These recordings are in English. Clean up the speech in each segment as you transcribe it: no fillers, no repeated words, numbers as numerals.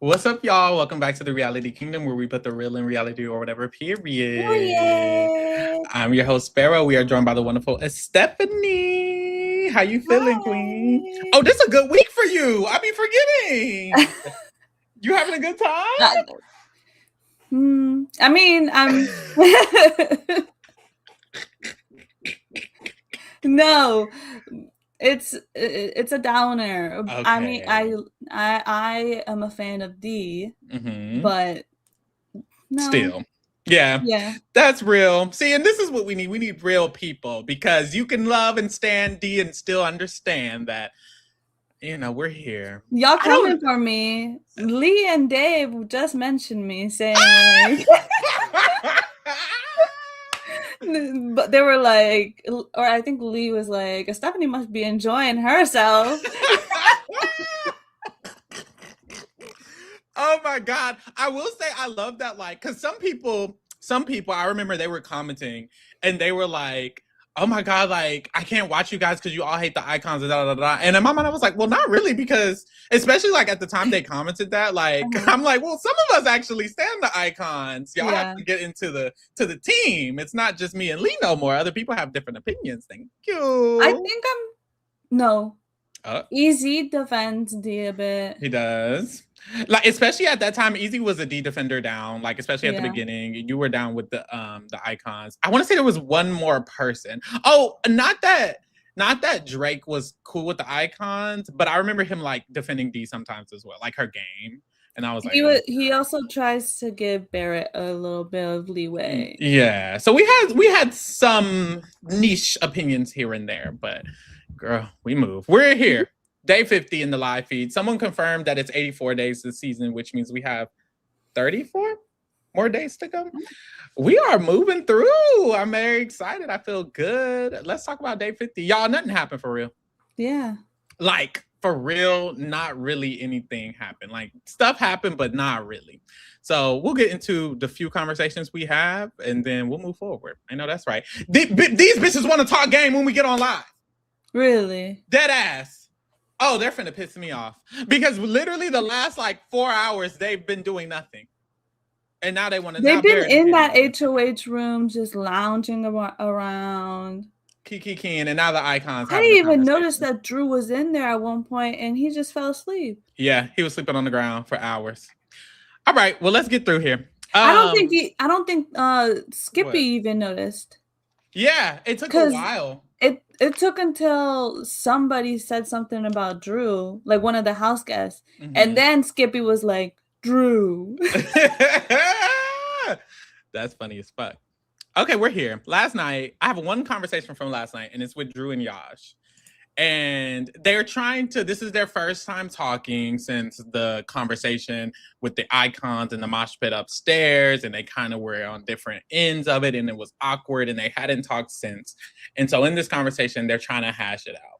What's up, y'all? Welcome back to the Reality Kingdom, where we put the real in reality or whatever, period. Period. I'm your host, Pharaoh. We are joined by the wonderful Stephanie. How you feeling, queen? Hi. Oh, this is a good week for you. I be forgetting. You having a good Uh, I mean, I'm time? no. It's a downer. I mean, Okay. I am a fan of D, Mm-hmm. but no. Still. Yeah, Yeah. that's real. See, and this is what we need. We need real people because you can love and stand D and still understand that, we're here. Y'all I coming don't. for me. Lee and Dave just mentioned me saying like but they were like, or I think Lee was like, Stephanie must be enjoying herself. Oh my God. I will say I love that, like, because some people, I remember they were commenting and they were like, oh my God, like, I can't watch you guys because you all hate the icons and da da da. And in my mind, I was like, well, not really, because especially like at the time they commented that, like, Uh-huh. I'm like, well, some of us actually stand the icons. Y'all have Yeah. to get into the team. It's not just me and Lee no more. Other people have different opinions. Thank I you. think no. Uh, Easy defends D a bit. He does. Like, especially at that time, Easy was a D defender down. Like, especially at the Yeah. beginning, you were down with the icons. I want to say there was one more person. Oh, not that Drake was cool with the icons, but I remember him like defending D sometimes as well, like her game. And I was like, oh, He also tries to give Barrett a little bit of leeway. yeah. So we had some niche opinions here and there, but girl, we move. We're here. Day 50 in the live feed. Someone confirmed that it's 84 days this season, which means we have 34 more days to go. We are moving through. I'm very excited. I feel good. Let's talk about day 50. Y'all, nothing happened for real. Yeah. Like, for real, not really anything happened. Like, stuff happened, but not really. So we'll get into the few conversations we have, and then we'll move forward. I know that's right. These bitches want to talk game when we get on live. Really? Dead ass. Oh, they're finna piss me off. Because literally the last like 4 hours, they've been doing nothing. And now they want to. They've been in that HOH room just lounging around. Kiki and now the icons I having didn't a even conversation. Notice that Drew was in there at one point and he just fell asleep. Yeah, he was sleeping on the ground for hours. All right, well, let's get through here. I don't think Skippy What? even noticed. Yeah, it took a while. It took until somebody said something about Drew, like one of the house guests, and then Skippy was like, Drew. That's funny as fuck. Okay, we're here. Last night, I have one conversation from last night, and it's with Drew and Yash. And they're trying to, this is their first time talking since the conversation with the icons and the mosh pit upstairs. And they kind of were on different ends of it. And it was awkward and they hadn't talked since. And so in this conversation, they're trying to hash it out.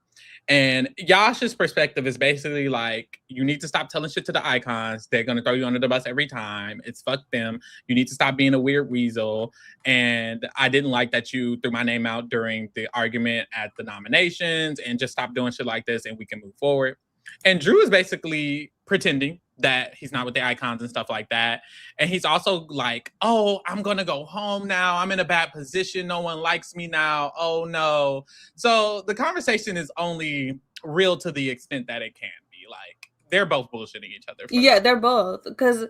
And Yash's perspective is basically like, you need to stop telling shit to the icons. They're going to throw you under the bus every time. It's fuck them. You need to stop being a weird weasel. And I didn't like that you threw my name out during the argument at the nominations, and just stop doing shit like this and we can move forward. And Drew is basically pretending that he's not with the icons and stuff like that. And he's also like, oh, I'm going to go home now. I'm in a bad position. No one likes me now. Oh, no. So the conversation is only real to the extent that it can be. Like, they're both bullshitting each other. Yeah, they're both. Because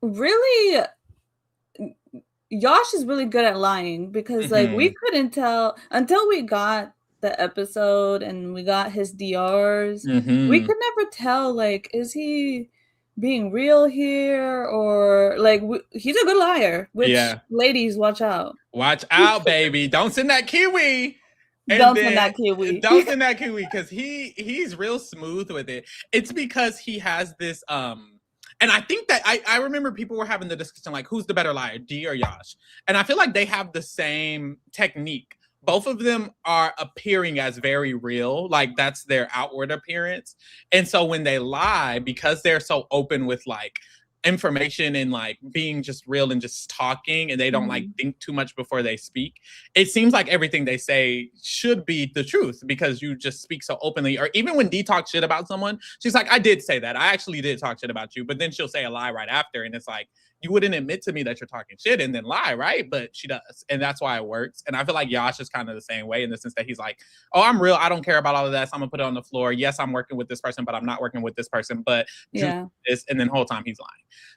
really, Yash is really good at lying because, like, we couldn't tell until we got the episode and we got his DRs. We could never tell, like, is he being real here or like he's a good liar, which ladies, watch out. Watch out, baby. Don't send that kiwi. Don't send that kiwi. Don't send that kiwi, because he's real smooth with it. It's because he has this and I think that I remember people were having the discussion like, who's the better liar, D or Yash? And I feel like they have the same technique. Both of them are appearing as very real, like that's their outward appearance. And so when they lie, because they're so open with like information and like being just real and just talking, and they don't like think too much before they speak. It seems like everything they say should be the truth because you just speak so openly. Or even when Dee talks shit about someone, she's like, I did say that. I actually did talk shit about you. But then she'll say a lie right after. And it's like, you wouldn't admit to me that you're talking shit and then lie, right? But she does. And that's why it works. And I feel like Yash is kind of the same way in the sense that he's like, oh, I'm real. I don't care about all of that. So I'm going to put it on the floor. Yes, I'm working with this person, but I'm not working with this person. But this, and then the whole time he's lying.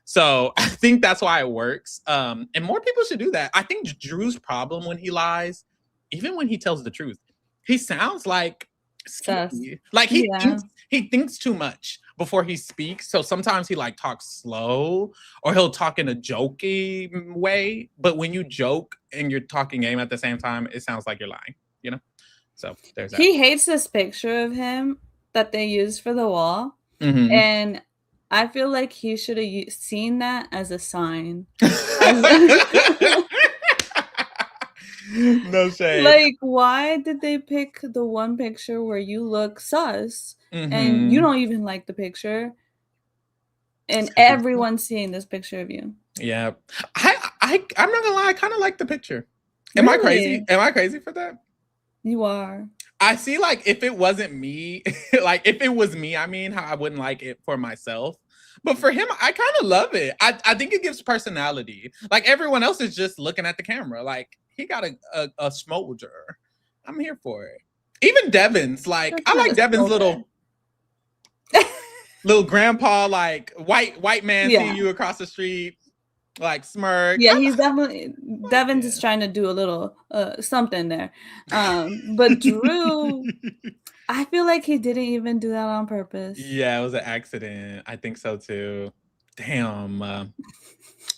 So I think that's why it works. And more people should do that. I think Drew's problem when he lies, even when he tells the truth, he sounds like sketchy. Like he thinks too much before he speaks. So sometimes he like talks slow or he'll talk in a jokey way. But when you joke and you're talking game at the same time, it sounds like you're lying, you know? So there's that. He hates this picture of him that they used for the wall. And I feel like he should have seen that as a sign. No shade. Like, why did they pick the one picture where you look sus and you don't even like the picture, and everyone's seeing this picture of you? Yeah, I'm not gonna lie. I kind of like the picture. Am I crazy? Am I crazy for that? You are. I see. Like, if it wasn't me, like if it was me, I mean, how I wouldn't like it for myself. But for him, I kind of love it. I think it gives personality. Like everyone else is just looking at the camera. Like he got a smolder. I'm here for it. Even Devin's like, I like Devin's little grandpa, like white man seeing you across the street, like smirk. Yeah, he's definitely Devin's is trying to do a little something there. But Drew, I feel like he didn't even do that on purpose. Yeah, it was an accident. I think so too. Damn.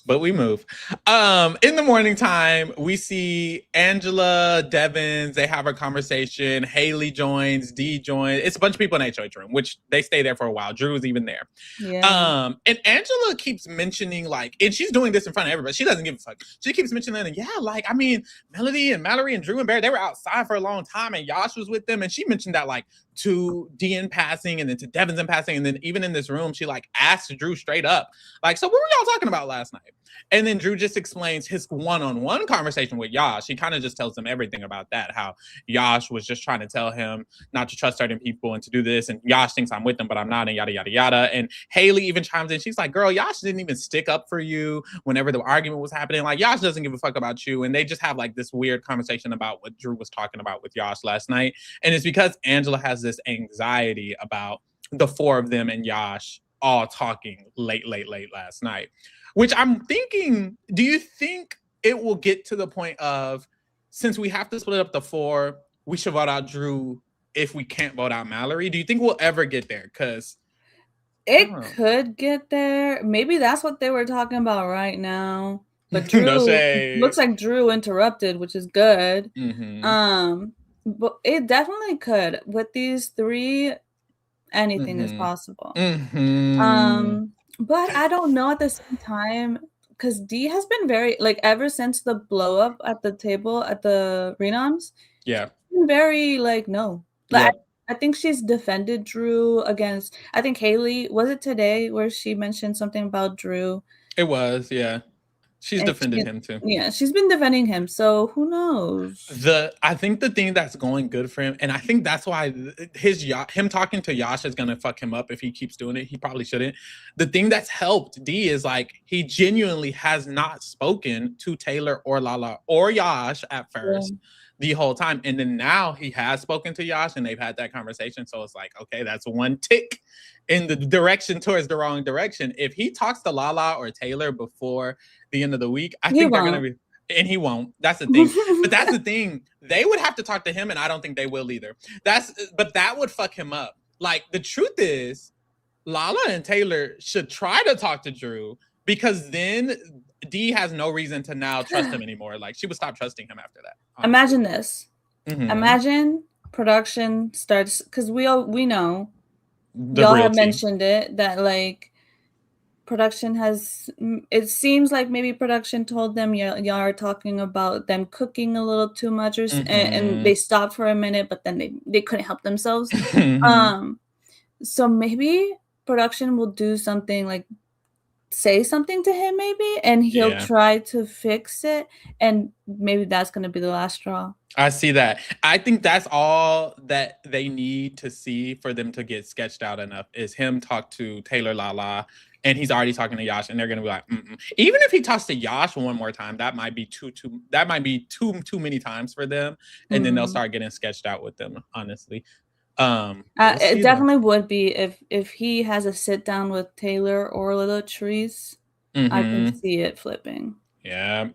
But we move. In the morning time, we see Angela, Devins, they have a conversation. Haley joins, Dee joins. It's a bunch of people in HOH room, which they stay there for a while. Drew is even there. Yeah. And Angela keeps mentioning, like, and she's doing this in front of everybody. She doesn't give a fuck. She keeps mentioning, and yeah, like, I mean, Melody and Mallory and Drew and Barry, they were outside for a long time, and Yash was with them. And she mentioned that, like, to Dee in passing, and then to Devins in passing, and then even in this room, she, like, asked Drew straight up, like, so what were y'all talking about last night? And then Drew just explains his one-on-one conversation with Yash. He kind of just tells him everything about that, how Yash was just trying to tell him not to trust certain people and to do this. And Yash thinks I'm with them, but I'm not, and yada, yada, yada. And Haley even chimes in. She's like, girl, Yash didn't even stick up for you whenever the argument was happening. Like, Yash doesn't give a fuck about you. And they just have like this weird conversation about what Drew was talking about with Yash last night. And it's because Angela has this anxiety about the four of them and Yash all talking late last night. Which I'm thinking, do you think it will get to the point of, since we have to split up the four, we should vote out Drew if we can't vote out Mallory? Do you think we'll ever get there? Because it could get there. Maybe that's what they were talking about right now. But Drew looks like Drew interrupted, which is good. But it definitely could. With these three, anything is possible. But I don't know at the same time, because Dee has been very, like, ever since the blow up at the table at the renoms, been very, like, no. Like, I think she's defended Drew against, I think Haley, was it today where she mentioned something about Drew? It was, yeah. She's defended him too. Yeah, she's been defending him. So who knows? I think the thing that's going good for him, and I think that's why him talking to Yash is gonna fuck him up if he keeps doing it. He probably shouldn't. The thing that's helped Dee is like he genuinely has not spoken to Taylor or Lala or Yash at first. The whole time, and then now he has spoken to Yash and they've had that conversation, so it's like, okay, that's one tick in the direction towards the wrong direction. If he talks to Lala or Taylor before the end of the week, I think they're gonna be, and he won't. That's the thing. But that's the thing. They would have to talk to him, and I don't think they will either. But that would fuck him up. Like, the truth is, Lala and Taylor should try to talk to Drew, because then Dee has no reason to now trust him anymore. Like, she would stop trusting him after that. Imagine this. Imagine production starts, because we know, y'all have mentioned it, that like production has, it seems like maybe production told them y'all are talking about them cooking a little too much, or and they stopped for a minute, but then they couldn't help themselves. So maybe production will do something like say something to him maybe, and he'll try to fix it, and maybe that's going to be the last straw. I see that. I think that's all that they need to see for them to get sketched out enough is him talk to Taylor Lala, and he's already talking to Yash, and they're gonna be like, mm-mm. Even if he talks to Yash one more time, that might be too many times for them, and then they'll start getting sketched out with them. Honestly, it definitely would be if he has a sit down with Taylor or Latrice. I can see it flipping. Yeah.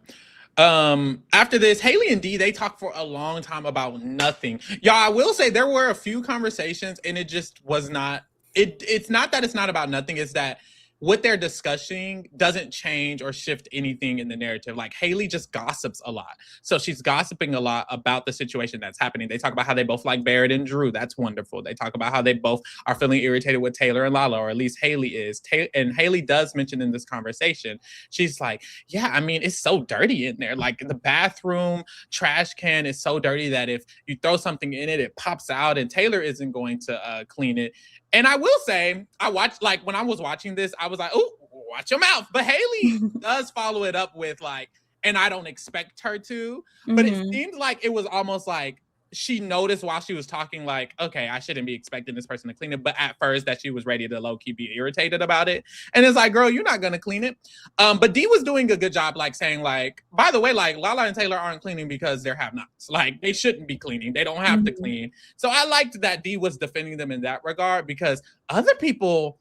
After this, Haley and Dee, they talk for a long time about nothing. Y'all, I will say there were a few conversations and it just was not, it's not that it's not about nothing, it's that what they're discussing doesn't change or shift anything in the narrative. Like Haley just gossips a lot. So she's gossiping a lot about the situation that's happening. They talk about how they both like Barrett and Drew. That's wonderful. They talk about how they both are feeling irritated with Taylor and Lala, or at least Haley is. And Haley does mention in this conversation, she's like, yeah, I mean, it's so dirty in there. Like the bathroom trash can is so dirty that if you throw something in it, it pops out and Taylor isn't going to clean it. And I will say, I watched, like, when I was watching this, I was like, oh, watch your mouth. But Haley does follow it up with, like, and I don't expect her to. But it seemed like it was almost like she noticed while she was talking, like, okay, I shouldn't be expecting this person to clean it. But at first that she was ready to low-key be irritated about it. And it's like, girl, you're not going to clean it. But Dee was doing a good job, like, saying, like, by the way, like, Lala and Taylor aren't cleaning because they're have-nots. Like, they shouldn't be cleaning. They don't have to clean. So I liked that Dee was defending them in that regard because other people,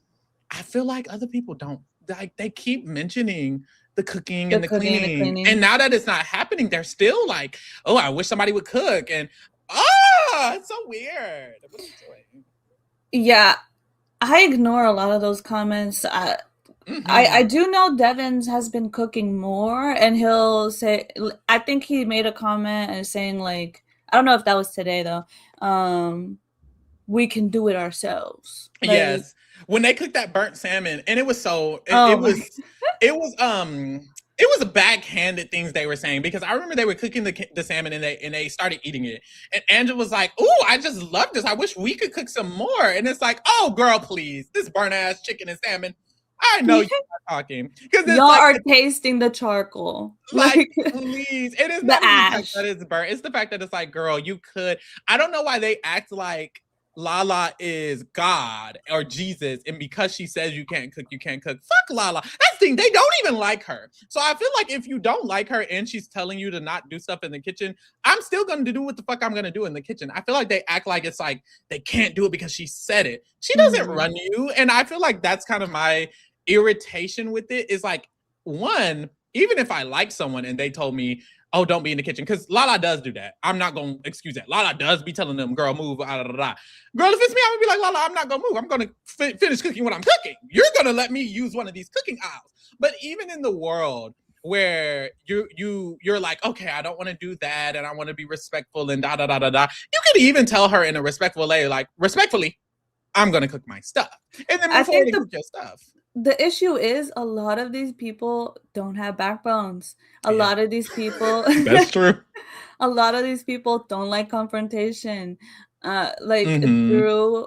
I feel like other people don't, like, they keep mentioning the cooking and the cleaning. And now that it's not happening, they're still like, oh, I wish somebody would cook. And it's so weird. What are you doing? Yeah, I ignore a lot of those comments. I do know Devins has been cooking more, and he'll say, I think he made a comment and saying, like, I don't know if that was today though, we can do it ourselves. Like, yes, when they cooked that burnt salmon, and it was so it was a backhanded things they were saying, because I remember they were cooking the salmon and they started eating it. And Angela was like, oh, I just love this. I wish we could cook some more. And it's like, oh, girl, please. This burnt ass chicken and salmon. I know you're not talking. Y'all are tasting the charcoal. Like, please. It is not the fact that it's burnt. It's the fact that it's like, girl, you could. I don't know why they act like Lala is God or Jesus, and because she says you can't cook, you can't cook. Fuck Lala. That's the thing. They don't even like her. So I feel like if you don't like her and she's telling you to not do stuff in the kitchen, I'm still going to do what the fuck I'm going to do in the kitchen. I feel like they act like it's like they can't do it because she said it. She doesn't run you. And I feel like that's kind of my irritation with it, is like, one, even if I like someone and they told me, oh, don't be in the kitchen, because Lala does do that. I'm not going to excuse that. Lala does be telling them, girl, move. Girl, if it's me, I'm going to be like, Lala, I'm not going to move. I'm going to finish cooking what I'm cooking. You're going to let me use one of these cooking aisles. But even in the world where you're like, okay, I don't want to do that, and I want to be respectful and da da da da da, you could even tell her in a respectful way, like, respectfully, I'm going to cook my stuff. And then move forward and cook your stuff. The issue is a lot of these people don't have backbones. A lot of these people That's true. A lot of these people don't like confrontation. Through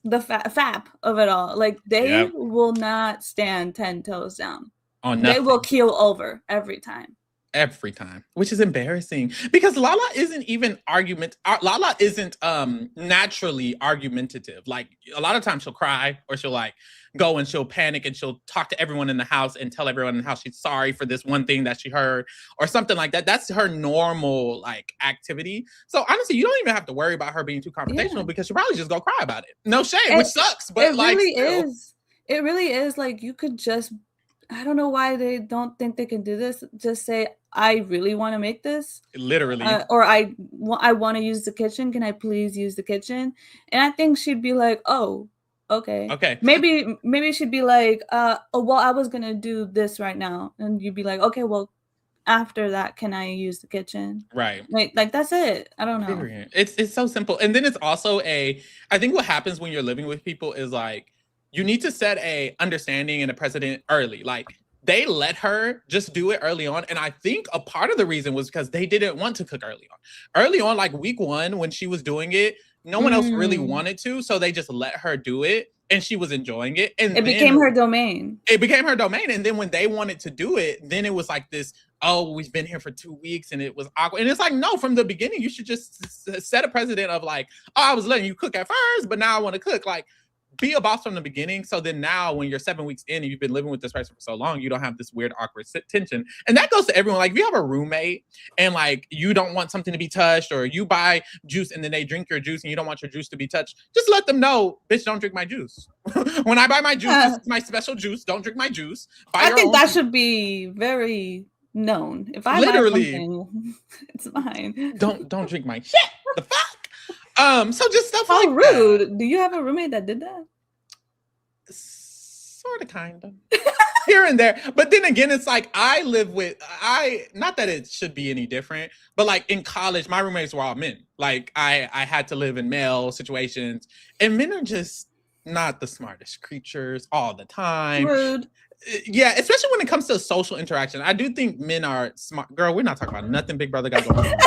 the fap of it all. Like, they will not stand 10 toes down. They will keel over every time. Every time, which is embarrassing, because Lala isn't even Lala isn't naturally argumentative. Like, a lot of times she'll cry, or she'll like go and she'll panic and she'll talk to everyone in the house and tell everyone in the house she's sorry for this one thing that she heard or something like that. That's her normal like activity. So honestly, you don't even have to worry about her being too confrontational, because she'll probably just go cry about it. No shame, which sucks, but it really is like, you could just, I don't know why they don't think they can do this. Just say, I really want to make this. Literally. Or I want to use the kitchen. Can I please use the kitchen? And I think she'd be like, oh, okay. Okay. Maybe she'd be like, oh, well, I was going to do this right now. And you'd be like, okay, well, after that, can I use the kitchen? Right. Like that's it. I don't know. It's so simple. And then it's also I think what happens when you're living with people is like, you need to set a understanding and a precedent early. Like, they let her just do it early on. And I think a part of the reason was because they didn't want to cook early on. Early on, like week 1, when she was doing it, no one else really wanted to. So they just let her do it. and she was enjoying it. And it became her domain. It became her domain. And then when they wanted to do it, then it was like this, oh, we've been here for 2 weeks and it was awkward. And it's like, no, from the beginning, you should just set a precedent of like, oh, I was letting you cook at first, but now I want to cook. Like, be a boss from the beginning. So then now when you're 7 weeks in and you've been living with this person for so long, you don't have this weird, awkward tension. And that goes to everyone. Like, if you have a roommate and like you don't want something to be touched, or you buy juice and then they drink your juice and you don't want your juice to be touched, just let them know, bitch, don't drink my juice. When I buy my juice, this is my special juice. Don't drink my juice. I think that should be very known. If I buy something, it's mine. Don't drink my shit. The fuck? So just stuff How like rude. that. Do you have a roommate that did that? Sort of, kind of. Here and there. But then again, it's like I live with, not that it should be any different, but like in college, my roommates were all men. Like I had to live in male situations, and men are just not the smartest creatures all the time. Rude. Yeah, especially when it comes to social interaction. I do think men are smart. Girl, we're not talking about nothing Big Brother got going on.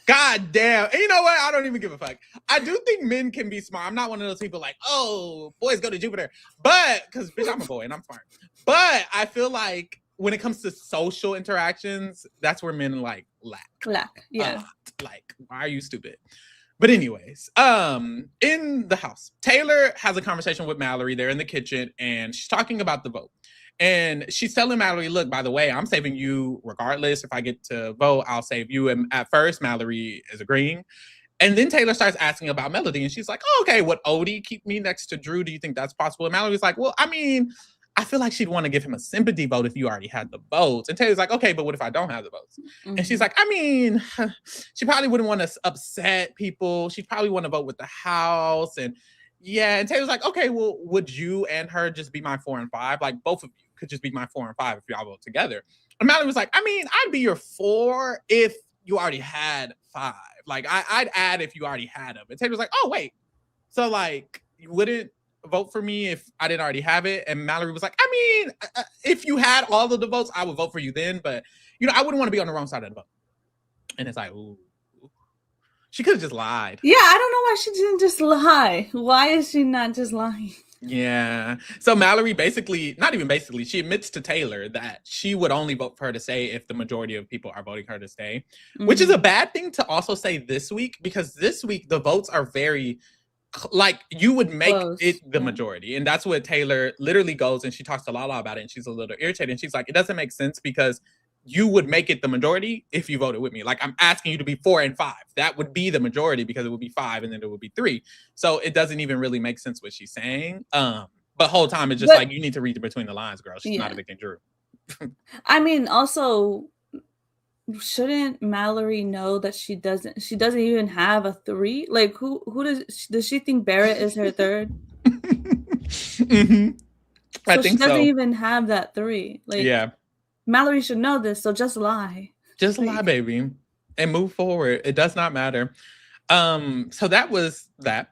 God damn. And you know what? I don't even give a fuck. I do think men can be smart. I'm not one of those people like, oh, boys go to Jupiter. But, because bitch, I'm a boy and I'm smart. But I feel like when it comes to social interactions, that's where men like lack. Yeah. Like, why are you stupid? But anyways, in the house, Taylor has a conversation with Mallory. They're in the kitchen and she's talking about the vote. And she's telling Mallory, look, by the way, I'm saving you regardless. If I get to vote, I'll save you. And at first, Mallory is agreeing. And then Taylor starts asking about Melody. And she's like, oh, okay, would Odie keep me next to Drew? Do you think that's possible? And Mallory's like, well, I mean, I feel like she'd want to give him a sympathy vote if you already had the votes. And Taylor's like, okay, but what if I don't have the votes? Mm-hmm. And she's like, I mean, she probably wouldn't want to upset people. She'd probably want to vote with the house. And yeah, and Taylor's like, okay, well, would you and her just be my 4 and 5? Like, both of you could just be my 4 and 5 if y'all vote together. And Mallory was like, I mean, I'd be your 4 if you already had 5. Like, I'd add if you already had them. And Taylor's like, oh, wait. So, like, you wouldn't vote for me if I didn't already have it? And Mallory was like, I mean, if you had all of the votes, I would vote for you then. But, you know, I wouldn't want to be on the wrong side of the vote. And it's like, ooh. She could have just lied. Yeah, I don't know why she didn't just lie. Why is she not just lying? Yeah. So Mallory she admits to Taylor that she would only vote for her to stay if the majority of people are voting her to stay, which is a bad thing to also say this week, because this week the votes are very, like, you would make it the majority. And that's what Taylor literally goes, and she talks to Lala about it, and she's a little irritated. And she's like, it doesn't make sense because you would make it the majority if you voted with me. Like, I'm asking you to be 4 and 5. That would be the majority because it would be 5 and then it would be 3. So it doesn't even really make sense what she's saying. But whole time it's just like, you need to read between the lines, girl. She's not evicting Drew. I mean, also, shouldn't Mallory know that she doesn't even have a 3? Like, who does she think Barrett is her 3rd? Mm-hmm. I think she doesn't even have that 3. Like, yeah. Mallory should know this, so just lie. Just lie, baby, and move forward. It does not matter. So that was that.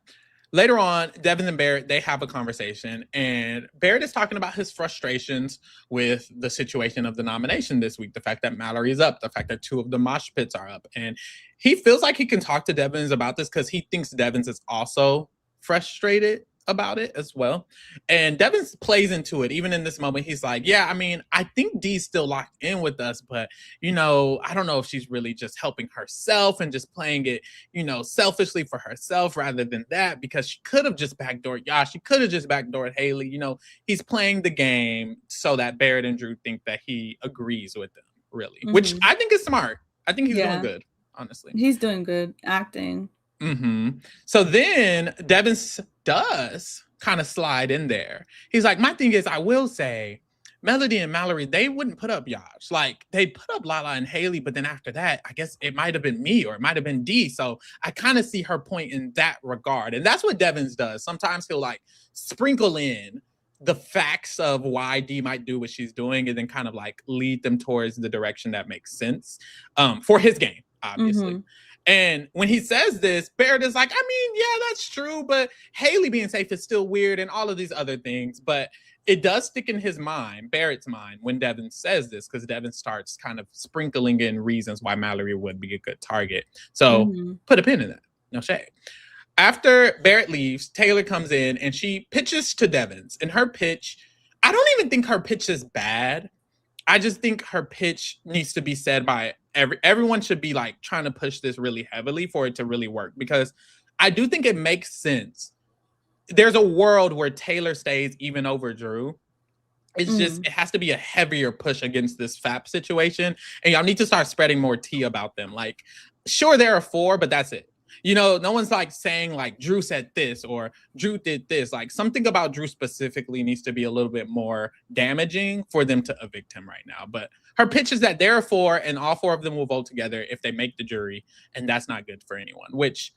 Later on, Devin and Barrett, they have a conversation, and Barrett is talking about his frustrations with the situation of the nomination this week, the fact that Mallory is up, the fact that 2 of the mosh pits are up. And he feels like he can talk to Devins about this because he thinks Devins is also frustrated about it as well. And Devins plays into it. Even in this moment, he's like, yeah, I mean, I think Dee's still locked in with us, but, you know, I don't know if she's really just helping herself and just playing it, you know, selfishly for herself rather than that, because she could have just backdoored Yash. She could have just backdoored Haley. You know, he's playing the game so that Barrett and Drew think that he agrees with them, really, which I think is smart. I think he's doing good, honestly. He's doing good acting. So then Devin does kind of slide in there. He's like, my thing is, I will say, Melody and Mallory, they wouldn't put up Yash. Like, they put up Lala and Haley, but then after that, I guess it might have been me or it might have been Dee. So I kind of see her point in that regard. And that's what Devins does. Sometimes he'll like sprinkle in the facts of why Dee might do what she's doing and then kind of like lead them towards the direction that makes sense for his game, obviously. And when he says this, Barrett is like, I mean, yeah, that's true, but Haley being safe is still weird and all of these other things. But it does stick in his mind, Barrett's mind, when Devin says this, because Devin starts kind of sprinkling in reasons why Mallory would be a good target. So put a pin in that. No shade. After Barrett leaves, Taylor comes in and she pitches to Devins. And her pitch, I don't even think her pitch is bad. I just think her pitch needs to be said by everyone should be like trying to push this really heavily for it to really work, because I do think it makes sense. There's a world where Taylor stays even over Drew. It's just, it has to be a heavier push against this FAP situation. And y'all need to start spreading more tea about them. Like, sure, there are 4, but that's it. You know, no one's like saying like Drew said this or Drew did this. Like, something about Drew specifically needs to be a little bit more damaging for them to evict him right now. But her pitch is that there are 4 and all 4 of them will vote together if they make the jury. And that's not good for anyone, which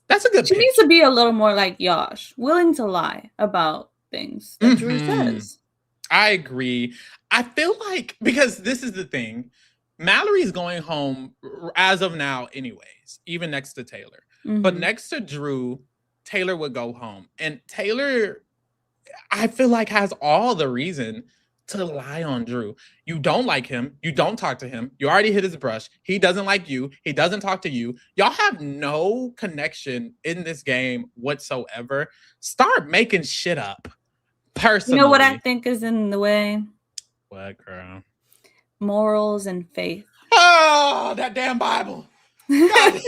that's a good She pitch. needs to be a little more like Yash, willing to lie about things that Drew says. I agree. I feel like, because this is the thing, Mallory's going home as of now anyways, even next to Taylor. But next to Drew, Taylor would go home. And Taylor, I feel like, has all the reason to lie on Drew. You don't like him. You don't talk to him. You already hit his brush. He doesn't like you. He doesn't talk to you. Y'all have no connection in this game whatsoever. Start making shit up. Personally. You know what I think is in the way? What, girl? Morals and faith. Oh, that damn Bible. God,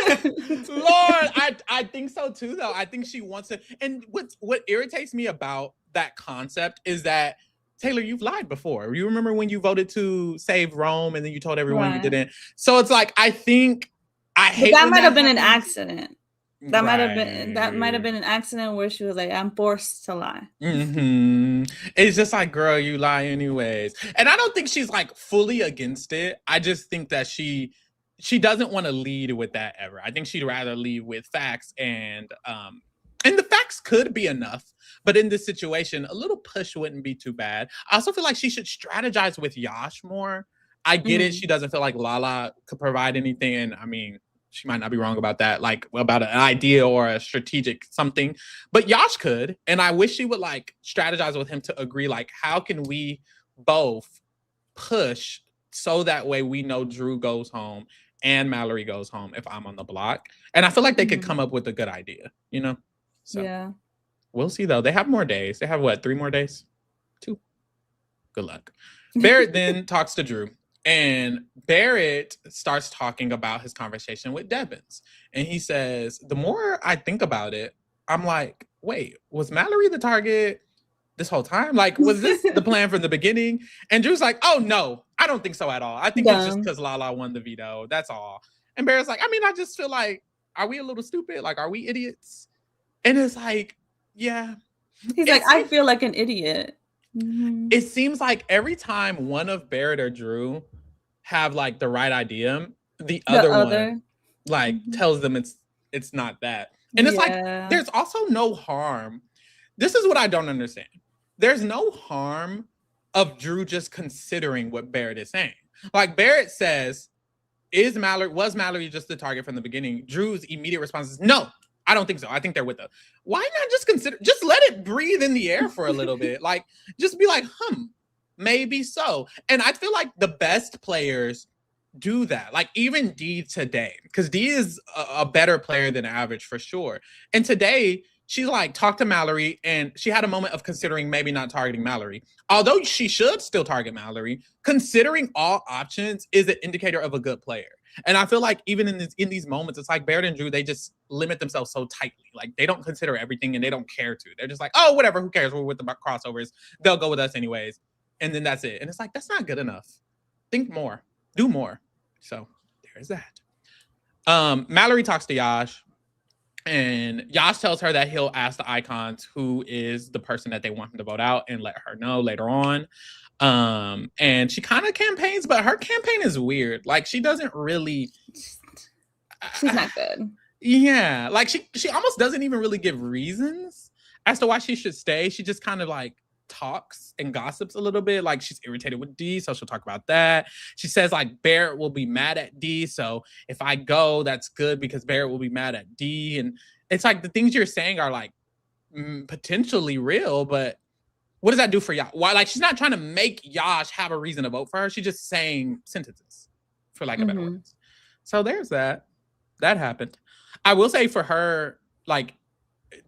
Lord, I think so too, though. I think she wants to. And what irritates me about that concept is that, Taylor, you've lied before. You remember when you voted to save Rome and then you told everyone you didn't? So it's like, I think I hate that might have been an accident. That might have been an accident where she was like, I'm forced to lie. It's just like, girl, you lie anyways. And I don't think she's like fully against it. I just think that she doesn't want to lead with that ever. I think she'd rather lead with facts, and the facts could be enough. But in this situation, a little push wouldn't be too bad. I also feel like she should strategize with Yash more. I get it. She doesn't feel like Lala could provide anything. And I mean, she might not be wrong about that, like about an idea or a strategic something, but Yash could. And I wish she would like strategize with him to agree, like, how can we both push so that way we know Drew goes home and Mallory goes home if I'm on the block. And I feel like they could come up with a good idea, you know? So yeah, we'll see though. They have more days. They have what, 3 more days? 2. Good luck. Barrett then talks to Drew. And Barrett starts talking about his conversation with Devins. And he says, the more I think about it, I'm like, wait, was Mallory the target this whole time? Like, was this the plan from the beginning? And Drew's like, oh, no, I don't think so at all. I think it's just because Lala won the veto. That's all. And Barrett's like, I mean, I just feel like, are we a little stupid? Like, are we idiots? And it's like, yeah. He's like, I feel like an idiot. It seems like every time one of Barrett or Drew have like the right idea, the other one like tells them it's not that. And it's like, there's also no harm. This is what I don't understand. There's no harm of Drew just considering what Barrett is saying. Like, Barrett says, was Mallory just the target from the beginning? Drew's immediate response is, no, I don't think so. I think they're with us. Why not just consider, just let it breathe in the air for a little bit. Like, just be like, maybe so. And I feel like the best players do that. Like, even Dee today, because Dee is a better player than average for sure. And today, she like talked to Mallory and she had a moment of considering maybe not targeting Mallory. Although she should still target Mallory, considering all options is an indicator of a good player. And I feel like even in these moments, it's like Barrett and Drew, they just limit themselves so tightly. Like, they don't consider everything and they don't care to. They're just like, oh, whatever, who cares? We're with the crossovers. They'll go with us anyways. And then that's it. And it's like, that's not good enough. Think more. Do more. So there's that. Mallory talks to Yash. And Yash tells her that he'll ask the icons who is the person that they want him to vote out and let her know later on. And she kind of campaigns, but her campaign is weird. Like, she doesn't really... She's not good. Yeah. Like, she almost doesn't even really give reasons as to why she should stay. She just kind of, like, talks and gossips a little bit. Like, she's irritated with Dee, so she'll talk about that. She says, like, Barrett will be mad at Dee, so if I go, that's good because Barrett will be mad at Dee. And it's like, the things you're saying are, like, potentially real, but what does that do for Yash? Why? Like, she's not trying to make Yash have a reason to vote for her. She's just saying sentences, for lack of better words. So there's that. That happened. I will say for her, like,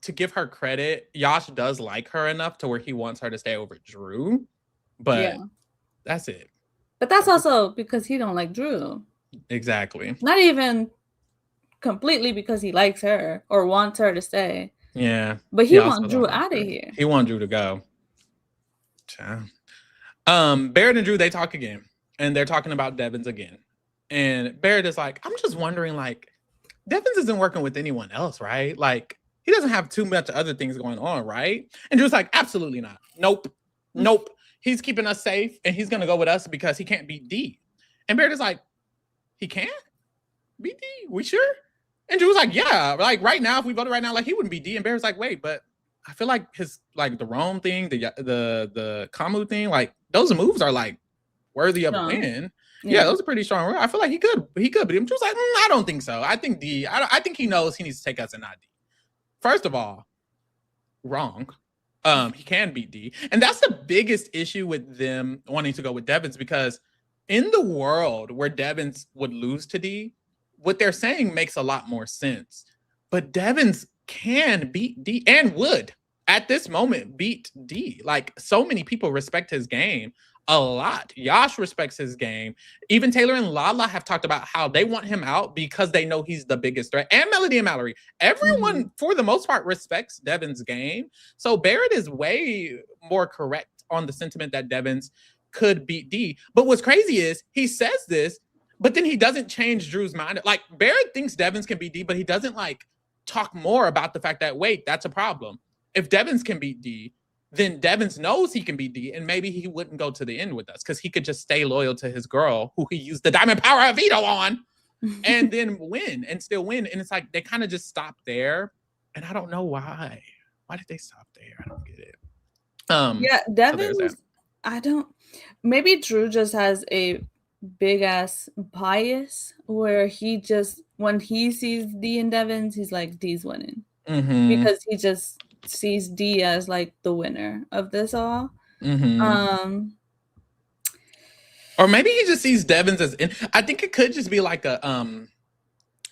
to give her credit, Yash does like her enough to where he wants her to stay over Drew, but that's it. But that's also because he don't like Drew. Exactly. Not even completely because he likes her or wants her to stay. Yeah. But he wants Drew out of here. He wants Drew to go. Barrett and Drew, they talk again. And they're talking about Devins again. And Barrett is like, I'm just wondering, like, Devins isn't working with anyone else, right? Like, he doesn't have too much other things going on, right? And Drew's like, absolutely not. Nope. He's keeping us safe, and he's going to go with us because he can't beat D. And Barrett is like, he can't beat D? We sure? And Drew's like, yeah. Like, right now, if we voted right now, like, he wouldn't beat D. And Barrett's like, wait, but I feel like his, like, the Rome thing, the Kamu thing, like, those moves are, like, worthy of a win. Yeah, those are pretty strong. I feel like he could, but Drew's like, I don't think so. I think D. I think he knows he needs to take us and not D. First of all, wrong. He can beat D, and that's the biggest issue with them wanting to go with Devins, because in the world where Devins would lose to D, what they're saying makes a lot more sense. But Devins can beat D and would at this moment beat D. Like, so many people respect his game a lot. Yash respects his game. Even Taylor and Lala have talked about how they want him out because they know he's the biggest threat. And Melody and Mallory. Everyone, for the most part, respects Devin's game. So Barrett is way more correct on the sentiment that Devins could beat D. But what's crazy is he says this, but then he doesn't change Drew's mind. Like, Barrett thinks Devins can beat D, but he doesn't, like, talk more about the fact that, wait, that's a problem. If Devins can beat D, then Devins knows he can beat D, and maybe he wouldn't go to the end with us because he could just stay loyal to his girl, who he used the diamond power of veto on, and then win and still win. And it's like they kind of just stop there, and I don't know why. Why did they stop there? I don't get it. Yeah, Devins. So I don't. Maybe Drew just has a big ass bias where he just, when he sees D and Devins, he's like, D's winning because he just sees D as like the winner of this all. Or maybe he just sees Devins as I think it could just be like a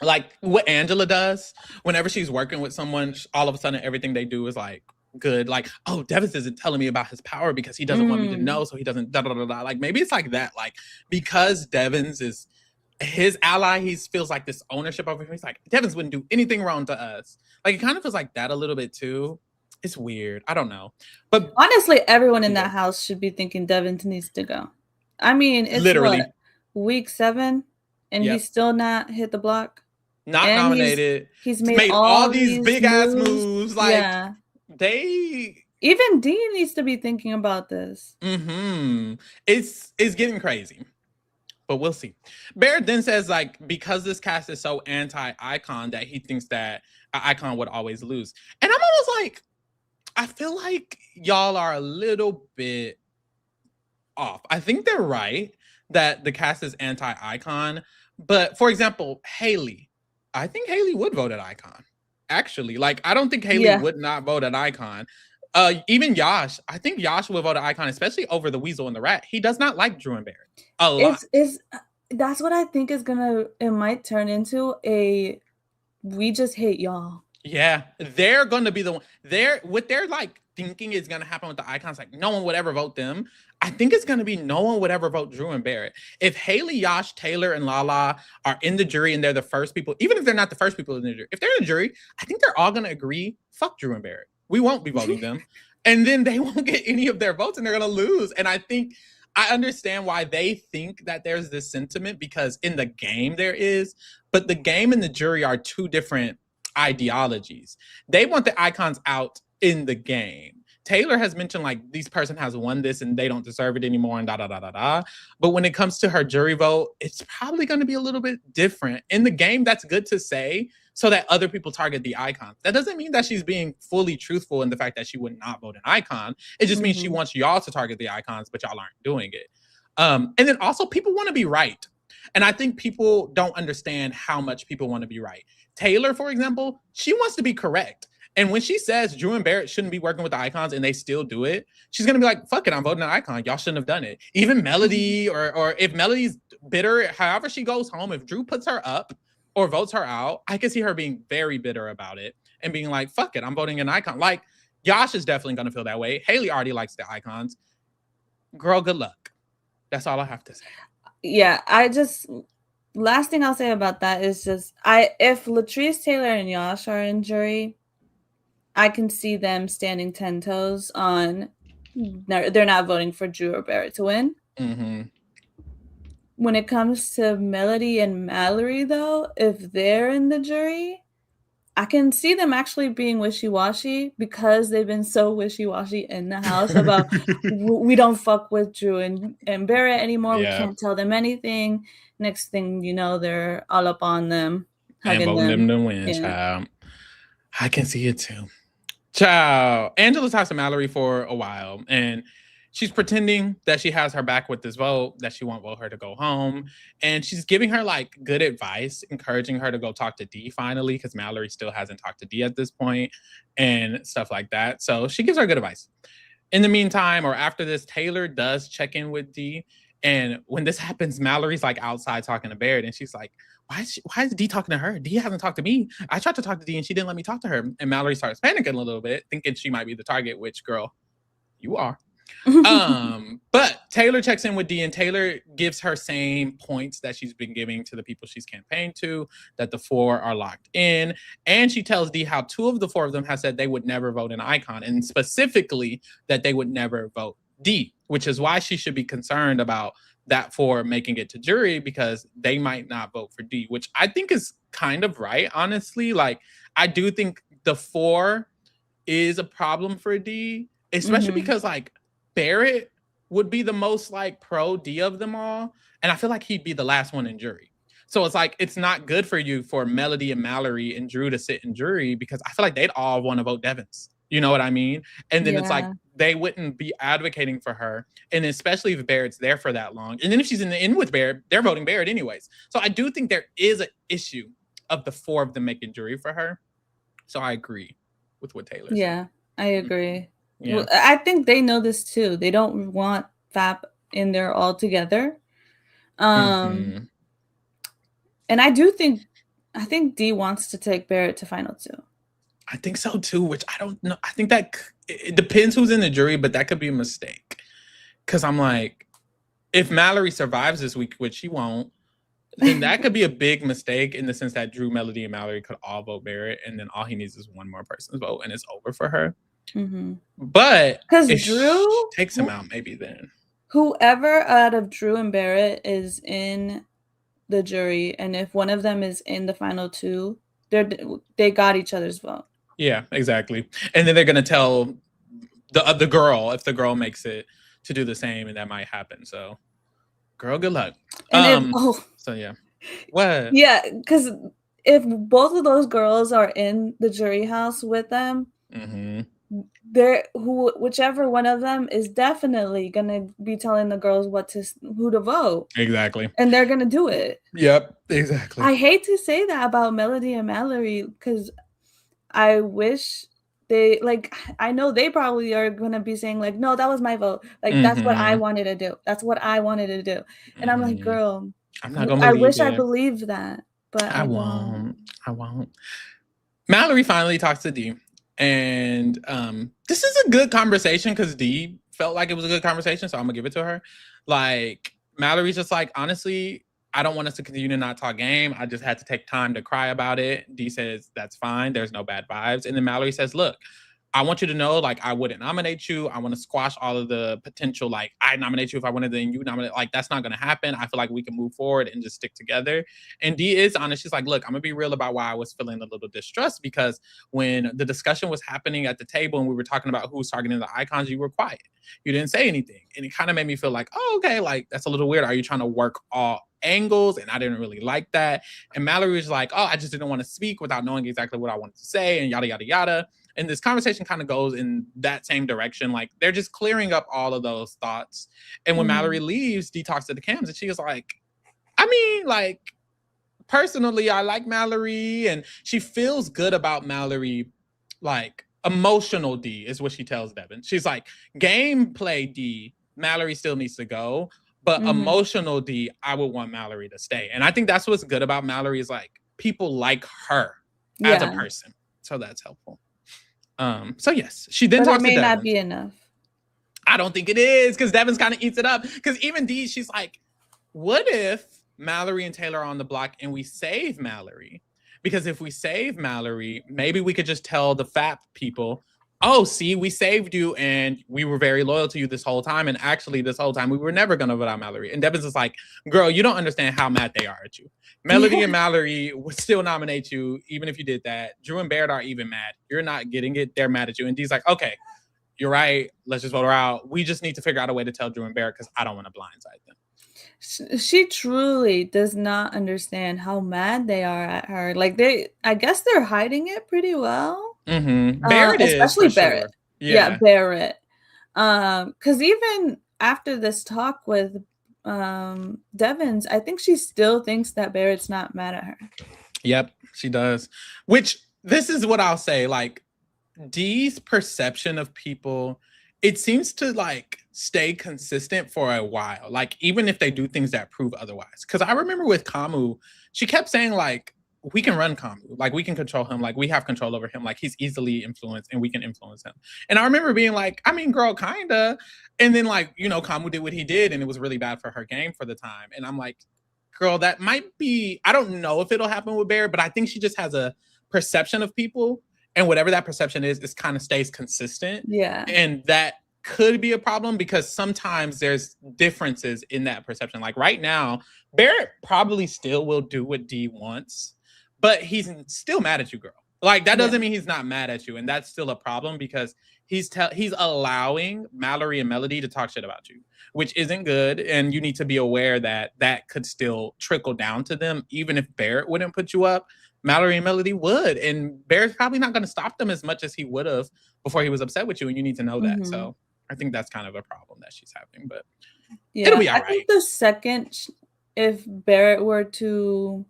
like what Angela does whenever she's working with someone. All of a sudden everything they do is like good. Like, oh, Devins isn't telling me about his power because he doesn't want me to know, so he doesn't da da da da. Like, maybe it's like that. Like, because Devins is his ally, he feels like this ownership over him. He's like, Devins wouldn't do anything wrong to us. Like, it kind of feels like that a little bit too. It's weird. I don't know. But honestly, everyone in that house should be thinking Devins needs to go. I mean, it's literally week 7 and he's still not hit the block. Not and nominated. He's made all these big ass moves. Like, they even D needs to be thinking about this. It's getting crazy. But we'll see. Barrett then says, like, because this cast is so anti-Icon that he thinks that Icon would always lose. And I'm almost like, I feel like y'all are a little bit off. I think they're right that the cast is anti-Icon. But, for example, Haley. I think Haley would vote at Icon. Actually. Like, I don't think Haley would not vote at Icon. Even Yash, I think Yash will vote at Icon, especially over the Weasel and the Rat. He does not like Drew and Barrett a lot. That's what I think it might turn into a we just hate y'all. Yeah, they're going to be the one. What they're like thinking is going to happen with the Icons, like no one would ever vote them. I think it's going to be no one would ever vote Drew and Barrett. If Haley, Yash, Taylor, and Lala are in the jury and they're the first people, even if they're not the first people in the jury, if they're in the jury, I think they're all going to agree, fuck Drew and Barrett. We won't be voting them. And then they won't get any of their votes and they're going to lose. And I think I understand why they think that there's this sentiment, because in the game there is, but the game and the jury are two different ideologies. They want the Icons out in the game. Taylor has mentioned, like, this person has won this and they don't deserve it anymore and da da da da da. But when it comes to her jury vote, it's probably going to be a little bit different. In the game, that's good to say so that other people target the Icons. That doesn't mean that she's being fully truthful in the fact that she would not vote an Icon. It just means she wants y'all to target the Icons, but y'all aren't doing it. And then also, people want to be right. And I think people don't understand how much people want to be right. Taylor, for example, she wants to be correct. And when she says Drew and Barrett shouldn't be working with the Icons and they still do it, she's going to be like, fuck it, I'm voting an Icon. Y'all shouldn't have done it. Even Melody, or if Melody's bitter, however she goes home, if Drew puts her up or votes her out, I can see her being very bitter about it and being like, fuck it, I'm voting an icon. Like, Yash is definitely going to feel that way. Haley already likes the icons. Girl, good luck. That's all I have to say. Yeah, last thing I'll say about that is just if Latrice Taylor and Yash are in jury, I can see them standing 10 toes on they're not voting for Drew or Barrett to win. Mm-hmm. When it comes to Melody and Mallory, though, if they're in the jury, I can see them actually being wishy-washy because they've been so wishy-washy in the house about we don't fuck with Drew and Barrett anymore. Yeah. We can't tell them anything. Next thing you know, they're all up on them, hugging and voting them to win, child. I can see it too. Child. Angela talks to Mallory for a while, and she's pretending that she has her back with this vote, that she won't vote her to go home. And she's giving her like good advice, encouraging her to go talk to Dee finally, because Mallory still hasn't talked to Dee at this point and stuff like that. So she gives her good advice. In the meantime, or after this, Taylor does check in with Dee. And when this happens, Mallory's like outside talking to Barrett, and she's like, why is Dee talking to her? Dee hasn't talked to me. I tried to talk to Dee and she didn't let me talk to her. And Mallory starts panicking a little bit, thinking she might be the target, which, girl, you are. But Taylor checks in with Dee, and Taylor gives her same points that she's been giving to the people she's campaigned to, that the 4 are locked in. And she tells Dee how 2 of the 4 of them have said they would never vote an icon, and specifically that they would never vote Dee, which is why she should be concerned about that 4 making it to jury, because they might not vote for Dee, which I think is kind of right, honestly. Like, I do think the 4 is a problem for Dee, especially because like Barrett would be the most like pro Dee of them all, and I feel like he'd be the last one in jury. So it's like, it's not good for you for Melody and Mallory and Drew to sit in jury, because I feel like they'd all want to vote Devins. You know what I mean? And then it's like, they wouldn't be advocating for her. And especially if Barrett's there for that long. And then if she's in the end with Barrett, they're voting Barrett anyways. So I do think there is an issue of the 4 of them making jury for her. So I agree with what Taylor said. Yeah, I agree. Yeah. Well, I think they know this too. They don't want FAP in there all together. And I think Dee wants to take Barrett to final 2. I think so too, which I don't know. I think that it depends who's in the jury, but that could be a mistake. Because I'm like, if Mallory survives this week, which she won't, then that could be a big mistake, in the sense that Drew, Melody, and Mallory could all vote Barrett, and then all he needs is one more person's vote, and it's over for her. But because if Drew takes him out, maybe then whoever out of Drew and Barrett is in the jury, and if one of them is in the final 2, they got each other's vote. Yeah, exactly. And then they're gonna tell the girl, if the girl makes it, to do the same, and that might happen. So, girl, good luck. So yeah, what? Yeah, because if both of those girls are in the jury house with them, whichever one of them is definitely gonna be telling the girls who to vote. Exactly. And they're gonna do it. Yep, exactly. I hate to say that about Melody and Mallory, because I wish they, like, I know they probably are gonna be saying like, no, that was my vote. Like, that's what I wanted to do. That's what I wanted to do. And I'm like, girl, I'm not gonna. I wish I believed that, but I won't. Mallory finally talks to Dee. And this is a good conversation, because Dee felt like it was a good conversation, so I'm gonna give it to her. Like, Mallory's just like, honestly, I don't want us to continue to not talk game. I just had to take time to cry about it. Dee says, that's fine. There's no bad vibes. And then Mallory says, look, I want you to know, like, I wouldn't nominate you. I want to squash all of the potential, like, I nominate you if I wanted, then you nominate. Like, that's not going to happen. I feel like we can move forward and just stick together. And Dee is honest. She's like, look, I'm going to be real about why I was feeling a little distressed, because when the discussion was happening at the table and we were talking about who's targeting the icons, you were quiet. You didn't say anything. And it kind of made me feel like, oh, okay, like, that's a little weird. Are you trying to work all angles? And I didn't really like that. And Mallory was like, oh, I just didn't want to speak without knowing exactly what I wanted to say, and yada, yada, yada. And this conversation kind of goes in that same direction. Like, they're just clearing up all of those thoughts. And when Mallory leaves, Dee talks to the cams, and she was like, I mean, like, personally, I like Mallory, and she feels good about Mallory. Like, emotional Dee is what she tells Devin. She's like, gameplay Dee, Mallory still needs to go. But emotional Dee, I would want Mallory to stay. And I think that's what's good about Mallory, is like, people like her as a person. So that's helpful. So yes, she then but talks it may to Devin. not be enough. I don't think it is, because Devin's kind of eats it up. Because even Dee, she's like, what if Mallory and Taylor are on the block and we save Mallory? Because if we save Mallory, maybe we could just tell the FAP people, oh, see, we saved you and we were very loyal to you this whole time. And actually, this whole time, we were never going to vote out Mallory. And Devin's just like, girl, you don't understand how mad they are at you. Melody and Mallory would still nominate you, even if you did that. Drew and Barrett are even mad. You're not getting it. They're mad at you. And Dee's like, okay, you're right. Let's just vote her out. We just need to figure out a way to tell Drew and Barrett because I don't want to blindside them. She truly does not understand how mad they are at her. Like I guess they're hiding it pretty well. Barrett especially is, Barrett. sure. Yeah, Barrett. Because even after this talk with Devins, I think she still thinks that Barrett's not mad at her. Yep, she does. Which, this is what I'll say, like, Dee's perception of people, it seems to like stay consistent for a while. Like, even if they do things that prove otherwise. Because I remember with Kamu, she kept saying like, we can run Kamu, like we can control him, like we have control over him, like he's easily influenced and we can influence him. And I remember being like, I mean, girl, kinda. And then like, you know, Kamu did what he did and it was really bad for her game for the time. And I'm like, girl, that might be, I don't know if it'll happen with Bear, but I think she just has a perception of people, and whatever that perception is kind of stays consistent. Yeah. And that could be a problem because sometimes there's differences in that perception. Like right now, Barrett probably still will do what Dee wants, but he's still mad at you, girl. Like that doesn't mean he's not mad at you. And that's still a problem because he's allowing Mallory and Melody to talk shit about you, which isn't good. And you need to be aware that that could still trickle down to them. Even if Barrett wouldn't put you up, Mallory and Melody would. And Barrett's probably not going to stop them as much as he would have before he was upset with you. And you need to know that. So I think that's kind of a problem that she's having, but it'll be all right. I think the second, if Barrett were to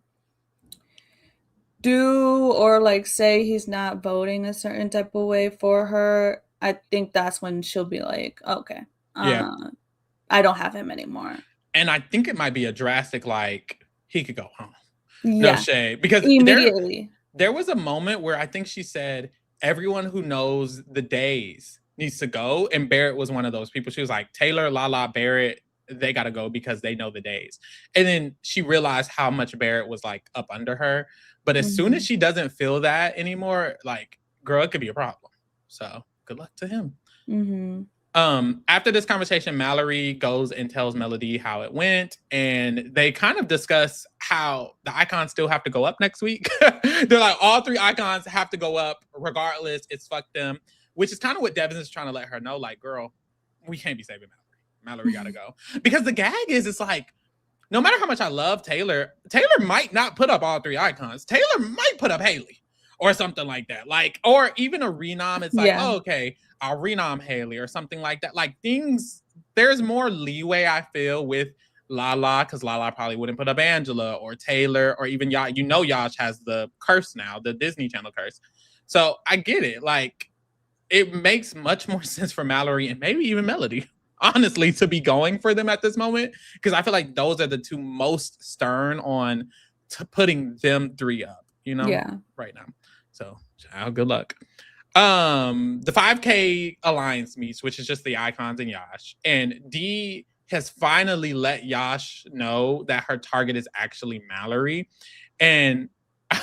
do or like say he's not voting a certain type of way for her, I think that's when she'll be like, okay, I don't have him anymore. And I think it might be a drastic, like, he could go home. No shade. Because immediately there was a moment where I think she said, everyone who knows the days needs to go. And Barrett was one of those people. She was like, Taylor, Lala, Barrett, they got to go because they know the days. And then she realized how much Barrett was like up under her. But as soon as she doesn't feel that anymore, like, girl, it could be a problem. So good luck to him. After this conversation, Mallory goes and tells Melody how it went, and they kind of discuss how the icons still have to go up next week. They're like, all 3 icons have to go up regardless. It's fuck them, which is kind of what Devin is trying to let her know. Like, girl, we can't be saving Mallory. Mallory got to go. Because the gag is, it's like, no matter how much I love Taylor, Taylor might not put up all 3 icons. Taylor might put up Haley or something like that. Like, or even a renom. It's like, oh, okay, I'll renom Haley or something like that. Like things, there's more leeway, I feel, with Lala, because Lala probably wouldn't put up Angela or Taylor or even Yash. You know, Yash has the curse now, the Disney Channel curse. So I get it. Like, it makes much more sense for Mallory and maybe even Melody, honestly, to be going for them at this moment, because I feel like those are the 2 most stern on putting them 3 up, you know, right now. So, good luck. The 5K alliance meets, which is just the icons and Yash, and Dee has finally let Yash know that her target is actually Mallory. And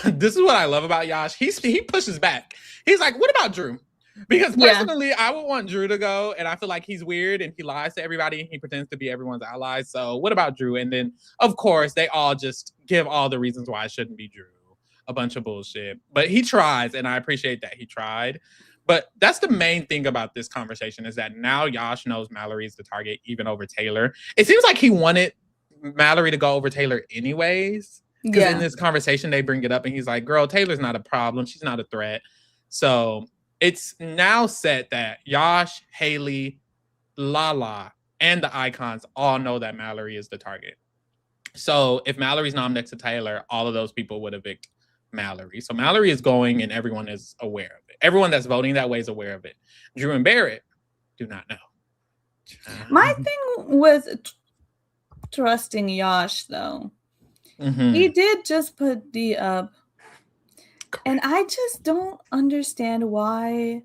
this is what I love about Yash. He pushes back. He's like, what about Drew? Because personally, I would want Drew to go, and I feel like he's weird and he lies to everybody and he pretends to be everyone's ally. So what about Drew? And then, of course, they all just give all the reasons why it shouldn't be Drew. A bunch of bullshit. But he tries, and I appreciate that he tried. But that's the main thing about this conversation, is that now Yash knows Mallory is the target, even over Taylor. It seems like he wanted Mallory to go over Taylor anyways. Because in this conversation, they bring it up, and he's like, girl, Taylor's not a problem. She's not a threat. So it's now set that Yash, Haley, Lala, and the icons all know that Mallory is the target. So if Mallory's nom next to Taylor, all of those people would evict Mallory. So Mallory is going, and everyone is aware of it. Everyone that's voting that way is aware of it. Drew and Barrett do not know. My thing with trusting Yash, though, he did just put Dee up. Correct. And I just don't understand why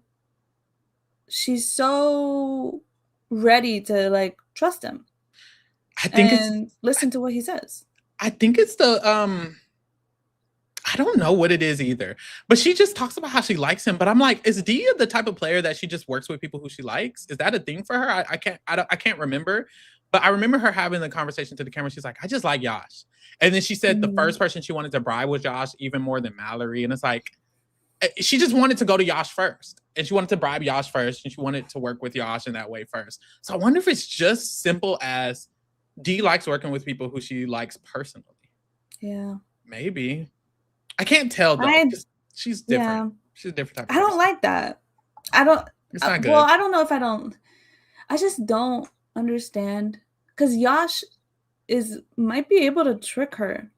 she's so ready to like trust him I think and listen to what he says. I think it's the I don't know what it is either, but she just talks about how she likes him. But I'm like, is Dia the type of player that she just works with people who she likes? Is that a thing for her? I can't remember, but I remember her having the conversation to the camera. She's like, I just like Yash, and then she said the first person she wanted to bribe was Yash, even more than Mallory. And it's like, she just wanted to go to Yash first, and she wanted to bribe Yash first, and she wanted to work with Yash in that way first. So I wonder if it's just simple as Dee likes working with people who she likes personally. Yeah, maybe. I can't tell though. She's different. Yeah. She's a different type of person. I don't like that. I don't. It's not good. Well, I don't know if I don't. I just don't understand because Yash might be able to trick her.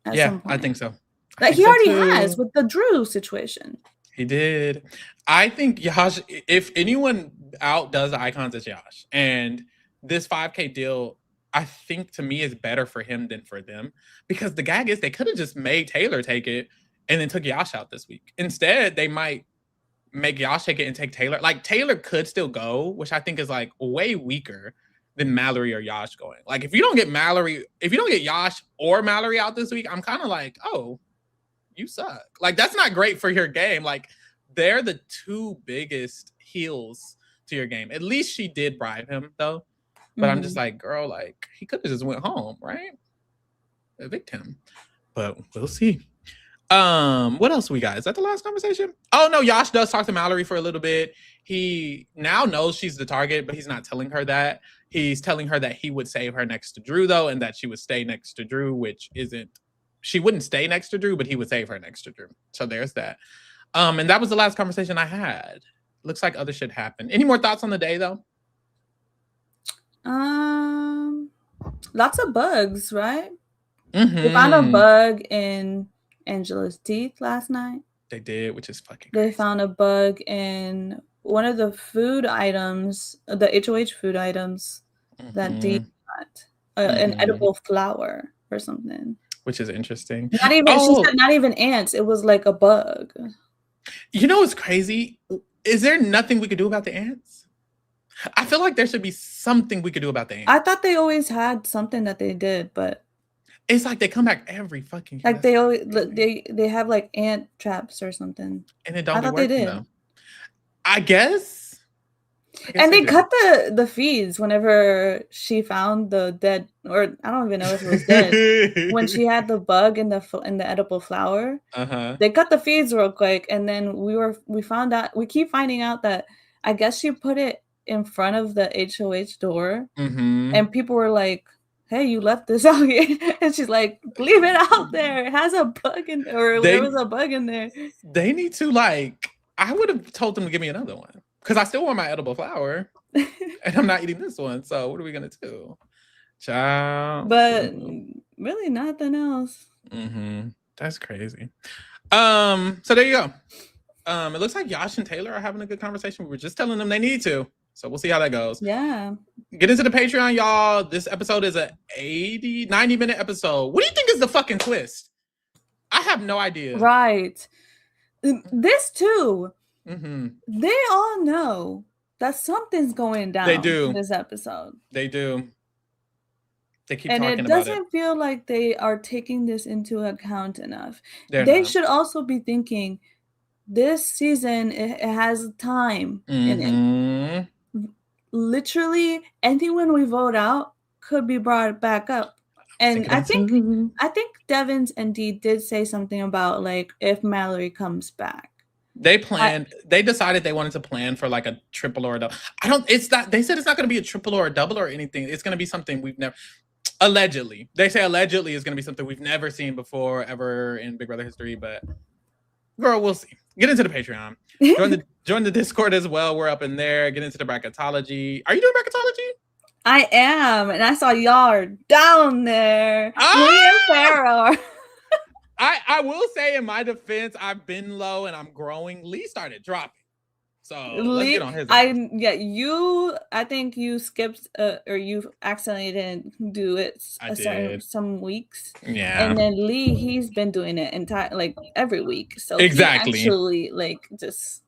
At some point. I think so. Like he already has with the Drew situation. He did. I think Yash. If anyone outdoes the icons, it's Yash. And this 5K deal, I think to me is better for him than for them, because the gag is they could have just made Taylor take it and then took Yash out this week. Instead, they might make Yash take it and take Taylor. Like Taylor could still go, which I think is like way weaker than Mallory or Yash going. Like if you don't get Yash or Mallory out this week, I'm kind of like, oh, you suck. Like that's not great for your game. Like they're the two biggest heels to your game. At least she did bribe him though. But I'm just like, girl, like he could have just went home, right? Evict him. But we'll see. What else we got? Is that the last conversation? Oh no, Yash does talk to Mallory for a little bit. He now knows she's the target, but he's not telling her that. He's telling her that he would save her next to Drew though, and that she would stay next to Drew, which isn't, she wouldn't stay next to Drew, but he would save her next to Drew. So there's that. And that was the last conversation I had. Looks like other shit happened. Any more thoughts on the day though? Lots of bugs, right? They found a bug in Angela's teeth last night. They did, which is fucking crazy. They found a bug in one of the food items, the HOH food items that Dee got, an edible flower or something. Which is interesting. Not even, she said not even ants. It was like a bug. You know what's crazy? Is there nothing we could do about the ants? I feel like there should be something we could do about the ants. I thought they always had something that they did, but it's like they come back every fucking. Like they always they have like ant traps or something. And it don't. I thought they did. Though. I guess and they cut the feeds whenever she found the dead, or I don't even know if it was dead. When she had the bug in the edible flower, they cut the feeds real quick, and then we found out, we keep finding out that I guess she put it in front of the HOH door, and people were like, hey, you left this out here. And she's like, leave it out there. It has a bug in there, or there was a bug in there. They need to, like, I would have told them to give me another one, because I still want my edible flower and I'm not eating this one. So what are we gonna do? Child. But really nothing else. That's crazy. So there you go. It looks like Yash and Taylor are having a good conversation. We were just telling them they need to. So we'll see how that goes. Yeah. Get into the Patreon, y'all. This episode is a 90-minute episode. What do you think is the fucking twist? I have no idea. Right. This too. They all know that something's going down. They do. In this episode. They do. They keep talking about it. And it doesn't feel like they are taking this into account enough. They should also be thinking, this season, it has time in it. Literally, anyone we vote out could be brought back up. And I think Devins and Dee did say something about, like, if Mallory comes back. They decided they wanted to plan for like a triple or a double. They said it's not going to be a triple or a double or anything. It's going to be something we've never, allegedly. They say allegedly is going to be something we've never seen before ever in Big Brother history, but girl, we'll see. Get into the Patreon. Join the Discord as well. We're up in there. Get into the bracketology. Are you doing bracketology? I am, and I saw y'all are down there. Me and Pharaoh. I will say, in my defense, I've been low and I'm growing. Lee started dropping. So let's get on his. I think you skipped or you accidentally didn't do it some weeks. Yeah. And then Lee, he's been doing it every week. So exactly. He actually just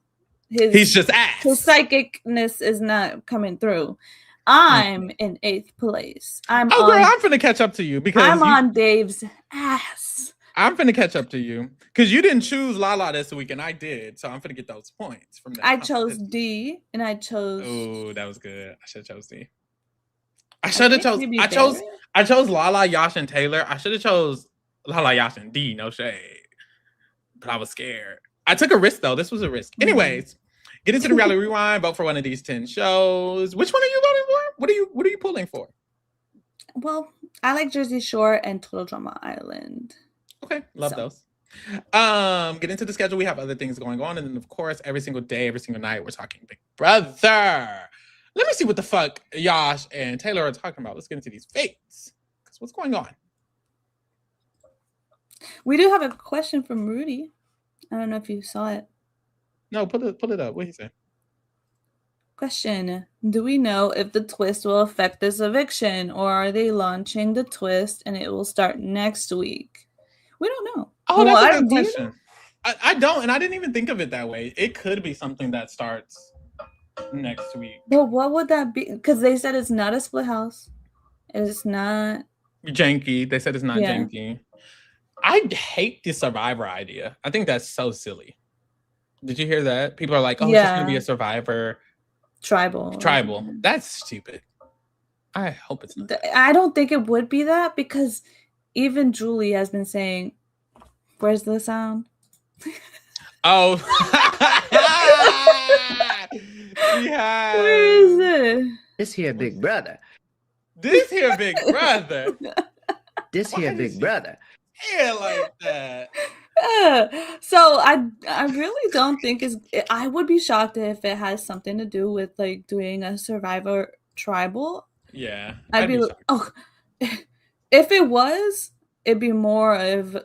he's just ass. His psychicness is not coming through. I'm in 8th place. Girl, I'm finna catch up to you because I'm on Dave's ass. I'm finna catch up to you because you didn't choose Lala this week and I did, so I'm finna get those points from that. I chose D and I chose. Oh, that was good. I should have chose D. I chose Lala, Yash, and Taylor. I should have chose Lala, Yash, and D. No shade, but I was scared. I took a risk though. This was a risk. Anyways, get into the reality rewind. Vote for one of these 10 shows. Which one are you voting for? What are you pulling for? Well, I like Jersey Shore and Total Drama Island. Okay, love those. Get into the schedule. We have other things going on, and then of course, every single day, every single night, we're talking Big Brother. Let me see what the fuck Yash and Taylor are talking about. Let's get into these fates. What's going on? We do have a question from Rudy. I don't know if you saw it. No, pull it up. What did he say? Question: do we know if the twist will affect this eviction, or are they launching the twist and it will start next week? We don't know. Oh, that's a good question. I don't, and I didn't even think of it that way. It could be something that starts next week. But what would that be? Because they said it's not a split house. It's not janky. They said it's not janky. I hate the Survivor idea. I think that's so silly. Did you hear that? People are like, oh, it's just going to be a Survivor. Tribal. That's stupid. I hope it's not. I don't think it would be that because even Julie has been saying, where's the sound? Oh. Yeah. Where is it? This here big brother. This here big brother. This here big brother. Yeah, like that. So I really don't think I would be shocked if it has something to do with like doing a Survivor tribal. Yeah. I'd be like, if it was, it'd be more of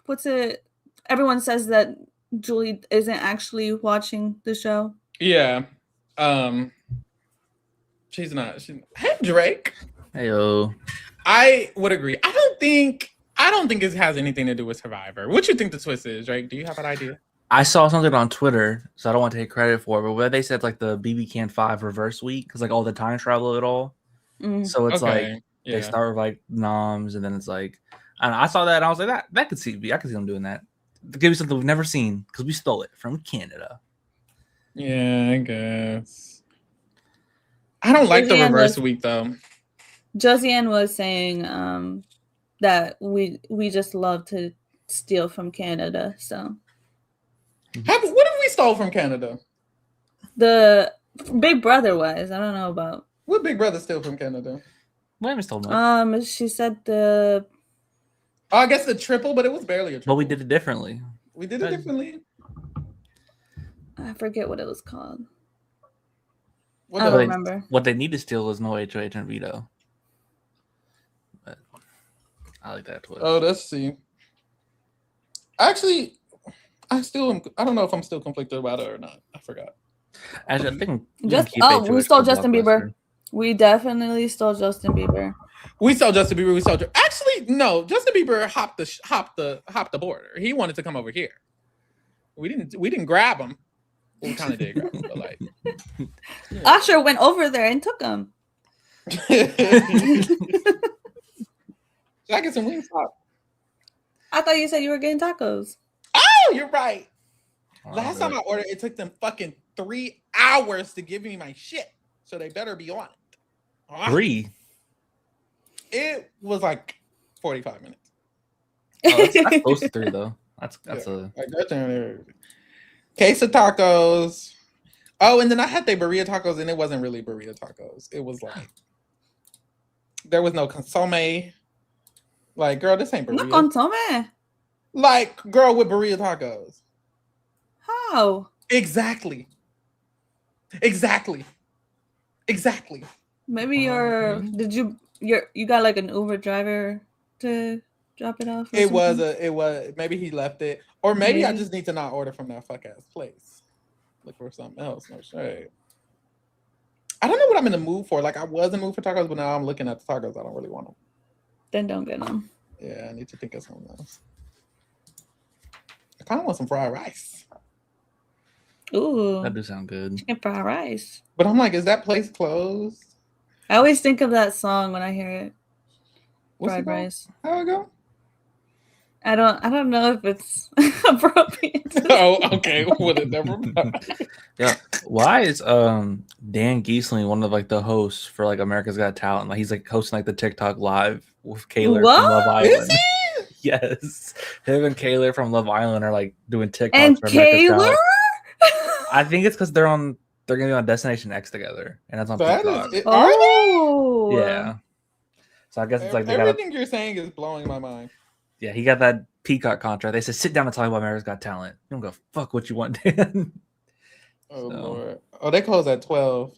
what's it? Everyone says that Julie isn't actually watching the show. Yeah. She's not. Hey, Drake. Heyo. I would agree. I don't think it has anything to do with Survivor. What you think the twist is, Drake? Do you have an idea? I saw something on Twitter, so I don't want to take credit for it, but where they said like the BB Can 5 reverse week, because like all the time travel at all. Mm. So it's they start with like noms, and then it's like, I saw that and I was like, that could see I could see them doing that. To give you something we've never seen because we stole it from Canada. Yeah, I guess. I don't like the reverse week though. Josiane was saying that we just love to steal from Canada. So what have we stole from Canada? The Big Brother wise, I don't know about what Big Brother steal from Canada. We haven't stolen much. She said the. I guess the triple, but it was barely a triple. But we did it differently. I forget what it was called. I don't remember. What they need to steal is no HOH and veto. But I like that twist. Oh, let's see. Actually, I don't know if I'm still conflicted about it or not. I forgot. Actually, I think we stole Justin Bieber. We definitely stole Justin Bieber. We stole Justin Bieber. Actually, no. Justin Bieber hopped the border. He wanted to come over here. We didn't grab him. Well, we kind of did grab him, but like Usher went over there and took him. Should I get some Wingstop? I thought you said you were getting tacos. Oh, you're right. Last time I ordered, it took them fucking 3 hours to give me my shit. So they better be on it. 3? It was like 45 minutes. Oh, that's close to 3 though. That's a case of tacos. Oh, and then I had the burrito tacos, and it wasn't really burrito tacos. It was like there was no consomme. Like, girl, this ain't burrito. No consomme. Like, girl, with burrito tacos. How? Exactly. Maybe you got like an Uber driver to drop it off? It was maybe he left it, or maybe I just need to not order from that fuck ass place. look for something else. No shade. I don't know what I'm in the mood for. Like I was in the mood for tacos, but now I'm looking at the tacos. I don't really want them. Then don't get them. Yeah, I need to think of something else. I kind of want some fried rice. Ooh, that does sound good. Chicken fried rice. But I'm like, is that place closed? I always think of that song when I hear it. What's Fried it rice. How it go? I don't know if it's appropriate. Oh, okay. Well, it never mind. Yeah. Why is Dan Giesling one of like the hosts for like America's Got Talent? Like he's like hosting like the TikTok live with Kayler from Love Island. Is he? Yes. Him and Kayler from Love Island are like doing TikToks And for America's Got Kayler? Talent. I think it's because they're gonna be on Destination X together, and that's on TikTok. Oh, Yeah. So I guess it's like everything you're saying is blowing my mind. Yeah, he got that Peacock contract. They said, sit down and talk about America's Got Talent. You don't go fuck what you want, Dan. Oh, Lord. Oh, they close at 12.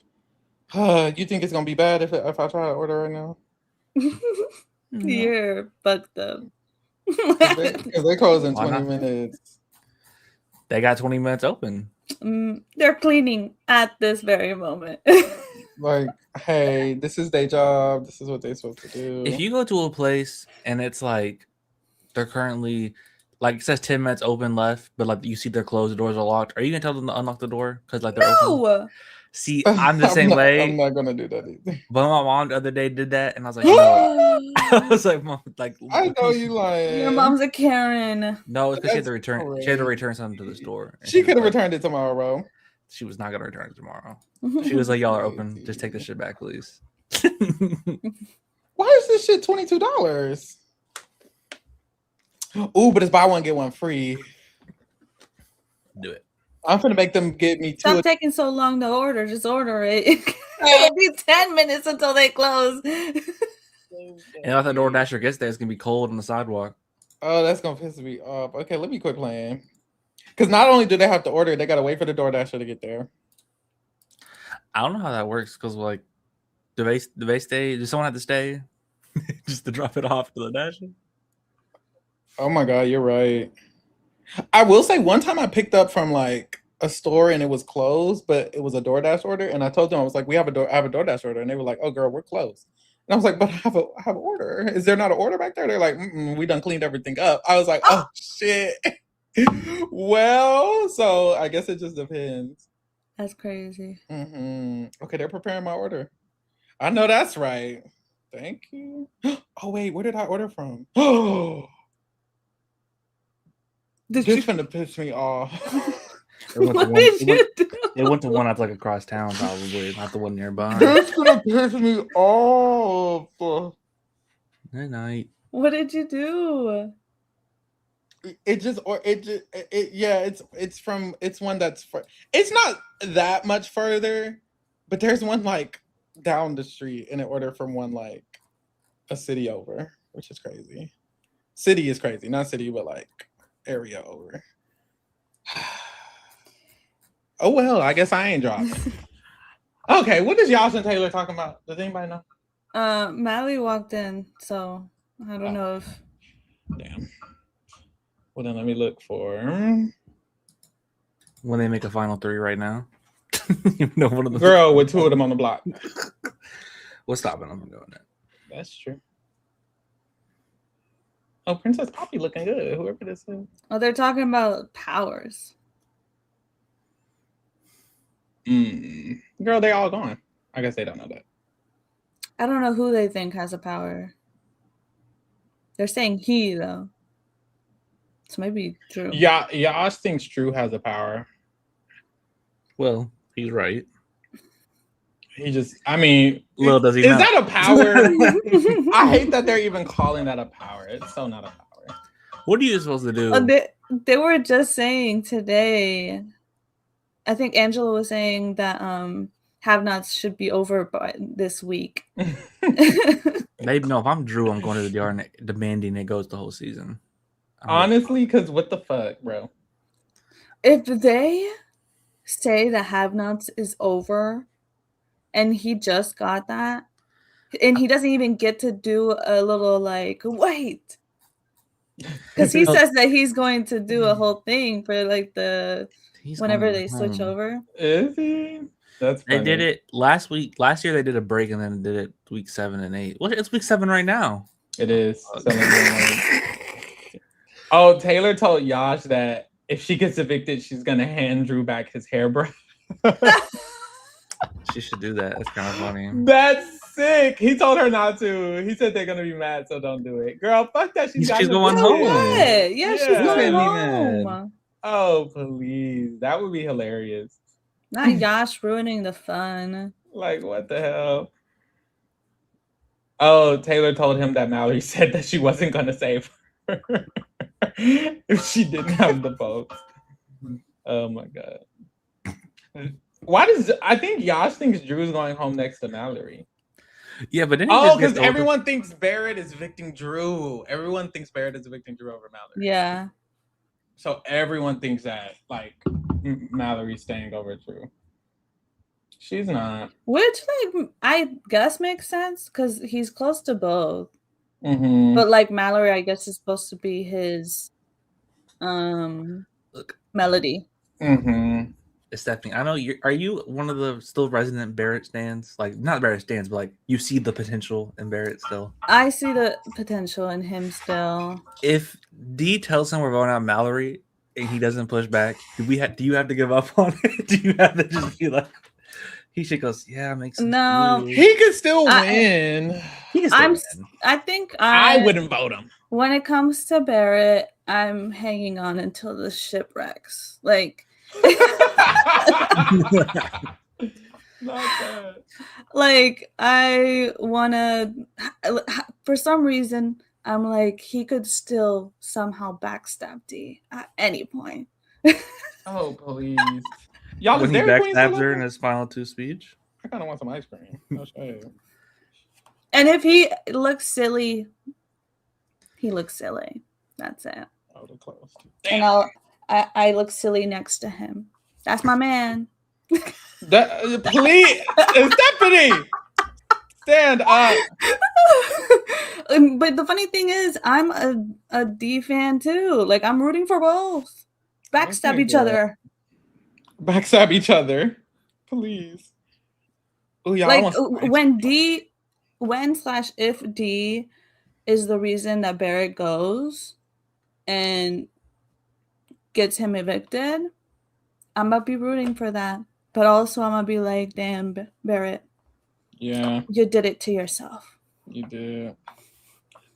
You think it's going to be bad if I try to order right now? You're fucked up. Because they close in 20 minutes. They got 20 minutes open. They're cleaning at this very moment. Like, hey, this is their job. This is what they're supposed to do. If you go to a place and it's like, they're currently, like it says 10 minutes open left, but like you see they're closed, the doors are locked. Are you gonna tell them to unlock the door? Because like they're open? See, I'm the same way. I'm not gonna do that either. But my mom the other day did that, and I was like, no. I was like, Mom, like I know you lying. Your mom's a Karen. No, it's because she had to return. She had to return something to the store. She could have returned it tomorrow. She was not gonna return it tomorrow. She was like, y'all are open. Just take this shit back, please. Why is this shit $22? Ooh, but it's buy one, get one free. Do it. I'm gonna make them get me two. Stop taking so long to order. Just order it. It'll be 10 minutes until they close. And if the DoorDasher gets there, it's gonna be cold on the sidewalk. Oh, that's gonna piss me off. Okay, let me quit playing. Because not only do they have to order, they gotta wait for the DoorDasher to get there. I don't know how that works because like, do they stay? Does someone have to stay just to drop it off to the Dasher? Oh my God, you're right. I will say one time I picked up from like a store and it was closed, but it was a DoorDash order. And I told them, I was like, I have a DoorDash order. And they were like, oh girl, we're closed. And I was like, but I have an order. Is there not an order back there? They're like, we done cleaned everything up. I was like, oh shit. Well, so I guess it just depends. That's crazy. Okay, they're preparing my order. I know that's right. Thank you. Oh wait, where did I order from? Oh. This finna piss me off. It went to one that's like across town, probably, not the one nearby. This finna piss me off. Good night. What did you do? It's one that's it's not that much further, but there's one like down the street and it ordered from one like a city over, which is crazy. City is crazy, not city, but like area over. Oh well, I guess I ain't dropping. Okay, what is Yash and Taylor talking about? Does anybody know? Mally walked in, so I don't know if. Damn. Well then, let me look for when they make a final three right now. You know, one of the girl with two of them on the block. What's stopping them from doing that? That's true. Oh, Princess Poppy looking good. Whoever this is. Oh, they're talking about powers. Girl, they all gone. I guess they don't know that. I don't know who they think has a power. They're saying he though. So maybe Drew. Yeah, Yash thinks Drew has a power. Well, he's right. He just, I mean, little does he is know. that a power? I hate that they're even calling that a power. It's so not a power. What are you supposed to do? They were just saying today. I think Angela was saying that have-nots should be over by this week. Maybe no. If I'm Drew, I'm going to the DR demanding it goes the whole season. Honestly, because what the fuck, bro? If they say the have-nots is over, and he just got that, and he doesn't even get to do a little like wait, because he says that he's going to do a whole thing for like the whenever they switch over. Is he? That's funny. They did it last week. Last year they did a break and then did it week 7 and 8. Well, it's week 7 right now. It is. Oh, Taylor told Yash that if she gets evicted, she's gonna hand Drew back his hairbrush. She should do that. That's kind of funny. That's sick. He told her not to. He said they're gonna be mad, so don't do it. Girl, fuck that. She's going home. Yeah, she's going home. Oh, please. That would be hilarious. Not Yash ruining the fun. Like, what the hell? Oh, Taylor told him that Mallory said that she wasn't gonna save her if she didn't have the votes. Oh my god. I think Yash thinks Drew's going home next to Mallory. Yeah, but then because everyone thinks Barrett is evicting Drew. Everyone thinks Barrett is evicting Drew over Mallory. Yeah. So everyone thinks that like Mallory's staying over Drew. She's not. Which like I guess makes sense because he's close to both. Mm-hmm. But like Mallory, I guess is supposed to be his melody. Mm-hmm. Stephanie, I know are you one of the still resident Barrett stands? Like not Barrett stands, but like you see the potential in Barrett still. I see the potential in him still. If D tells him we're voting out Mallory and he doesn't push back, do you have to give up on it? Do you have to just be like he should go, yeah, makes sense. No. He could still win. I think I wouldn't vote him. When it comes to Barrett, I'm hanging on until the ship wrecks. Like Not bad. Like I wanna for some reason I'm like he could still somehow backstab D at any point. Oh please. Y'all when he backstabs her in his final 2 speech. I kinda want some ice cream. No shade. And if he looks silly, he looks silly. That's it. Oh, they're close. And I look silly next to him. That's my man. Please, Stephanie, stand up. But the funny thing is, I'm a D fan too. Like I'm rooting for both. Backstab each other. Backstab each other, please. Ooh, like when/if D is the reason that Barrett goes and gets him evicted, I'm gonna be rooting for that. But also I'm gonna be like, damn, Barrett. Yeah. You did it to yourself. You did.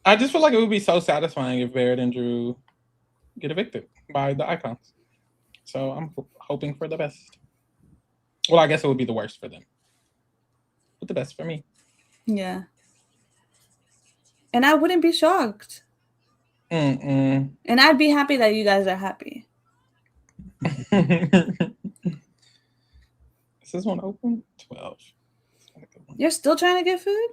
I just feel like it would be so satisfying if Barrett and Drew get evicted by the Icons. So I'm hoping for the best. Well, I guess it would be the worst for them. But the best for me. Yeah. And I wouldn't be shocked. Mm-mm. And I'd be happy that you guys are happy. Is this one open? 12. You're still trying to get food?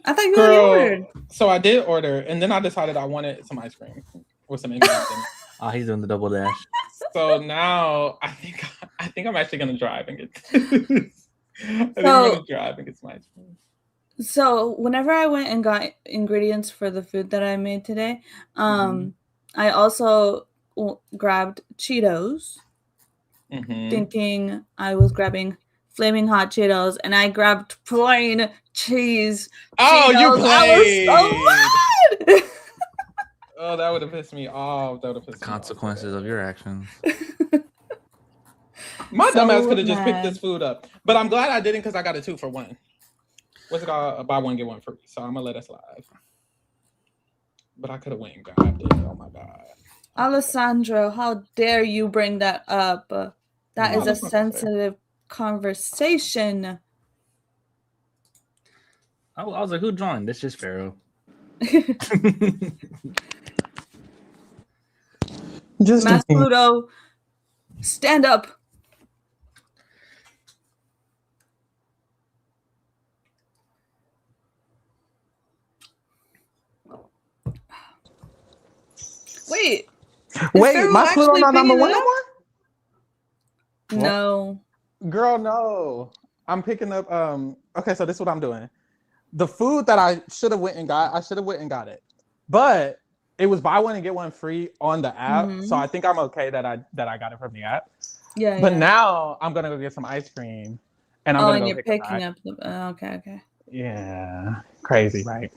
I thought you already ordered. So I did order, and then I decided I wanted some ice cream with some M&Ms. Oh, he's doing the double dash. So now I think I'm actually gonna drive and get this. I'm gonna drive and get some ice cream. So whenever I went and got ingredients for the food that I made today, I also grabbed Cheetos, thinking I was grabbing flaming hot Cheetos, and I grabbed plain cheese. Oh, Cheetos. you played! I was so mad! Oh, that would have pissed me off. That would have pissed me off. Consequences of your actions. My dumbass could have just picked this food up, but I'm glad I didn't because I got a 2 for 1. What's it called? Buy one get one free. So I'm gonna let it slide. But I could have went and grabbed it. Oh my god, Alessandro, how dare you bring that up? That is a sensitive conversation. I was like, who joined? This is Pharaoh. Just Mass Pluto, stand up. Wait, my Pluto not number 1 no more? No. Girl, no. I'm picking up okay, so this is what I'm doing. The food that I should have went and got it. But it was buy one and get one free on the app. So I think I'm okay that I got it from the app. Yeah. But now I'm gonna go get some ice cream, and I'm gonna go you're pick picking up the. Okay. Yeah, crazy, right?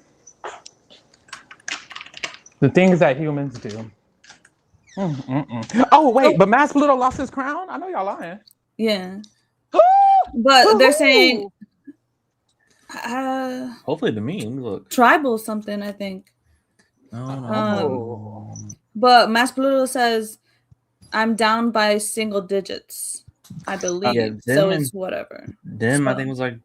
The things that humans do. Oh wait, but Mass Pluto lost his crown. I know y'all lying. Yeah, but they're saying. Hopefully the meme look tribal something. I think. No. But Mass Pluto says, "I'm down by single digits." I believe so. It's whatever. Them, I think, was like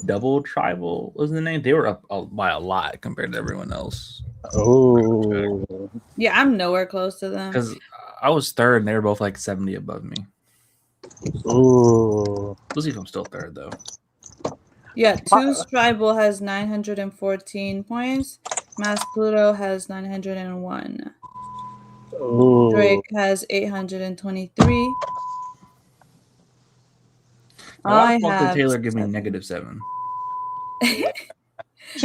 double tribal was the name. They were up by a lot compared to everyone else. Oh, yeah, I'm nowhere close to them because I was third, and they were both like 70 above me. Ooh, we'll see if I'm still third though. Yeah, Two's tribal has 914 points. Mass Pluto has 901. Ooh. Drake has 823. I have Taylor give me -7.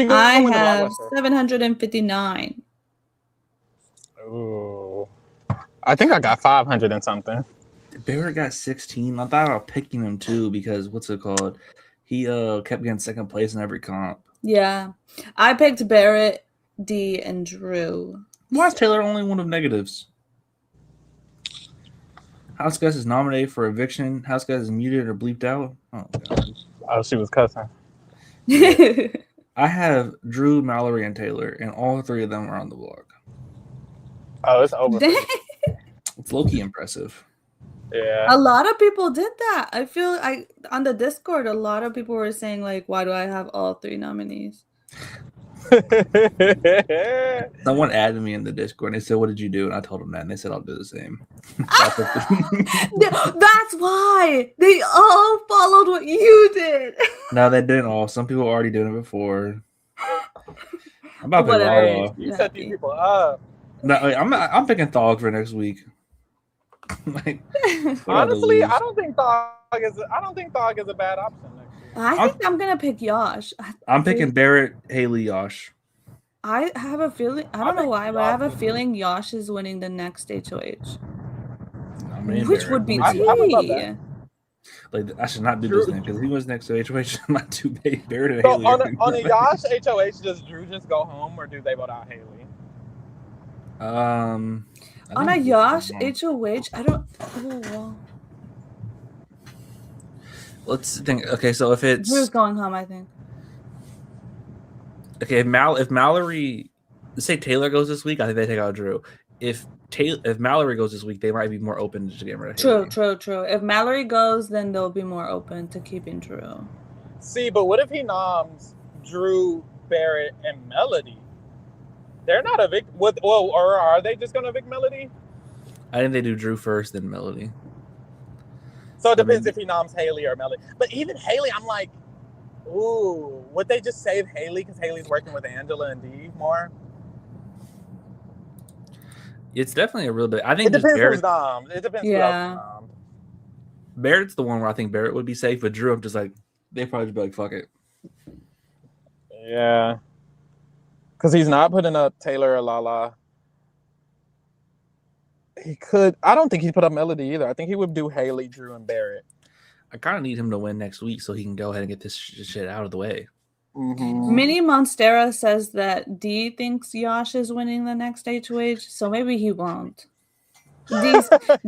I have 759. Ooh. I think I got 500 and something. Barrett got 16. I thought about picking him too because what's it called? He kept getting second place in every comp. Yeah. I picked Barrett, D, and Drew. Why is Taylor only one of negatives? House Guest is nominated for eviction. House Guest is muted or bleeped out. Oh, God. Oh, she was cussing. Yeah. I have Drew, Mallory, and Taylor, and all three of them are on the blog. Oh, it's over. It's low-key impressive. Yeah. A lot of people did that. I feel on the Discord, a lot of people were saying, like, why do I have all three nominees? Someone added me in the Discord and they said, "What did you do?" And I told them that, and they said, "I'll do the same." That's why they all followed what you did. No, they didn't all. Some people already doing it before. I'm about to Lala. You set these people up. No, I'm picking Thog for next week. Like, honestly, I don't think Thog is a bad option next week. I think I'm gonna pick Yash. I'm picking Barrett, Haley, Yash. I have a feeling. I don't know why, but I have a feeling Yash is winning the next HOH. Which would be tea. Like, I should not do this thing because he was next to HOH. I'm not too big. Barrett and Haley. On a Yash HOH, does Drew just go home or do they vote out Haley? On a Yash HOH, I don't. Oh, well. Let's think. Okay, so if it's Drew's going home, I think. Okay, if Mallory, let's say Taylor goes this week, I think they take out Drew. If Mallory goes this week, they might be more open to getting rid of Haley. True. If Mallory goes, then they'll be more open to keeping Drew. See, but what if he noms Drew, Barrett, and Melody? They're not evict. Or are they just gonna evict Melody? I think they do Drew first, then Melody. So it depends if he noms Haley or Melody. But even Haley, I'm like, ooh, would they just save Haley because Haley's working with Angela and Dee more? It's definitely a real bit. I think it depends who's nommed. It depends who else is nommed. Barrett's the one where I think Barrett would be safe, but Drew, I'm just like, they'd probably be like, fuck it. Yeah. Because he's not putting up Taylor or Lala. He could. I don't think he'd put up Melody either. I think he would do Haley, Drew, and Barrett. I kind of need him to win next week so he can go ahead and get this shit out of the way. Mm-hmm. Mini Monstera says that D thinks Yash is winning the next HOH, so maybe he won't.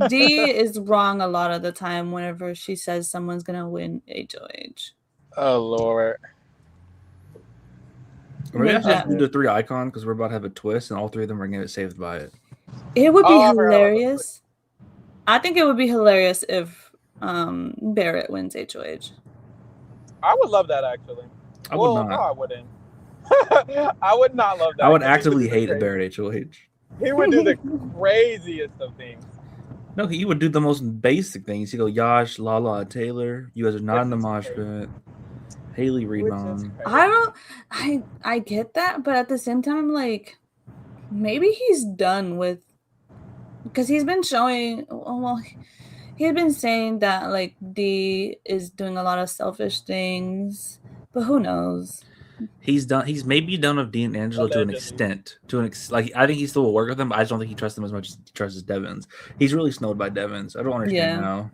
D is wrong a lot of the time whenever she says someone's going to win HOH. Oh, Lord. We're going to do the 3 icon because we're about to have a twist and all 3 of them are going to get saved by it. It would be hilarious. I think it would be hilarious if Barrett wins HOH. I would love that, actually. I would not. No, I wouldn't. I would not love that. I would actively hate a Barrett HOH. He would do the craziest of things. No, he would do the most basic things. He'd go, Yash, Lala, Taylor. You guys are not in the mosh pit. Haley, rebound. I get that, but at the same time, like, maybe he's done with, because he's been showing, well, he had been saying that, like, D is doing a lot of selfish things, but who knows? He's maybe done with D and Angelo to an extent. Like, I think he still will work with them, but I just don't think he trusts them as much as he trusts Devins. He's really snowed by Devins. I don't understand how.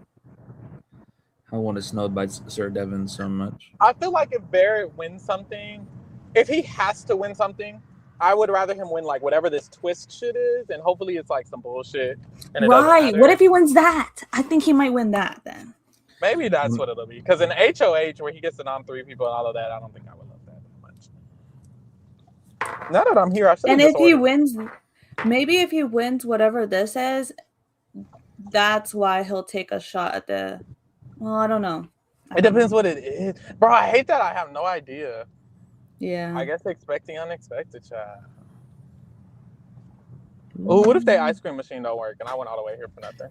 I want to snowed by Sir Devin so much. I feel like if Barrett wins something, if he has to win something, I would rather him win like whatever this twist shit is, and hopefully it's like some bullshit. And right. What if he wins that? I think he might win that then. Maybe that's what it'll be. Because in HOH, where he gets to nom 3 people and all of that, I don't think I would love that much. Now that I'm here, I should. And if he wins, maybe if he wins whatever this is, that's why he'll take a shot at the. Well, I don't know. It depends what it is, bro. I hate that. I have no idea. Yeah. I guess expecting unexpected, child. Oh, what if the ice cream machine don't work and I went all the way here for nothing?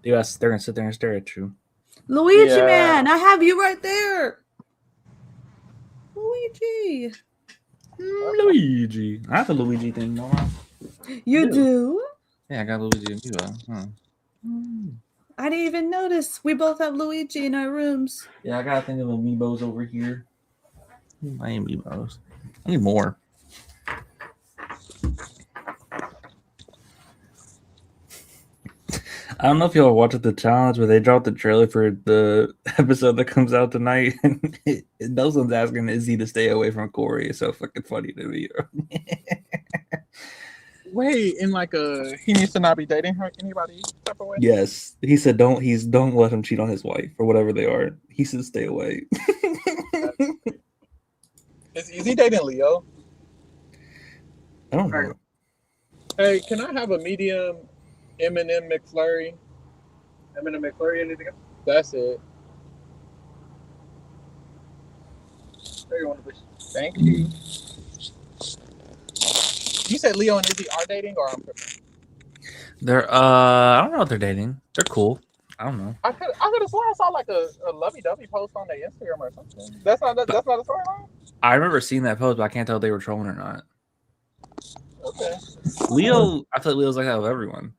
Yes, they're gonna sit there and stare at you. Luigi, man, I have you right there. Luigi. Luigi. I have a Luigi thing going on. You do? Yeah, I got Luigi and Amiibo. I didn't even notice. We both have Luigi in our rooms. Yeah, I got a thing of Amiibos over here. My Amiibos. I need more. I don't know if y'all watched the challenge, but they dropped the trailer for the episode that comes out tonight. And Nelson's asking Izzy to stay away from Corey. It's so fucking funny to me. Wait, in like he needs to not be dating her anybody type of way? Yes. He said don't let him cheat on his wife or whatever they are. He said stay away. Is he dating Leo? I don't know. Hey, can I have a medium M&M McFlurry? M&M McFlurry, anything else? That's it. There you want to push. Thank you. You said Leo and Izzy are dating, or I'm tripping? They're I don't know if they're dating. They're cool. I don't know. I could have sworn I saw like a lovey-dovey post on their Instagram or something. That's not a storyline? I remember seeing that post, but I can't tell if they were trolling or not. Okay. Leo, I feel like Leo's like that with everyone.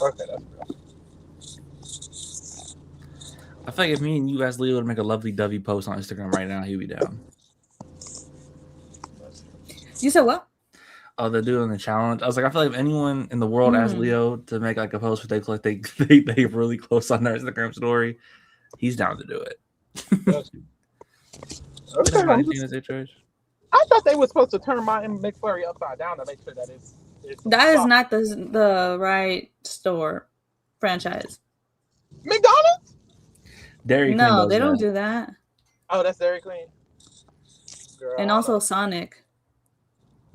Okay, that's good. I feel like if me and you asked Leo to make a lovey-dovey post on Instagram right now, he'd be down. You said what? Oh, they're doing the challenge. I was like, I feel like if anyone in the world asked Leo to make like a post where they they really close on their Instagram story, he's down to do it. Okay. I thought they were supposed to turn my McFlurry upside down to make sure that it's that is not the right store franchise. McDonald's? Dairy Queen. No, they don't do that. Oh, that's Dairy Queen. Girl, and also Sonic.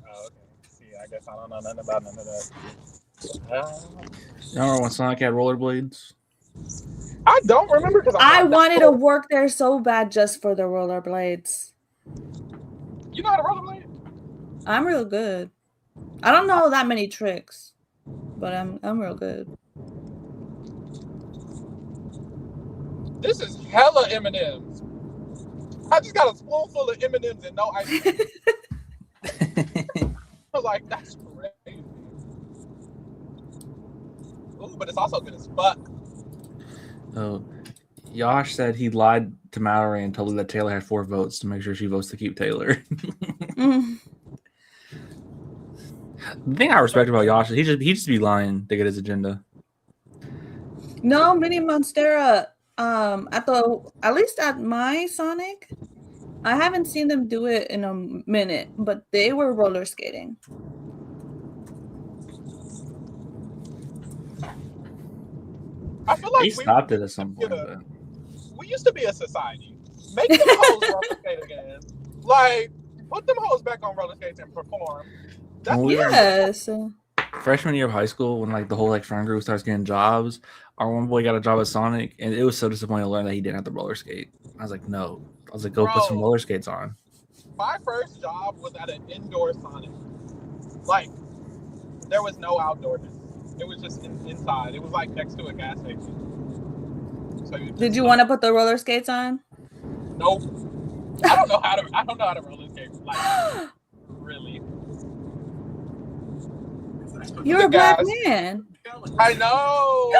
Oh, okay. See, I guess I don't know nothing about none of that. You remember when Sonic had rollerblades? I don't remember because I wanted to work there so bad just for the rollerblades. You know how to rollerblade? I'm real good. I don't know that many tricks, but I'm real good. This is hella M&Ms. I just got a spoonful of M&Ms and no ice cream. Like, that's crazy. Ooh, but it's also good as fuck. Oh, Yash said he lied to Mallory and told her that Taylor had 4 votes to make sure she votes to keep Taylor. The thing I respect about Yash is he just be lying to get his agenda. No, Mini Monstera. At least at my Sonic, I haven't seen them do it in a minute, but they were roller skating. I feel like they stopped it at some point. We used to be a society. Make them hoes roller skate again. Like, put them hoes back on roller skates and perform. Yes. Freshman year of high school, when like the whole like friend group starts getting jobs, our one boy got a job at Sonic, and it was so disappointing to learn that he didn't have to roller skate. I was like, no. I was like, go put some roller skates on. My first job was at an indoor Sonic. Like, there was no outdoorness. It was just inside. It was like next to a gas station. So did you want to put the roller skates on? Nope. I don't know how to roller skate. Like, really. You're a black man. I know.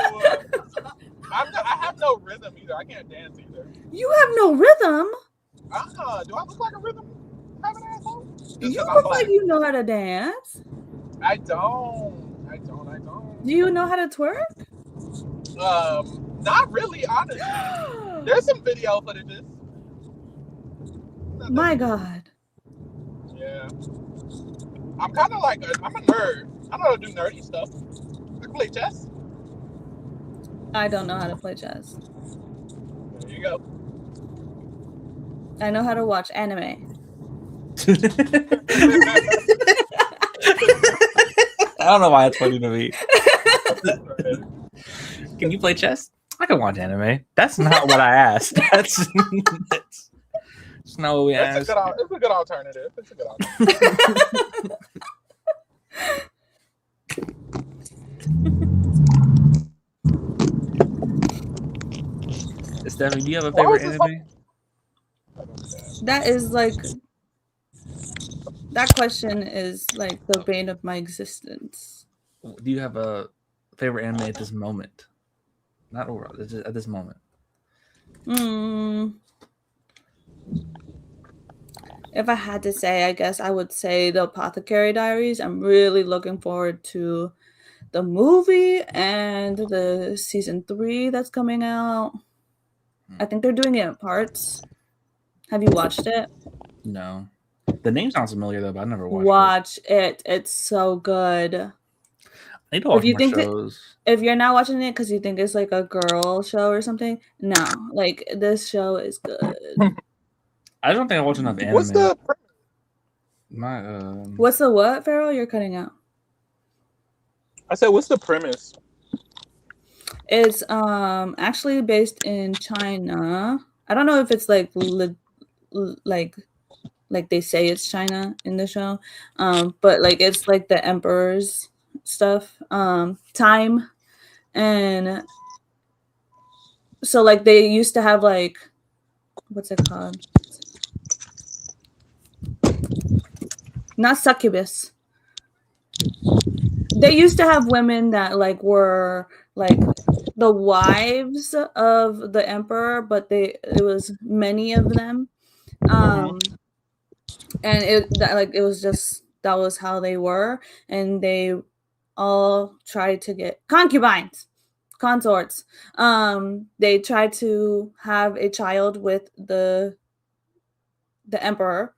I have no rhythm either. I can't dance either. You have no rhythm? Do I look like a rhythm having asshole? You look like you know how to dance. I don't. Do you know how to twerk? Not really, honestly. There's some video footages. My God. Yeah. I'm kind of like I'm a nerd. I know how to do nerdy stuff. I can play chess. I don't know how to play chess. There you go. I know how to watch anime. I don't know why it's funny to me. Can you play chess? I can watch anime. That's not what I asked. That's not what we asked. It's a good alternative. It's a good alternative. Stephanie, do you have a favorite anime? That is like, that question is like the bane of my existence. Do you have a favorite anime at this moment? Not overall, just at this moment. If I had to say, I guess I would say the Apothecary Diaries. I'm really looking forward to the movie and the season 3 that's coming out. I think they're doing it in parts. Have you watched it? No. The name sounds familiar though, but I've never watched it. Watch it. It's so good. I need to watch more shows. If you're not watching it because you think it's like a girl show or something, no. Like, this show is good. I don't think I watch enough anime. What's the What's the what, Pharaoh? You're cutting out. I said, what's the premise? It's actually based in China. I don't know if it's like they say it's China in the show, but like it's like the emperor's stuff, time, and so like they used to have like, what's it called? Not succubus. They used to have women that like were like the wives of the emperor, but it was many of them, and that was how they were, and they all tried to get concubines, consorts. They tried to have a child with the emperor,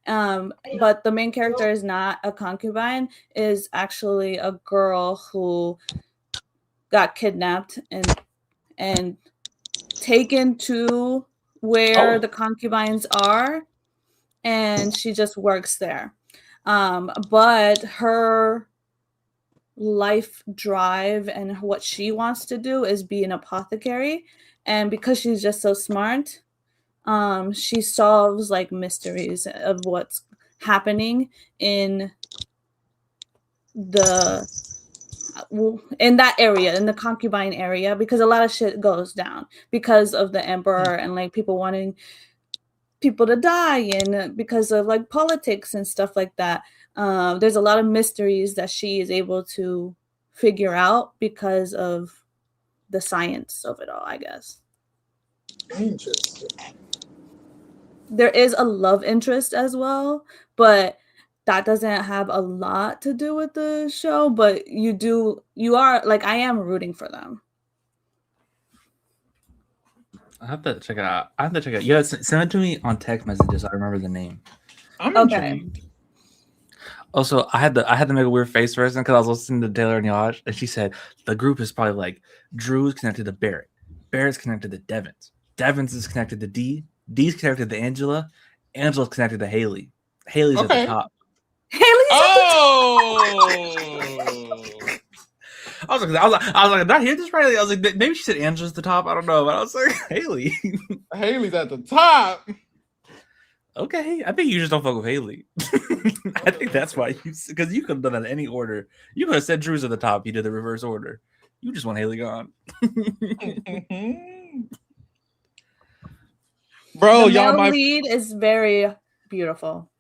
but the main character is not a concubine, is actually a girl who got kidnapped and taken to where the concubines are, and she just works there. But her life drive and what she wants to do is be an apothecary, and because she's just so smart, she solves like mysteries of what's happening in that area, in the concubine area, because a lot of shit goes down because of the emperor and like people wanting people to die, and because of like politics and stuff like that. There's a lot of mysteries that she is able to figure out because of the science of it all, I guess. Interesting. There is a love interest as well, but that doesn't have a lot to do with the show, but you are like, I am rooting for them. I have to check it out. Yeah, send it to me on text messages so I remember the name. I'm intrigued. Also, I had to make a weird face for a second because I was listening to Taylor and Yash, and she said the group is probably like Drew's connected to Barrett, Barrett's connected to Devins, Devins is connected to D, D's connected to Angela, Angela's connected to Haley. Haley's at the top. Haley's I was like, did I hear this right? I was like, maybe she said Angela's at the top. I don't know, but I was like, Haley. Haley's at the top. Okay, I think you just don't fuck with Haley. I think that's why because you could have done that in any order. You could have said Drew's at the top. You did the reverse order. You just want Haley gone. Bro, y'all, my lead is very beautiful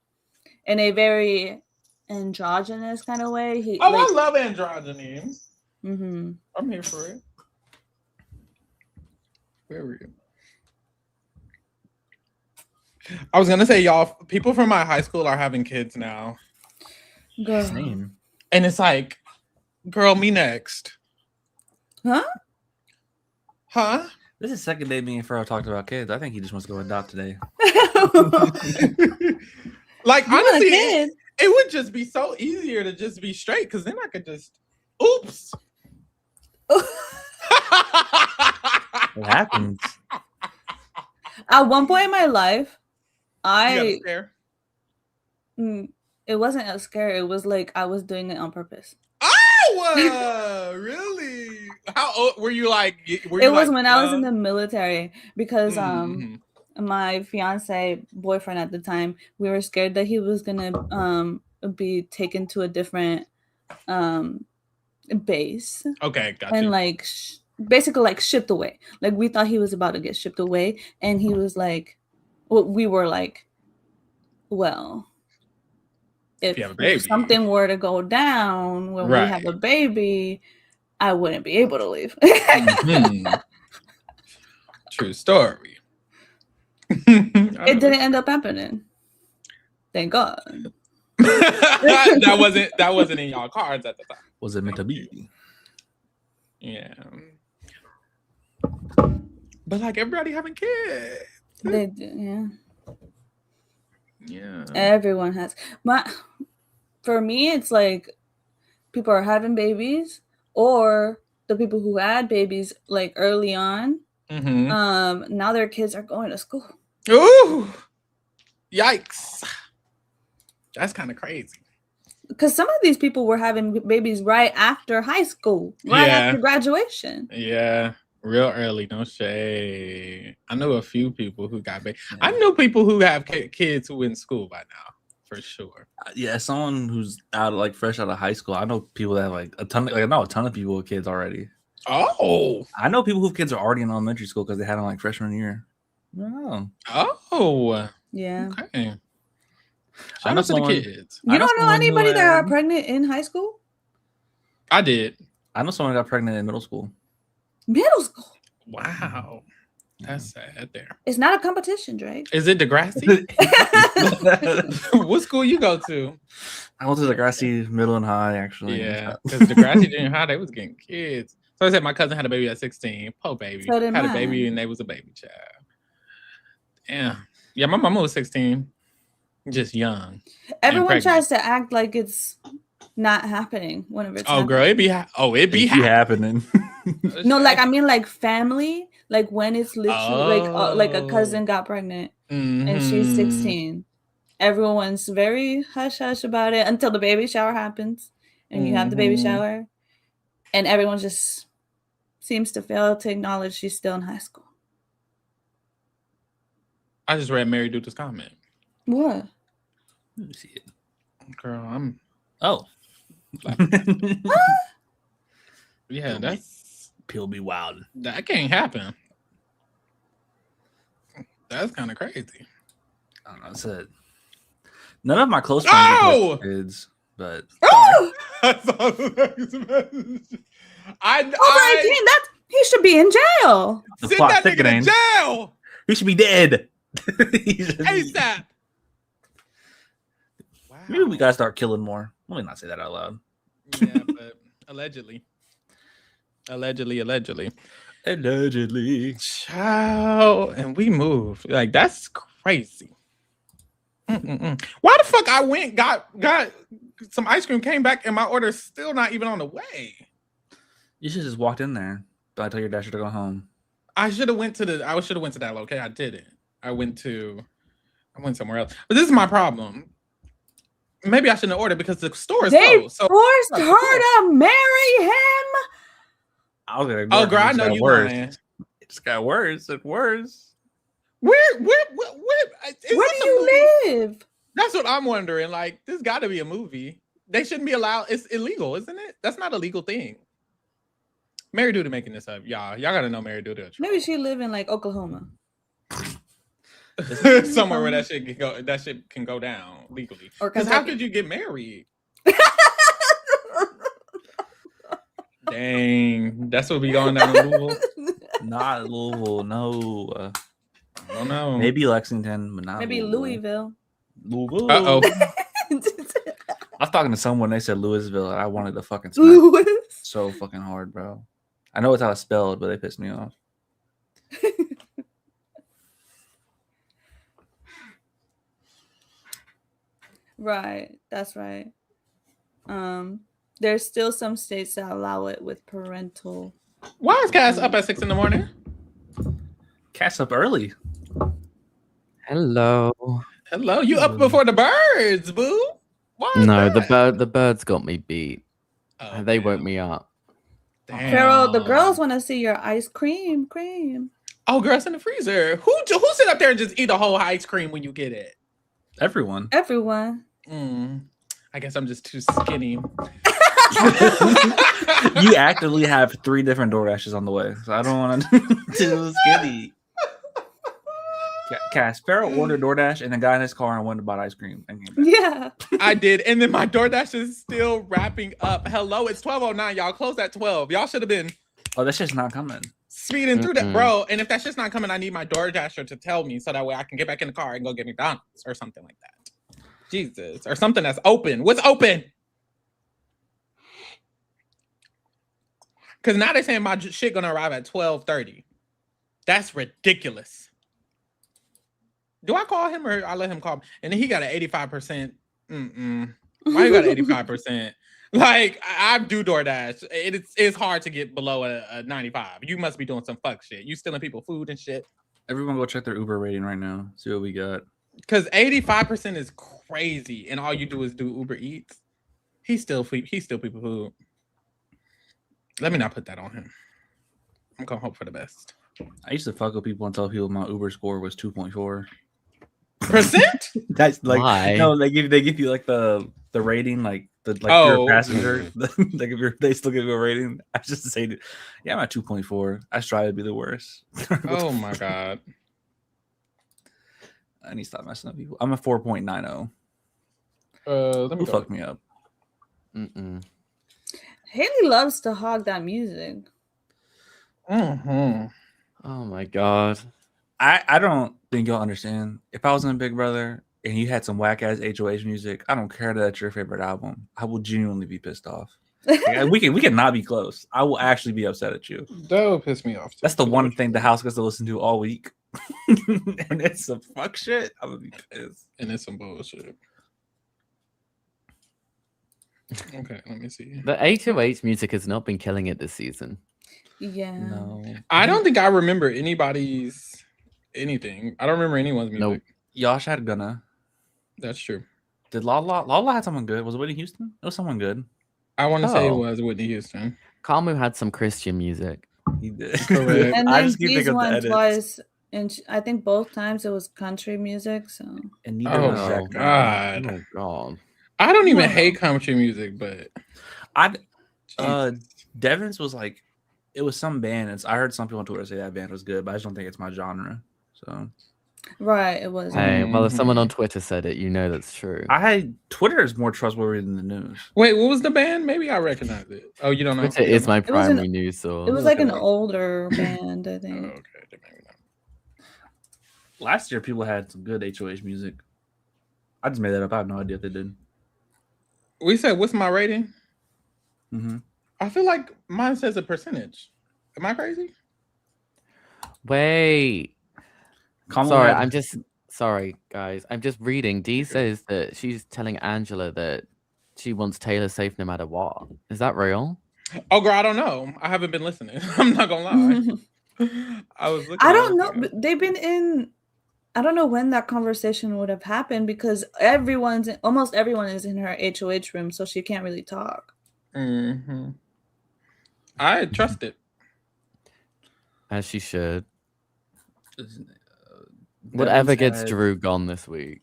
in a very androgynous kind of way. I love androgyny. Mm-hmm. I'm here for it. Period. I was gonna say, y'all, people from my high school are having kids now. Same. And it's like, girl, me next. Huh? Huh? This is the second day me and Pharaoh talked about kids. I think he just wants to go adopt today. Like, honestly, it would just be so easier to just be straight, because then I could just, oops. It happens. At one point in my life, You got a scare? It wasn't a scare. It was like I was doing it on purpose. Oh, really? How old were you? Like, it was when I was in the military, because my fiance boyfriend at the time, we were scared that he was gonna be taken to a different base. Okay, gotcha. And like basically like shipped away. Like we thought he was about to get shipped away, and he was like, we were like, well, if something were to go down when we have a baby, I wouldn't be able to leave. True story. It didn't end up happening. Thank God. that wasn't in y'all cards at the time. Was it meant to be? Yeah. But like everybody having kids. They do, yeah. Yeah. Everyone has. For me, it's like people are having babies, or the people who had babies like early on. Now their kids are going to school. Ooh, yikes! That's kind of crazy. Because some of these people were having babies right after high school, after graduation. Yeah, real early. No shade. I know a few people who got babies. I know people who have kids who in school by now, for sure. Yeah, someone who's out like fresh out of high school. I know people that have like a ton of people with kids already. Oh, I know people whose kids are already in elementary school because they had them like freshman year. Oh, yeah. Okay. Shout out to the kids. You don't know anybody that got pregnant in high school? I did. I know someone got pregnant in middle school. Middle school? Wow. That's sad there. It's not a competition, Drake. Is it Degrassi? What school you go to? I went to Degrassi middle and high, actually. Yeah, because Degrassi junior high, they was getting kids. So I said my cousin had a baby at 16. Poor baby. So had a baby and they was a baby child. Yeah, my mama was 16. Just young. Everyone tries to act like it's not happening whenever it's happening. Girl, it be happening. No, like I mean like family, like when it's literally like a cousin got pregnant and she's 16. Everyone's very hush hush about it until the baby shower happens and you have the baby shower, and everyone just seems to fail to acknowledge she's still in high school. I just read Mary Duda's comment. What? Let me see it. Girl, I'm. Oh. Yeah, that's. People be wild. That can't happen. That's kind of crazy. I don't know. That's it. None of my close friends have kids, but. Oh! I he should be in jail. Send that nigga in jail. He should be dead. ASAP. Wow. Maybe we gotta start killing more. Let me not say that out loud. Yeah, but allegedly. Ciao. And we moved. Like, that's crazy. Why the fuck I went, got some ice cream, came back, and my order's still not even on the way? You should just walked in there. But I tell your dasher to go home. I should have went to that location. I didn't. I went somewhere else. But this is my problem. Maybe I shouldn't have ordered because the store is closed. They forced her to marry him. I was gonna. Oh, girl, I know you lying. It just got worse and worse. Where do you live? That's what I'm wondering. Like, this got to be a movie. They shouldn't be allowed. It's illegal, isn't it? That's not a legal thing. Mary Duda making this up, y'all. Y'all gotta know Mary Duda. Maybe she live in like Oklahoma, somewhere where that shit can go. That shit can go down legally. Because how could you get married? Dang, that's what be going down in Louisville. Not Louisville, no. I don't know. Maybe Lexington, but not. Maybe Louisville. Louisville. Uh-oh. I was talking to someone. They said Louisville, and I wanted to fucking smack so fucking hard, bro. I know it's how it's spelled, but they pissed me off. Right. That's right. There's still some states that allow it with parental. Why is Cass up at 6 a.m? Cass up early. Hello. Hello, you up before the birds, boo? Why? No, the birds got me beat. Oh, They woke me up. Damn. Pharaoh, the girls want to see your ice cream. Oh, girls in the freezer. Who sit up there and just eat a whole ice cream when you get it? Everyone. I guess I'm just too skinny. You actively have 3 different DoorDashes on the way, so I don't want to too skinny. Cass, Pharaoh ordered DoorDash and the guy in his car and went to buy ice cream and came back. Yeah. I did. And then my DoorDash is still wrapping up. Hello, it's 12:09. Y'all closed at 12. Y'all should have been Oh, that shit's not coming. speeding through that, bro. And if that shit's not coming, I need my DoorDasher to tell me so that way I can get back in the car and go get McDonald's or something like that. Jesus. Or something that's open. What's open? Because now they're saying my shit gonna arrive at 12:30. That's ridiculous. Do I call him or I let him call me? And then he got an 85%. Why you got 85%? Like, I do DoorDash. It's hard to get below a 95. You must be doing some fuck shit. You stealing people food and shit. Everyone go check their Uber rating right now. See what we got. Because 85% is crazy. And all you do is do Uber Eats. He still people food. Let me not put that on him. I'm going to hope for the best. I used to fuck with people and tell people my Uber score was 2.4%. That's like Why? No, they give you like the rating, like your passenger. Like if they still give you a rating. I just say, yeah, I'm at 2.4. I try to be the worst. Oh my god. I need to stop messing up people. I'm a 4.90. Let me fuck me up. Haley loves to hog that music. Oh my god. I don't think y'all understand. If I was in Big Brother and you had some whack ass HOH music, I don't care that that's your favorite album. I will genuinely be pissed off. Like, we can not be close. I will actually be upset at you. That would piss me off. That's the one thing the house gets to listen to all week. And it's some fuck shit. I would be pissed. And it's some bullshit. Okay, let me see. The HOH music has not been killing it this season. Yeah. No. I don't think I remember anybody's anything. I don't remember anyone's music. Nope. Yosh had Gunna. That's true. Did Lala had someone good? Was it Whitney Houston? It was someone good. I want to say it was Whitney Houston. Kamu had some Christian music. He did. Correct. And I then just keep these thinking of the ones edits. was, and I think both times it was country music. So And neither Oh was my Jack. god. Oh god. I don't even hate country music, but Devon's was like, it was some band. I heard some people on Twitter say that band was good, but I just don't think it's my genre. So right, it was. Hey, well, if someone on Twitter said it, you know that's true. Twitter is more trustworthy than the news. wait, what was the band? Maybe I recognize it. Oh, you don't know? Twitter is my primary news source. It was like an older band, I think. Okay, maybe not. Last year, people had some good HOH music. I just made that up. I have no idea if they did. We said, what's my rating? Mm-hmm. I feel like mine says a percentage. Am I crazy? Wait. Kamala Sorry, guys. I'm just reading. Dee says that she's telling Angela that she wants Taylor safe no matter what. Is that real? Oh, girl, I don't know. I haven't been listening. I'm not gonna lie. I was looking. I don't know. They've been in. I don't know when that conversation would have happened because almost everyone is in her HOH room, so she can't really talk. Mm-hmm. I trust it. As she should. Whatever gets Drew gone this week.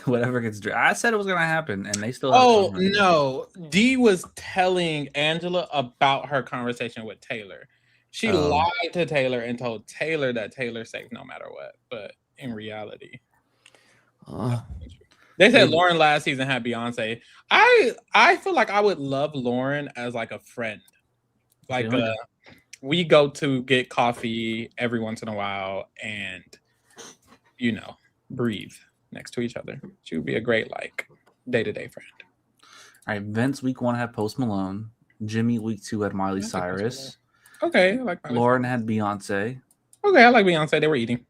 Whatever gets Drew. I said it was gonna happen, and they still. Oh no, Dee was telling Angela about her conversation with Taylor. She lied to Taylor and told Taylor that Taylor's safe no matter what. But in reality, they said Lauren last season had Beyonce. I feel like I would love Lauren as like a friend. Like we go to get coffee every once in a while and breathe next to each other. She would be a great like day-to-day friend. All right, Vince week 1 had Post Malone. Jimmy week 2 had Miley Cyrus. Okay, I like Miley Lauren Cyrus. had Beyonce. Okay, I like Beyonce. They were eating.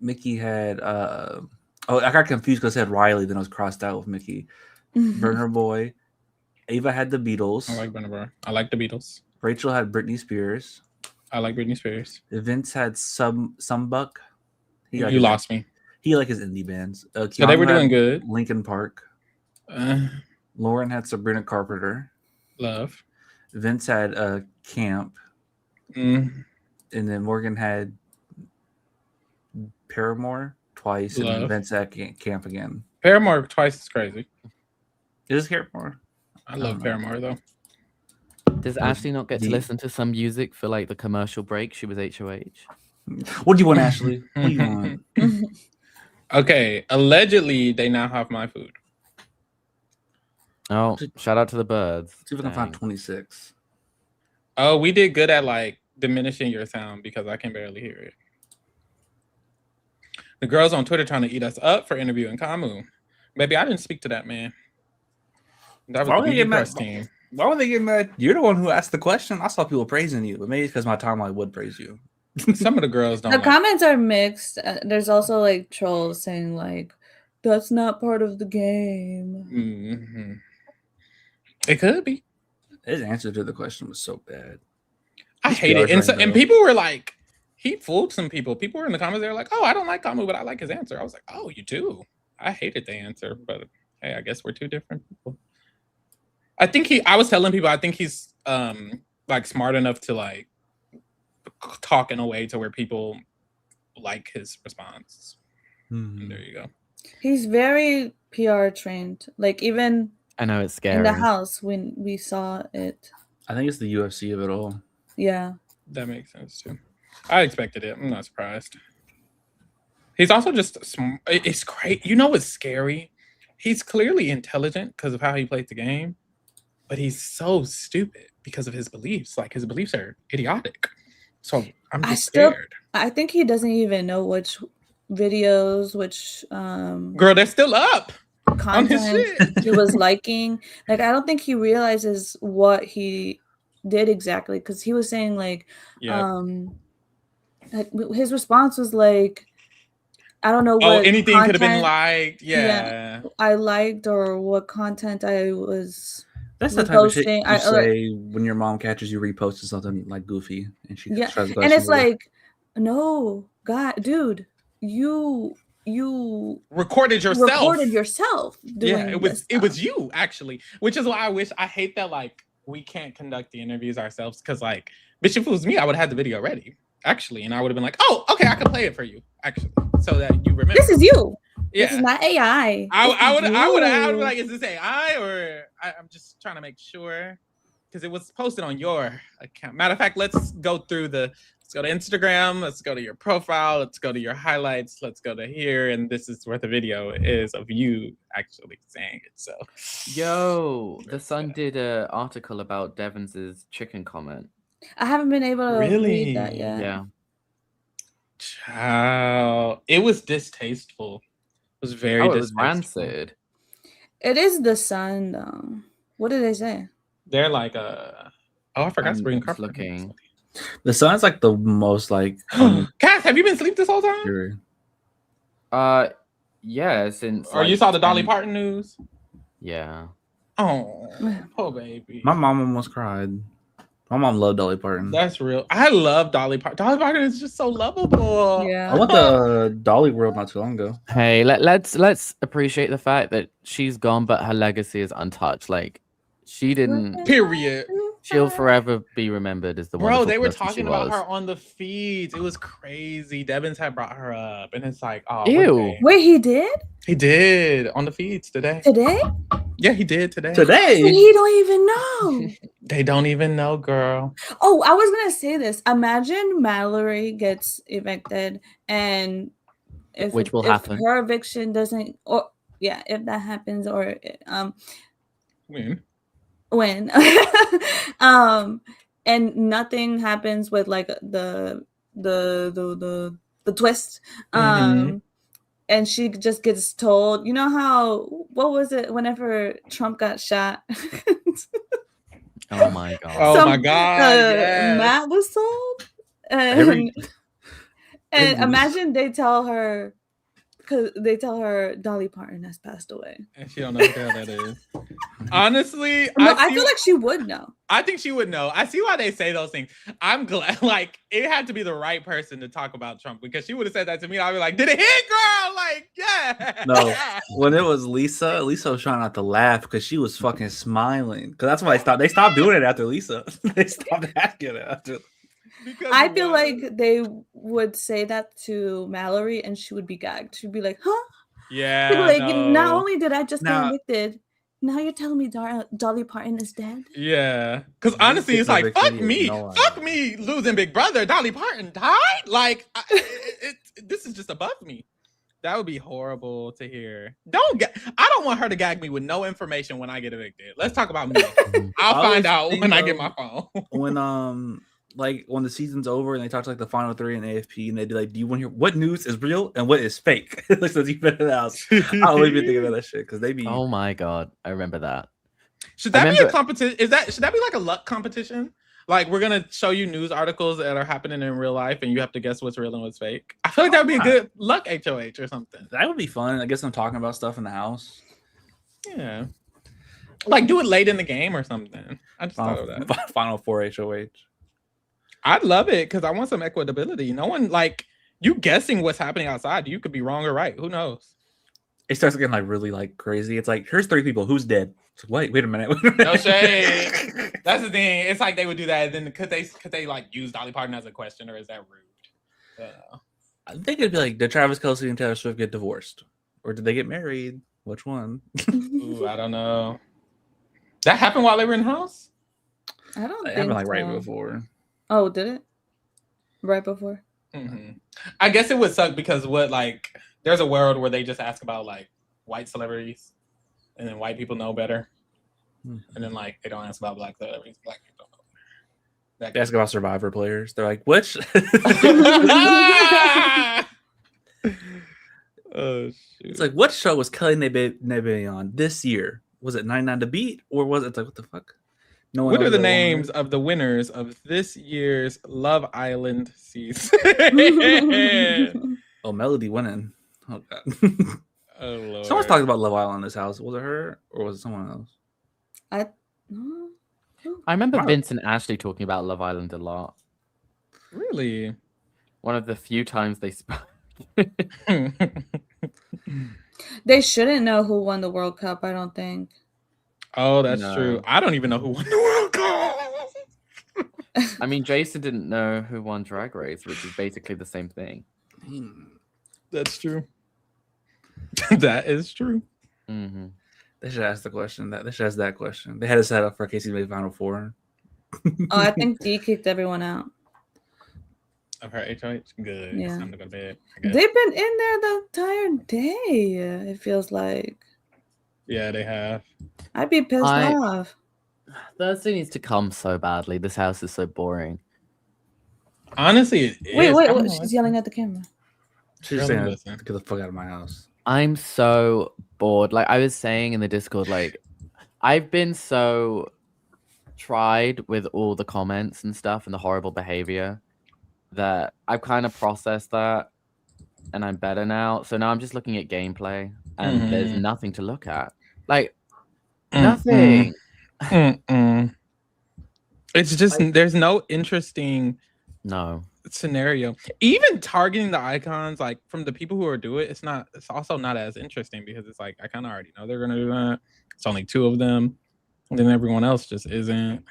Mickey had Oh, I got confused because I said Riley, then I was crossed out with Mickey. Burner Boy. Ava had the Beatles. I like Burner Boy. I like the Beatles. Rachel had Britney Spears. I like Britney Spears. Vince had Sumbuck. You lost me. He like his indie bands. So they were doing good. Linkin Park. Lauren had Sabrina Carpenter. Love. Vince had Camp. And then Morgan had Paramore twice. Love. And then Vince had Camp again. Paramore twice is crazy. Is Paramore? I love Paramore though. Does Ashley not get to listen to some music for like the commercial break? She was HOH. What do you want, Ashley? What do you want? Okay, allegedly they now have my food. Oh, shout out to the birds. See if I can find 26. Oh, we did good at like diminishing your sound because I can barely hear it. The girls on Twitter trying to eat us up for interviewing Kamu. Maybe I didn't speak to that man. That was the press team. Why would they get mad? You're the one who asked the question. I saw people praising you, but maybe it's because my timeline would praise you. Some of the girls don't. The comments are mixed. There's also like trolls saying like, "That's not part of the game." Mm-hmm. It could be. His answer to the question was so bad. I hate it, and people were like, he fooled some people. People were in the comments. They were like, "Oh, I don't like Kamu, but I like his answer." I was like, "Oh, you do." I hated the answer, but hey, I guess we're two different people. I was telling people I think he's like smart enough to like talk in a way to where people like his response. And there you go. He's very PR trained. Like even I know it's scary. In the house when we saw it. I think it's the UFC of it all. Yeah. That makes sense too. I expected it. I'm not surprised. He's also just it's great. You know what's scary? He's clearly intelligent because of how he played the game. But he's so stupid because of his beliefs. Like his beliefs are idiotic. So I'm just scared. I think he doesn't even know which videos, which girl, they're still up. Content he was liking. Like I don't think he realizes what he did exactly because he was saying like his response was like I don't know what anything could have been liked. Yeah. I liked or what content I was. That's the type of shit you say when your mom catches you reposting something like goofy and she tries to go and it's like, no, God, dude, you recorded yourself doing it was you actually, which is why I hate that like we can't conduct the interviews ourselves because like bitch, if it was me, I would have had the video ready actually, and I would have been like, oh, okay, I can play it for you actually, so that you remember this is you. Yeah, this is not AI. I would have like, is this AI or I'm just trying to make sure because it was posted on your account. Matter of fact, let's go to Instagram. Let's go to your profile. Let's go to your highlights. Let's go to here, and this is where the video is of you actually saying it. So, The Sun did an article about Devons's chicken comment. I haven't been able to read that yet. Yeah, child, it was distasteful. It was very it was rancid. It is the Sun, though. What did they say? They're like I forgot to bring looking. The Sun's like the most like. Cass, have you been asleep this whole time? Yeah, since. Or you saw the Dolly Parton news? Yeah. Oh, poor baby. My mom almost cried. My mom loved Dolly Parton. That's real. I love Dolly Parton. Dolly Parton is just so lovable. Yeah. I went to Dolly World not too long ago. Hey, let's appreciate the fact that she's gone, but her legacy is untouched. Like she didn't. Period. She'll forever be remembered as the one. Bro, they were talking about her on the feeds. It was crazy. Devins had brought her up, and it's like, oh, ew. Wait, he did? He did on the feeds today. Today? Yeah, he did today. Today? But he don't even know. They don't even know, girl. Oh, I was gonna say this. Imagine Mallory gets evicted, and if happen. Her eviction doesn't, or if that happens, or when and nothing happens with like the twist, and she just gets told, you know how, what was it whenever Trump got shot? Oh my god! Oh my god! Yes. Matt was told, and imagine they tell her because they tell her Dolly Parton has passed away, and she don't know who the hell that is. Honestly, I feel like she would know. I think she would know. I see why they say those things. I'm glad, like, it had to be the right person to talk about Trump, because she would have said that to me. I'd be like, did it hit, girl? Like, yeah. No, when it was Lisa was trying not to laugh because she was fucking smiling. Because that's why they stopped doing it after Lisa. They stopped asking it after. I feel like they would say that to Mallory and she would be gagged. She'd be like, huh? Yeah. She'd be like, not only did I just get evicted, now you're telling me Dolly Parton is dead? Yeah. Because honestly, it's like, fuck me. Fuck me losing Big Brother. Dolly Parton died? Like, this is just above me. That would be horrible to hear. I don't want her to gag me with no information when I get evicted. Let's talk about me. I'll find out when I get my phone. When like when the season's over and they talk to like the final 3 in AFP and they do like, do you want to hear what news is real and what is fake? Like, so you put it out. I always been thinking about that shit because they be. Oh my god, I remember that. Should that be a competition? Should that be like a luck competition? Like, we're gonna show you news articles that are happening in real life, and you have to guess what's real and what's fake. I feel like that would be a good luck HOH or something. That would be fun. I guess I'm talking about stuff in the house. Yeah, like do it late in the game or something. I just thought of that. Final 4 HOH. I'd love it because I want some equitability. No one, like, you guessing what's happening outside. You could be wrong or right. Who knows? It starts getting like really like crazy. It's like, here's 3 people. Who's dead? So, wait a minute. No shade. That's the thing. It's like they would do that. And then could they like use Dolly Parton as a question, or is that rude? I think it'd be like, did Travis Kelce and Taylor Swift get divorced, or did they get married? Which one? Ooh, I don't know. That happened while they were in the house? I don't think it happened like right before. Oh, did it? Right before? Mm-hmm. I guess it would suck because there's a world where they just ask about like white celebrities, and then white people know better, and then like they don't ask about black celebrities. Black people don't know better. They ask about Survivor players. They're like, which? Oh shoot! It's like, what show was Kelly Nebe on this year? Was it 99 to Beat, or was it like, what the fuck? No one. What are the names of the winners of this year's Love Island season? Oh, Melody winning. Oh god. Oh Lord. Someone's talking about Love Island in this house. Was it her or was it someone else? I remember Vince and Ashley talking about Love Island a lot. Really? One of the few times they spoke. They shouldn't know who won the World Cup, I don't think. Oh, that's true. I don't even know who won the World Cup. I mean, Jason didn't know who won Drag Race, which is basically the same thing. That's true. That is true. Mm-hmm. They should ask the question. They should ask that question. They had to set up for Casey made Final 4. Oh, I think D kicked everyone out. Of her HOH? Good. Yeah. It's time to go to bed. They've been in there the entire day, it feels like. Yeah, they have. I'd be pissed off. Thursday needs to come so badly. This house is so boring. Honestly, it is. Wait. She's yelling at the camera. She's saying, get the fuck out of my house. I'm so bored. Like I was saying in the Discord, like I've been so tried with all the comments and stuff and the horrible behavior that I've kind of processed that and I'm better now. So now I'm just looking at gameplay and there's nothing to look at. Like nothing. It's just there's no interesting scenario. Even targeting the icons, like from the people who are doing it, it's also not as interesting because it's like I kind of already know they're gonna do that. It's only 2 of them, and then everyone else just isn't.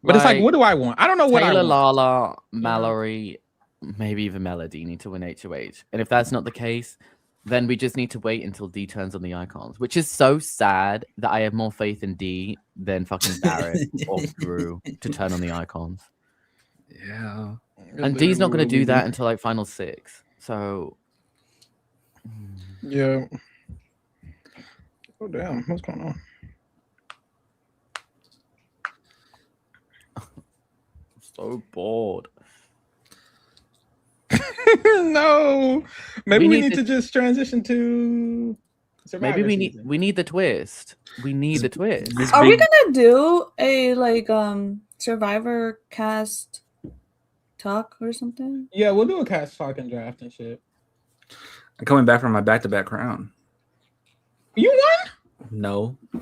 But it's like, what do I want? I don't know what I want. Lala, Mallory, maybe even Melody need to win HOH. And if that's not the case, then we just need to wait until D turns on the icons, which is so sad that I have more faith in D than fucking Barrett or Drew to turn on the icons. Yeah. And D's not going to do that until like final 6. So. Yeah. Oh, damn. What's going on? So bored. No, maybe we need to just transition to Survivor. Maybe we need the twist. We need the twist. Are we gonna do a Survivor cast talk or something? Yeah, we'll do a cast talk and draft and shit. I'm coming back from my back-to-back crown. You won? No. I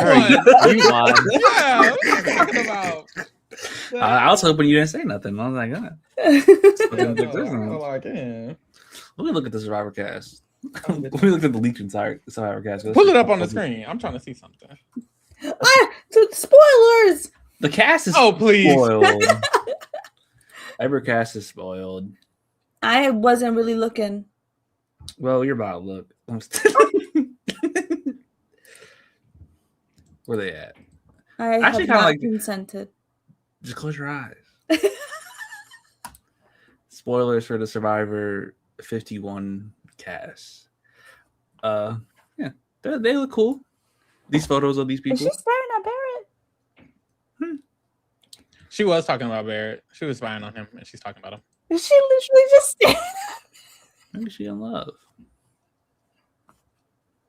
won. You won. Yeah, what are you talking about? I was hoping you didn't say nothing. I was like, Yeah, no, like, yeah. let me look at the Survivor cast. Let me look at the Legion Survivor cast. Pull it up on the screen. I'm trying to see something. Spoilers. The cast is please. spoiled. Every cast is spoiled. I wasn't really looking. Well, you're about to look. Where they at? I Actually, have kinda not like- consented. Just close your eyes. Spoilers for the Survivor 51 cast. Yeah, they look cool. These photos of these Is people. she staring at Barrett? She was talking about Barrett. She was spying on him, and she's talking about him. Is she literally just staring? Maybe she in love.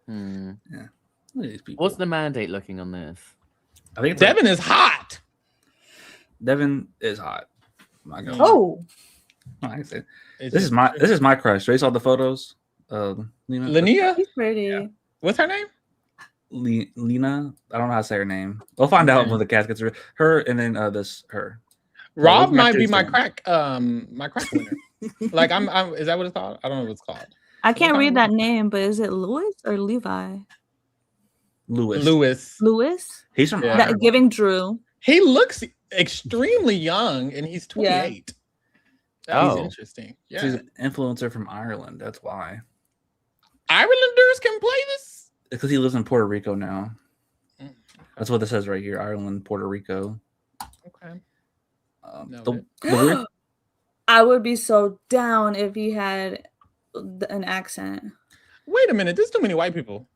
Hmm. Yeah, look at these people. What's the mandate looking on this? I think it's Devin is hot. Devin is hot. My God. Oh, I can say this is my crush. They saw the photos. Lena. Linnea? she's pretty. Yeah. What's her name? Lena. I don't know how to say her name. We'll find out when the cast gets her, and then her. Rob those are my might be kids' my names. crack winner. Like I'm is that what it's called? I don't know what it's called. I can't What read kind that name, but is it Louis or Levi? Lewis. Louis? He's from Yeah. That Ireland. giving Drew. He looks extremely young and he's 28. That's Oh. interesting. He's Yeah. an influencer from Ireland. That's why. Islanders can play this? It's because he lives in Puerto Rico now. Mm. That's what it says right here. Ireland, Puerto Rico. Okay. The weird, I would be so down if he had an accent. Wait a minute. There's too many white people.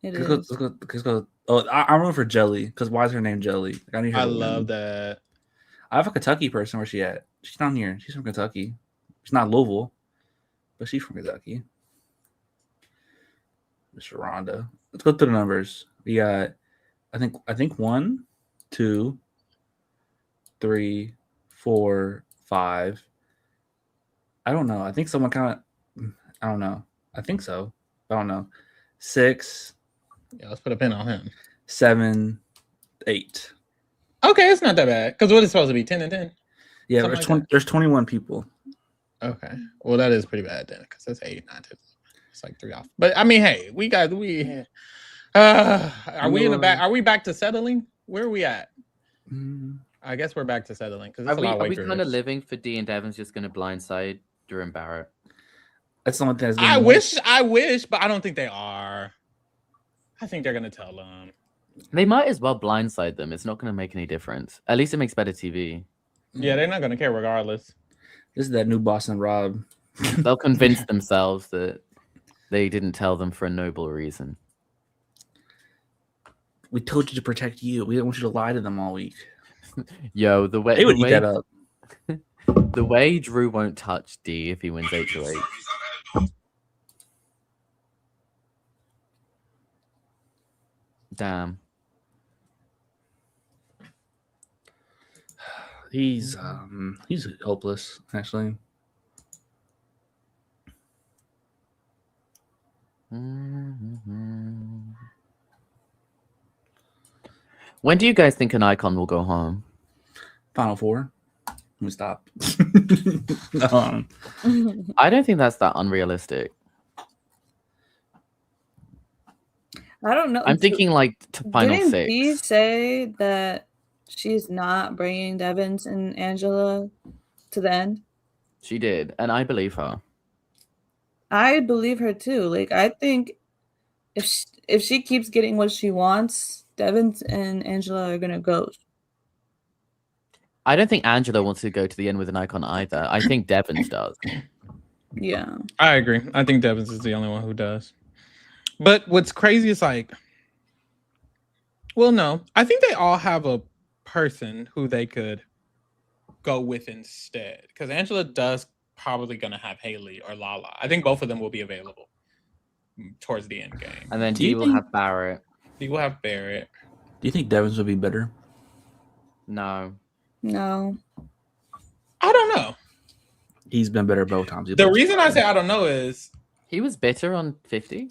It let's is. go. Oh, I'm rooting for Jelly. Because why is her name Jelly? Like, I need her I to love win. that. I have a Kentucky person. Where's she at? She's down here. She's from Kentucky. She's not Louisville, but she's from Kentucky. Miss Rhonda. Let's go through the numbers. We got, I think 1, 2, 3, 4, 5. I don't know. I think someone kind of. I don't know. I think so. I don't know. 6, Yeah, let's put a pin on him. 7, 8. Okay, it's not that bad. Because what is supposed to be 10 and 10? Yeah, Something there's like that. there's 21 people. Okay. Well, that is pretty bad then, because that's 8, 9, 10. It's like 3 off. But I mean, hey, are we in the back? Are we back to settling? Where are we at? I guess we're back to settling because Are we kind of living for D and Devin's just going to blindside Drew and Barrett? That's the only thing that's I wish, but I don't think they are. I think they're gonna tell them. They might as well blindside them. It's not going to make any difference. At least it makes better TV. Yeah, they're not gonna care regardless. This is that new Boston Rob. They'll convince themselves that they didn't tell them for a noble reason. We told you to protect you. We didn't want you to lie to them all week. Yo, the way They would eat that up. The way Drew won't touch D if he wins HOH. Damn. He's hopeless, actually. When do you guys think an icon will go home? Final 4. Let me stop. I don't think that's that unrealistic. I don't know. I'm thinking like final Didn't 6. Dee say that she's not bringing Devins and Angela to the end? She did, and I believe her. I believe her too. Like, I think if she keeps getting what she wants, Devins and Angela are gonna go. I don't think Angela wants to go to the end with an icon either. I think Devins does. Yeah, I agree. I think Devins is the only one who does. But what's crazy is like, well, no, I think they all have a person who they could go with instead. Because Angela does probably gonna have Haley or Lala. I think both of them will be available towards the end game. And then Do you Dee will think- have Barrett. You will have Barrett. Do you think Devins would be better? No. no. I don't know. He's been better both times. The reason I say I don't know is he was bitter on 50.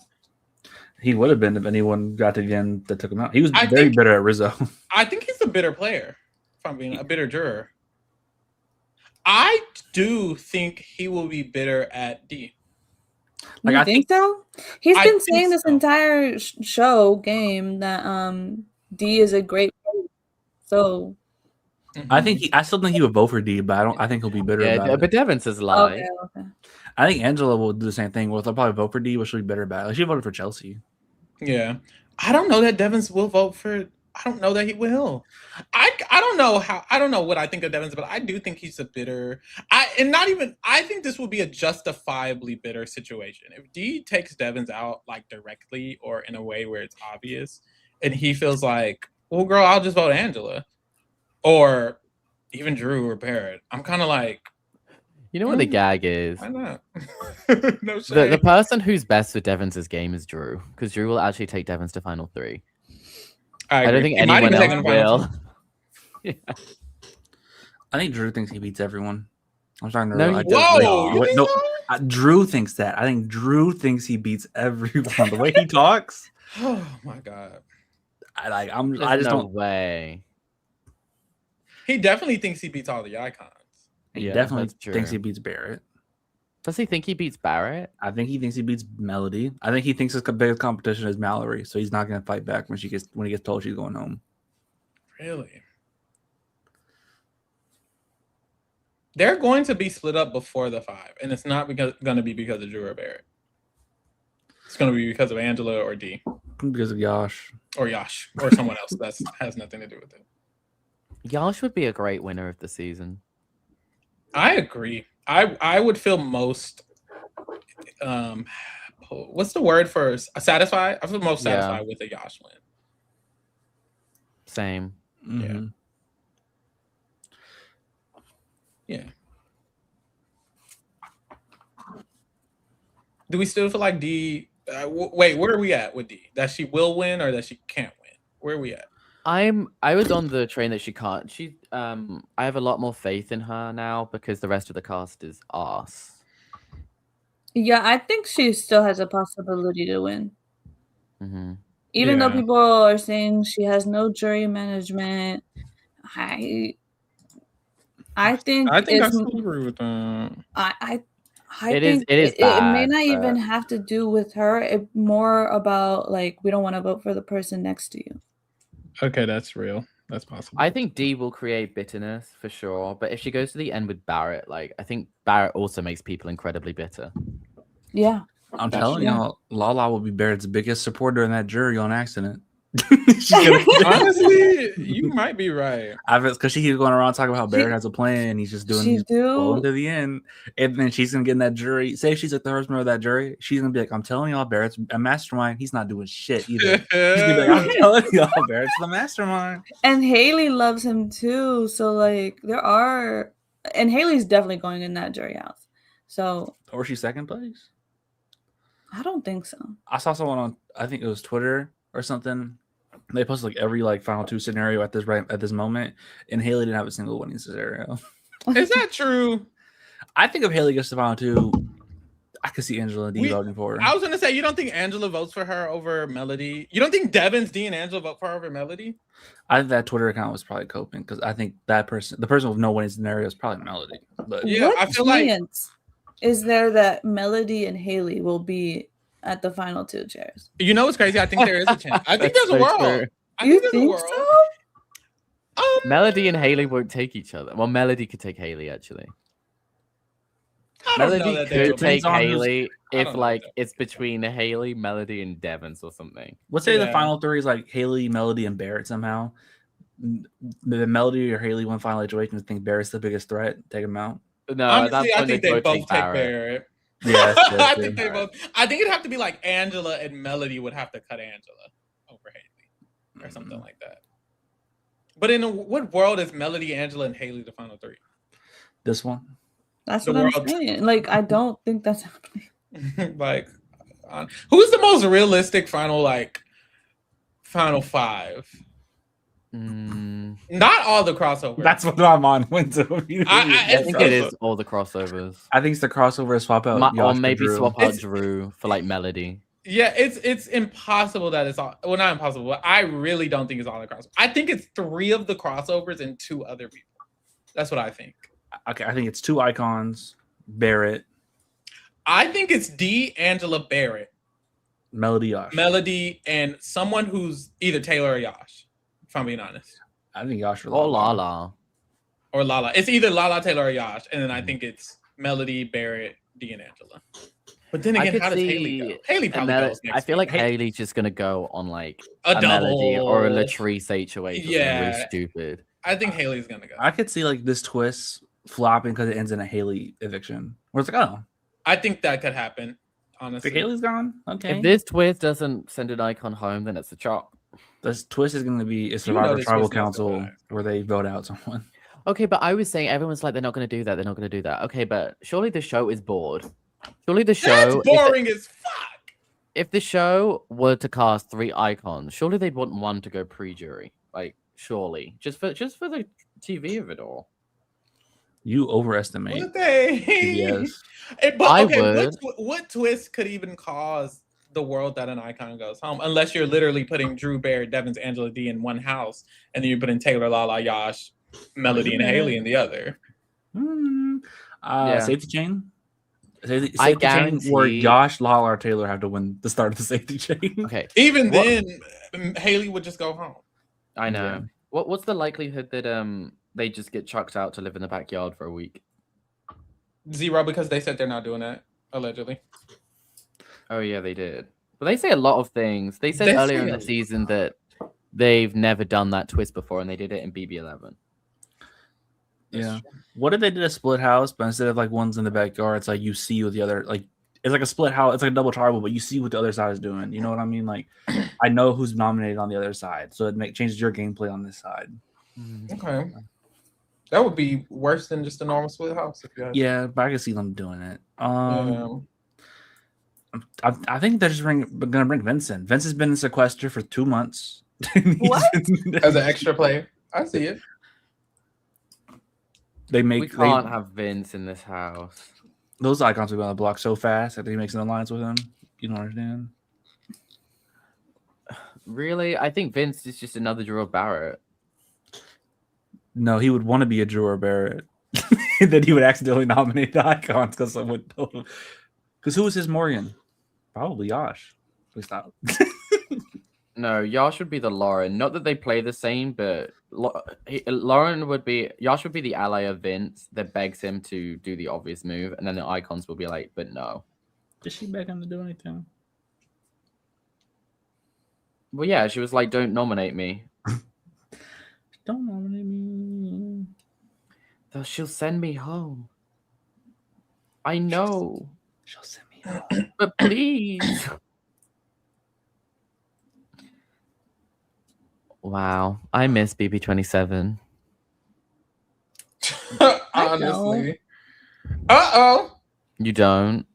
He would have been if anyone got to the end that took him out. He was very bitter at Rizzo. I think he's a bitter player. If I'm being a bitter juror, I do think he will be bitter at D. Like, I think so? He's been saying this entire show game that D is a great player. So I still think he would vote for D, but I think he'll be bitter about it. But Devin says lie. Okay. I think Angela will do the same thing. Well, they'll probably vote for D, but she'll be bitter about it. Like, she voted for Chelsea. Yeah. I don't know that Devins will vote for. I don't know that he will. I don't know what I think of Devins, but I do think he's a bitter. I think this will be a justifiably bitter situation. If D takes Devins out like directly or in a way where it's obvious, and he feels like, well, girl, I'll just vote Angela. Or even Drew or Barrett. I'm kind of like, you know what the gag is? Why not? No shame. The person who's best for Devins' game is Drew, because Drew will actually take Devins to final 3. I don't think anyone else will. Yeah. I think Drew thinks he beats everyone. I'm starting to realize. Whoa! Drew thinks that. I think Drew thinks he beats everyone. The way he talks. Oh my god! There's no way. He definitely thinks he beats all the icons. He definitely thinks he beats Barrett. Does he think he beats Barrett? I think he thinks he beats Melody. I think he thinks his biggest competition is Mallory, so he's not going to fight back when he gets told she's going home. Really? They're going to be split up before the 5, and it's not going to be because of Drew or Barrett. It's going to be because of Angela or D. Because of Yash. Or Yash. Or someone else that has nothing to do with it. Yash would be a great winner of the season. I agree. I would feel most what's the word for satisfied? I feel most satisfied with a Yash win. Same. Mm-hmm. Yeah. Do we still feel like D wait, where are we at with D? That she will win or that she can't win? Where are we at? I was on the train that she can't. I have a lot more faith in her now because the rest of the cast is arse. Yeah, I think she still has a possibility to win. Mm-hmm. Even though people are saying she has no jury management, I think I still agree with that. It may not even have to do with her. It's more about like we don't want to vote for the person next to you. Okay, that's real. That's possible. I think D will create bitterness for sure, but if she goes to the end with Barrett, like I think Barrett also makes people incredibly bitter. Yeah. I'm telling y'all, Lala will be Barrett's biggest supporter in that jury on accident. Honestly, you might be right. Because she keeps going around talking about how Barrett has a plan and he's just doing going to the end. And then she's gonna get in that jury. Say if she's like the first member of that jury, she's gonna be like, I'm telling y'all, Barrett's a mastermind. He's not doing shit either. She's gonna be like, I'm telling y'all, Barrett's the mastermind. And Haley loves him too. So like and Haley's definitely going in that jury house. So or she's second place? I don't think so. I saw someone on I think it was Twitter or something. They posted like every final 2 scenario at this moment, and Haley didn't have a single winning scenario. Is that true? I think if Haley gets to final 2, I could see Angela D voting for her. I was gonna say, you don't think Angela votes for her over Melody? You don't think Devins, D, and Angela vote for her over Melody? I think that Twitter account was probably coping because I think the person with no winning scenario is probably Melody. But yeah, what I feel chance is there that Melody and Haley will be at the final 2 chairs? You know what's crazy? I think there is a chance. I think there's a world. True. You think so? Melody and Haley won't take each other. Well, Melody could take Haley actually. Melody could take Haley if like it's between Haley, Melody, and Devins or something. Let's say the final 3 is like Haley, Melody, and Barrett somehow. The Melody or Haley win final situation. I think Barrett's the biggest threat. Take him out. No, honestly, I think they both take Barrett. Yeah, I think they both. I think it'd have to be like Angela and Melody would have to cut Angela over Haley or something like that. But in what world is Melody, Angela, and Haley the final 3? This one. That's what I'm saying. Like, I don't think that's happening. Like, who's the most realistic final 5? Not all the crossovers. That's what I'm on. I think it is all the crossovers. I think it's the crossover swap out or maybe swap out Drew for like Melody. Yeah, it's impossible that it's all. Well, not impossible, but I really don't think it's all the crossovers. I think it's 3 of the crossovers and 2 other people. That's what I think. Okay, I think it's 2 icons. Barrett. I think it's D'Angela, Barrett, Melody, Yash. Melody, and someone who's either Taylor or Yash. If I'm being honest. I think Yash or Lala. Or Lala. It's either Lala, Taylor, or Yash, and then I think it's Melody, Barrett, D, and Angela. But then again, how does Haley go? Haley probably goes next. I feel like Haley's just gonna go on like a Melody or a Latrice HOH. Yeah, really stupid. I think Haley's gonna go. I could see like this twist flopping because it ends in a Haley eviction. Where it's like, oh, I think that could happen. Honestly, if Haley's gone. Okay. If this twist doesn't send an icon home, then it's a chop. This twist is going to be a Survivor Tribal Council where they vote out someone. Okay, but I was saying everyone's like they're not going to do that. They're not going to do that. Okay, but surely the show is bored. Surely the show that's boring as fuck. If the show were to cast 3 icons, surely they'd want one to go pre-jury. Like, surely, just for the TV of it all. You overestimate. Would they? Yes. I would. What twist could even cause the world that an icon goes home? Unless you're literally putting Drew, Barrett, Devins, Angela D in one house, and then you're putting Taylor, Lala, Yash, Melody, and Haley in the other. Safety chain. Safety chain where Yash, Lala, or Taylor have to win the start of the safety chain. Okay. Even then, Haley would just go home. I know. Yeah. What's the likelihood that they just get chucked out to live in the backyard for a week? 0, because they said they're not doing that, allegedly. Oh yeah, they did. But they say a lot of things. They said earlier in the season that they've never done that twist before, and they did it in BB11. Yeah. What if they did a split house, but instead of like one's in the backyard, it's like you see what the other, like it's like a split house, it's like a double tribal, but you see what the other side is doing. You know what I mean? Like I know who's nominated on the other side, so it changes your gameplay on this side. Okay. That would be worse than just a normal split house. If you had but I can see them doing it. I think they're just going to bring Vincent. Vincent's been in sequester for 2 months. What? As an extra player. I see it. We can't have Vince in this house. Those icons are going to block so fast that he makes an alliance with him. You don't understand. Really? I think Vince is just another Drew Barrett. No, he would want to be a Drew Barrett. Then he would accidentally nominate the icons because someone told him. Because who was his Morgan? Probably Yash. Please stop. No, Yash would be the Lauren. Not that they play the same, but Lauren would be... Yash would be the ally of Vince that begs him to do the obvious move, and then the icons will be like, but no. Did she beg him to do anything? Well, yeah, she was like, don't nominate me. Don't nominate me. She'll send me home. I know. She'll send me home. But please. Wow. I miss BB27. Honestly. Uh-oh. You don't?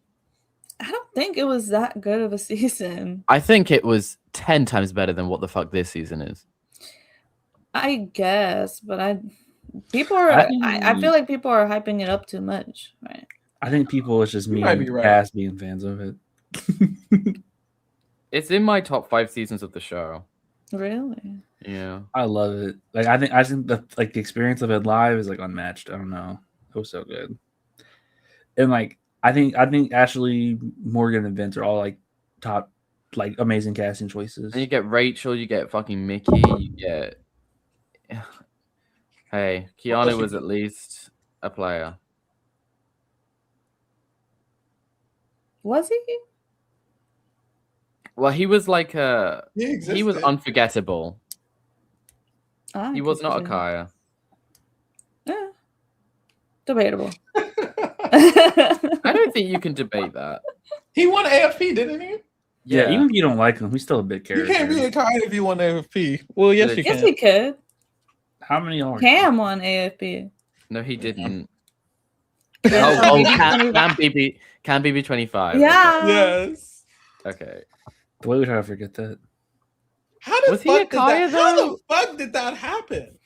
I don't think it was that good of a season. I think it was 10 times better than what the fuck this season is. I guess, but I feel like people are hyping it up too much, right? I think people, it's just me and Cass being fans of it. It's in my top 5 seasons of the show. Really? Yeah. I love it. Like I think the experience of it live is like unmatched. I don't know. It was so good. And like I think Ashley, Morgan, and Vince are all like top, like amazing casting choices. And you get Rachel, you get fucking Mickey, you get Hey, Keanu was at least a player. Was he? Well, he was like he was unforgettable. He was not a Kaya. Yeah. Debatable. I don't think you can debate that. He won AFP, didn't he? Yeah, even if you don't like him, he's still a big character. You can't be a Kaya if you won AFP. Well, yes, you can. Yes, he could. How many are Cam won AFP. No, he didn't. Can BB25. Yeah. Yes. Okay. The way we try to forget that. How the Was he a fuck did Kaya, that? How the though? fuck did that happen?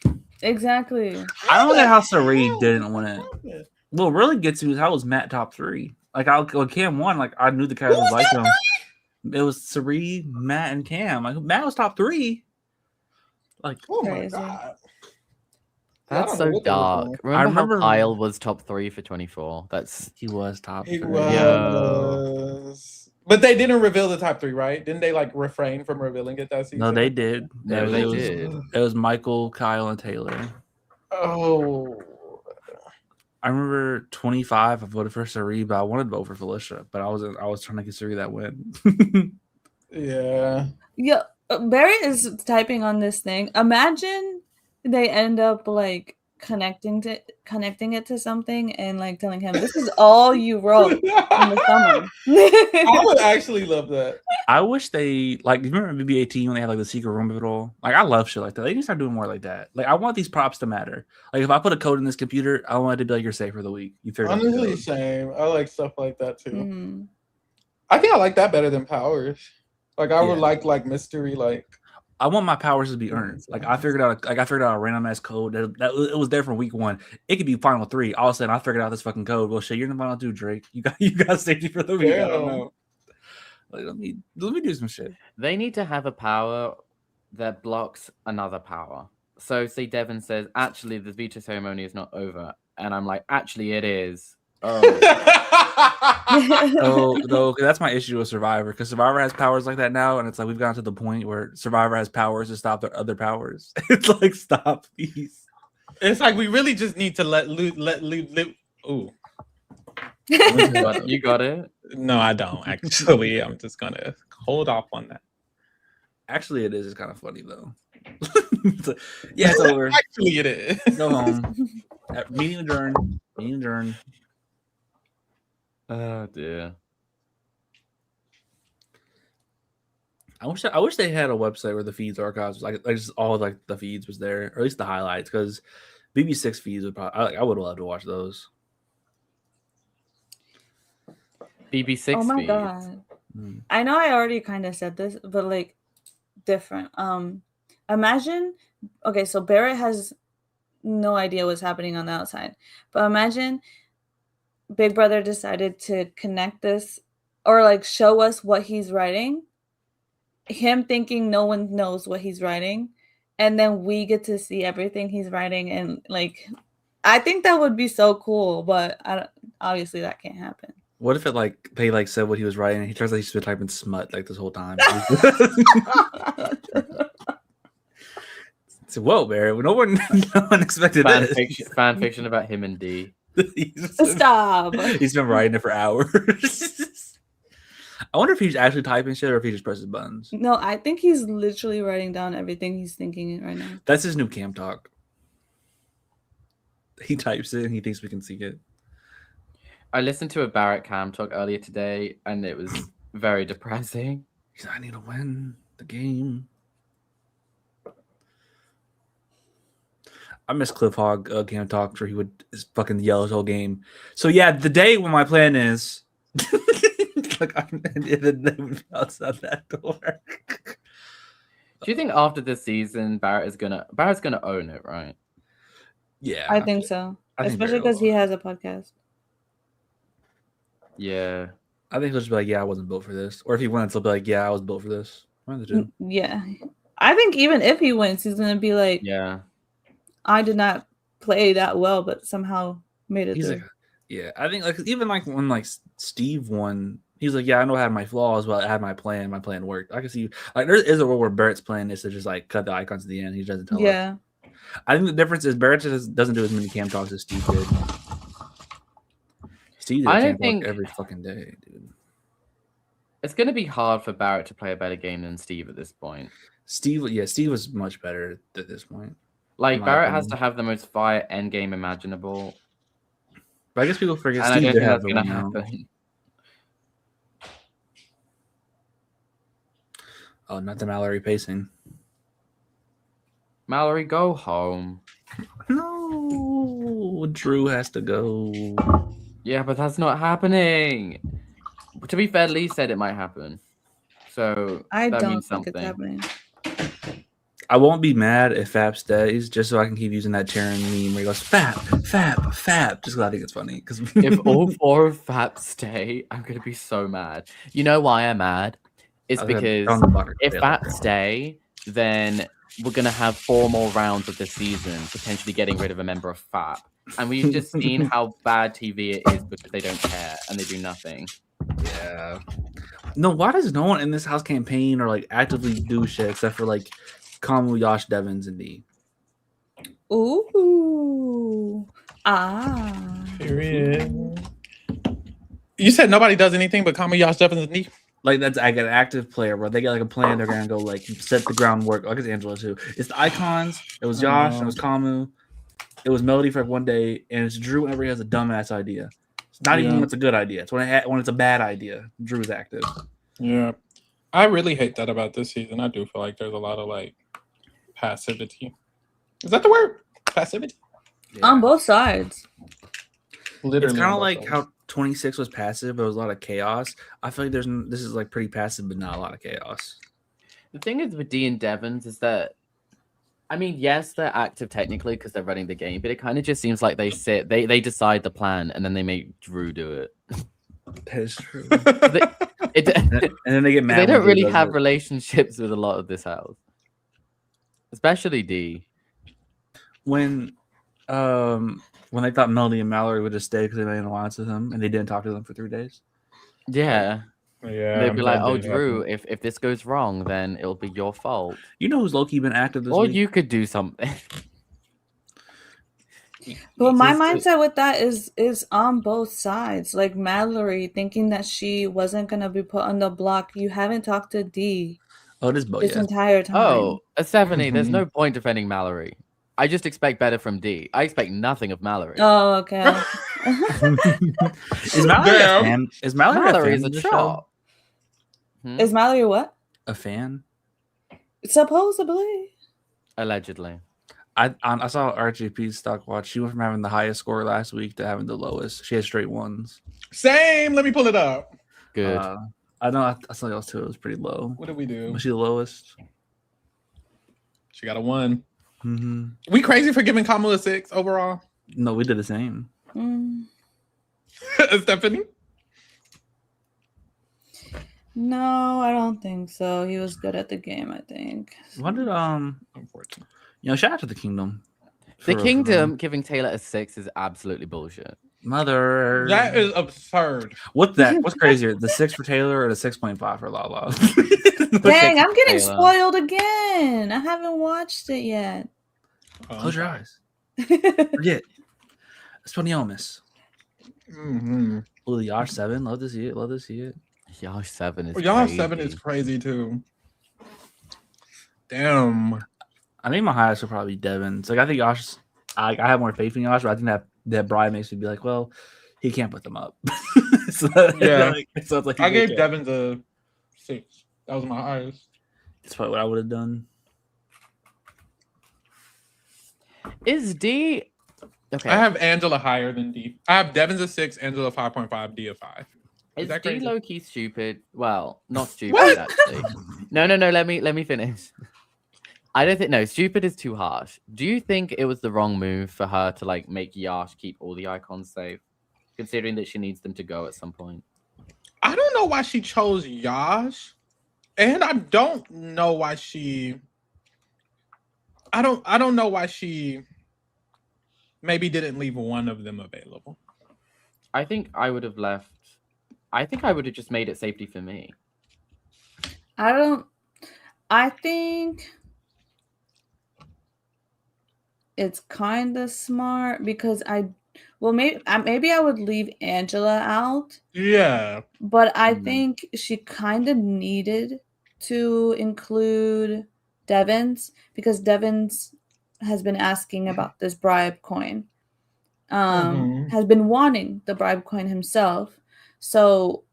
Exactly. I don't the get how Sari hell didn't did win that it. happen? What really gets me is how was Matt top 3? Like, when Cam won, like I knew the Who characters was like top him. 3? It was Sari, Matt, and Cam. Like Matt was top 3. Like, Oh my Crazy. god. That's so dark. I Remember how remember- Kyle was top 3 for 24? he was top He 3. was. But they didn't reveal the top 3, right? Didn't they like refrain from revealing it that season? No, they did. No, they did. It was Michael, Kyle, and Taylor. Oh. I remember 25. I voted for Sari, but I wanted to vote for Felicia. But I was trying to get Sari that win. Yeah. Yeah, Barrett is typing on this thing. Imagine they end up like connecting it to something and like telling him this is all you wrote in the summer. I would actually love that. I wish they like. You remember BB-18 when they had like the secret room of it all? Like I love shit like that. They need to start doing more like that. Like I want these props to matter. Like if I put a code in this computer, I want it to be like you're safe for the week. You figured out the Honestly, code. same. I like stuff like that too. Mhm. I think I like that better than powers. Like I would Yeah. like mystery, like I want my powers to be earned. Like I figured out a random ass code that it was there from week 1. It could be final 3. All of a sudden I figured out this fucking code. Well, shit, you're in the final 2, Drake. You got safety for the week. I don't know. Like, let me do some shit. They need to have a power that blocks another power. So say Devin says, actually the veto ceremony is not over. And I'm like, actually it is. Oh. No, that's my issue with Survivor, because Survivor has powers like that now, and it's like we've gotten to the point where Survivor has powers to stop their other powers. It's like, stop, please. It's like we really just need to let. Ooh. You got it? No, I don't actually. I'm just gonna hold off on that. Actually, it is. It's kind of funny though. Yeah, it's over. Actually, it is. Go home. Meeting adjourned. Meeting adjourned. Oh dear. I wish they had a website where the feeds archives like just all like the feeds was there, or at least the highlights, because BB6 feeds would probably I would love to watch those. BB6 Oh my feeds. god. I know I already kind of said this, but like different. Imagine, okay, so Barrett has no idea what's happening on the outside, but imagine Big Brother decided to connect this or like show us what he's writing, him thinking no one knows what he's writing, and then we get to see everything he's writing. And like I think that would be so cool, but obviously that can't happen. What if it like they like said what he was writing and he turns out he's been typing smut like this whole time? So, whoa, Barry! No one expected this. Fan fiction about him and D. Stop. He's been writing it for hours. I wonder if he's actually typing shit or if he just presses buttons. No, I think he's literally writing down everything he's thinking right now. That's his new cam talk. He types it and he thinks we can see it. I listened to a Barrett cam talk earlier today and it was very depressing. He's like, I need to win the game. I miss Cliff Hogg cam talk where he would fucking yell his whole game. So yeah, the day when my plan is like and then they would be outside that door. Do you think after this season Barrett's gonna own it, right? Yeah, I think so. Especially because he has a podcast. Yeah. I think he'll just be like, yeah, I wasn't built for this. Or if he wins, he'll be like, yeah, I was built for this. One of the two. Yeah. I think even if he wins, he's gonna be like, yeah, I did not play that well, but somehow made it through. Like, yeah, I think like even like when like Steve won, he's like, yeah, I know I had my flaws, but I had my plan. My plan worked. I can see like there is a world where Barrett's plan is to just like cut the icons at the end. He doesn't tell us. I think the difference is Barrett doesn't do as many cam talks as Steve did. Steve did cam talk every fucking day, dude. It's gonna be hard for Barrett to play a better game than Steve at this point. Steve was much better at this point. Like Barrett has to have the most fire end game imaginable. But I guess people forget and Steve I don't did think have that's gonna happen. Oh, not the Mallory pacing. Mallory, go home. No, Drew has to go. Yeah, but that's not happening. To be fair, Lee said it might happen. So I that don't means think something. it's happening. I won't be mad if Fab stays, just so I can keep using that Terran meme where he goes Fab, Fab, Fab. Just because I think it's funny. Because if all 4 of Fab stay, I'm gonna be so mad. You know why I'm mad? It's because if Fab stay, then we're gonna have 4 more rounds of the season, potentially getting rid of a member of Fab. And we've just seen how bad TV it is because they don't care and they do nothing. Yeah. No, why does no one in this house campaign or like actively do shit except for like Kamu, Yash, Devins, and D? Ooh. Period. You said nobody does anything but Kamu, Yash, Devins, and D? Like that's like an active player where they get like a plan, they're gonna go like set the groundwork. Like it's Angela too. It's the icons, it was Yash, it was Kamu, it was Melody for like one day, and it's Drew whenever he has a dumbass idea. It's not even when it's a good idea. It's when it's a bad idea. Drew's active. Yeah. I really hate that about this season. I do feel like there's a lot of like passivity. Is that the word? Passivity? Yeah. On both sides. Literally. It's kind of like how 26 was passive, but it was a lot of chaos. I feel like this is like pretty passive, but not a lot of chaos. The thing is with D and Devons is that, I mean, yes, they're active technically because they're running the game, but it kind of just seems like they they decide the plan and then they make Drew do it. That is true. And then they get mad. They don't really have relationships with a lot of this house, especially D. When they thought Melody and Mallory would just stay because they made an alliance with him, and they didn't talk to them for 3 days. Yeah. Yeah. They'd be like, "Oh, Drew, if this goes wrong, then it'll be your fault." You know who's low-key been active this week? Or you could do something. But my mindset with that is on both sides. Like Mallory thinking that she wasn't gonna be put on the block. You haven't talked to D. This entire time. Oh, Stephanie, there's no point defending Mallory. I just expect better from D. I expect nothing of Mallory. Oh, okay. Is Mallory a fan? Is Mallory a chop? Is Mallory what? A fan? Supposedly. Allegedly. I saw RGP's stock watch. She went from having the highest score last week to having the lowest. She had straight ones. Same. Let me pull it up. Good. I know. I saw y'all too. It was pretty low. What did we do? Was she the lowest? She got a 1. Mm-hmm. We crazy for giving Kamu a 6 overall? No, we did the same. Stephanie? No, I don't think so. He was good at the game, I think. What did unfortunately? Shout out to the Kingdom. The Kingdom giving Taylor a 6 is absolutely bullshit. Mother. That is absurd. What's that? What's crazier? The 6 for Taylor or the 6.5 for Lala? Dang, I'm getting spoiled again. I haven't watched it yet. Close your eyes. Forget. Espanioles. Oh, the Yash 7. Love to see it. Love to see it. Yash 7 is Yash 7 is crazy too. Damn. I think my highest would probably be Devin. Like I think Yash. I have more faith in Yash, but I think that Brian makes me be like, well, he can't put them up. So, yeah. So it's like I gave Devin a 6. That was my highest. That's probably what I would have done. Is D okay? I have Angela higher than D. I have Devin's a 6, Angela 5.5, D a 5. Is D low-key stupid? Well, not stupid actually. No. Let me finish. I don't think stupid is too harsh. Do you think it was the wrong move for her to like make Yash keep all the icons safe, considering that she needs them to go at some point? I don't know why she chose Yash, and I don't know why she. I don't know why she maybe didn't leave one of them available. I think I would have left. I think I would have just made it safety for me. I think it's kind of smart because maybe I would leave Angela out. Yeah. But I think she kind of needed to include Devins because Devins has been asking about this bribe coin. Has been wanting the bribe coin himself. So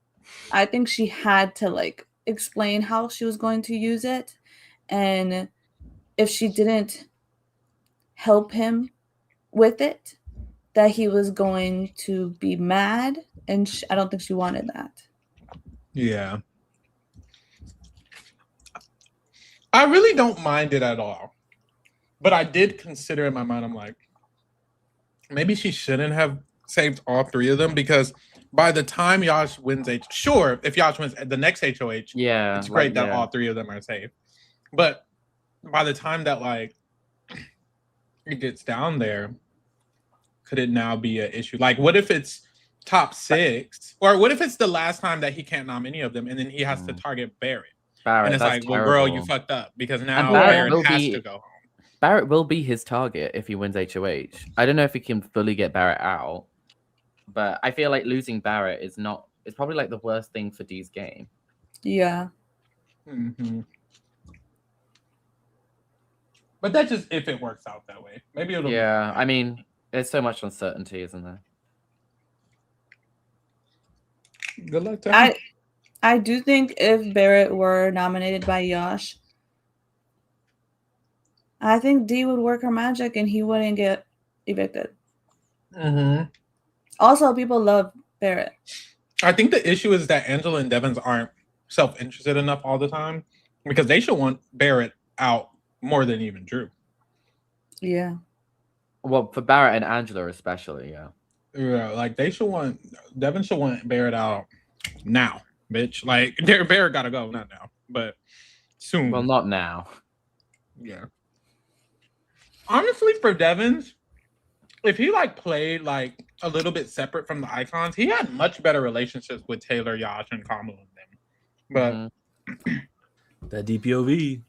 I think she had to like explain how she was going to use it. And if she didn't help him with it, that he was going to be mad. And I don't think she wanted that. Yeah. I really don't mind it at all. But I did consider in my mind, I'm like, maybe she shouldn't have saved all 3 of them, because by the time Yash wins sure, if Yash wins the next HOH, yeah, it's great that all 3 of them are safe. But by the time that like it gets down there, could it now be an issue? Like, what if it's top 6, or what if it's the last time that he can't nom any of them, and then he has to target Barrett? And it's like, well, girl, you fucked up, because now Barrett has to go home. Barrett will be his target if he wins HOH. I don't know if he can fully get Barrett out, but I feel like losing Barrett is not. It's probably like the worst thing for D's game. Yeah. Mm-hmm. But that's just if it works out that way. Maybe it'll. Yeah, I mean, there's so much uncertainty, isn't there? Good luck to him. I do think if Barrett were nominated by Yash, I think D would work her magic and he wouldn't get evicted. Mm-hmm. Also, people love Barrett. I think the issue is that Angela and Devins aren't self-interested enough all the time, because they should want Barrett out more than even Drew. Yeah. Well, for Barrett and Angela especially, yeah. Yeah, like Devin should want Barrett out now, bitch. Like, Barrett gotta go, not now, but soon. Well, not now. Yeah. Honestly, for Devins, if he like played like a little bit separate from the icons, he had much better relationships with Taylor, Yash, and Kamala than them. But that DPOV.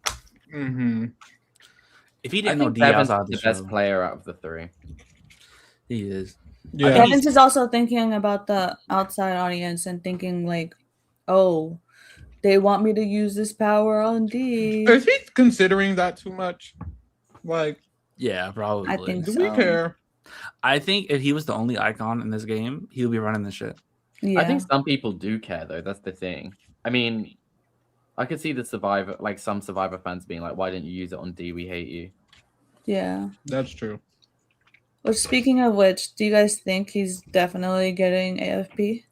Mm-hmm. If he didn't know Devins Devins is the best player out of the 3. He is. Yeah. Devins is also thinking about the outside audience and thinking like, oh, they want me to use this power on D. Is he considering that too much? Like, yeah, probably. I think do so. we care? I think if he was the only icon in this game, he would be running the shit. Yeah. I think some people do care though. That's the thing. I mean, I could see the Survivor, like some Survivor fans being like, "Why didn't you use it on D? We hate you." Yeah. That's true. Well, speaking of which, do you guys think he's definitely getting AFP?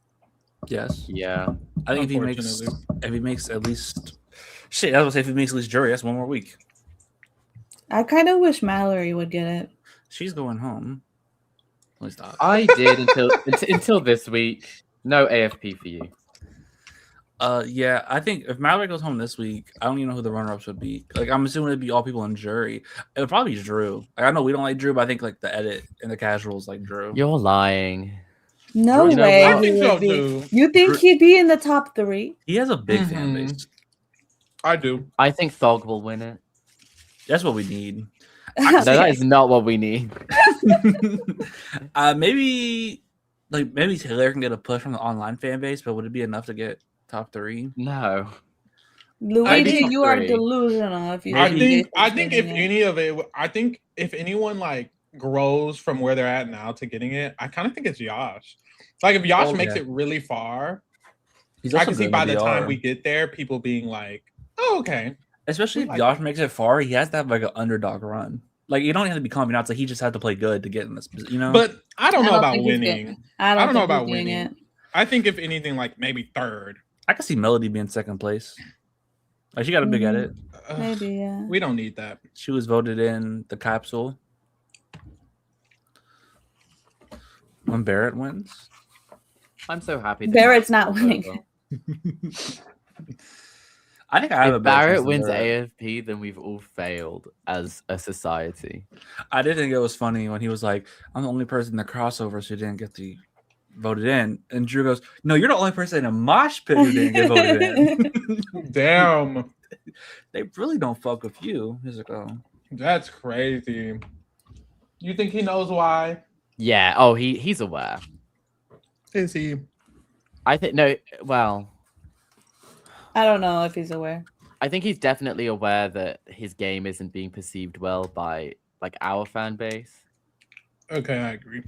Yes. Yeah. I think if he makes at least shit, I was gonna say if he makes at least jury, that's 1 more week. I kind of wish Mallory would get it. She's going home. At least I did until this week. No AFP for you. Yeah, I think if Mallory goes home this week, I don't even know who the runner-ups would be. Like, I'm assuming it'd be all people in jury. It would probably be Drew. Like, I know we don't like Drew, but I think like the edit and the casuals like Drew. You're lying. No Drew, way. I think so too. You think he'd be in the top 3? He has a big fan base. I do. I think Thog will win it. That's what we need. No, that is not what we need. Maybe Taylor can get a push from the online fan base, but would it be enough to get top 3? No. Luigi, you are delusional. If you I think if anyone like grows from where they're at now to getting it, I kind of think it's Yash. Like, if Yash makes it really far, I can see by the time we get there, people being like, "Oh, okay." Especially if Yash makes it far, he has to have like an underdog run. Like, you don't have to be confident. It's like he just had to play good to get in this, you know. But I don't know about winning. I don't know about winning. I think if anything, like maybe 3rd. I could see Melody being 2nd place. Like, she got a big edit. Maybe, yeah. We don't need that. She was voted in the capsule when Barrett wins. I'm so happy. Barrett's not winning. I think I have if Barrett wins AFP, then we've all failed as a society. I did think it was funny when he was like, "I'm the only person in the crossovers who didn't get voted in," and Drew goes, "No, you're the only person in a mosh pit who didn't get voted in." Damn, they really don't fuck with you. He's like, "Oh, that's crazy." You think he knows why? Yeah. Oh, he's aware. Is he? I think no. Well, I don't know if he's aware. I think he's definitely aware that his game isn't being perceived well by like our fan base. Okay, I agree.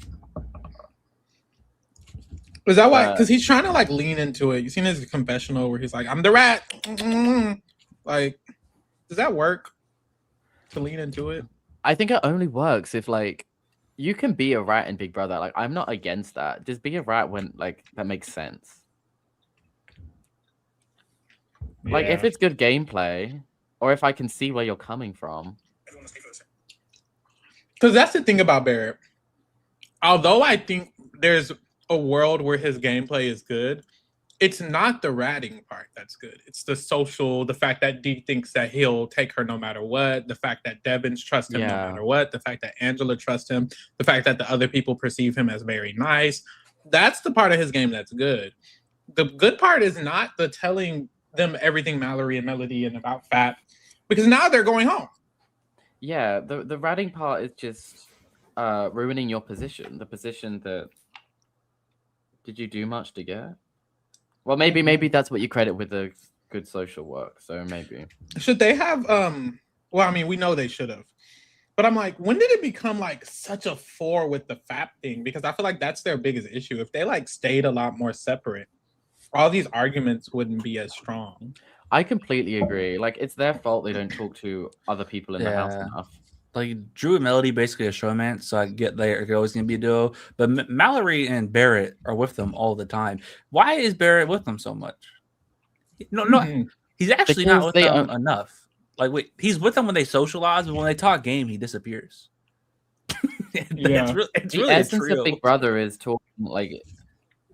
Is that why? Because he's trying to like lean into it. You seen his confessional where he's like, "I'm the rat." Like, does that work? To lean into it? I think it only works if like you can be a rat in Big Brother. Like, I'm not against that. Just be a rat when like that makes sense. Like, if it's good gameplay, or if I can see where you're coming from. Because that's the thing about Barrett. Although I think there's a world where his gameplay is good, it's not the ratting part that's good. It's the social, the fact that Dee thinks that he'll take her no matter what, the fact that Devins trust him no matter what, the fact that Angela trusts him, the fact that the other people perceive him as very nice. That's the part of his game that's good. The good part is not the telling them everything Mallory and Melody and about Fat, because now they're going home. Yeah, the ratting part is just ruining your position. The position that did you do much to get? Well, maybe that's what you credit with the good social work. So maybe should they have? Well, I mean, we know they should have, but I'm like, when did it become like such a 4 with the FAP thing? Because I feel like that's their biggest issue. If they like stayed a lot more separate, all these arguments wouldn't be as strong. I completely agree. Like, it's their fault they don't talk to other people in the house enough. Like, Drew and Melody basically a showman, so I get they're always going to be a duo. But Mallory and Barrett are with them all the time. Why is Barrett with them so much? No, he's actually not with them enough. Like, wait, he's with them when they socialize, but when they talk game, he disappears. It's really the essence of Big Brother is talking, like,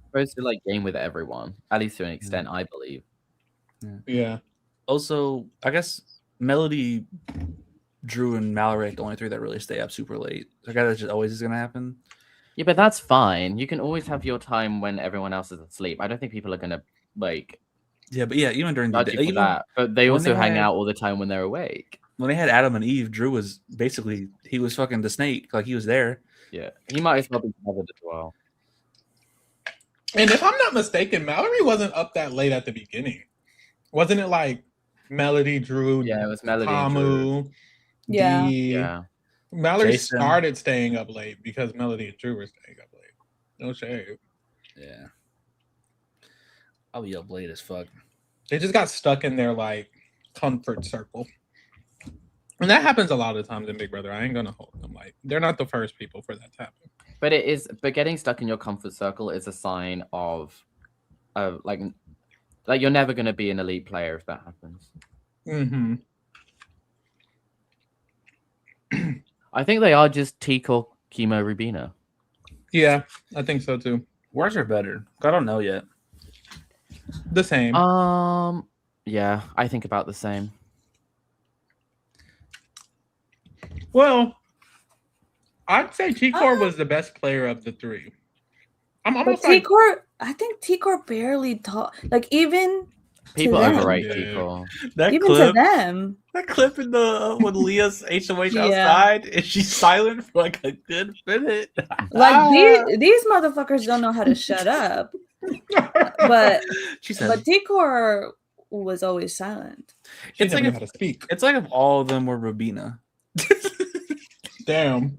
supposed to like game with everyone, at least to an extent, I believe. Yeah. Also, I guess Melody, Drew, and Mallory are the only 3 that really stay up super late. I guess that just always is gonna happen. Yeah, but that's fine. You can always have your time when everyone else is asleep. I don't think people are gonna like. Yeah, but even during the day, even that. But they also hang out all the time when they're awake. When they had Adam and Eve, Drew was basically he was fucking the snake, like he was there. Yeah, he might as well be covered as well. And if I'm not mistaken, Mallory wasn't up that late at the beginning. Wasn't it like Melody, Drew? Yeah, it was Melody, Tamu, Drew. Yeah. Mallory Jason started staying up late because Melody and Drew were staying up late. No shade. Yeah. I'll be up late as fuck. They just got stuck in their like comfort circle. And that happens a lot of times in Big Brother. I ain't gonna hold them. Like, they're not the first people for that to happen. But getting stuck in your comfort circle is a sign of like you're never gonna be an elite player if that happens. Mm-hmm. I think they are just Tikor, Chemo, Rubina. Yeah, I think so too. Where's are better? I don't know yet. The same. Yeah, I think about the same. Well, I'd say Tikor was the best player of the 3. I'm almost like Tikor. I think Tikor barely taught. Like, even people to overrate them. Tikor. Even clip, to them. That clip in the when Leah's HOH outside and she's silent for like a good minute. Like these motherfuckers don't know how to shut up. But Tikor was always silent. It's like how to speak. It's like if all of them were Rubina. Damn.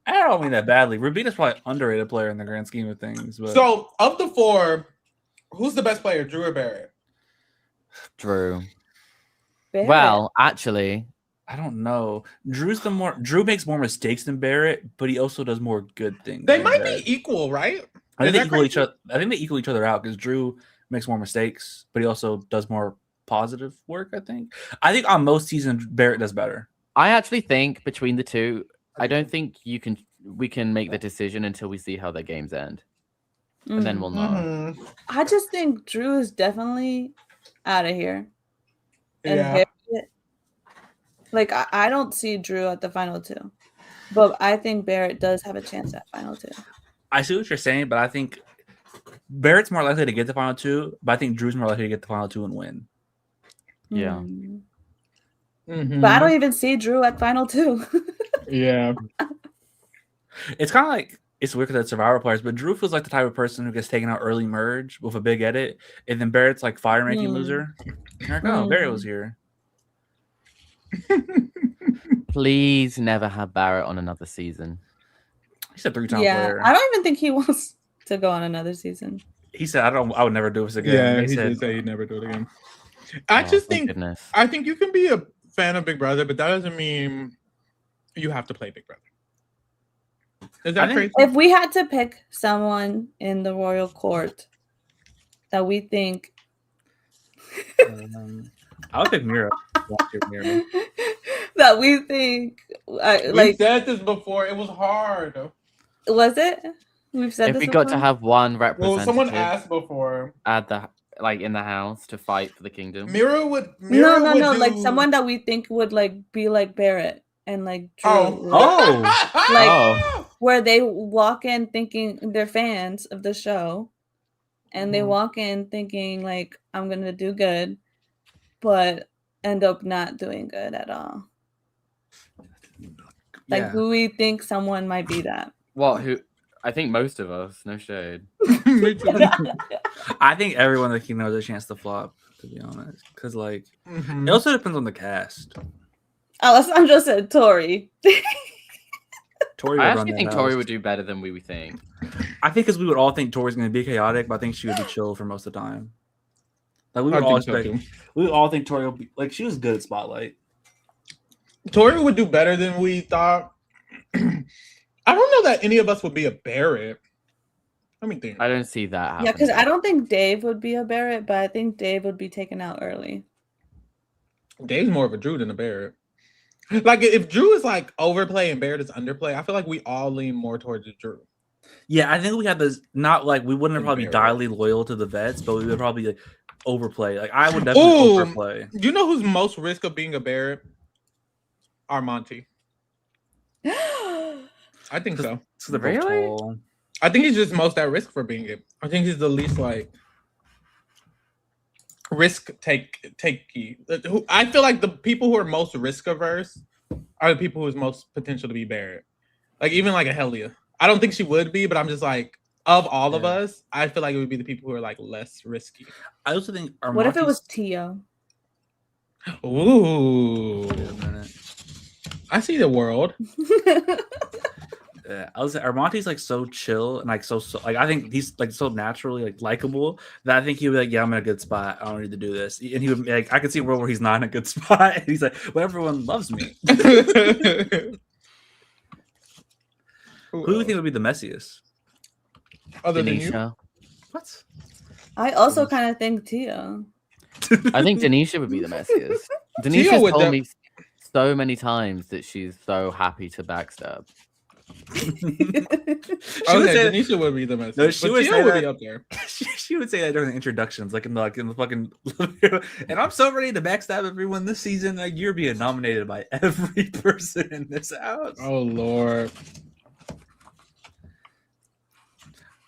I don't mean that badly. Rubina's probably an underrated player in the grand scheme of things. But... So, of the 4, who's the best player, Drew or Barrett? Drew. Barrett. Well, actually, I don't know. Drew makes more mistakes than Barrett, but he also does more good things. They might be equal, right? I think they equal each other out because Drew makes more mistakes, but he also does more positive work. I think on most seasons Barrett does better. I actually think between the two, I don't think we can make the decision until we see how their games end. And then we'll know. I just think Drew is definitely out of here. And Barrett, like, I don't see Drew at the final 2. But I think Barrett does have a chance at final 2. I see what you're saying, but I think Barrett's more likely to get the final 2, but I think Drew's more likely to get the final 2 and win. Yeah. But I don't even see Drew at final 2. Yeah. It's kind of like, it's weird because it's Survivor players, but Drew feels like the type of person who gets taken out early merge with a big edit, and then Barrett's like fire-making loser. Like, oh, Barrett was here. Please never have Barrett on another season. He's a 3-time player. I don't even think he wants to go on another season. He said, I would never do this again. Yeah, he did say he'd never do it again. I think you can be a fan of Big Brother, but that doesn't mean you have to play Big Brother. Is that crazy? If we had to pick someone in the royal court that we think I would pick Mira. that we think we said this before. It was hard. Was it? We've said if this we before? got to have one representative. Well, someone asked before. At the in the house to fight for the kingdom. Mira would no, do... like someone that we think would like be like Barrett and like Drew. Oh. Where they walk in thinking they're fans of the show, and they walk in thinking like I'm gonna do good, but end up not doing good at all. Like who we think someone might be that. Well, who? I think most of us. No shade. I think everyone that knows a chance to flop. To be honest, because like it also depends on the cast. Alessandro said Tori. Tori. I actually think Tori would do better than we think. I think because we would all think Tori's going to be chaotic, but I think she would be chill for most of the time. Like we would all expect, we would all think Tori would be like she was good at Spotlight. Tori would do better than we thought. I don't know that any of us would be a Barrett. Let me think. I don't see that happening. Yeah, because I don't think Dave would be a Barrett, but I think Dave would be taken out early. Dave's more of a Drew than a Barrett. Like if Drew is like overplay and Barrett is underplay, I feel like we all lean more towards the Drew. Yeah, I think we have this. Not like we wouldn't probably be diehardly loyal to the vets, but we would probably like overplay. Like I would definitely overplay. You know who's most risk of being a Barrett? Armonte. I think so. Really? I think he's just most at risk for being it. I think he's the least like risk takey. I feel like the people who are most risk averse are the people who's most potential to be Barrett. Like even like a Helia. I don't think she would be, but I'm just like of all of us, I feel like it would be the people who are like less risky. I also think what if it was Tio? Ooh. Wait a minute. I see the world. Yeah, I was Armonte's like so chill and like so like I think he's like so naturally like likable that I think he would be like, yeah, I'm in a good spot. I don't need to do this. And he would like I could see a world where he's not in a good spot. And he's like, well, everyone loves me. Who do you think would be the messiest? Other than you? What? I also kind of think Tio. I think Denisha would be the messiest. Denisha's told me so many times that she's so happy to backstab. Denisha would be the messiest. No, she would say that, be up there. She would say that during the introductions, like in the fucking. And I'm so ready to backstab everyone this season. Like you're being nominated by every person in this house. Oh Lord.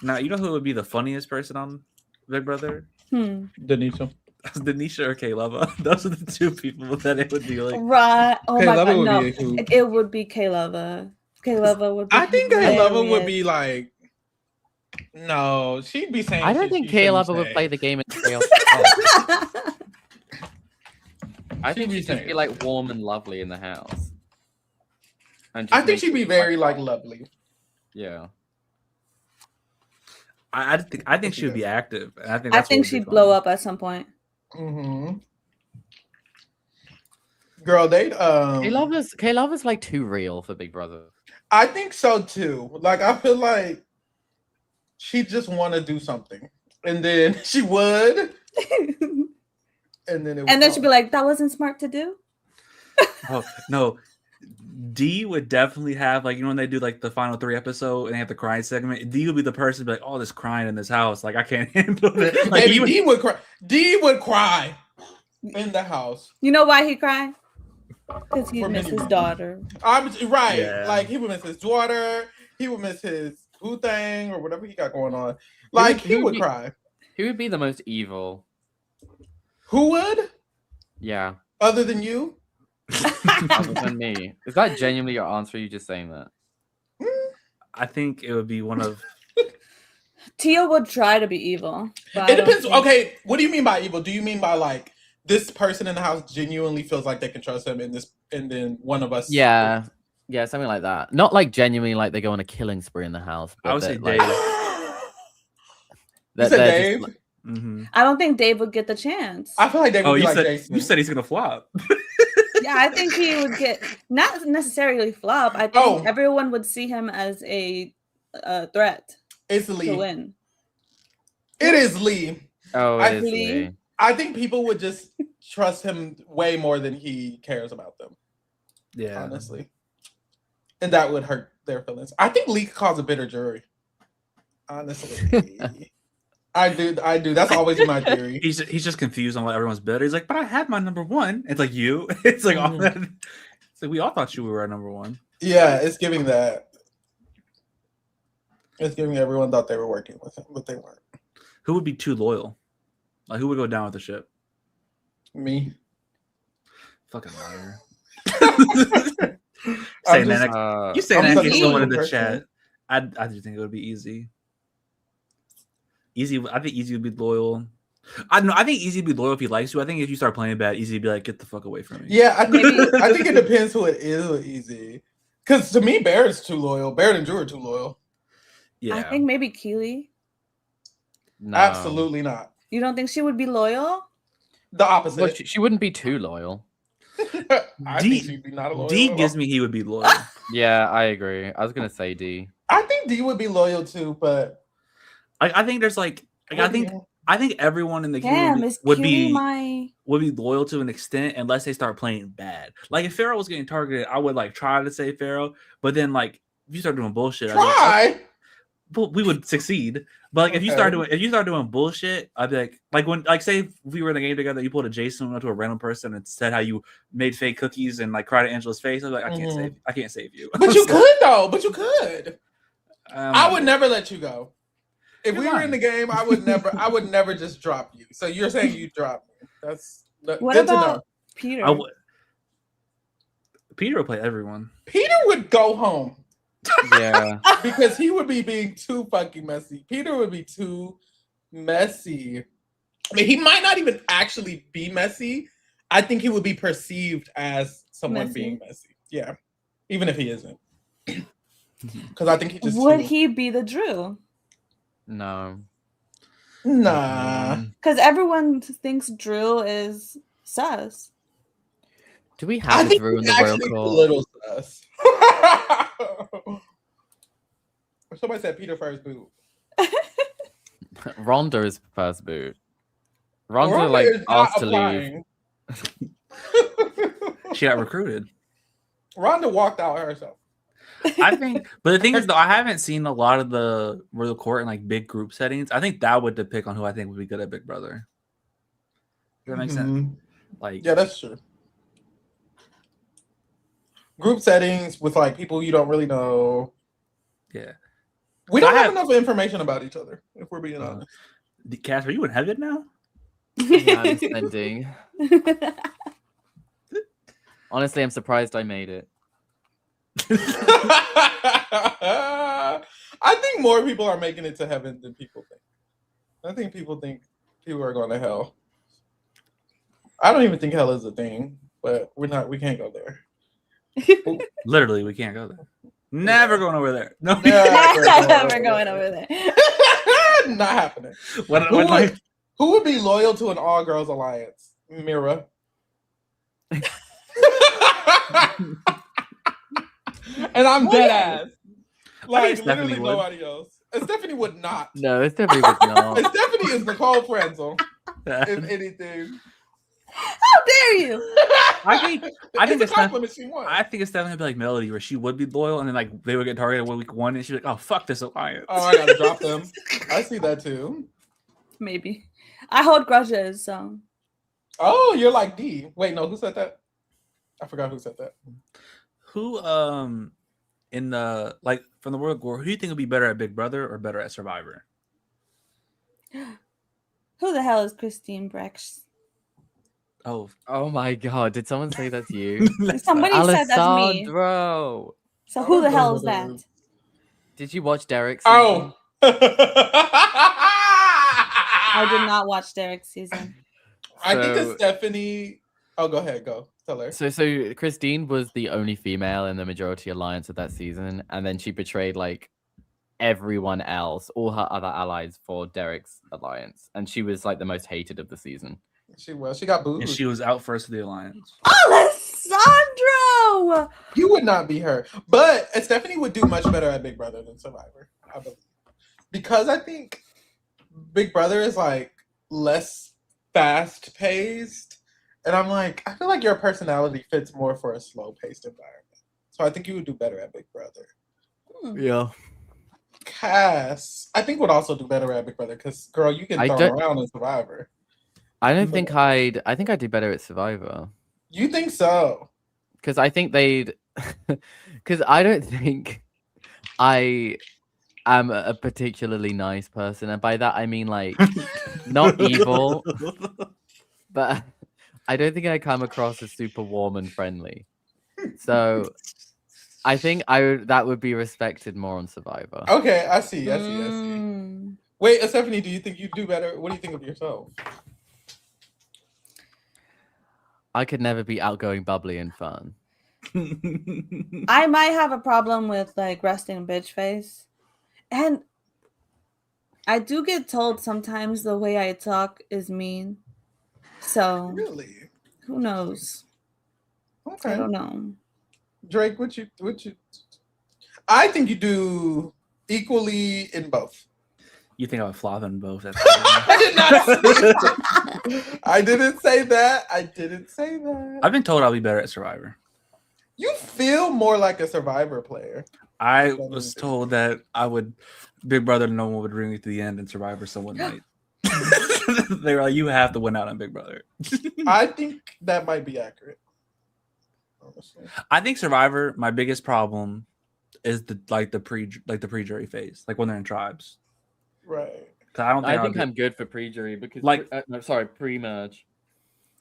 Now you know who would be the funniest person on Big Brother? Denisha. Denisha or K-Lova. Those are the two people that it would be like. Right. Oh my God. No, it would be K-Lova. K-Lova would be. I think K-Lova would be like. No, she'd be saying. I don't think K-Lova would play the game in real. I think she'd just be like warm and lovely in the house. And I think she'd be very like lovely. Yeah. I think she would be active. And I think she'd blow up at some point. Girl, they K-Lova's like too real for Big Brother. I think so too. Like I feel like she just want to do something, and then she would, and then she'd be like, "That wasn't smart to do." Oh no. D would definitely have like when they do like the final 3 episode and they have the crying segment. D would be the person to be like, "Oh, there's crying in this house. Like I can't handle it." Like D would cry. D would cry in the house. You know why he cried? Because he missed his daughter. Right. Yeah. Like he would miss his daughter. He would miss his who thing or whatever he got going on. Like he would cry. Who would be the most evil? Who would? Yeah. Other than you? Other than me. Is that genuinely your answer? Or are you just saying that? I think it would be one of Tia would try to be evil. It depends. Okay, what do you mean by evil? Do you mean by like this person in the house genuinely feels like they can trust him and then one of us? Yeah, something like that. Not like genuinely like they go on a killing spree in the house. But I would say like, Dave. You said Dave? Just, I don't think Dave would get the chance. I feel like Dave would be like Jason. You said he's gonna flop. Yeah, I think he would get not necessarily flop. I think everyone would see him as a threat. It's Lee. To win. It is Lee. Oh, it is Lee. I think people would just trust him way more than he cares about them. Yeah, honestly, and that would hurt their feelings. I think Lee could cause a bitter jury. Honestly, I do. That's always been my theory. He's just confused on what everyone's better. He's like, but I had my number one. It's like you. It's like all that. It's like we all thought you were our number one. Yeah, it's giving that. It's giving everyone thought they were working with him, but they weren't. Who would be too loyal? Like, who would go down with the ship? Me. Fucking liar. Saying that. You saying that to someone in the chat. I just think it would be Easy. Easy. I think Easy would be loyal. I don't know. I think Easy would be loyal if he likes you. I think if you start playing bad, Easy would be like, get the fuck away from me. Yeah, I think it depends who it is with Easy. Because to me, Barrett's too loyal. Barrett and Drew are too loyal. Yeah. I think maybe Keely. No. Absolutely not. You don't think she would be loyal? The opposite. Well, she wouldn't be too loyal. I think she'd be not a loyal. D gives me he would be loyal. Yeah, I agree. I was gonna say D. I think D would be loyal too, but I think there's like I think everyone in the community would be loyal to an extent unless they start playing bad. Like if Pharaoh was getting targeted, I would like try to say Pharaoh, but then like if you start doing bullshit, we would succeed. But like if you start doing bullshit, I'd be like when say if we were in a game together, you pulled a Jason went to a random person and said how you made fake cookies and like cried at Angela's face. I was like, I can't save you. But you could though. But you could. I would never let you go. If we were in the game, I would never just drop you. So you're saying you drop me. That's what about Peter? Peter would play everyone. Peter would go home. Yeah. Because he would be being too fucking messy. Peter would be too messy. I mean, he might not even actually be messy. I think he would be perceived as someone being messy. Yeah. Even if he isn't. Because I think he just would he be the Drew? No. Nah. Because everyone thinks Drew is sus. Do we have a Drew in the Royal Court? A little sus. Somebody said Peter first boot. Rhonda is first boot. Rhonda like asked to leave. She got recruited. Rhonda walked out herself. I think, but the thing is, though, I haven't seen a lot of the Royal Court in like big group settings. I think that would depict on who I think would be good at Big Brother. Does that make sense? Like, yeah, that's true. Group settings with like people you don't really know. Yeah, we don't have enough information about each other. If we're being honest. Cass, are you in heaven now? Yeah, I'm spending. Honestly, I'm surprised I made it. I think more people are making it to heaven than people think. I think people are going to hell. I don't even think hell is a thing, but we can't go there. Literally, we can't go there. Never going over there. No, never going over there. Not happening. Who would be loyal to an all-girls alliance? Mira. And I'm dead ass. Like, literally nobody else. And Stephanie would not. No, Stephanie would not. And Stephanie is Nicole Frenzel, if anything. How dare you? I think it's a compliment she won. I think it's definitely be like Melody, where she would be loyal, and then like they would get targeted week 1, and she's like, "Oh fuck this alliance." Oh, I gotta drop them. I see that too. Maybe I hold grudges. So. Oh, you're like D. Wait, no, who said that? I forgot who said that. Who in the like from the World War, who do you think would be better at Big Brother or better at Survivor? Who the hell is Christine Brex? Oh my God! Did someone say that's you? Somebody said that's me. Alessandro. So who the hell is that? Did you watch Derek's season? Oh. I did not watch Derek's season. I think it's Stephanie. Oh, go ahead. Go. Tell her. So Christine was the only female in the majority alliance of that season, and then she betrayed like everyone else, all her other allies for Derek's alliance, and she was like the most hated of the season. She was. She got booed. And she was out first of the alliance. Alessandro! You would not be her. But Stephanie would do much better at Big Brother than Survivor, I believe. Because I think Big Brother is like less fast paced, and I'm like, I feel like your personality fits more for a slow paced environment. So I think you would do better at Big Brother. Yeah. Cass, I think would also do better at Big Brother because, girl, you get thrown around in Survivor. I don't think I'd. I think I'd do better at Survivor. You think so? Because I think they'd. Because I don't think I am a particularly nice person, and by that I mean like not evil, but I don't think I come across as super warm and friendly. So I think that would be respected more on Survivor. Okay, I see. Wait, Stephanie, do you think you'd do better? What do you think of yourself? I could never be outgoing, bubbly, and fun. I might have a problem with like resting bitch face. And I do get told sometimes the way I talk is mean. So really, who knows? Okay, I don't know. Drake, what you? I think you do equally in both. You think I would flop in both? I did not say that. I didn't say that. I've been told I'll be better at Survivor. You feel more like a Survivor player. I was told that I would, Big Brother, no one would bring me to the end, and Survivor, someone might. They were like, you have to win out on Big Brother. I think that might be accurate. Honestly. I think Survivor, my biggest problem is the pre-jury phase, like when they're in tribes. Right. I think I'm good for pre-jury because pre-merge.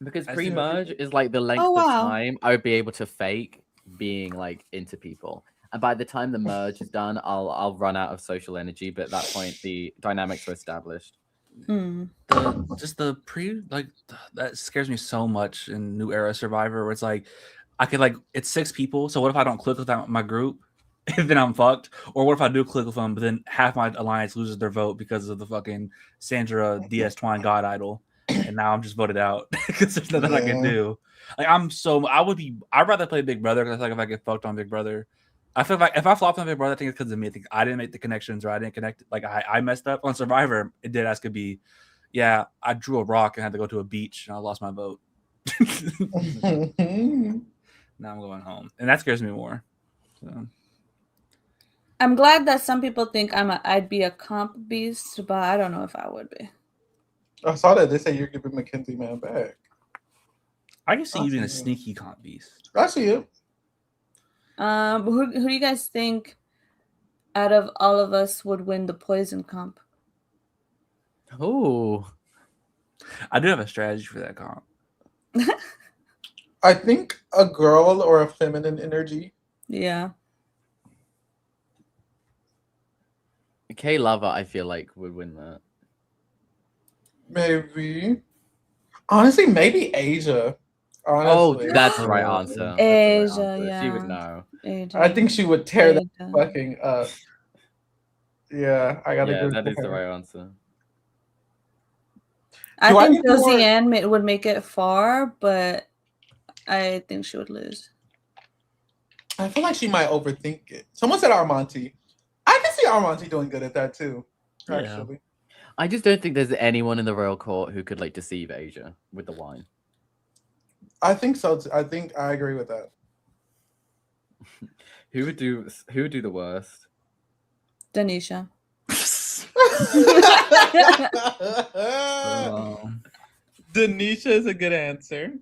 Because pre-merge is like the length of time I would be able to fake being like into people. And by the time the merge is done, I'll run out of social energy, but at that point the dynamics are established. That scares me so much in New Era Survivor, where it's like I could it's 6 people, so what if I don't click with my group? And then I'm fucked. Or what if I do click with them, but then half my alliance loses their vote because of the fucking Sandra DS Twine God Idol, and now I'm just voted out because there's nothing I can do. Like I'd rather play Big Brother because I feel like if I get fucked on Big Brother, I feel like if I flop on Big Brother, I think it's because of me. I think I didn't make the connections or I didn't connect. Like I messed up on Survivor. It did as could be. Yeah, I drew a rock and had to go to a beach and I lost my vote. Now I'm going home, and that scares me more. So. I'm glad that some people think I'd be a comp beast, but I don't know if I would be. I saw that they say you're giving Mackenzie Man back. I can see you being a sneaky comp beast. I see it. Who do you guys think out of all of us would win the poison comp? Oh, I do have a strategy for that comp. I think a girl or a feminine energy. Yeah. K Lover, I feel like would win that. Maybe. Honestly, maybe Asia. Honestly. Oh, that's the right answer. Asia, yeah. She would know. I think she would tear that fucking up. Yeah, I gotta agree. That is the right answer. I think Josie Ann would make it far, but I think she would lose. I feel like she might overthink it. Someone said Armonti. I can see Armonti doing good at that too, actually. Yeah. I just don't think there's anyone in the royal court who could deceive Asia with the wine. I think so. I think I agree with that. Who would do the worst? Denisha. Denisha is a good answer.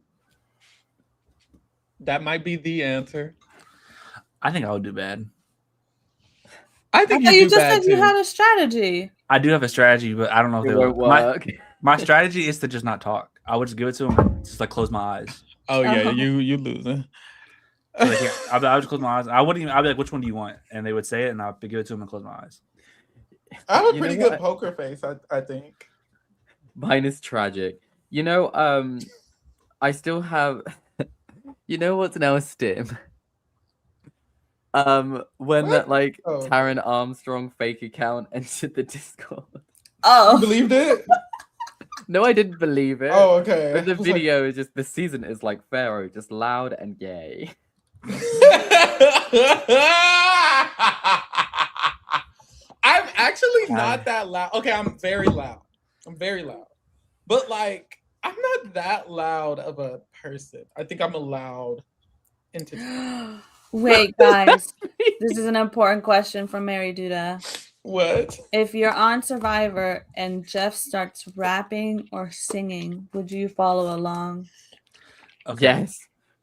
That might be the answer. I think I would do bad. I think you just said you had a strategy. I do have a strategy, but I don't know if it won't work. My strategy is to just not talk. I would just give it to him and just close my eyes. Oh yeah, you losing. I would just close my eyes. I'd be like, which one do you want? And they would say it, and I'd give it to them and close my eyes. I have a pretty good poker face, I think. Mine is tragic. I still have. You know what's now a stim? When what? that Taryn Armstrong fake account entered the Discord. Oh, you believed it? No, I didn't believe it. Oh, okay. But the video is just the season is like Pharaoh, just loud and gay. I'm actually not that loud. Okay, I'm very loud. But I'm not that loud of a person. I think I'm a loud entity. Wait, guys. This is an important question from Mary Duda. What? If you're on Survivor and Jeff starts rapping or singing, would you follow along? Okay. Yes.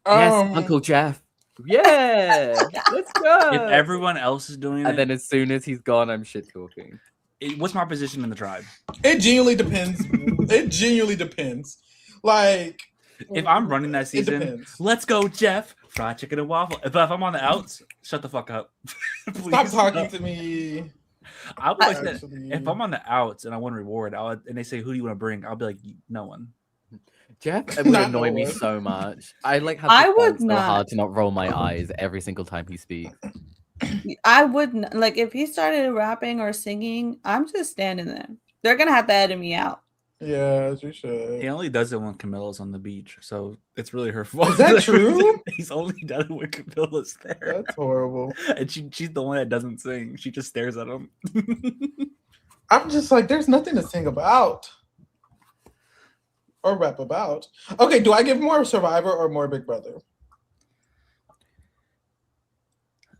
Yes, Uncle Jeff. Yeah. Let's go. If everyone else is doing it, And then as soon as he's gone, I'm shit talking. What's my position in the tribe? It genuinely depends. It genuinely depends. Like, if I'm running that season, let's go, Jeff. Fried chicken and waffle. But if I'm on the outs, shut the fuck up. Stop talking to me. I would like that. If I'm on the outs and I want a reward, and they say, "Who do you want to bring?" I'll be like, "No one." Jeff, it would annoy me so much. I like have I to would so not. hard to not roll my eyes every single time he speaks. I wouldn't like if he started rapping or singing. I'm just standing there. They're gonna have to edit me out. Yeah, you should. He only does it when Camilla's on the beach, so it's really her fault. Is that true? He's only done it when Camilla's there. That's horrible. And she's the one that doesn't sing. She just stares at him. I'm just like, there's nothing to sing about or rap about. Okay, do I give more Survivor or more Big Brother?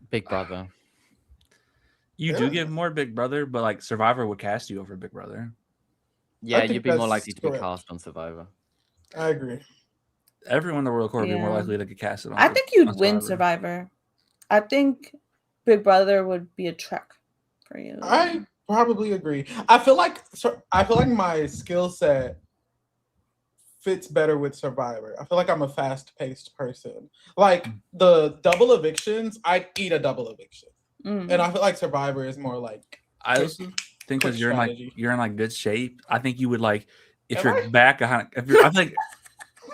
Big Brother. You do give more Big Brother, but like Survivor would cast you over Big Brother. Yeah, you'd be more likely to be cast on Survivor. I agree. Everyone in the World Court would be more likely to get casted on. I think you'd win Survivor. I think Big Brother would be a trek for you. I probably agree. I feel like my skill set fits better with Survivor. I feel like I'm a fast-paced person. Like the double evictions, I'd eat a double eviction. And I feel like Survivor is more like I also think because you're in like good shape. I think you would like if you're back behind. I think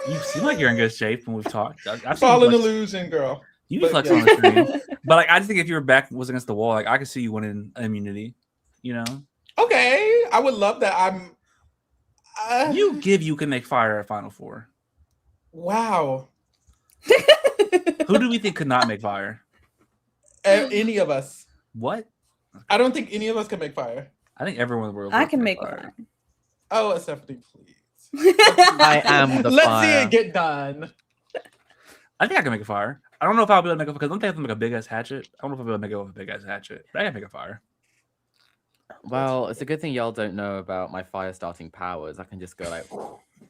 you seem like you're in good shape when we've talked. I've fall in illusion, girl. You flex on the stream, but like I just think if your back was against the wall, like I could see you winning immunity. You know? Okay, I would love that. You can make fire at Final Four. Wow. Who do we think could not make fire? Any of us. What? I don't think any of us can make fire. I think everyone in the world. I can make fire. Oh, Stephanie, please. I am the Let's fire. see it get done. I think I can make a fire. I don't know if I'll be able to make a because I don't think I have to make a big ass hatchet. I don't know if I'll be able to make it with a big ass hatchet, but I can make a fire. Well, it's a good thing y'all don't know about my fire starting powers. I can just go like,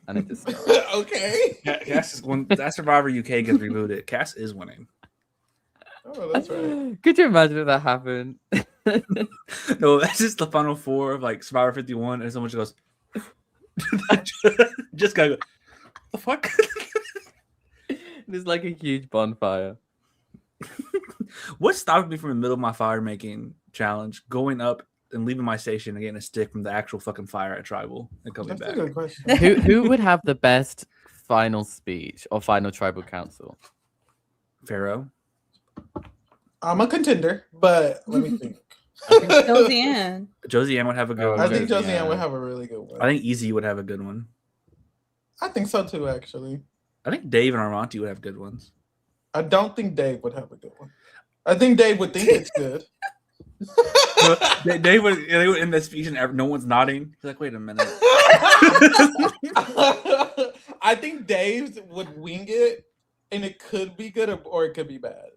and it just okay. Cass is when that Survivor UK gets rebooted. Cass is winning. Oh, that's right. Could you imagine if that happened? No, that's just the Final Four of like Survivor 51, and someone just goes, just gotta go. The fuck? There's like a huge bonfire. What stopped me from the middle of my fire making challenge, going up and leaving my station and getting a stick from the actual fucking fire at Tribal and coming back? A good question. Who would have the best final speech or final Tribal Council? Pharaoh. I'm a contender, but let me think. Josie Ann. Josie Ann would have a good one. I think Josie Ann would have a really good one. I think Easy would have a good one. I think so too, actually. I think Dave and Armonti would have good ones. I don't think Dave would have a good one. I think Dave would think it's good. they would in the speech and no one's nodding. He's like, wait a minute. I think Dave would wing it, and it could be good or it could be bad.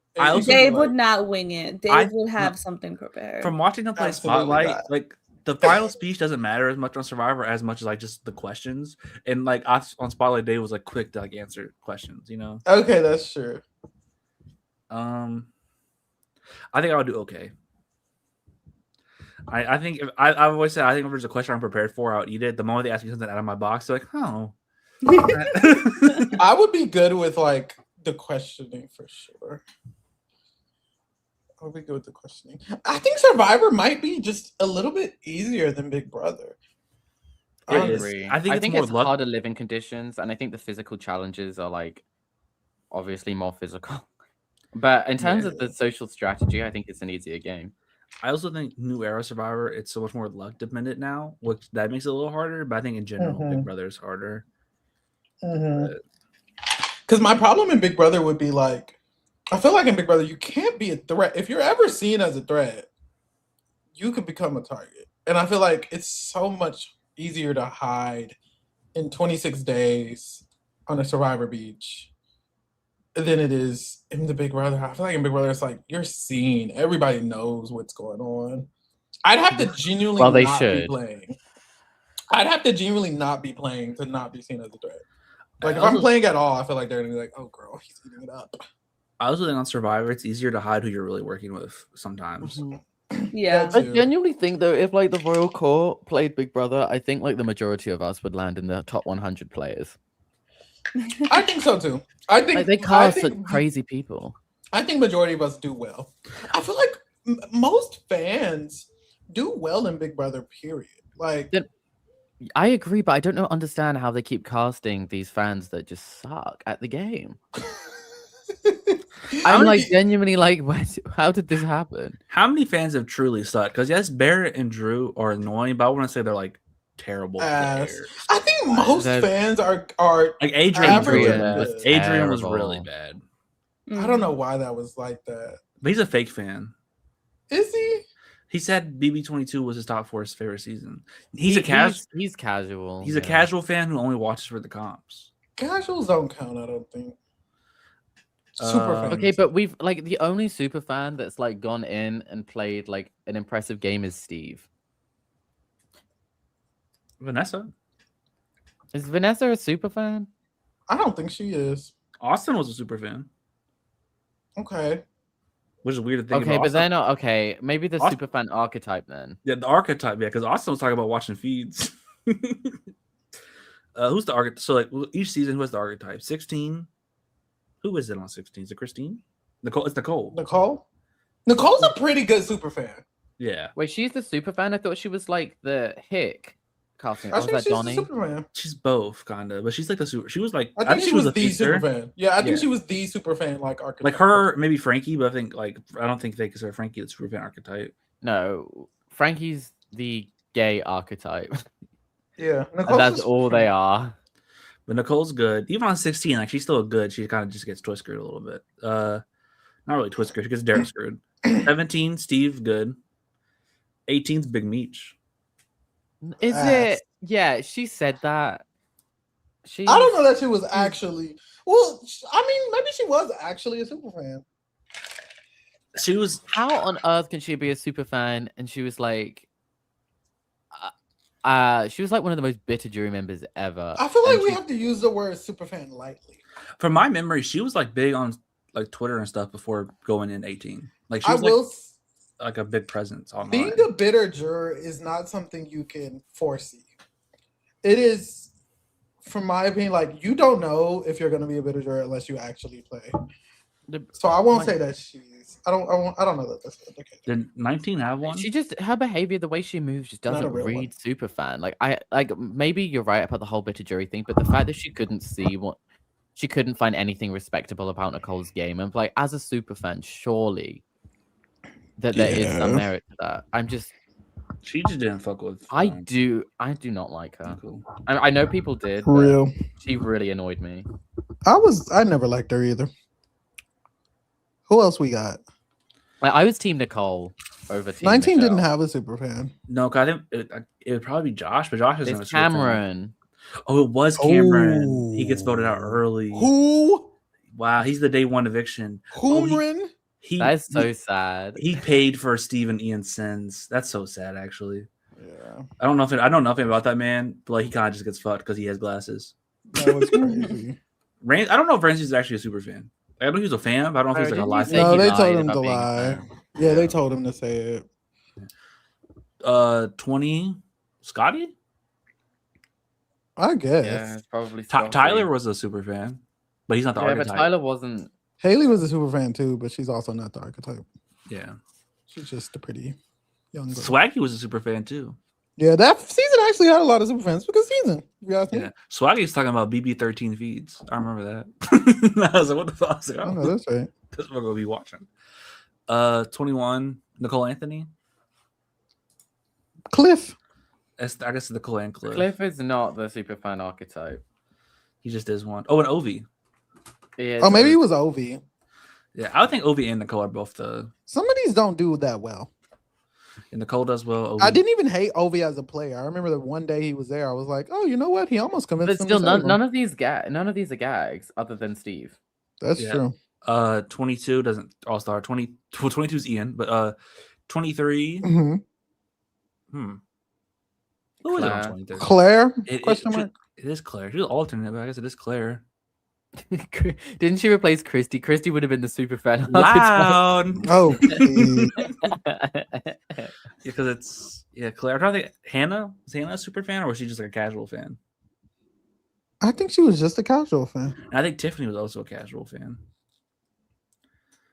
Dave would not wing it. Dave would have something prepared. From watching him play Spotlight, like the final speech doesn't matter as much on Survivor as much as like just the questions. And like on Spotlight, Dave was like quick to like answer questions. You know. Okay, that's true. I think I would do okay. I think I've always said I think if there's a question I'm prepared for, I'll eat it. The moment they ask me something out of my box, they're like, oh. I would be good with like the questioning for sure. I would be good with the questioning. I think Survivor might be just a little bit easier than Big Brother. I agree. I think it's more harder living conditions, and I think the physical challenges are like obviously more physical. But in terms of the social strategy, I think it's an easier game. I also think New Era Survivor, it's so much more luck dependent now, which that makes it a little harder. But I think in general, Big Brother is harder. Because my problem in Big Brother would be like, I feel like in Big Brother, you can't be a threat. If you're ever seen as a threat, you could become a target. And I feel like it's so much easier to hide in 26 days on a Survivor beach than it is in the Big Brother. I feel like in Big Brother, it's like you're seen. Everybody knows what's going on. I'd have to genuinely not be playing. I'd have to genuinely not be playing to not be seen as a threat. Like, if I'm playing at all, I feel like they're going to be like, oh, girl, he's eating it up. I was thinking on Survivor, it's easier to hide who you're really working with sometimes. Yeah. I genuinely think, though, if, like, the Royal Court played Big Brother, I think, like, the majority of us would land in the top 100 players. I think so, too. I think like, they cast such crazy people. I think majority of us do well. I feel like most fans do well in Big Brother, period. Like, I agree, but I don't understand how they keep casting these fans that just suck at the game. I'm like genuinely like, how did this happen? How many fans have truly sucked? Because yes, Barrett and Drew are annoying, but I want to say they're like terrible players. I think most fans are like Adrian was really bad. I don't know why that was like that. But he's a fake fan. Is he? He said BB22 was his top 4 favorite season. He's casual. He's a casual fan who only watches for the comps. Casuals don't count, I don't think. Super fans. Okay, but we've like the only super fan that's like gone in and played like an impressive game is Steve. Vanessa. Is Vanessa a super fan? I don't think she is. Austin was a super fan. Okay. Which is weird to think about. Okay, but they're not okay. Maybe the super fan archetype then. Yeah, the archetype, yeah, because Austin was talking about watching feeds. Who's the archetype? So like each season, who has the archetype? 16. Who is it on 16? Is it Christine? Nicole. It's Nicole. Nicole's a pretty good super fan. Yeah. Wait, she's the super fan? I thought she was like the hick casting. I think she's the super fan. She's both, kind of, but she's like the super. She was like. I think she was the super fan. Yeah, I think she was the super fan, like archetype. Like her, maybe Frankie, but I don't think they consider Frankie the super fan archetype. No, Frankie's the gay archetype. Yeah, that's all they are. But Nicole's good. Even on 16, like she's still good. She kind of just gets twist screwed a little bit. Not really twist screwed. She gets Derek screwed. 17, Steve, good. 18's Big Meech. Is it? Yeah, she said that. I don't know that she was actually. Well, I mean, maybe she was actually a super fan. She was. How on earth can she be a super fan? And she was like. She was like one of the most bitter jury members ever. I feel like we have to use the word superfan lightly. From my memory, she was like big on like Twitter and stuff before going in 18. Like she was like a big presence online. Being a bitter juror is not something you can foresee. It is, from my opinion, like you don't know if you're going to be a bitter juror unless you actually play. So I won't say that she's. I don't know that that's the case. Did 19 have one? She just her behavior, the way she moves, just doesn't read super fan. Like maybe you're right about the whole bitter jury thing, but the fact that she couldn't find anything respectable about Nicole's game, and like as a super fan, surely that there is some merit to that. She just didn't fuck with. I do not like her. Cool. I know people did. For real. She really annoyed me. I never liked her either. Who else we got? I was Team Nicole over Team 19 Michelle. didn't have a super fan. No, because I think it would probably be Josh, but Josh isn't. It's Cameron. Oh, it was Cameron. He gets voted out early. Who? Wow, he's the day one eviction. Cameron? That is so sad. He paid for Steve and Ian's sins. That's so sad, actually. Yeah. I know nothing about that man, but like he kind of just gets fucked because he has glasses. That was crazy. I don't know if Ramsey's actually a super fan. I know he's a fan, but I don't know if he's like a lie fan. No, they told him to lie. Yeah, they told him to say it. 20, Scotty? I guess. Yeah, it's probably Tyler was a super fan, but he's not the archetype. But Tyler wasn't. Haley was a super fan too, but she's also not the archetype. Yeah. She's just a pretty young girl. Swaggy was a super fan too. Yeah, that season actually had a lot of super fans. Good season. Yeah. Swaggy's talking about BB13 feeds. I remember that. I was like, what the fuck? I was like, oh, that's right. That's what we're gonna be watching. 21, Nicole Anthony. Cliff. I guess it's Nicole and Cliff. Cliff is not the super fan archetype. He just is one. Oh, and Ovi. Oh, maybe he was Ovi. Yeah, I would think Ovi and Nicole are both the. Some of these don't do that well. And Nicole does well. I didn't even hate Ovi as a player. I remember that one day he was there. I was like, oh, you know what? He almost convinced But him. still, none of these are gags other than Steve. That's true. 22 doesn't all-star. 22 is Ian, but 23. Mm-hmm. Who is it on 23? Claire? Question mark? It is Claire. She's an alternate, but I guess it is Claire. Didn't she replace Christy? Christy would have been the super fan. Loud. Oh, because it's Claire. I'm trying to think. Hannah, is Hannah a super fan, or was she just like a casual fan? I think she was just a casual fan. And I think Tiffany was also a casual fan.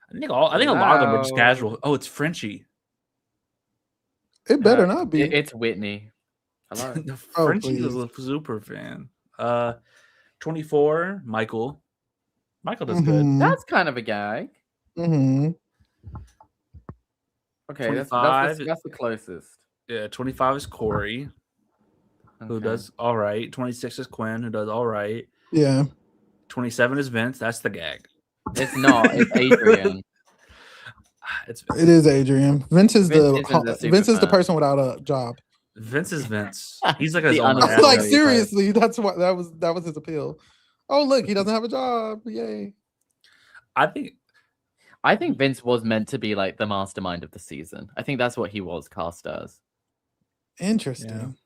I think a lot of them were just casual. Oh, it's Frenchie. It better not be. It's Whitney. Hello. Frenchie was a super fan. 24, Michael. Michael does good. That's kind of a gag. Mm-hmm. Okay, that's the closest. Yeah, 25 is Corey, who does all right. 26 is Quinn, who does all right. Yeah. 27 is Vince. That's the gag. It's not. It's Adrian. It is Adrian. Vince is the person without a job. Vince is Vince. He's like his own. Like seriously, that's what that was his appeal. Oh look, he doesn't have a job. Yay! I think Vince was meant to be like the mastermind of the season. I think that's what he was cast as. Interesting.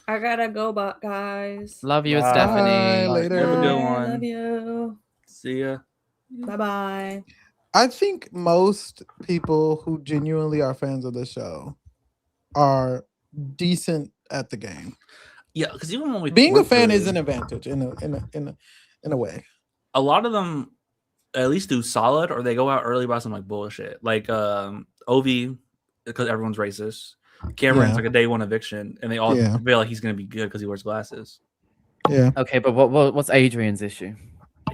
Yeah. I gotta go, guys. Love you, Stephanie. Later. Have a good one. Love you. See ya. Bye. I think most people who genuinely are fans of the show are decent at the game. Yeah, because even when being a fan is an advantage in a way. A lot of them at least do solid, or they go out early by some like bullshit. Like Ovi, because everyone's racist. Cameron's like a day one eviction, and they all feel like he's gonna be good because he wears glasses. Yeah. Okay, but what's Adrian's issue?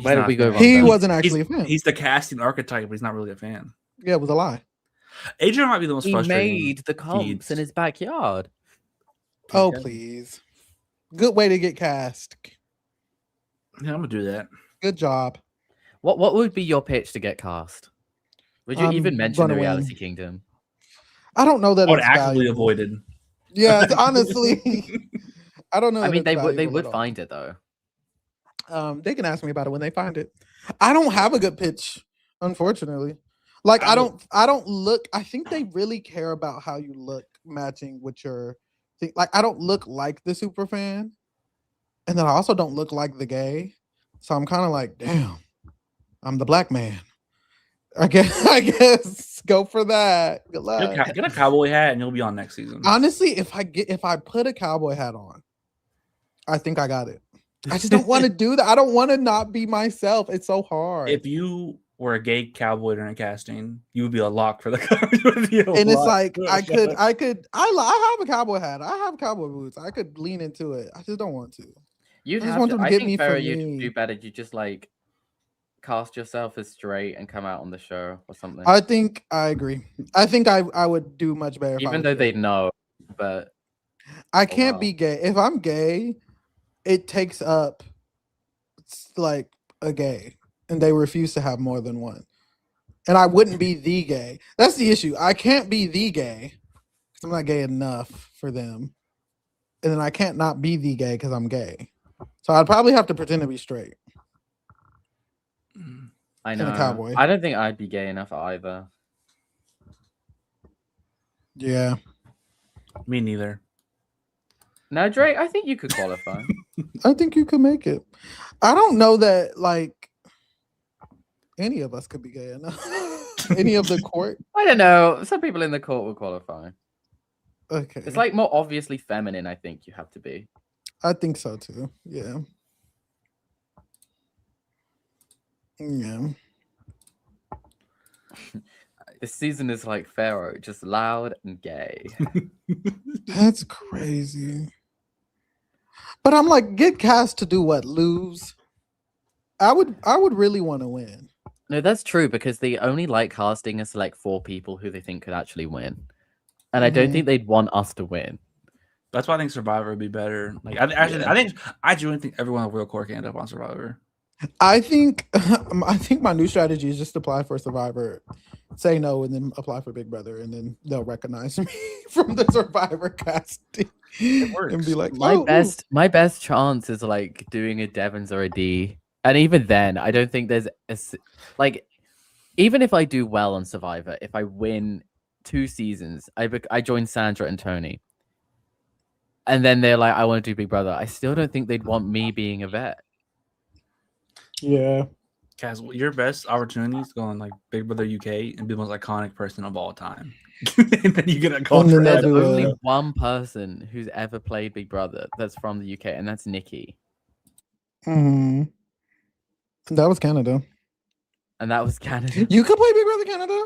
Where did we go wrong? He wasn't actually a fan. He's the casting archetype, but he's not really a fan. Yeah, it was a lie. Adrian might be the most frustrating. He made the comps in his backyard. Oh, please. Good way to get cast. Yeah, I'm gonna do that. Good job. What would be your pitch to get cast? Would you even mention the Reality Kingdom? I don't know that it's actively avoided. Yeah, honestly. I don't know. I mean, they would find it though. They can ask me about it when they find it. I don't have a good pitch, unfortunately. Like I don't look. I think they really care about how you look matching with your thing. Like I don't look like the super fan, and then I also don't look like the gay. So I'm kind of like, damn, I'm the black man. I guess go for that. Good luck. Get a cowboy hat and you'll be on next season. Honestly, if I put a cowboy hat on, I think I got it. I just don't want to do that. I don't want to not be myself. It's so hard. If you were a gay cowboy during casting, you would be a lock for the and it's like I have a cowboy hat. I have cowboy boots. I could lean into it. I just don't want to. I think Pharaoh, you'd do better. You just like cast yourself as straight and come out on the show or something. I think I agree. I think I would do much better. Even though they know, but I can't be gay. If I'm gay, it takes up like a gay, and they refuse to have more than one. And I wouldn't be the gay. That's the issue. I can't be the gay because I'm not gay enough for them, and then I can't not be the gay because I'm gay. So I'd probably have to pretend to be straight. I know. Cowboy. I don't think I'd be gay enough either. Yeah. Me neither. No, Drake, I think you could qualify. I think you could make it. I don't know that like any of us could be gay enough. Any of the court. I don't know. Some people in the court will qualify. Okay. It's like more obviously feminine, I think you have to be. I think so too. Yeah. Yeah. This season is like Pharaoh, just loud and gay. That's crazy. But I'm like, get cast to do what? Lose? I would really want to win. No, that's true because they only like casting us like 4 people who they think could actually win. And I don't think they'd want us to win. That's why I think Survivor would be better. Like I genuinely think everyone on Real Core can end up on Survivor. I think my new strategy is just apply for Survivor, say no, and then apply for Big Brother, and then they'll recognize me from the Survivor casting. It works. And be like, my best chance is like doing a Devons or a D, and even then, I don't think there's like, even if I do well on Survivor, if I win 2 seasons, I join Sandra and Tony, and then they're like, I want to do Big Brother. I still don't think they'd want me being a vet. Yeah. Guys, your best opportunity is going like Big Brother UK and be the most iconic person of all time. And then you get a call. There's only one person who's ever played Big Brother that's from the UK, and that's Nikki. Mm-hmm. That was Canada. And that was Canada. You could play Big Brother Canada?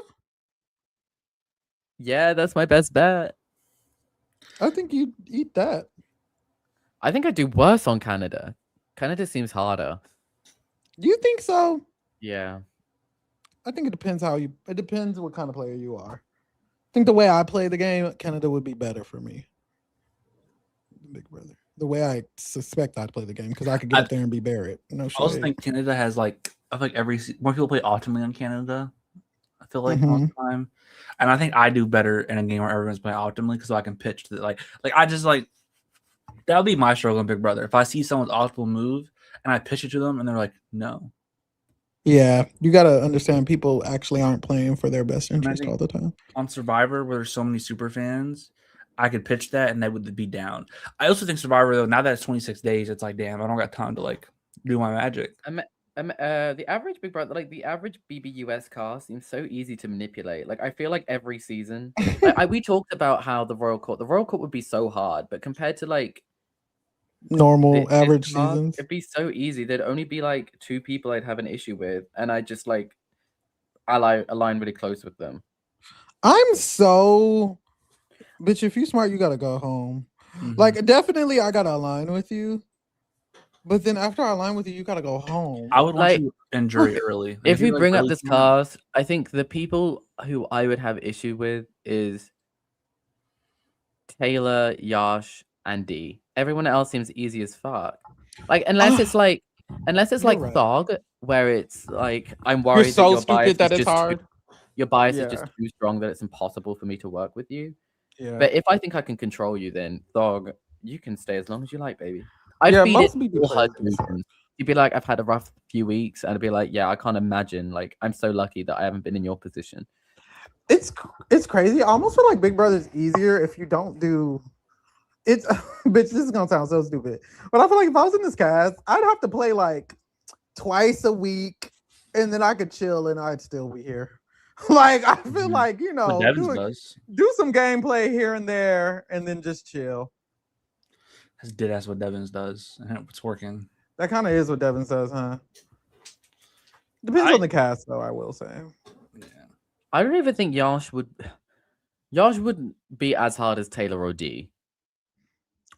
Yeah, that's my best bet. I think you'd eat that. I think I'd do worse on Canada. Canada seems harder. Do you think so? Yeah. I think it depends it depends what kind of player you are. I think the way I play the game, Canada would be better for me. Big Brother. The way I suspect I'd play the game, because I could get up there and be Barrett. No shit. I also think Canada has like, I feel like more people play optimally on Canada. I feel like most of the time. And I think I do better in a game where everyone's playing optimally because I can pitch to like I just like, that'll be my struggle in Big Brother. If I see someone's optimal move and I pitch it to them and they're like, no. Yeah, you got to understand people actually aren't playing for their best interest all the time. On Survivor, where there's so many super fans, I could pitch that and they would be down. I also think Survivor, though, now that it's 26 days, it's like, damn, I don't got time to like do my magic. The average Big Brother, like the average BBUS cast seems so easy to manipulate. Like I feel like every season, we talked about how the Royal Court would be so hard, but compared to like normal average seasons, it'd be so easy. There'd only be like 2 people I'd have an issue with, and I just like align really close with them. I'm so bitch. If you smart, you gotta go home. Like definitely, I gotta align with you. But then after I align with you, you gotta go home. I would want you in jury early. If we bring up this cast, I think the people who I would have issue with is Taylor, Yash, and D. Everyone else seems easy as fuck. Like unless it's like Thog, where it's like I'm worried you're so that your stupid bias that is it's hard. Your bias is just too strong that it's impossible for me to work with you. Yeah. But if I think I can control you, then Thog, you can stay as long as you like, baby. I'd feed it all her delusions. You'd be like, I've had a rough few weeks, and I'd be like, yeah, I can't imagine. Like, I'm so lucky that I haven't been in your position. It's crazy. I almost feel like Big Brother's easier if you don't do it's bitch, this is gonna sound so stupid. But I feel like if I was in this cast, I'd have to play like twice a week, and then I could chill and I'd still be here. Like I feel like, you know, do some gameplay here and there and then just chill. That's dead ass what Devins does, and it's working. That kind of is what Devins does, huh? Depends on the cast, though. I will say. Yeah. I don't even think Yash wouldn't be as hard as Taylor or D.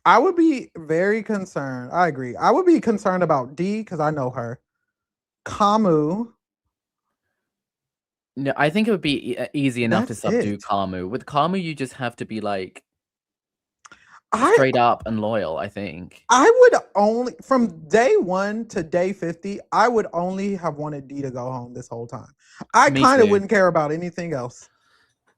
I would be very concerned. I agree. I would be concerned about D because I know her. Kamu. No, I think it would be easy enough to subdue Kamu. With Kamu, you just have to be like straight up and loyal, I think. I would only, from day 1 to day 50, I would only have wanted D to go home this whole time. I kind of wouldn't care about anything else.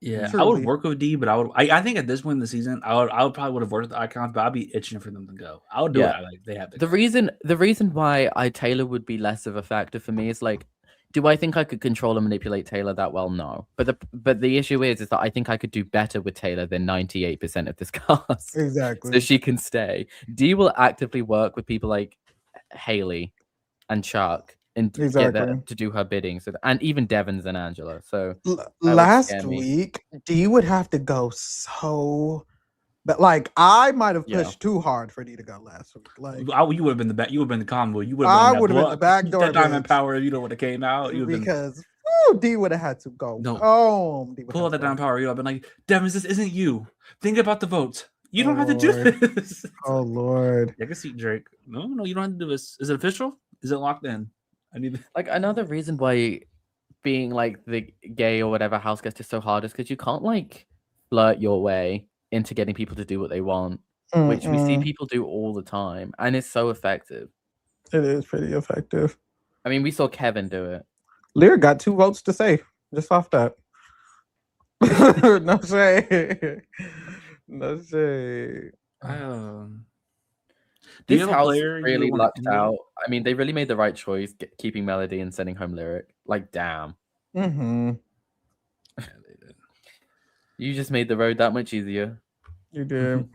Yeah, truly. I would work with D, but I think at this point in the season, I would probably would have worked with the icons, but I'd be itching for them to go. I would do it. Like they have to. The reason why Taylor would be less of a factor for me is like, do I think I could control and manipulate Taylor that well? No. But the issue is that I think I could do better with Taylor than 98% of this cast. Exactly. So she can stay. D will actively work with people like Haley and Chuck and get them to do her bidding. So and even Devons and Angela. So last week, D would have to go so. But like I might have pushed too hard for D to go last week. Like you would have been the back. You would have been the combo. You would. I would have been the back door. That diamond power. You know what it came out. Because D would have had to go. No. Pull out that diamond power. You would have been like, Devins, this isn't you. Think about the votes. You don't have to do this. Oh Lord. I can see Drake. No, you don't have to do this. Is it official? Is it locked in? I need like another reason why being like the gay or whatever house guest is so hard is because you can't like flirt your way into getting people to do what they want, which we see people do all the time, and it's so effective. It is pretty effective. I mean, we saw Kevin do it. Lyric got 2 votes to say just off that. No shade. No shade. Do you This have a house player really you lucked out. I mean, they really made the right choice keeping Melody and sending home Lyric. Like, damn. Mm-hmm. Yeah, they did. You just made the road that much easier. You did.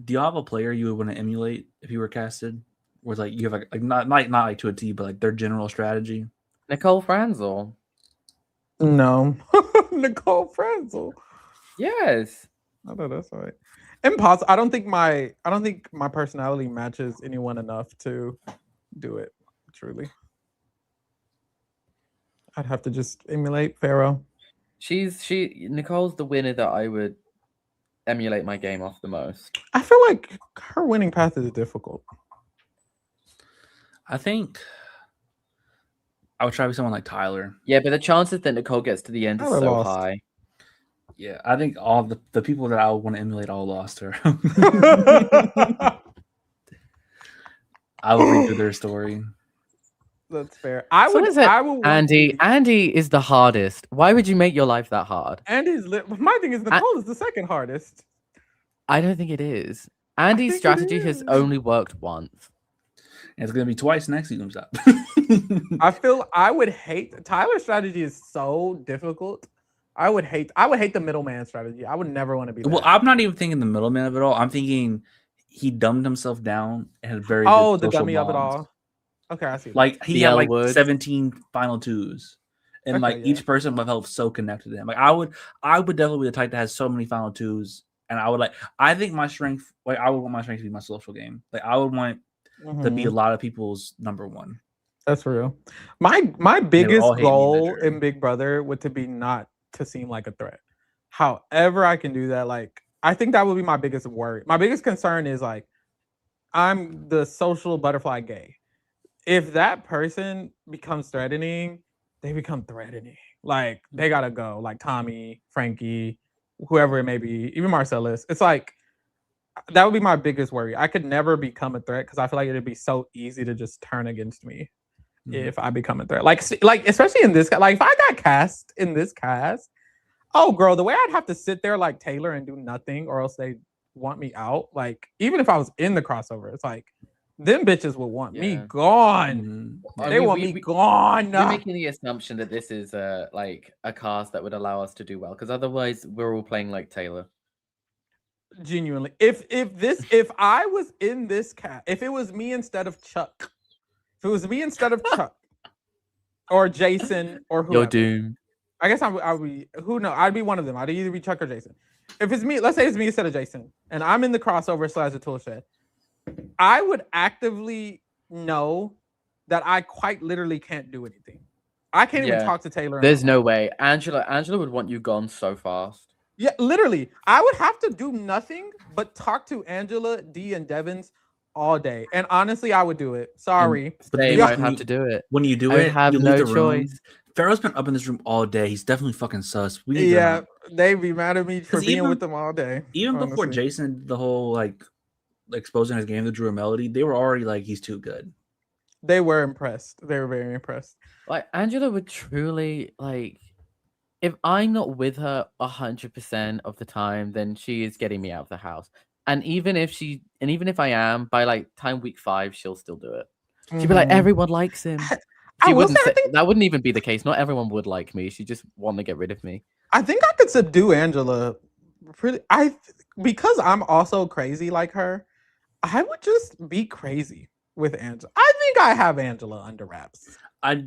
Do you have a player you would want to emulate if you were casted? Where it's like you have like not like to a T, but like their general strategy? Nicole Franzel. No. Nicole Franzel. Yes. I know that's right. Impossible. I don't think my personality matches anyone enough to do it. Truly, I'd have to just emulate Pharaoh. Nicole's the winner that I would emulate my game off the most. I feel like her winning path is difficult. I think I would try with someone like Tyler. Yeah, but the chances that Nicole gets to the end is so high. Yeah, I think all the people that I would want to emulate all lost her. I will read through their story. That's fair. I would. Andy. Andy is the hardest. Why would you make your life that hard? Andy's my thing is Nicole is the second hardest. I don't think it is. Andy's strategy has only worked once. And it's gonna be twice next season. Stop. I feel I would hate Tyler's strategy is so difficult. I would hate the middleman strategy. I would never want to be that. Well, I'm not even thinking the middleman of it all. I'm thinking he dumbed himself down and had very the dummy of it all. Okay, I see. Like he had like 17 final twos, and each person would have so connected to him. Like I would definitely be the type that has so many final twos, and I think my strength, I would want my strength to be my social game. Like I would want to be a lot of people's number one. That's real. My biggest goal in Big Brother would to be not to seem like a threat. However, I can do that. Like I think that would be my biggest worry. My biggest concern is like I'm the social butterfly gay. If that person becomes threatening, they become threatening. Like they gotta go. Like Tommy, Frankie, whoever it may be, even Marcellus. It's like that would be my biggest worry. I could never become a threat because I feel like it'd be so easy to just turn against me if I become a threat. Like especially in this, like if I got cast in this cast, oh girl, the way I'd have to sit there like Taylor and do nothing, or else they want me out. Like even if I was in the crossover, it's like them bitches would want me gone. They want me gone. We're making the assumption that this is like a cast that would allow us to do well, because otherwise we're all playing like Taylor. Genuinely, if I was in this cast, if it was me instead of Chuck, or Jason or whoever, you're doomed. I guess I would be. Who knows? I'd be one of them. I'd either be Chuck or Jason. If it's me, let's say it's me instead of Jason, and I'm in the crossover / the tool shed, I would actively know that I quite literally can't do anything. I can't even talk to Taylor. There's no way. Angela would want you gone so fast. Yeah, literally. I would have to do nothing but talk to Angela, D, and Devins all day. And honestly, I would do it. Sorry. They might have to do it. When you do it, have you no leave the room. choice. Pharaoh's been up in this room all day. He's definitely fucking sus. They'd be mad at me for being with them all day. Even before Jason, the whole exposing his game to Drew and Melody, they were already like, he's too good. They were impressed. They were very impressed. Like Angela would truly like, if I'm not with her 100% of the time, then she is getting me out of the house. And even if I am, by like time week 5, she'll still do it. She'd be like, everyone likes him. That wouldn't even be the case. Not everyone would like me. She just want to get rid of me. I think I could subdue Angela. Because I'm also crazy like her. I would just be crazy with Angela. I think I have Angela under wraps.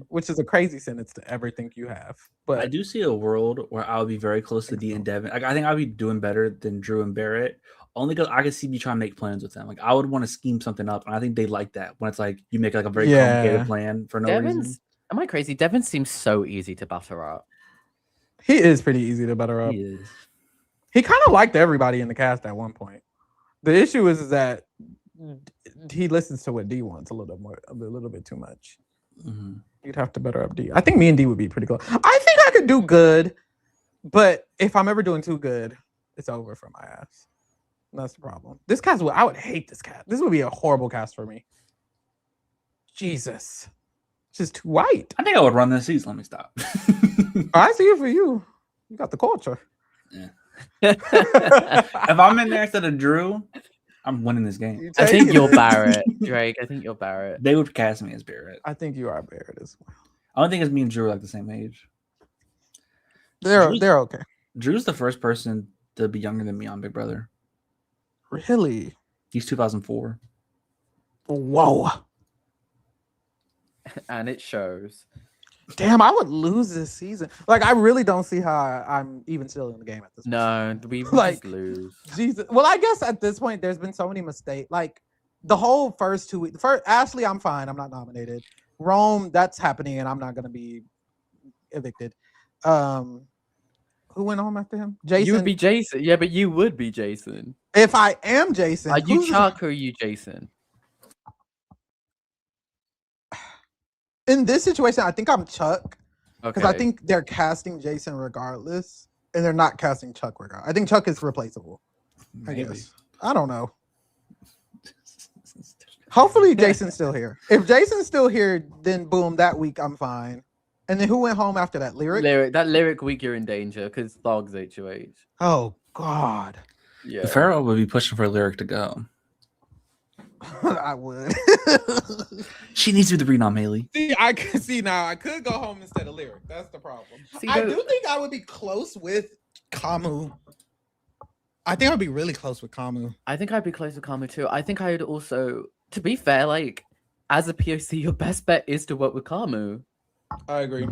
Which is a crazy sentence to ever think you have. But I do see a world where I would be very close to D and Devin. Like I think I'd be doing better than Drew and Barrett. Only because I could see me trying to make plans with them. Like I would want to scheme something up, and I think they like that when it's like you make like a very complicated plan for no reason. Am I crazy? Devin seems so easy to butter up. He is pretty easy to butter up. He is. He kind of liked everybody in the cast at one point. The issue is that he listens to what D wants a little bit too much. Mm-hmm. You'd have to butter up D. I think me and D would be pretty close. I think I could do good, but if I'm ever doing too good, it's over for my ass. That's the problem. This cast, I would hate this cast. This would be a horrible cast for me. Jesus. just too white. I think I would run this season. Let me stop. I see it for you. You got the culture. Yeah. If I'm in there instead of Drew, I'm winning this game. I think you're Barrett, Drake. I think you're Barrett. They would cast me as Barrett. I think you are Barrett as well. I don't think it's me and Drew are like the same age. They're okay. Drew's the first person to be younger than me on Big Brother. Really? He's 2004. Whoa. And it shows. Damn, I would lose this season. Like, I really don't see how I'm even still in the game at this point. No, we Like, just lose. Jesus. Well, I guess at this point, there's been so many mistakes. Like, the whole first 2 weeks. Ashley, I'm fine. I'm not nominated. Rome, that's happening, and I'm not going to be evicted. Who went home after him? Jason. You would be Jason. Yeah, but you would be Jason. If I am Jason. Are you Chuck or are you Jason? In this situation, I think I'm Chuck. Because Okay. I think they're casting Jason regardless. And they're not casting Chuck regardless. I think Chuck is replaceable. I guess. I don't know. Hopefully Jason's still here. If Jason's still here, then boom, that week I'm fine. And then who went home after that? Lyric? That Lyric week you're in danger because Thog's HOH. Oh God. Yeah. Pharaoh would be pushing for Lyric to go. I would. She needs to be the renom, Haley. See, I can see now. I could go home instead of Lyric. That's the problem. See, I do think I would be close with Kamu. I think I'd be really close with Kamu. I think I'd be close with Kamu too. I think I would also, to be fair, like as a POC, your best bet is to work with Kamu. I agree.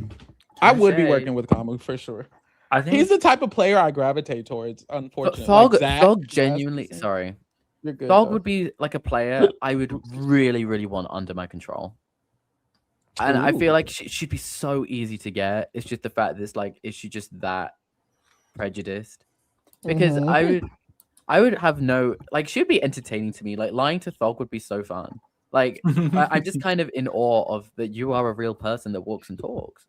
I would be working with Kamu for sure. I think He's the type of player I gravitate towards, unfortunately. Thog, Like Zach, Thog genuinely, sorry. You're good. Thog though. would be like a player I would really, really want under my control. And I feel like she'd be so easy to get. It's just the fact that it's like, is she just that prejudiced? Because I would have no, like, she'd be entertaining to me. Like, lying to Thog would be so fun. Like, I'm just kind of in awe of that you are a real person that walks and talks.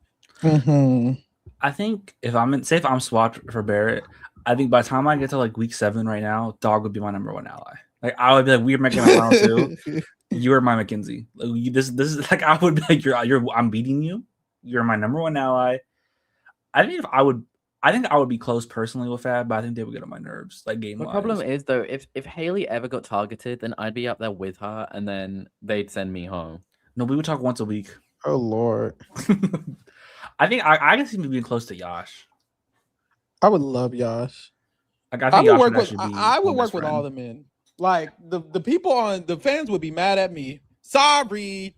I think if I'm swapped for Barrett, I think by the time I get to like week 7 right now, Dog would be my #1 ally. Like I would be like, we're making a final 2. You're my McKinsey. Like, this is like I would be like, I'm beating you. You're my #1 ally. I think I would be close personally with Fab, but I think they would get on my nerves, like game. The problem is though, if Haley ever got targeted, then I'd be up there with her, and then they'd send me home. No, we would talk once a week. Oh Lord. I think I can see me being close to Yash. I would love Yash. Like I would work with. I would work with all the men. Like the people on the fans would be mad at me. Sorry.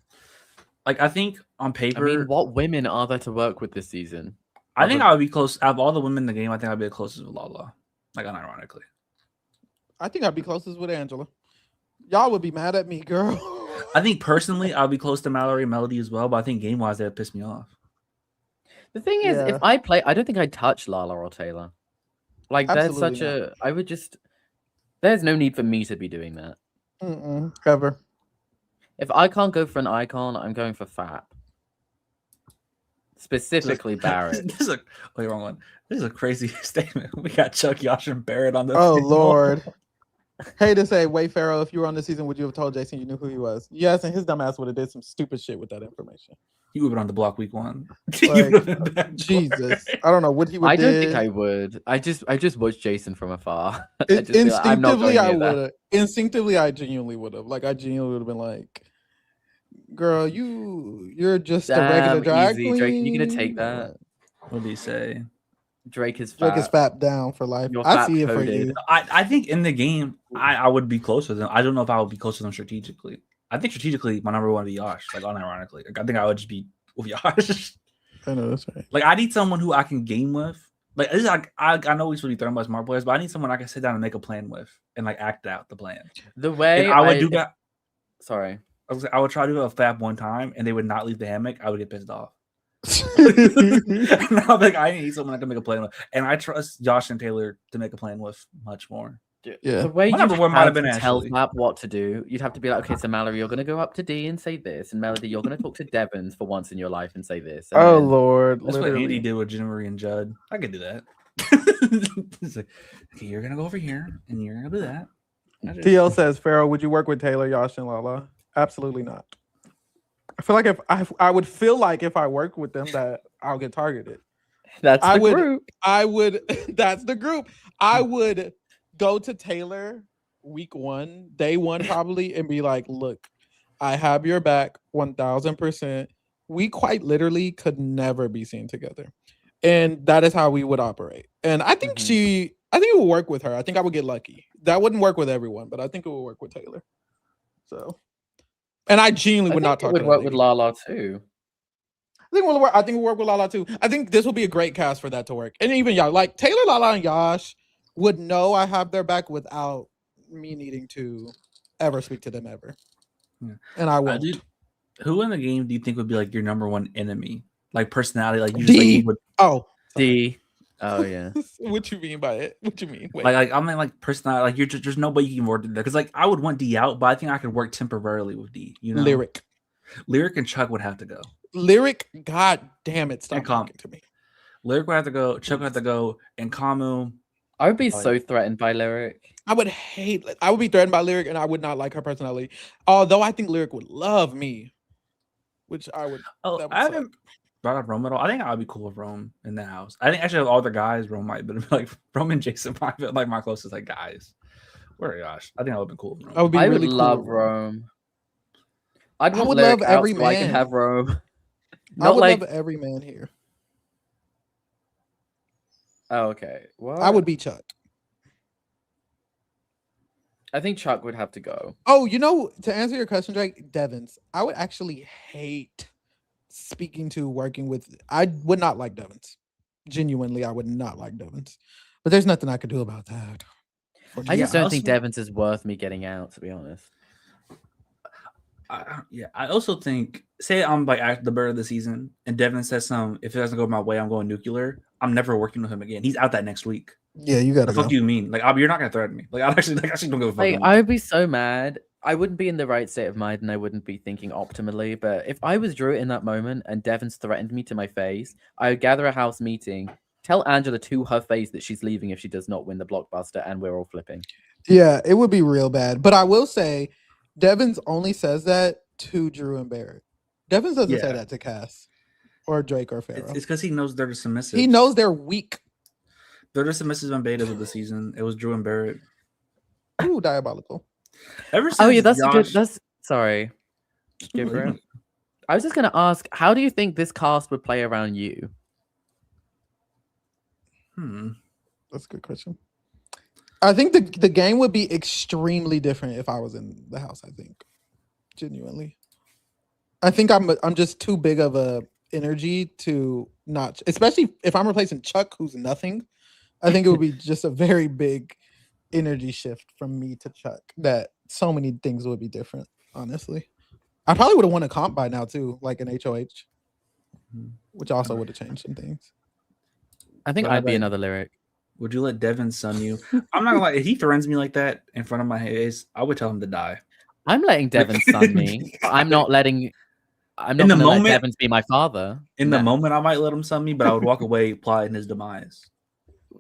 Like I think on paper, I mean, what women are there to work with this season? I think I would be close. Out of all the women in the game, I think I'd be the closest with Lala. Like unironically. I think I'd be closest with Angela. Y'all would be mad at me, girl. I think personally, I'll be close to Mallory, Melody as well. But I think game wise, they'd piss me off. The thing is, if I play, I don't think I'd touch Lala or Taylor. Like, there's such a. I would just. There's no need for me to be doing that. Ever. If I can't go for an icon, I'm going for Fap. Specifically Barrett. This is wrong one. This is a crazy statement. We got Chuck, Yash, and Barrett on the. Oh Lord. Hey, to say, wait, Pharaoh, if you were on the season, would you have told Jason you knew who he was? Yes, and his dumb ass would have did some stupid shit with that information. He would have been on the block week 1. Like, Jesus, I don't know what he would. I don't think I would. I just watched Jason from afar. Instinctively, I would have. Instinctively, I genuinely would have. Like, I genuinely would have been like, "Girl, you're just a regular drag queen." Drake, you gonna take that? What did he say? Drake is fap down for life. You're I see it coded. for you. I think in the game, I would be close with them. I don't know if I would be close to them strategically. I think strategically, my #1 would be Yash. Like unironically, like, I think I would just be with Yash. I know that's right. Like I need someone who I can game with. Like this is like I know he's really thrown by smart players, but I need someone I can sit down and make a plan with and like act out the plan. The way and I would do that. Sorry, I would try to do a fab one time, and they would not leave the hammock. I would get pissed off. And I'm like, I need someone I can make a plan with, and I trust Josh and Taylor to make a plan with much more. Yeah. The way you might have been tell Ashley. Map what to do, you'd have to be like, okay, so Mallory, you're gonna go up to D and say this, and Melody, you're gonna talk to Devons for once in your life and say this. And Oh then- Lord, That's what literally. Andy did with Jennifer and Judd. I could do that. It's like, okay, you're gonna go over here, and you're gonna do that. TL says, Pharaoh, would you work with Taylor, Yash, and Lala? Absolutely not. I feel like if I would feel like if I work with them that I'll get targeted. That's the group. I would. That's the group. I would go to Taylor week 1, day 1 probably, and be like, "Look, I have your back 1000%. We quite literally could never be seen together, and that is how we would operate." And I think I think it would work with her. I think I would get lucky. That wouldn't work with everyone, but I think it would work with Taylor. So, and I genuinely would not talk. It would work with Lala too. I think we'll work with Lala too. I think this will be a great cast for that to work. And even y'all, like Taylor, Lala, and Yash would know I have their back without me needing to ever speak to them ever. Yeah. And I won't. Who in the game do you think would be like your number one enemy? Like personality, like you D. just like you would. Oh, D. Oh yeah. What you mean by it? What you mean? Wait. Like I mean like personality. Like you're just, there's nobody you can work there because like I would want D out, but I think I could work temporarily with D. You know, Lyric and Chuck would have to go. Lyric, god damn it, stop talking to me. Lyric would have to go. Chuck would have to go, and Kamu. I would be so threatened by Lyric. I would be threatened by Lyric, and I would not like her personality. Although I think Lyric would love me, which I would. Oh, I haven't brought up Rome at all. I think I would be cool with Rome in the house. I think actually of all the guys, Rome might, but like Rome and Jason might be like my closest like guys. Where gosh, I think I would be cool with Rome. I would be really cool love Rome. I would love every man. So I can have Rome. I would love every man here. Oh, okay. Well, I would be Chuck. I think Chuck would have to go. Oh, you know, to answer your question, Drake, Devins. I would actually hate working with. I would not like Devins. Genuinely, I would not like Devins. But there's nothing I could do about that. I just don't think Devins is worth me getting out, to be honest. I also think, say I'm like the bird of the season, and Devin says if it doesn't go my way, I'm going nuclear. I'm never working with him again. He's out that next week. Yeah, you gotta. What the fuck do you mean? Like, you're not gonna threaten me. Like, I actually don't give a fuck. Like, I would be so mad. I wouldn't be in the right state of mind, and I wouldn't be thinking optimally. But if I was Drew in that moment, and Devins threatened me to my face, I would gather a house meeting, tell Angela to her face that she's leaving if she does not win the blockbuster, and we're all flipping. Yeah, it would be real bad. But I will say, Devins only says that to Drew and Barrett. Devins doesn't say that to Cass or Drake or Pharaoh. It's because he knows they're the submissive. He knows they're weak. They're the submissives and betas of the season. It was Drew and Barrett. Ooh, diabolical. Ever since that's good. That's sorry. Gabriel. I was just gonna ask, how do you think this cast would play around you? That's a good question. I think the game would be extremely different if I was in the house. I think, genuinely, I think I'm just too big of a energy to not, especially if I'm replacing Chuck, who's nothing. I think it would be just a very big energy shift from me to Chuck. That so many things would be different. Honestly, I probably would have won a comp by now too, like an HOH, which also would have changed some things. I think I'd be another Lyric. Would you let Devin son you? I'm not gonna lie. If he threatens me like that in front of my face, I would tell him to die. I'm letting Devin son me. I'm not letting. I'm not going to let Devin be my father. In the moment, I might let him son me, but I would walk away, plotting his demise.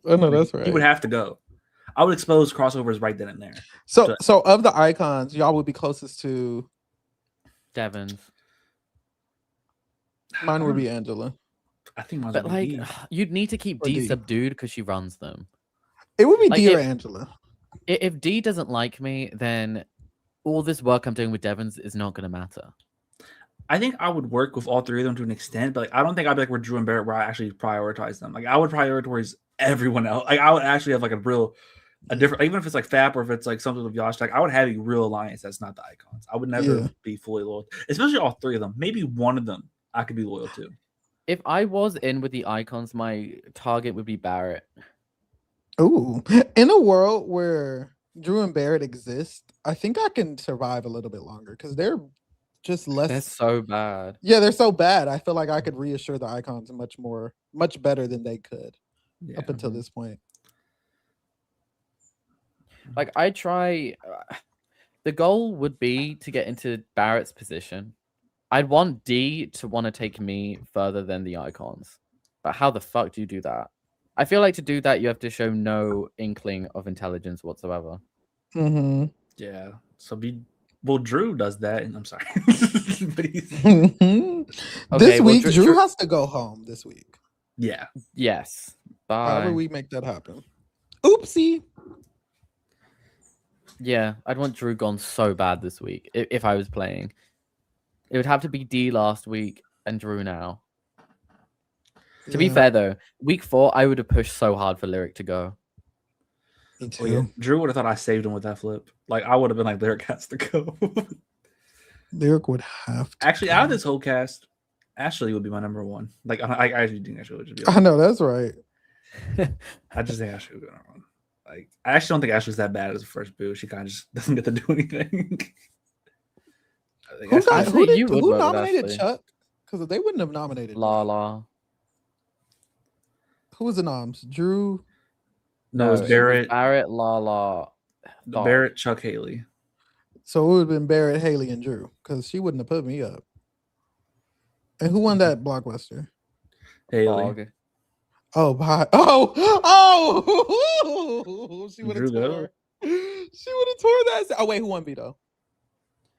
Oh no, that's right. He would have to go. I would expose crossovers right then and there. So of the icons, y'all would be closest to Devin. Mine would be Angela. I think mine but would like be D. You'd need to keep D subdued because she runs them. It would be like, D or Angela. If D doesn't like me, then all this work I'm doing with Devins is not going to matter. I think I would work with all three of them to an extent, but like I don't think I'd be like with Drew and Barrett where I actually prioritize them. Like I would prioritize everyone else. Like I would actually have like a different, even if it's like FAP or if it's like something with Yash, like I would have a real alliance that's not the icons. I would never be fully loyal, especially all three of them. Maybe one of them I could be loyal to. If I was in with the icons, my target would be Barrett. Ooh, in a world where Drew and Barrett exist, I think I can survive a little bit longer because they're just less. They're so bad. Yeah, they're so bad. I feel like I could reassure the icons much better than they could up until this point. Like I try, the goal would be to get into Barrett's position. I'd want D to want to take me further than the icons. But how the fuck do you do that? I feel like to do that, you have to show no inkling of intelligence whatsoever. Mm-hmm. Yeah. So be Well, Drew does that, and I'm sorry. But This week, Drew has to go home this week. Yeah. Yes. Bye. However we make that happen. Oopsie. Yeah, I'd want Drew gone so bad this week if I was playing. It would have to be D last week and Drew now. To be fair, though, week 4, I would have pushed so hard for Lyric to go. Me too. Well, yeah, Drew would have thought I saved him with that flip. Like, I would have been like, Lyric has to go. Lyric would have to actually, out of this whole cast, Ashley would be my number 1. Like, I actually think Ashley would be. I know, that's right. I just think Ashley would be number 1. Like, I actually don't think Ashley's that bad as a first boo. She kind of just doesn't get to do anything. Who nominated Chuck? Because they wouldn't have nominated Lala. Who was the noms? Drew? No, it was Barrett. Barrett, Lala. Barrett, Chuck, Haley. So it would have been Barrett, Haley, and Drew because she wouldn't have put me up. And who won that blockbuster? Haley. Oh, bye. She would have tore. She would have tore that. Oh wait, who won veto?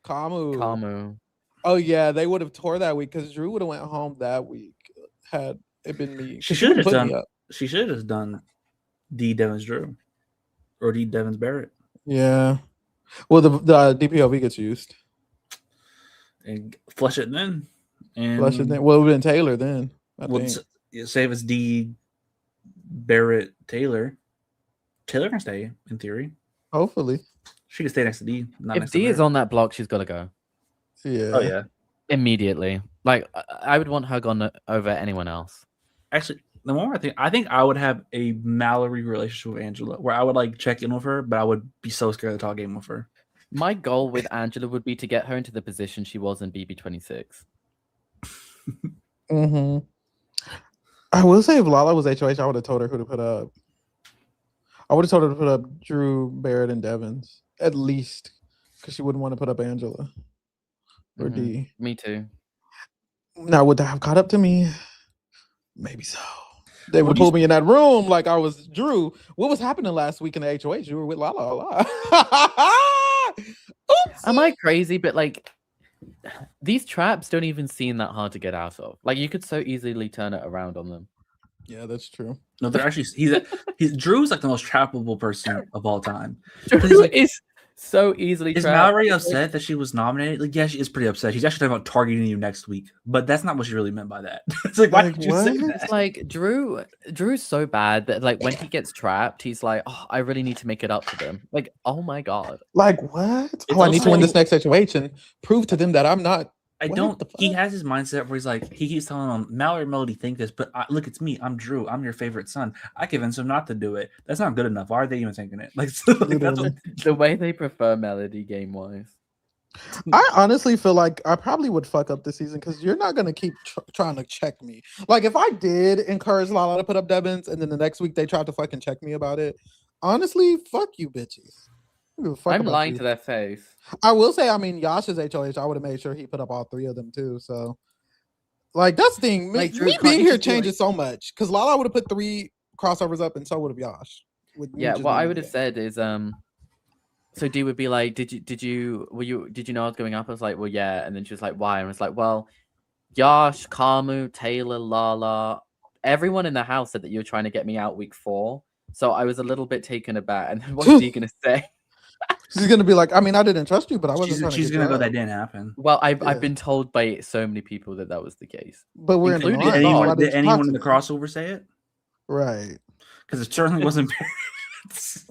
Kamu. Oh yeah, they would have tore that week because Drew would have went home that week had it been me. She should have done. She should have done D Devins Drew or D Devins Barrett. Yeah. Well, the DPOV gets used. And flush it then. And flush it then. Well, it would have been Taylor then. Save us D Barrett Taylor. Taylor can stay in theory. Hopefully. She can stay next to D. If D is on that block, she's got to go. Yeah. Oh yeah. Immediately. Like I would want her gone over anyone else. Actually, the more I think I would have a Mallory relationship with Angela, where I would like check in with her, but I would be so scared to talk game with her. My goal with Angela would be to get her into the position she was in BB26. Mm-hmm. I will say if Lala was HOH, I would have told her who to put up. I would have told her to put up Drew, Barrett, and Devins. At least. Because she wouldn't want to put up Angela. Or D. Me too. Now, would that have caught up to me? Maybe so. They would pull me in that room like I was Drew. What was happening last week in the HOH? You were with Lala. Am I crazy? But like, these traps don't even seem that hard to get out of. Like, you could so easily turn it around on them. Yeah, that's true. No, they're actually he's Drew's like the most trappable person of all time. Drew is so easily. Is Mallory upset that she was nominated? Like, yeah, she is pretty upset. She's actually talking about targeting you next week, but that's not what she really meant by that. It's like, why did you say that? It's like Drew's so bad that like when he gets trapped, he's like, oh, I really need to make it up to them. Like, oh my god. Like what? I need to win this next HOH and prove to them that I'm not. I don't. He has his mindset where he's like, he keeps telling them, Mallory and Melody think this, but look, it's me. I'm Drew. I'm your favorite son. I convinced him not to do it. That's not good enough. Why are they even thinking it? Like, so, like that's what... the way they prefer Melody game wise. I honestly feel like I probably would fuck up this season because you're not gonna keep trying to check me. Like if I did encourage Lala to put up Devins and then the next week they tried to fucking check me about it, honestly, fuck you bitches. I'm lying to their face. I will say, I mean, Yash's HOH, I would have made sure he put up all 3 of them too. So, like, that's the thing. Me being here changes so much because Lala would have put 3 crossovers up, and so would have Yash. Yeah, what I would have said is, so D would be like, did you know I was going up? I was like, well, yeah, and then she was like, why? And I was like, well, Yash, Kamu, Taylor, Lala, everyone in the house said that you were trying to get me out week 4. So I was a little bit taken aback. And then what's D gonna say? She's gonna be like, I mean, I didn't trust you, but I wasn't. She's gonna go, that didn't happen. Well, I've been told by so many people that was the case. But we're did anyone in the crossover say it? Right. Because it certainly wasn't Barrett.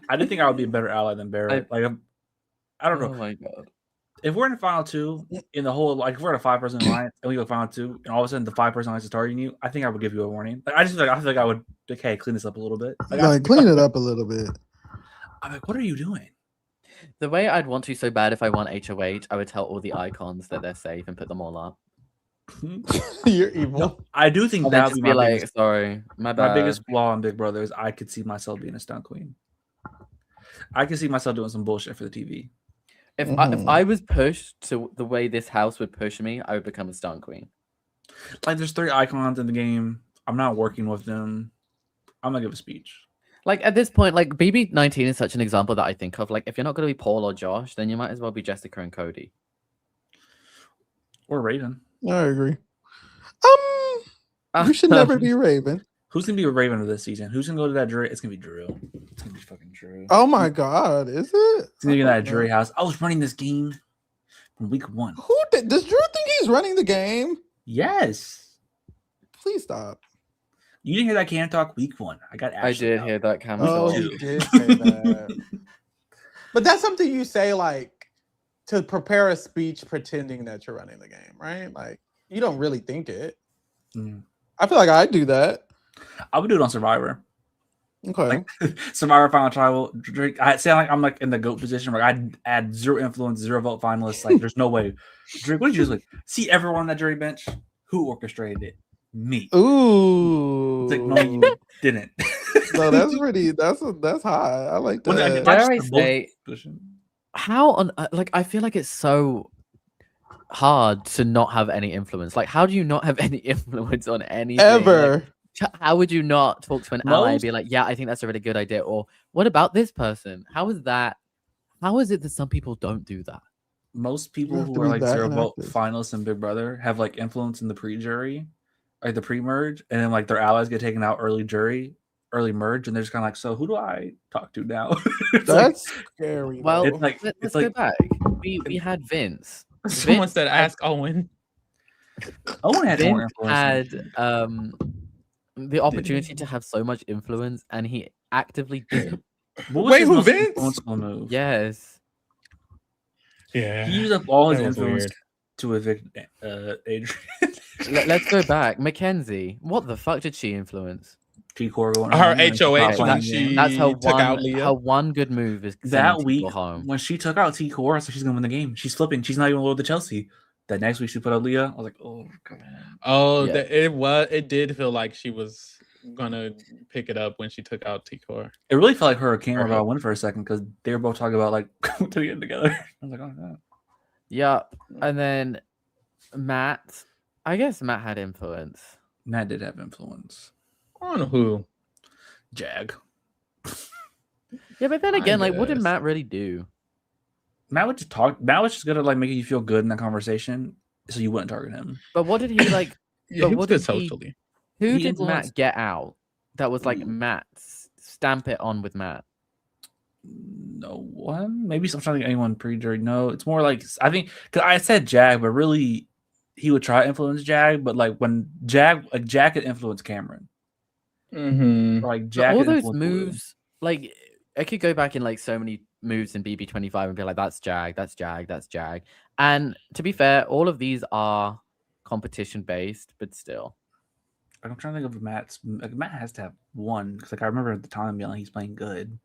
I didn't think I would be a better ally than Barrett. I don't know. Oh my god. If we're in the final 2 in the whole, like if we're in a 5-person alliance and we go final 2, and all of a sudden the 5-person alliance is targeting you, I think I would give you a warning. Like, I feel like I would like, hey, clean this up a little bit. Like clean it up a little bit. I'm like, what are you doing? The way I'd want to so bad if I want HOH, I would tell all the icons that they're safe and put them all up. You're evil. No, I do think that would be my biggest, sorry, my bad. My biggest flaw in Big Brother is I could see myself being a stunt queen. I could see myself doing some bullshit for the TV. If I was pushed to the way this house would push me, I would become a stunt queen. Like, there's 3 icons in the game. I'm not working with them. I'm gonna give a speech. Like at this point, like BB19 is such an example that I think of. Like, if you're not going to be Paul or Josh, then you might as well be Jessica and Cody. Or Raven. I agree. You should never be Raven. Who's gonna be a Raven of this season? Who's gonna go to that jury? It's gonna be Drew. It's gonna be fucking Drew. Oh my god, is it? It's gonna be in that jury house. I was running this game from week 1. Does Drew think he's running the game? Yes. Please stop. You didn't hear that Cam talk week 1. I got. I did hear that Cam Oh, talk. he did say that. But that's something you say like to prepare a speech, pretending that you're running the game, right? Like you don't really think it. Mm. I feel like I do that. I would do it on Survivor. Okay. Like, Survivor final tribal. I sound like I'm like in the GOAT position where I'd add 0 influence, 0 vote finalists. Like there's no way. Drake, what did you just like? See everyone on that jury bench? Who orchestrated it? Me. Ooh. It's like, no, you didn't. No, that's pretty. That's high. I like that. Dare I say, how on like I feel like it's so hard to not have any influence. Like, how do you not have any influence on anything? Ever? Like, how would you not talk to an ally and be like, yeah, I think that's a really good idea? Or what about this person? How is that? How is it that some people don't do that? Most people who are like 0 vote finalists in Big Brother have like influence in the pre-jury, like the pre-merge, and then like their allies get taken out early merge, and they're just kind of like, so who do I talk to now? That's scary. Well, though. let's go back. We had Vince. Someone said, "Ask Owen." Owen had more Vince influence. had the opportunity to have so much influence, and he actively did. Wait, who Vince? Move? Yes. Yeah. He used up all his influence to evict Adrian. Let's go back. Mackenzie, what the fuck did she influence? T-Core going her HOH when she that's her took out Leah. Her one good move is that week when she took out T-Core, so she's gonna win the game. She's flipping. She's not even low to Chelsea. That next week she put out Leah. I was like, oh god. Oh, yeah. It did feel like she was gonna pick it up when she took out T-Core. It really felt like her and Cam were about to win for a second because they were both talking about like to get together. I was like, oh god. Yeah, and then Matt. I guess Matt had influence. Matt did have influence. On who? Jag. Yeah, but then again, like, what did Matt really do? Matt would just talk. Matt was just good at like making you feel good in that conversation, so you wouldn't target him. But what did he like? Yeah, he was good socially. Who did Matt get out? That was like Matt. Stamp it on with Matt. No one. Maybe I'm trying to think anyone pre-jury. No, it's more like I think because I said Jag, but really he would try to influence Jag. But like when Jag could influence Cameron. Mm-hmm. Like Jag, all those moves. Like I could go back in like so many moves in BB25 and be like, that's Jag, that's Jag, that's Jag. And to be fair, all of these are competition based, but still. I'm trying to think of Matt's. Like, Matt has to have one because like I remember at the time yelling he's playing good,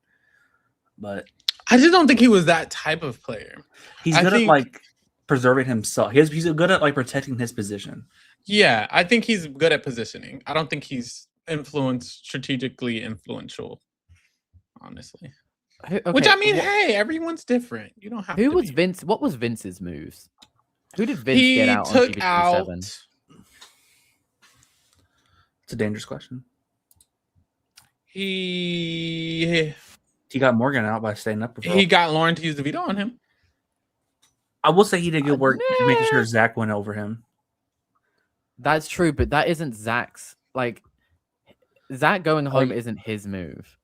but I just don't think he was that type of player. He's good at like preserving himself. He's good at like protecting his position. Yeah, I think he's good at positioning. I don't think he's strategically influential, honestly. Okay, which I mean, hey, everyone's different. You don't have. Who was Vince? What was Vince's moves? Who did Vince get out? He took out. It's a dangerous question. He got Morgan out by staying up. He got Lauren to use the veto on him. I will say he did good work making sure Zach went over him. That's true, but that isn't Zach's. Like, Zach going home isn't his move.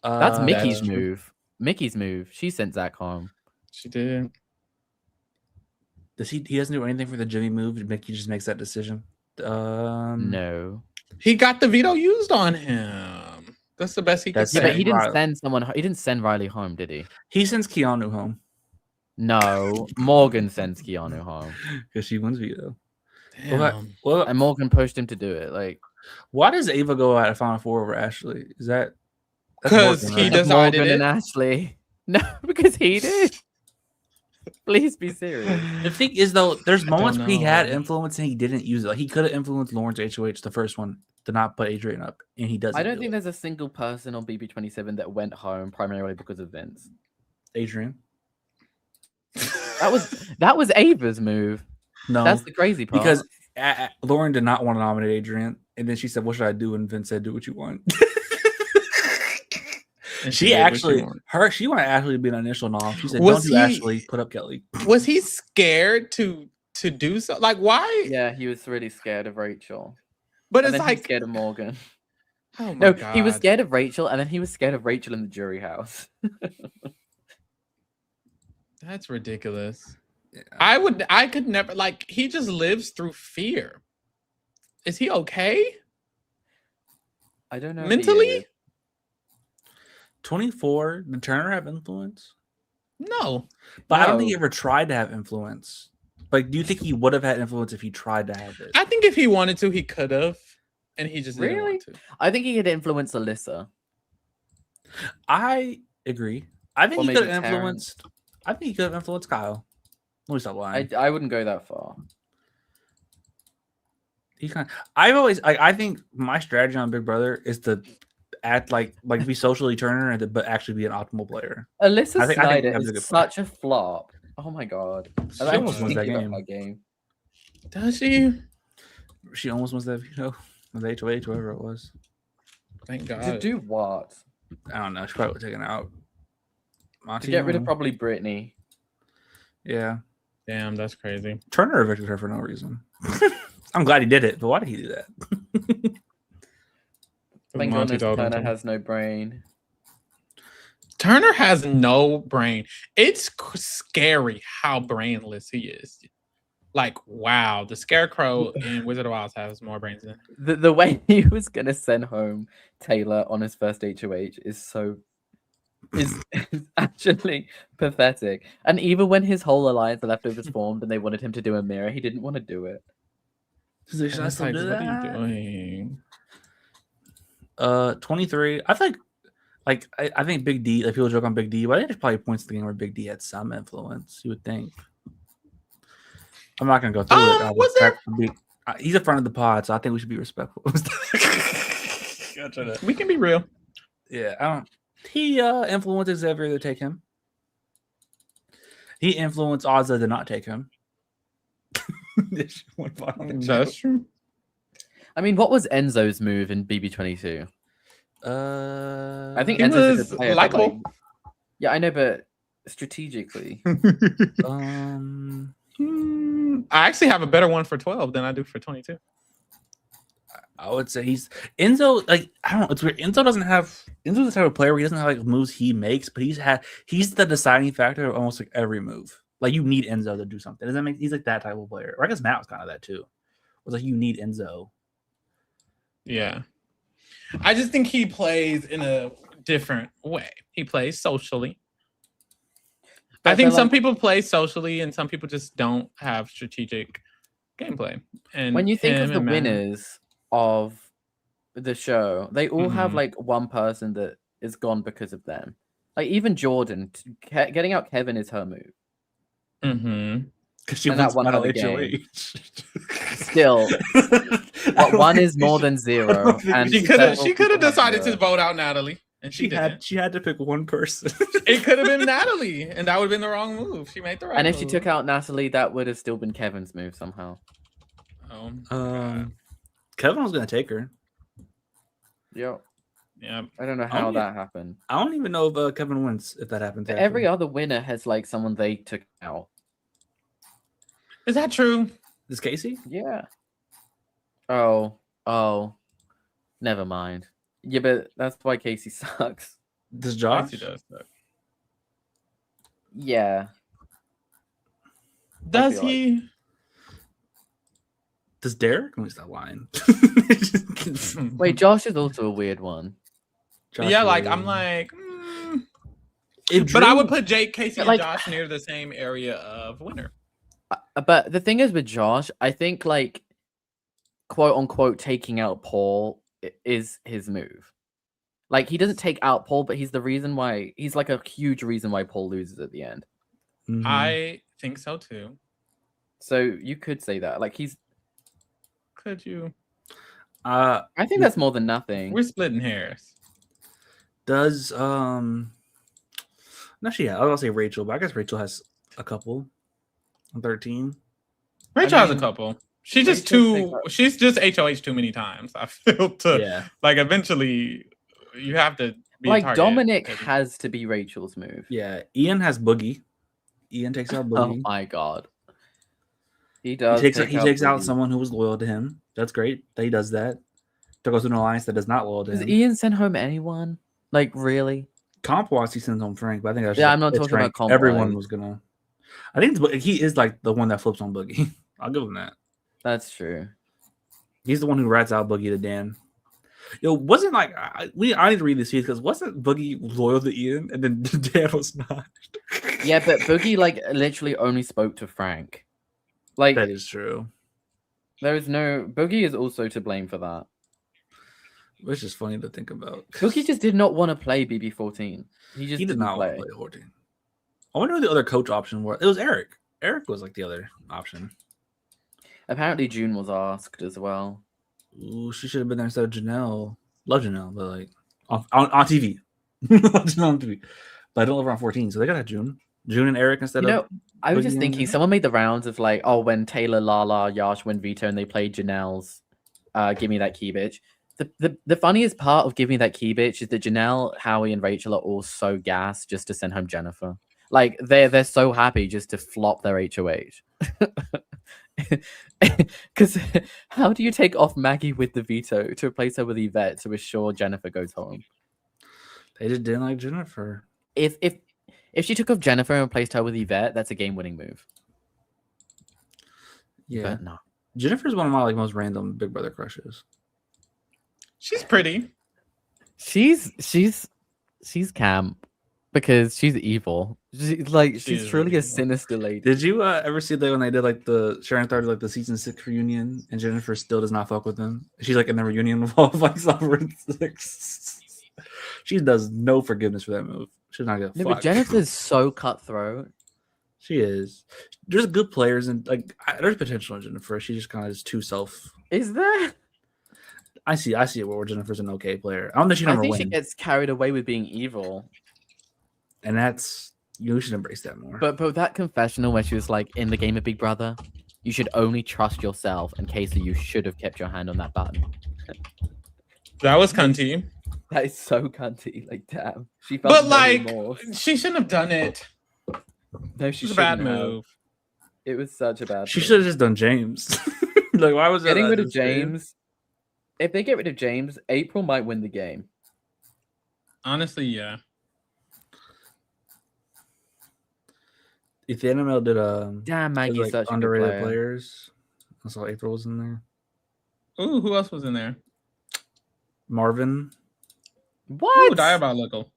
That's Mickey's move. Mickey's move. She sent Zach home. She did. Does he doesn't do anything for the Jimmy move? Mickey just makes that decision. No. He got the veto used on him. That's the best he could say. But he didn't send someone. He didn't send Riley home, did he? He sends Keanu home. No, Morgan sends Keanu home because she wins veto. Well, and Morgan pushed him to do it. Like, why does Ava go out at Final Four over Ashley? Is that because he decided Morgan and Ashley? No, because he did. Please be serious. The thing is, though, there's moments where he had influence and he didn't use it. Like, he could have influenced Lauren's HOH, the first one, to not put Adrian up, and he doesn't. I don't think there's a single person on BB27 that went home primarily because of Vince. Adrian. That was Ava's move. No, that's the crazy part. Because Lauren did not want to nominate Adrian, and then she said, "What should I do?" And Vince said, "Do what you want." And she actually she wanted Ashley to be an initial nom. She said, "Don't do Ashley, put up Kelly." Was he scared to do so? Like, why? Yeah, he was really scared of Rachel. But and it's then he was like scared of Morgan. Oh my God. He was scared of Rachel, and then he was scared of Rachel in the jury house. That's ridiculous. Yeah. I could never, like, he just lives through fear. Is he okay? I don't know. Mentally? 24. Did Turner have influence? No. But I don't think he ever tried to have influence. Like, do you think he would have had influence if he tried to have it? I think if he wanted to, he could have. And he just didn't want to. I think he could influence Alyssa. I agree. I think he could have influenced. I think he could have influenced Kyle. Let me stop lying. I wouldn't go that far. He kind of. I've always. I think my strategy on Big Brother is to act like be socially Turner, but actually be an optimal player. Alyssa Snyder is such a flop. Oh my God! She almost wins that game. Does she? She almost wins that veto. The HOH, whoever it was. Thank God. To do what? I don't know. She probably was taken out. Monty, to get rid of probably Brittany. Yeah. Damn, that's crazy. Turner evicted her for no reason. I'm glad he did it, but why did he do that? Thank goodness Turner has no brain. Turner has no brain. It's scary how brainless he is. Like, wow, the Scarecrow in Wizard of Oz has more brains than the way he was gonna send home Taylor on his first HOH is actually pathetic. And even when his whole alliance, the Leftovers, formed and they wanted him to do a mirror, he didn't want to do it. Like, what are you doing? 23. I think, I think Big D. Like, people joke on Big D, but I think there's probably points in the game where Big D had some influence. You would think. I'm not gonna go through it. Was there? He's a friend of the pod, so I think we should be respectful. We can be real. Yeah, he influenced Xavier to take him. He influenced Ozza to not take him. That's true. I mean, what was Enzo's move in BB22? I think Enzo was likable. Yeah, I know, but strategically. I actually have a better one for 12 than I do for 22. I would say he's Enzo. Like, I don't know. It's weird. Enzo's the type of player where he doesn't have like moves he makes, but he's the deciding factor of almost like every move. Like, you need Enzo to do something. Does that make? He's like that type of player. Or I guess Matt was kind of that too. It was like, you need Enzo. Yeah, I just think he plays in a different way. He plays socially. I think some people play socially and some people just don't have strategic gameplay. And when you think of the winners of the show, they all have like one person that is gone because of them. Like, even Jordan, getting out Kevin is her move. Because she wants one out of HOH. Still, one is more than zero. And she could have decided to vote out Natalie. And she had to pick one person. It could have been Natalie, and that would have been the wrong move. She made the right move. And if she took out Natalie, that would have still been Kevin's move somehow. Kevin was gonna take her. Yeah. Yeah. I don't know how that happened. I don't even know if Kevin wins if that happens. Every other winner has like someone they took out. Is that true? Is Casey? Yeah. Oh. Never mind. Yeah, but that's why Casey sucks. Does Josh? Casey does suck. Yeah. Does he? Like. Does Derek? Let me stop lying. Wait, Josh is also a weird one. Josh, yeah, like I'm like, but I would put Jake, Casey, and Josh near the same area of winner. But the thing is with Josh, I think like quote unquote taking out Paul is his move. Like, he doesn't take out Paul, but he's the reason why he's like a huge reason why Paul loses at the end. I think so too. So you could say that. Like, could you? I think that's more than nothing. We're splitting hairs. Does actually, yeah, I was gonna say Rachel, but I guess Rachel has a couple. 13. Rachel has a couple. She's just She's just HOH too many times. I feel like eventually you have to. be Dominic has to be Rachel's move. Yeah, Ian has Boogie. Ian takes out Boogie. Oh my god. He does. He takes out someone who was loyal to him. That's great that he does that. To go to an alliance that is not loyal to him. Does Ian send home anyone? Like, really? Comp-wise, he sends home Frank, but I think that's I'm not talking about comp. Everyone was gonna. I think he is like the one that flips on Boogie. I'll give him that. That's true. He's the one who rats out Boogie to Dan. Wasn't like I need to read this because wasn't Boogie loyal to Ian and then Dan was not? Yeah, but Boogie like literally only spoke to Frank. Like that is true. There is no Boogie is also to blame for that. Which is funny to think about. Boogie just did not want to play BB14. He did not want to play 14. I wonder who the other coach option was. It was Eric. Eric was like the other option. Apparently June was asked as well. Ooh, she should have been there instead of Janelle. Love Janelle, but like on TV. on TV. But I don't love her on 14, so they got to June. June and Eric instead of. I was just thinking, someone made the rounds of like, when Taylor, Lala, Yash went veto and they played Janelle's Give Me That Key Bitch. The funniest part of Give Me That Key Bitch is that Janelle, Howie, and Rachel are all so gassed just to send home Jennifer. Like they're so happy just to flop their HOH. Because how do you take off Maggie with the veto to replace her with Yvette to assure Jennifer goes home? They just didn't like Jennifer. If she took off Jennifer and replaced her with Yvette, that's a game-winning move. Yeah, but no. Jennifer's one of my most random Big Brother crushes. She's pretty. She's camp because she's evil. She's truly a sinister lady. Did you ever see that when they did like the Sharon started like the season 6 reunion and Jennifer still does not fuck with them? She's like in the reunion of all like Summer 6. She does no forgiveness for that move. She's not gonna fuck. But Jennifer's so cutthroat. She is. There's good players and like there's potential in Jennifer. She just kind of is too self. Is there? I see it where Jennifer's an okay player. I don't think she never wins. She gets carried away with being evil. And that's you should embrace that more. But that confessional where she was like, in the game of Big Brother, you should only trust yourself, and Casey, you should have kept your hand on that button. That was cunty. That is so cunty. Like, damn. She felt but like she shouldn't have done it. No, she was a bad move. It was such a bad move. She should have just done James. Like, why was getting rid of James? If they get rid of James, April might win the game. Honestly, yeah. If the NML did damn Maggie's like such underrated a good player. players, I saw April was in there. Ooh, who else was in there? Marvin. What? Ooh, Diabolical.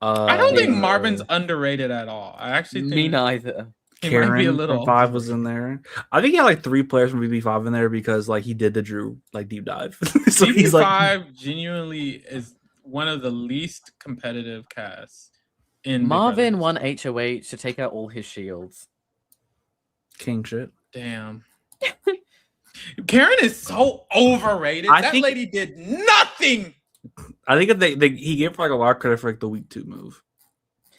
I don't think Marvin's underrated at all. I actually think me neither. He Karen might be a little from 5 was in there. I think he had like 3 players from BB5 in there because like he did the Drew like deep dive. So BB5 he's like genuinely is one of the least competitive casts in Marvin won HOH to take out all his shields. King shit. Damn. Karen is so overrated. That lady did nothing. I think if he gave like a lot of credit for like the week 2 move.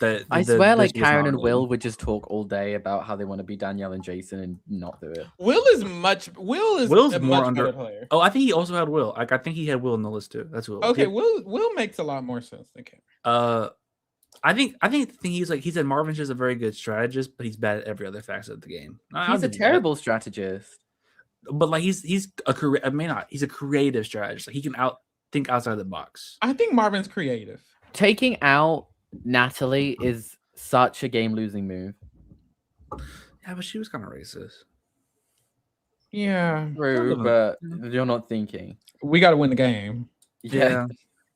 I swear, like Karen and Will would just talk all day about how they want to be Danielle and Jason and not do it. Will's a more much under better player. Oh, I think he also had Will. Like I think he had Will in the list too. That's Will. Okay, Will makes a lot more sense than Karen. I think he's said Marvin's just a very good strategist, but he's bad at every other facet of the game. He's a terrible strategist. But like he's a creative strategist. Like he can think outside the box. I think Marvin's creative. Taking out Natalie is such a game-losing move. Yeah, but she was kind of racist. Yeah, true, but you're not thinking. We got to win the game. Yeah.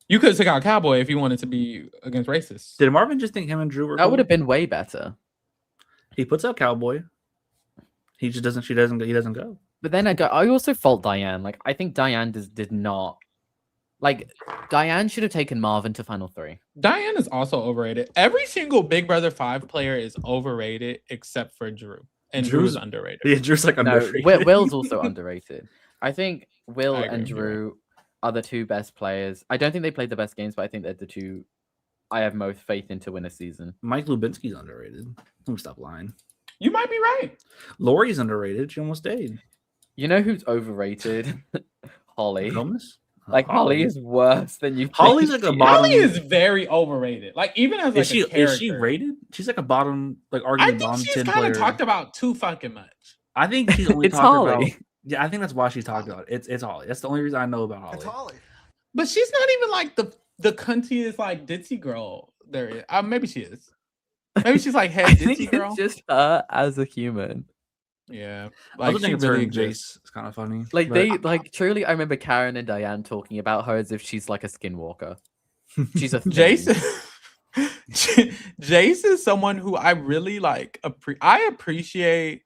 You could have took out Cowboy if you wanted to be against racists. Did Marvin just think him and Drew were That would have been way better. He puts out Cowboy. He just doesn't. He doesn't go. But then I also fault Diane. Like I think Diane did not. Like, Diane should have taken Marvin to Final 3. Diane is also overrated. Every single Big Brother 5 player is overrated except for Drew. And Drew's underrated. Yeah, Drew's like underrated. No, Will's also underrated. I think Will and Drew are the 2 best players. I don't think they played the best games, but I think they're the 2 I have most faith in to win a season. Mike Lubinsky's underrated. Let me stop lying. You might be right. Lori's underrated. She almost stayed. You know who's overrated? Holly. Gomez? Like Holly is worse than you think. Holly's like a bottom. Holly is very overrated. Like even as like a character. Is she rated? She's like a bottom, like arguably bottom 10 player. I think she's kind of talked about too fucking much. I think she's only it's talked Holly. about. Yeah, I think that's why she's talked about it. It's Holly. That's the only reason I know about Holly. It's Holly. But she's not even like the cuntiest like ditzy girl there is. Maybe she is. Maybe she's like head ditzy girl. It's just her as a human. Yeah, like she really Jace. It's kind of funny. Like they like truly. I remember Karen and Diane talking about her as if she's like a skinwalker. She's a Jace. Jace is someone who I really like. I appreciate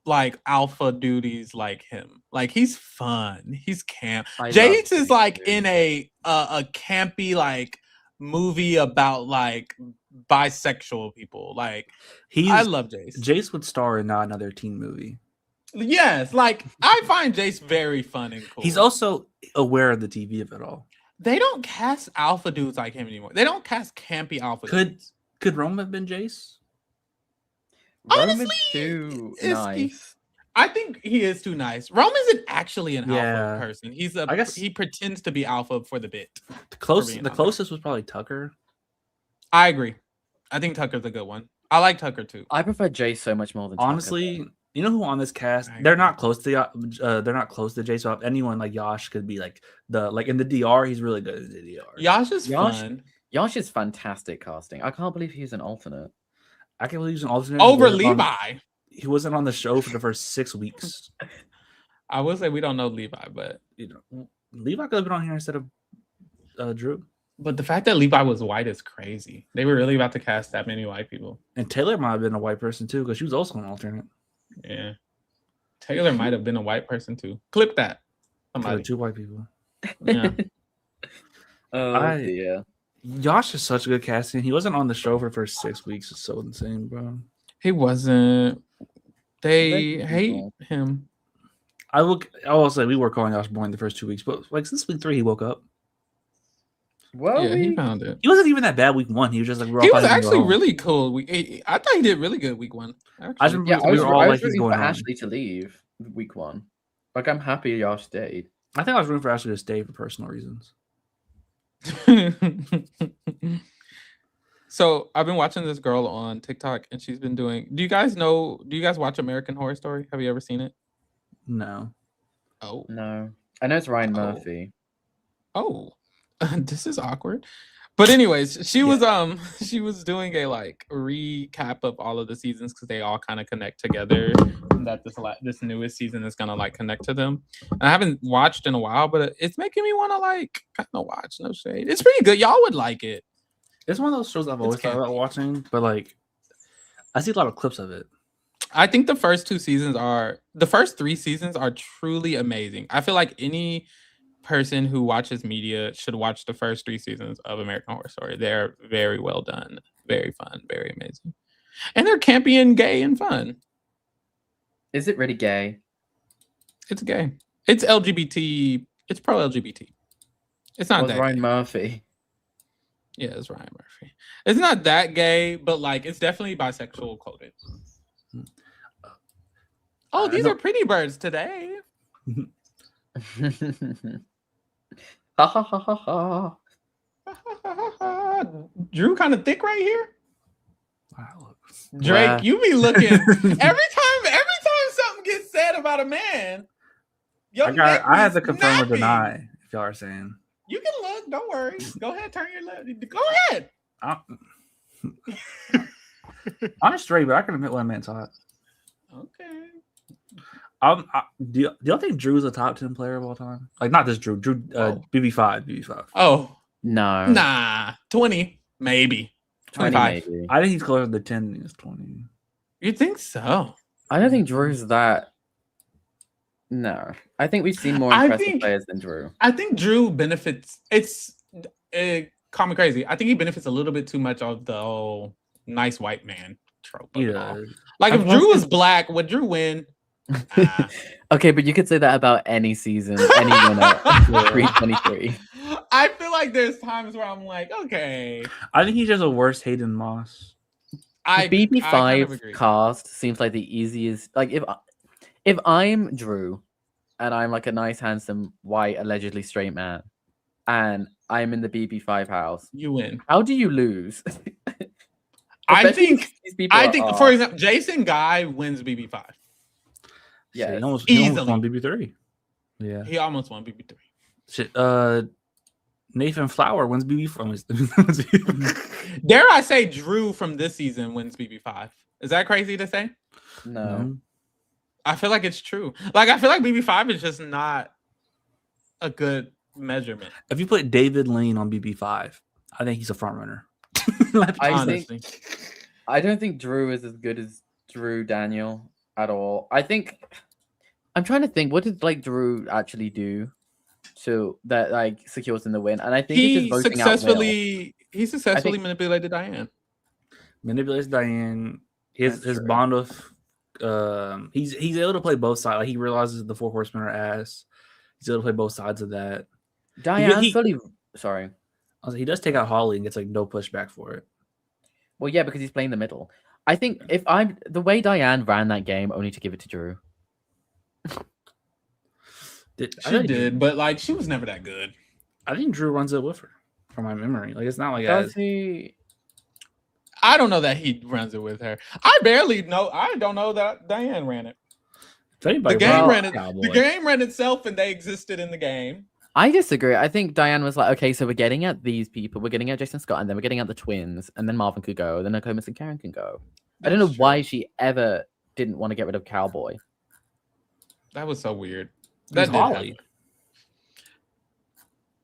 like alpha duties like him. Like he's fun. He's camp. Jace is like in a campy like movie about like bisexual people. Like I love Jace. Jace would star in not another teen movie. Yes, like I find Jace very fun and cool. He's also aware of the TV of it all. They don't cast alpha dudes like him anymore. They don't cast campy alpha dudes. Could Rome have been Jace? Honestly, too nice. I think he is too nice. Rome isn't actually an alpha person. I guess he pretends to be alpha for the bit. The closest was probably Tucker. I agree. I think Tucker's a good one. I like Tucker too. I prefer Jace so much more than honestly. Tucker. You know who on this cast? They're not close to Jace. So anyone like Yash could be like in the DR. He's really good in the DR. Yash is fun. Yash is fantastic casting. I can't believe he's an alternate. I can't believe he's an alternate over Levi. He wasn't on the show for the first 6 weeks. I will say we don't know Levi, but Levi could have been on here instead of Drew. But the fact that Levi was white is crazy. They were really about to cast that many white people. And Taylor might have been a white person too, because she was also an alternate. Yeah. Taylor might have been a white person too. Clip that. Somebody. 2 white people. Yeah. Yeah. Josh is such a good casting. He wasn't on the show for the first 6 weeks. It's so insane, bro. He wasn't. They hate him. I will say we were calling Josh boring the first 2 weeks, but like since week 3 he woke up. Well, yeah, he found it. He wasn't even that bad week 1. He was just like he was actually really cool. I thought he did really good week 1. I was rooting for Ashley to leave week 1. Like I'm happy Josh stayed. I think I was rooting for Ashley to stay for personal reasons. So I've been watching this girl on TikTok, and she's been doing. Do you guys watch American Horror Story? Have you ever seen it? No. Oh no, I know it's Ryan Murphy. Oh. This is awkward. But anyways, she was doing a like recap of all of the seasons because they all kind of connect together, and that this newest season is gonna like connect to them. And I haven't watched in a while, but it's making me want to like kind of watch. No shade, it's pretty good. Y'all would like it. It's one of those shows I've always thought about watching, but like I see a lot of clips of it. I think the first 3 seasons are truly amazing. I feel like any person who watches media should watch the first 3 seasons of American Horror Story. They're very well done, very fun, very amazing, and they're campy and gay and fun. Is it really gay? It's gay. It's LGBT. It's pro LGBT. It's not that Ryan gay. Murphy. Yeah, it's Ryan Murphy. It's not that gay, but like it's definitely bisexual coded. Oh, these are pretty birds today. Ha ha ha ha ha. Drew kind of thick right here. Wow. Drake, you be looking every time something gets said about a man. I have to confirm or deny if y'all are saying. You can look, don't worry. Go ahead, turn your left. Go ahead. I'm straight, but I can admit when a man's hot. Okay. Do y'all think Drew's a top 10 player of all time? Like not this Drew, BB5. Oh no, nah, 20 maybe, 25. Maybe. I think he's closer to 10 than he's 20. You think so? I don't think Drew's that. No, I think we've seen more impressive players than Drew. I think Drew benefits. It's call me crazy. I think he benefits a little bit too much of the whole nice white man trope. Yeah. Like if Drew was black, would Drew win? Okay, but you could say that about any season, any winner. 323. I feel like there's times where I'm like, okay. I think he's just a worse Hayden Moss. BB5 kind of cast seems like the easiest. Like if I'm Drew, and I'm like a nice, handsome, white, allegedly straight man, and I'm in the BB5 house, you win. How do you lose? I think, for are... example, Jason Guy wins BB5. Yeah, yes. he almost won BB3. Yeah, he almost won BB3. Shit, Nathan Flower wins BB4. Dare I say Drew from this season wins BB5? Is that crazy to say? No. I feel like it's true. Like, I feel like BB5 is just not a good measurement. If you put David Lane on BB5, I think he's a front runner. I don't think Drew is as good as Drew Daniel at all. I'm trying to think, what did like Drew actually do to that like secures him the win? And I think he successfully manipulated Diane. Manipulates Diane. His bond with he's able to play both sides. Like, he realizes the 4 horsemen are ass. He's able to play both sides of that. Diane sorry. He does take out Holly and gets like no pushback for it. Well, yeah, because he's playing the middle. I think the way Diane ran that game, only to give it to Drew. She did, but like she was never that good. I think Drew runs it with her, from my memory. Like, it's not like does he? I don't know that he runs it with her. I don't know that Diane ran it. The game ran itself, and they existed in the game. I disagree. I think Diane was like, okay, so we're getting at these people. We're getting at Jason Scott, and then we're getting at the twins, and then Marvin could go, then Nokomis and Karen can go. I don't know why she ever didn't want to get rid of Cowboy. That was so weird. That's Holly.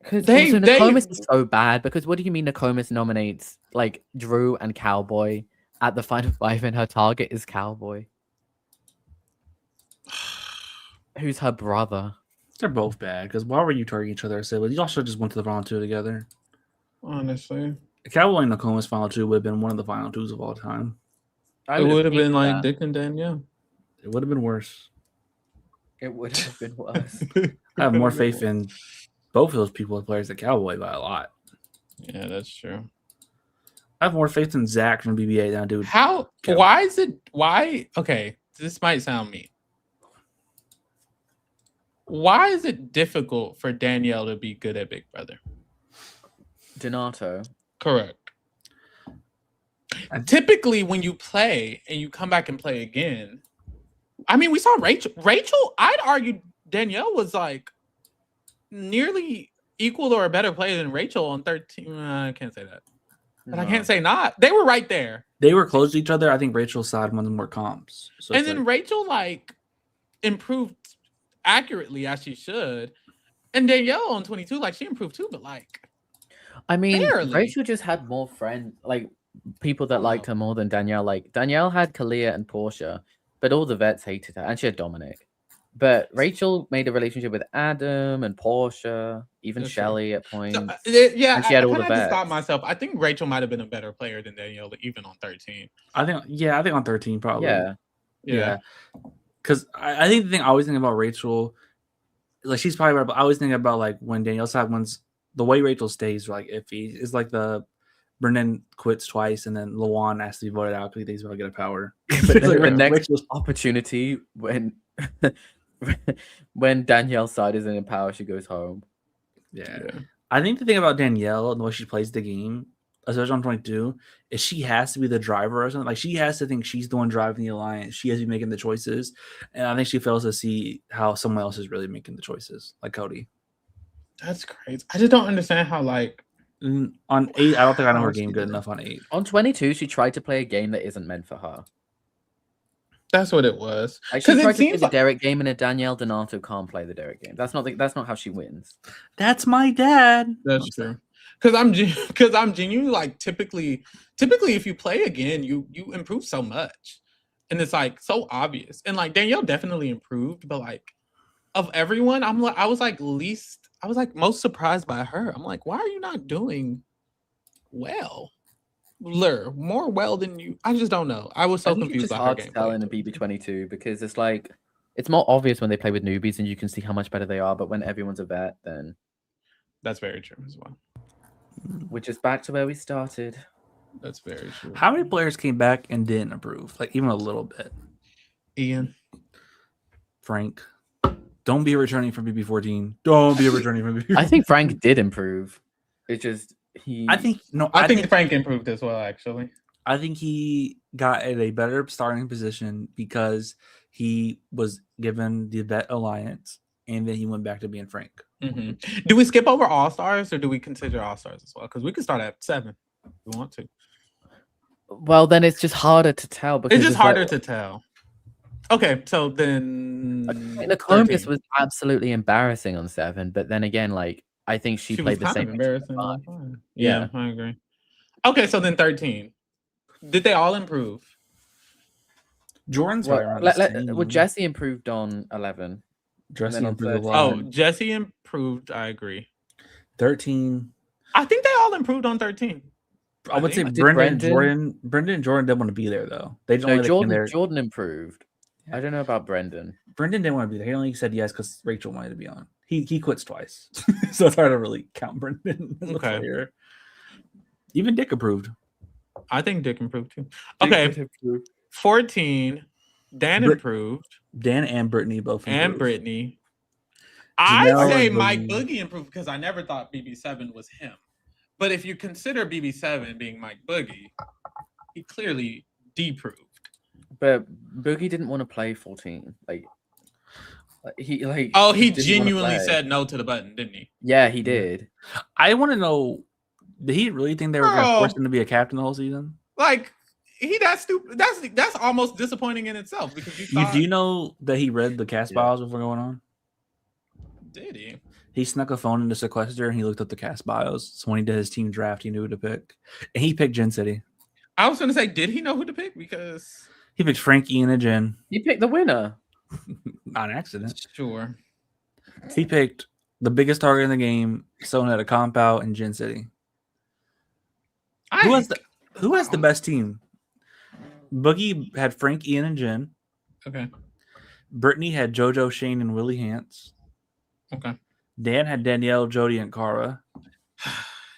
Because Nokomis is so bad. Because what do you mean Nokomis nominates like Drew and Cowboy at the final 5, and her target is Cowboy, who's her brother? They're both bad. Because why were you targeting each other? I said, well, you also just went to the final 2 together. Honestly, Cowboy and Nokomis final 2 would have been one of the final 2s of all time. It would have been like Dick and Danielle. It would have been worse. It would have been worse. I have more faith in both of those people as players than Cowboy by a lot. Yeah, that's true. I have more faith in Zach from BB8 than I do. Okay, this might sound mean. Why is it difficult for Danielle to be good at Big Brother? Donato. Correct. Typically, when you play and you come back and play again, I mean, we saw Rachel. I'd argue Danielle was like nearly equal or a better player than Rachel on 13. I can't say that. But I can't say not. They were right there. They were close to each other. I think Rachel's side won more comps. So and then Rachel like improved accurately as she should. And Danielle on 22, like she improved too, but like I mean, barely. Rachel just had more friends, like people that liked her more than Danielle. Like Danielle had Kalia and Portia, but all the vets hated her, and she had Dominic. But Rachel made a relationship with Adam and Portia, even Shelly at points. So, yeah, and she had all the vets. Stop myself. I think Rachel might have been a better player than Danielle, even on 13. I think on 13 probably. Yeah. Because I think the thing I always think about Rachel, like she's probably right, but I always think about like when Danielle's side wins, the way Rachel stays like iffy. It's like the Brennan quits twice and then Lawan has to be voted out because he thinks he's about to get a power. But like the next opportunity when Danielle's side isn't in power, she goes home. Yeah. I think the thing about Danielle and the way she plays the game, especially on 22, is she has to be the driver or something. Like she has to think she's the one driving the alliance. She has to be making the choices. And I think she fails to see how someone else is really making the choices, like Cody. That's crazy. I just don't understand how like on 8, I don't think I know her game good enough on 8. On 22, she tried to play a game that isn't meant for her. That's what it was. Like she tried to play the Derek game, and a Danielle Donato can't play the Derek game. That's not how she wins. That's my dad. That's true. Because I'm genuinely like typically if you play again, you improve so much, and it's like so obvious. And like Danielle definitely improved, but like of everyone, I was most surprised by her. I'm like, why are you not doing well? More well than you. I just don't know. I was so confused by her game. It's hard to tell in a BB22 because it's like it's more obvious when they play with newbies and you can see how much better they are. But when everyone's a vet, then that's very true as well. Which is back to where we started. That's very true. How many players came back and didn't improve? Like even a little bit. Ian, Frank, Don't be returning from BB14. Don't be returning from BB14. I think Frank did improve. It's just I think Frank improved as well, actually. I think he got at a better starting position because he was given the vet alliance, and then he went back to being Frank. Mm-hmm. Do we skip over All-Stars, or do we consider All-Stars as well? Because we could start at 7 if we want to. Well, then it's just harder to tell. Because it's just harder to tell. Okay, so then the Columbus was absolutely embarrassing on 7, but then again, like I think she played the same. Embarrassing. Yeah, I agree. Okay, so then 13. Did they all improve? Jordan's well, Jesse improved on 11. Jesse improved a lot. Oh, Jesse improved. I agree. 13. I think they all improved on 13. I would say Brendan and Jordan didn't want to be there though. Jordan improved. Yeah. I don't know about Brendan. Brendan didn't want to be there. He only said yes because Rachel wanted to be on. He quits twice, so it's hard to really count Brendan as a player. Even Dick approved. I think Dick improved too. Okay, 14. Dan improved. Dan and Brittany both improved. And Brittany. I say Mike Boogie improved because I never thought BB7 was him. But if you consider BB7 being Mike Boogie, he clearly deproved. But Boogie didn't want to play 14. He genuinely said no to the button, didn't he? Yeah, he did. I want to know, did he really think they were going to force him to be a captain the whole season? Like, that's stupid. That's almost disappointing in itself because do you know that he read the cast bios before going on? Did he? He snuck a phone into Sequester and he looked up the cast bios. So when he did his team draft, he knew who to pick. And he picked Gen City. I was going to say, did he know who to pick? Because he picked Frank, Ian, and Jen. He picked the winner. On accident. Sure. He picked the biggest target in the game, someone at a comp out in Gen City. Who has the best team? Boogie had Frank, Ian, and Jen. Okay. Brittany had JoJo, Shane, and Willie Hance. Okay. Dan had Danielle, Jody, and Cara.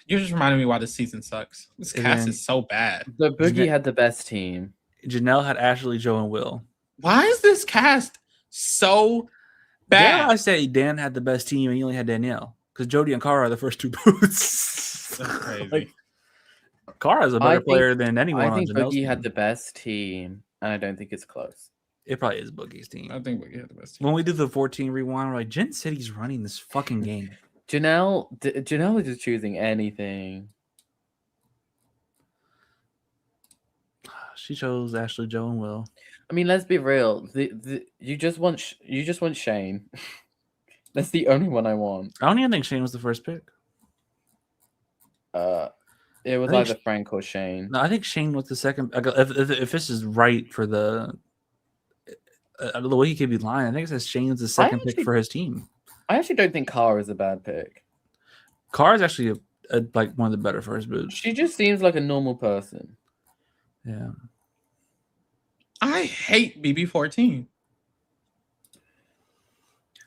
You just reminded me why this season sucks. This cast is so bad. The Boogie had the best team. Janelle had Ashley, Joe, and Will. Why is this cast so bad? I say Dan had the best team and he only had Danielle because Jody and Cara are the first two boots. That's crazy. Cara is a better player than anyone. I think Boogie had the best team, and I don't think it's close. It probably is Boogie's team. I think Boogie had the best team. When we do the 14 rewind, we're like, Gen City's running this fucking game. Janelle is just choosing anything. She chose Ashley, Joe, and Will. I mean, let's be real. You just want Shane. That's the only one I want. I don't even think Shane was the first pick. It was either Frank or Shane. No, I think Shane was the second. If this is right for the way he could be lying, I think it says Shane's the second pick for his team. I actually don't think Cara is a bad pick. Cara is actually like one of the better first boots. She just seems like a normal person. Yeah. I hate BB14.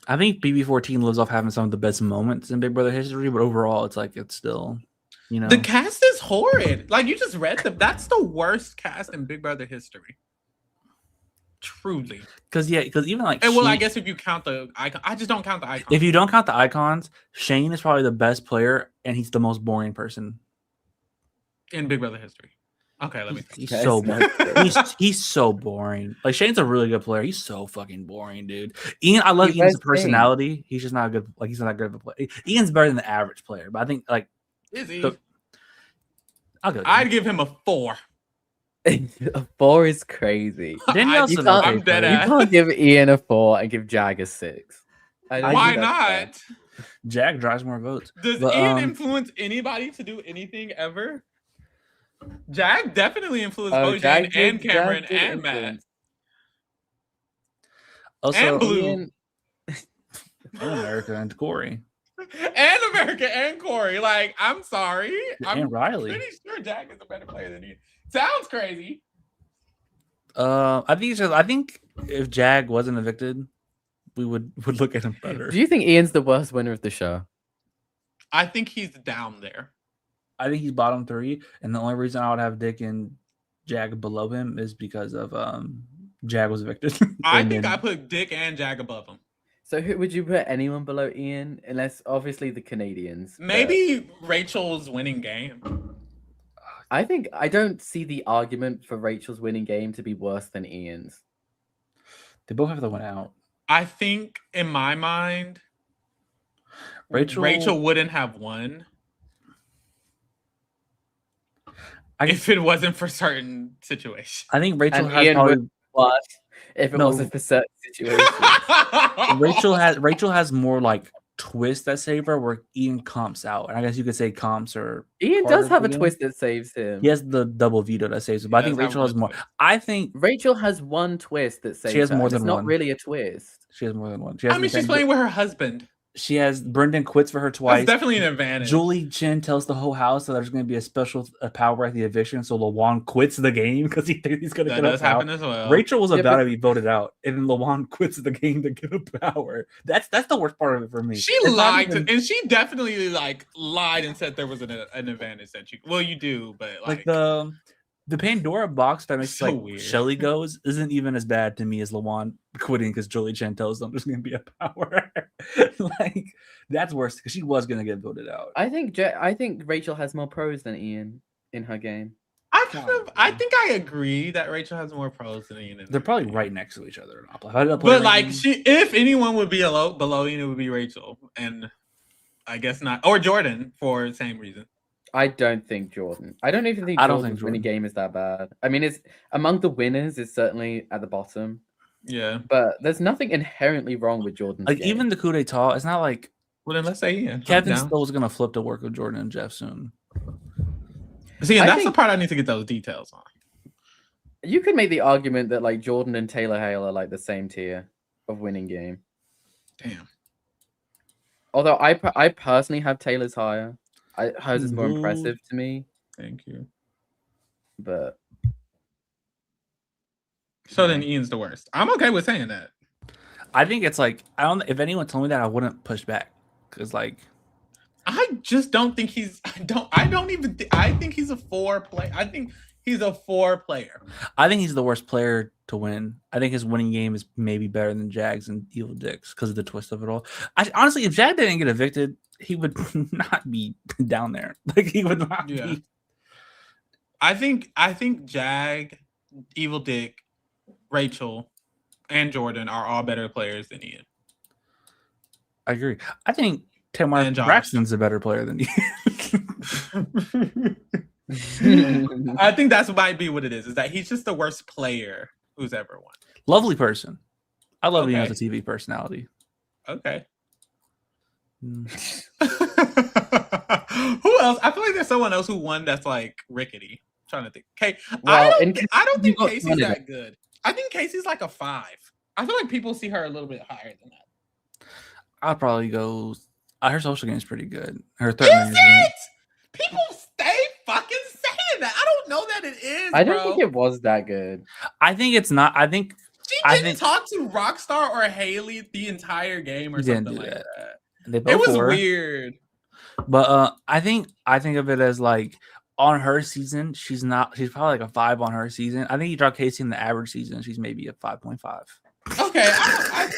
I think BB14 lives off having some of the best moments in Big Brother history, but overall, it's still, The cast is horrid. Like, you just read them. That's the worst cast in Big Brother history. Truly. Because even like... I guess if you count the icon... I just don't count the icons. If you don't count the icons, Shane is probably the best player, and he's the most boring person. In Big Brother history. Okay, let me think. He's so boring. he's so boring. Like, Shane's a really good player. He's so fucking boring, dude. Ian, I love Ian's personality. He's just not good. Like, he's not good of a player. Ian's better than the average player, but I think is he? I'd give him a 4. A 4 is crazy. I'm dead ass. You can't give Ian a 4 and give Jag a 6. Why not? Jag drives more votes. Does Ian influence anybody to do anything ever? Jag definitely influenced Bojane and Cameron and Matt. Also, and Blue. Ian... and America and Corey. And America and Corey. Like, I'm sorry. And Riley. I'm pretty sure Jag is a better player than Ian. Sounds crazy. I think if Jag wasn't evicted, we would look at him better. Do you think Ian's the worst winner of the show? I think he's down there. I think he's bottom 3, and the only reason I would have Dick and Jag below him is because of Jag was evicted. I think I put Dick and Jag above him. So who would you put anyone below Ian? Unless obviously the Canadians. Maybe Rachel's winning game. I don't see the argument for Rachel's winning game to be worse than Ian's. They both have to win out. I think in my mind, Rachel wouldn't have won if it wasn't for certain situations. I think Rachel and has Ian probably would watch if it wasn't for certain situations. Rachel has more like twists that save her, where Ian comps out, and I guess you could say comps are. Ian does have a twist that saves him. He has the double veto that saves him, but I think Rachel has more. I think Rachel has one twist that saves her. She has more than one. It's not really a twist. She has more than one. She's playing with her husband. She has Brendan quits for her twice. That's definitely an advantage. Julie Chen tells the whole house that there's going to be a special power at the eviction, so Lawan quits the game because he thinks he's going to get a power. That does happen as well. Rachel was about to be voted out, and then Lawan quits the game to get a power. That's the worst part of it for me. She lied, and she definitely lied and said there was an advantage that you. Well, you do, but like the Pandora box that makes so weird. Shelly goes isn't even as bad to me as Lawan quitting because Julie Chen tells them there's going to be a power. Like that's worse because she was going to get voted out. I think Rachel has more pros than Ian in her game. I think I agree that Rachel has more pros than Ian. They're probably right next to each other. But like if anyone would be below Ian, it would be Rachel, and I guess not, or Jordan for the same reason. I don't think Jordan. I don't even think Jordan's winning game is that bad. I mean, it's among the winners. It's certainly at the bottom. Yeah, but there's nothing inherently wrong with Jordan's game. Even the coup d'etat, it's not like. Well, then let's say Ian. Kevin still is gonna flip to work with Jordan and Jeff soon. See, and that's the part I need to get those details on. You could make the argument that like Jordan and Taylor Hale are like the same tier of winning game. Damn. Although I personally have Taylor's higher. Hers is more impressive to me. Thank you. But so then Ian's the worst. I'm okay with saying that. I think it's like if anyone told me that I wouldn't push back because like I just don't think he's. I think he's a 4 player. I think he's a 4 player. I think he's the worst player to win. I think his winning game is maybe better than Jags and Evil Dicks because of the twist of it all. Honestly, if Jag didn't get evicted, he would not be down there. Like he would not be. I think Jag, Evil Dick, Rachel, and Jordan are all better players than Ian. I agree. I think Tamar Braxton's a better player than Ian. I think that's might be what it is that he's just the worst player who's ever won. Lovely person. I love him as a TV personality. Okay. Who else? I feel like there's someone else who won that's like rickety. I'm trying to think. Okay, well, I don't think Casey's that good. I think Casey's like a 5. I feel like people see her a little bit higher than that. I'll probably go. Her social game is pretty good. Her third is it? People stay fucking saying that. I don't know that it is. I don't think it was that good. I think it's not. I think she didn't talk to Rockstar or Haley the entire game or something like that. It was weird. But I think of it as like on her season, she's probably like a 5 on her season. I think you drop Casey in the average season, she's maybe a 5.5. Okay, I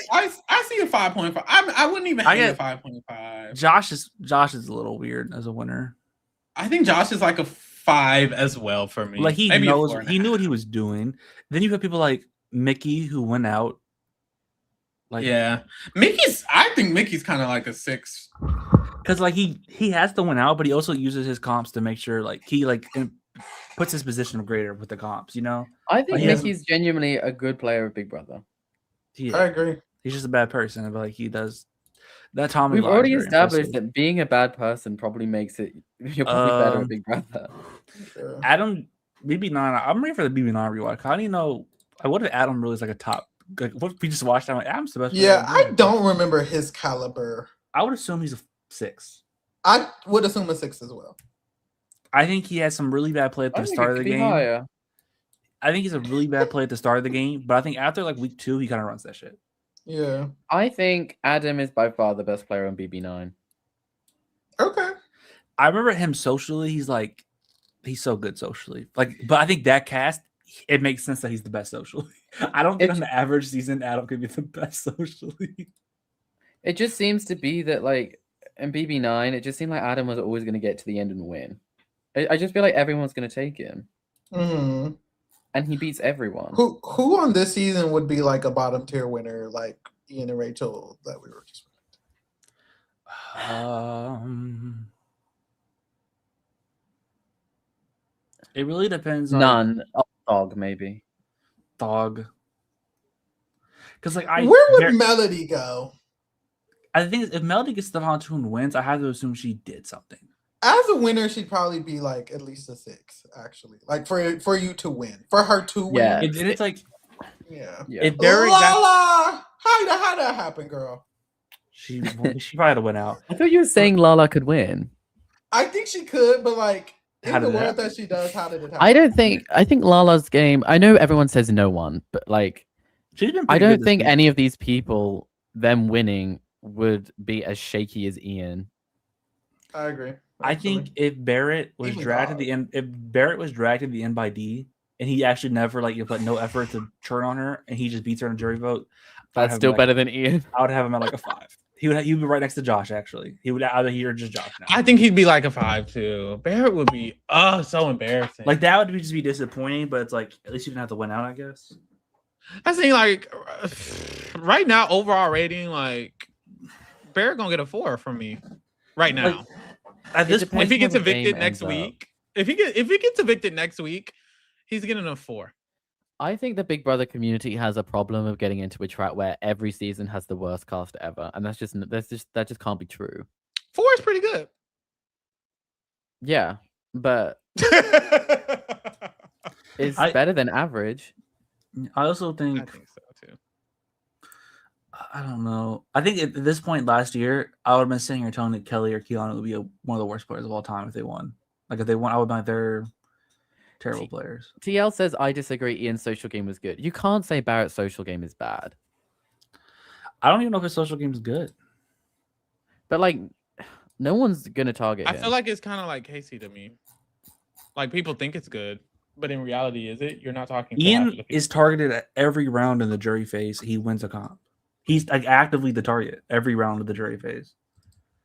see a 5.5. I wouldn't even hate a 5.5. Josh is a little weird as a winner. I think Josh is like a 5 as well for me. Like he knew what he was doing. Then you have people like Mickey who went out. Like I think Mickey's kind of like a 6. Because like he has to win out, but he also uses his comps to make sure like he like puts his position greater with the comps. You know, I think Mickey's genuinely a good player of Big Brother. I agree. He's just a bad person, but like he does that. Tom, we've already established that being a bad person probably makes it you're probably better at Big Brother. Sure. Adam BB9. I'm ready for the BB9 rewatch. I don't even know. What if Adam really is like a top? Like, what if we just watched Adam? Adam's the best. Yeah, I don't remember his caliber. I would assume he's a 6. I would assume a 6 as well. I think he has some really bad play at the start of the game. Higher. I think he's a really bad play at the start of the game, but I think after like week 2, he kind of runs that shit. Yeah. I think Adam is by far the best player on BB9. Okay. I remember him socially. He's so good socially. Like, but I think that cast, it makes sense that he's the best socially. I don't think on the average season, Adam could be the best socially. It just seems to be that like in BB9, it just seemed like Adam was always going to get to the end and win. I just feel like everyone's going to take him. Mm-hmm. And he beats everyone. Who on this season would be like a bottom tier winner, like Ian and Rachel that we were just. It really depends. None. Dog maybe. Dog. Because like where would Melody go? I think if Melody gets the final two and wins, I have to assume she did something. As a winner, she'd probably be like at least a 6, actually. Like for you to win, for her to win. Yeah, it's like If Derek Lala, how that happen, girl? She probably had to win out. I thought you were saying Lala could win. I think she could, but like in the world that she does, how did it happen? I think Lala's game. I know everyone says no one, but like I don't think any of these people, them winning, would be as shaky as Ian. I agree. I think if Barrett was dragged to the end, by D, and he actually never put no effort to turn on her, and he just beats her in a jury vote, that's still better than Ian. I would have him at like a 5. He'd be right next to Josh. Actually, he would either he or just Josh. Now. I think he'd be like a 5 too. Barrett would be so embarrassing. Like that would just be disappointing, but it's like at least you didn't have to win out, I guess. I think like right now overall rating, like Barrett gonna get a 4 from me right now. Like, at this point, if he gets evicted next week, if he gets evicted next week, he's getting a 4. I think the Big Brother community has a problem of getting into a trap where every season has the worst cast ever, and that just can't be true. 4 is pretty good. Yeah, but it's better than average. I also think. I think so too. I don't know. I think at this point last year, I would have been sitting here telling that Kelly or Keelan would be one of the worst players of all time if they won. Like if they won, I would be like they're terrible players. TL says I disagree. Ian's social game was good. You can't say Barrett's social game is bad. I don't even know if his social game is good. But like, no one's gonna target him. I feel like it's kind of like Casey to me. Like people think it's good, but in reality, is it? You're not talking. Ian is targeted at every round in the jury phase. He wins a comp. He's like actively the target every round of the jury phase.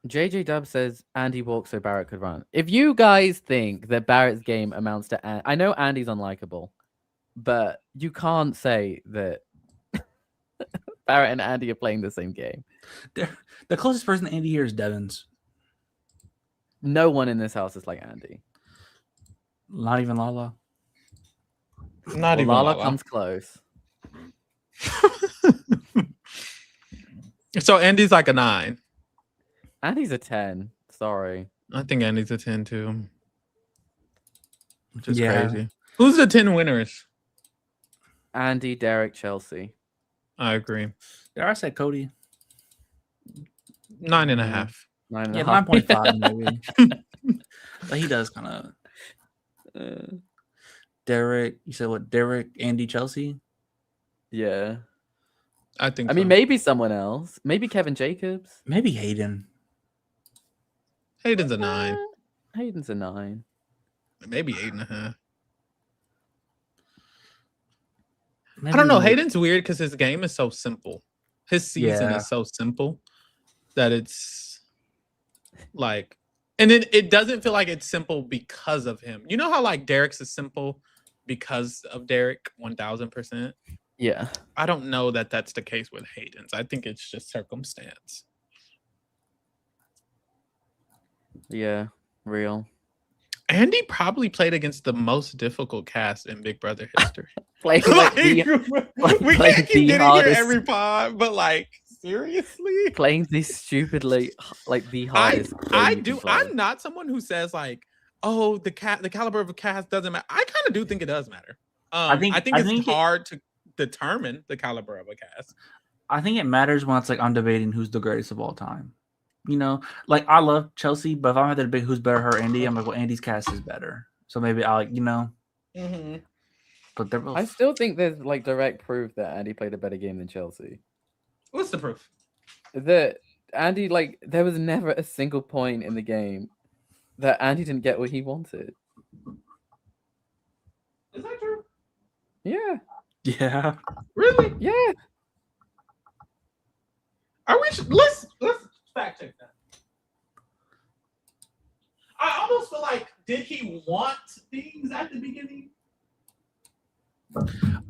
JJ Dub says Andy walks so Barrett could run. If you guys think that Barrett's game amounts to, I know Andy's unlikable, but you can't say that Barrett and Andy are playing the same game. The closest person to Andy here is Devins. No one in this house is like Andy. Not even Lala. Not even Lala comes close. So Andy's like a 9. Andy's a 10. Sorry. I think Andy's a 10 too. Which is crazy. Who's the 10 winners? Andy, Derek, Chelsea. I agree. Dare I say Cody? 9.5. 9.5. Yeah, 9.5 maybe. But he does kind of. Derek, you said what? Derek, Andy, Chelsea? Yeah. I think I mean, maybe someone else. Maybe Kevin Jacobs. Maybe Hayden. Hayden's a 9. Hayden's a 9. Maybe 8.5. Maybe I don't know. Hayden's weird because his game is so simple. His season is so simple that it's like, and it doesn't feel like it's simple because of him. You know how like Derek's is simple because of Derek 1000%? Yeah. I don't know that that's the case with Hayden's. I think it's just circumstance. Yeah, real. Andy probably played against the most difficult cast in Big Brother history. We can't keep getting here every pod, but like seriously, playing this stupidly like the hardest. I'm not someone who says like, oh, the caliber of a cast doesn't matter. I kind of do think it does matter. I think it's hard to determine the caliber of a cast. I think it matters when it's like I'm debating who's the greatest of all time. You know, like I love Chelsea, but if I'm at the debate who's better, her or Andy, I'm like, well, Andy's cast is better. So maybe I like, you know. Mm-hmm. But they're both... I still think there's like direct proof that Andy played a better game than Chelsea. What's the proof? That Andy, like, there was never a single point in the game that Andy didn't get what he wanted. Is that true? Yeah. Yeah. Really? Yeah. Let's fact check that. I almost feel like, did he want things at the beginning?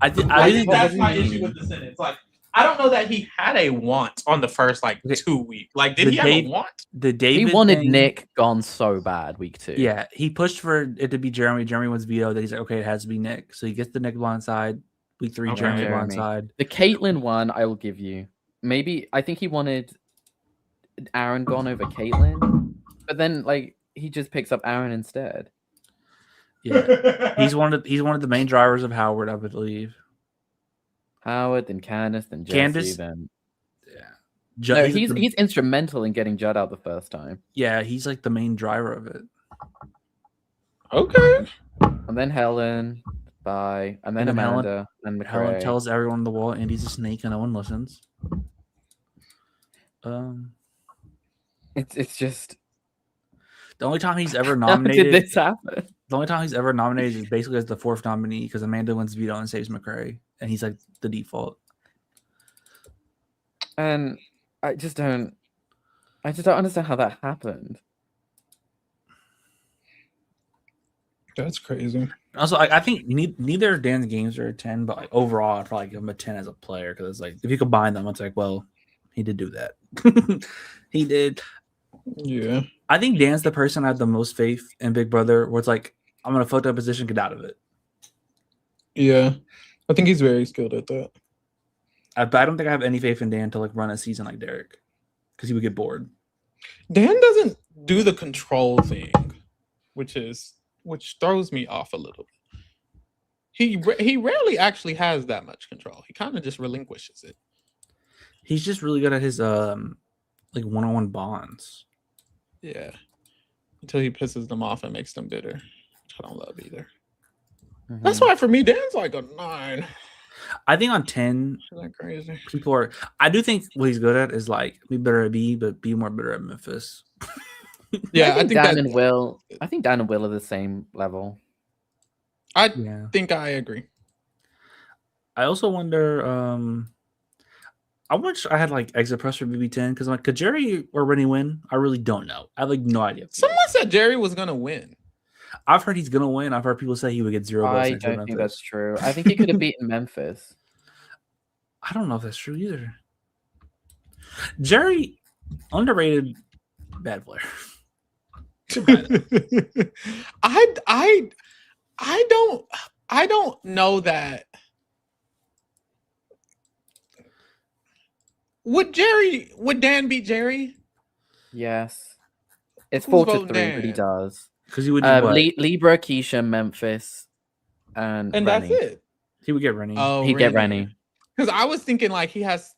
I think that's my issue with the sentence. Like, I don't know that he had a want on the first 2 weeks. Like, did he have a want? The David he wanted thing, Nick gone so bad week 2. Yeah, he pushed for it to be Jeremy. Jeremy was vetoed. That he's like, okay, it has to be Nick. So he gets the Nick blindside. Week 3, Jeremy blindside. The Caitlyn one, I will give you. Maybe I think he wanted Aaron gone over Caitlyn, but then he just picks up Aaron instead. Yeah, he's one of the main drivers of Howard, I believe. Howard, then Candace, then Jesse, then No, he's instrumental in getting Judd out the first time. Yeah, he's like the main driver of it. Okay. And then Helen, bye, and then Amanda, and McRae. Helen tells everyone on the wall Andy's a snake, and no one listens. It's just the only time he's ever nominated. How did this happen? The only time he's ever nominated is basically as the 4th nominee because Amanda wins veto and saves McRae, and he's like the default. And I just don't understand how that happened. That's crazy. Also, I think neither of Dan's games are a 10, but overall, I'd probably give him a 10 as a player because it's like if you combine them, it's like, well, he did do that. He did. Yeah. I think Dan's the person I have the most faith in Big Brother, where it's like, I'm gonna fuck up position, get out of it. Yeah, I think he's very skilled at that. But I don't think I have any faith in Dan to run a season like Derek, because he would get bored. Dan doesn't do the control thing, which throws me off a little bit. He rarely actually has that much control. He kind of just relinquishes it. He's just really good at his one-on-one bonds. Yeah, until he pisses them off and makes them bitter, which I don't love either. Mm-hmm. That's why for me, Dan's like a 9. I think on 10, like crazy. People are. I do think what he's good at is be better at B, but be more better at Memphis. Yeah, I think Dan and Will. I think Dan and Will are the same level. I think I agree. I also wonder. I wish I had exit press for BB10 because could Jerry or Rennie win? I really don't know. I have no idea. Someone said Jerry was gonna win. I've heard he's gonna win. I've heard people say he would get 0 votes. I don't think that's true. I think he could have beaten Memphis. I don't know if that's true either. Jerry, underrated bad player. I don't know that. Would Dan beat Jerry? Yes. It's 4-3, but he does. Because he would Libra, Keisha, Memphis, and Rennie. That's it. He would get Rennie. Oh, he'd get Rennie. Because I was thinking he has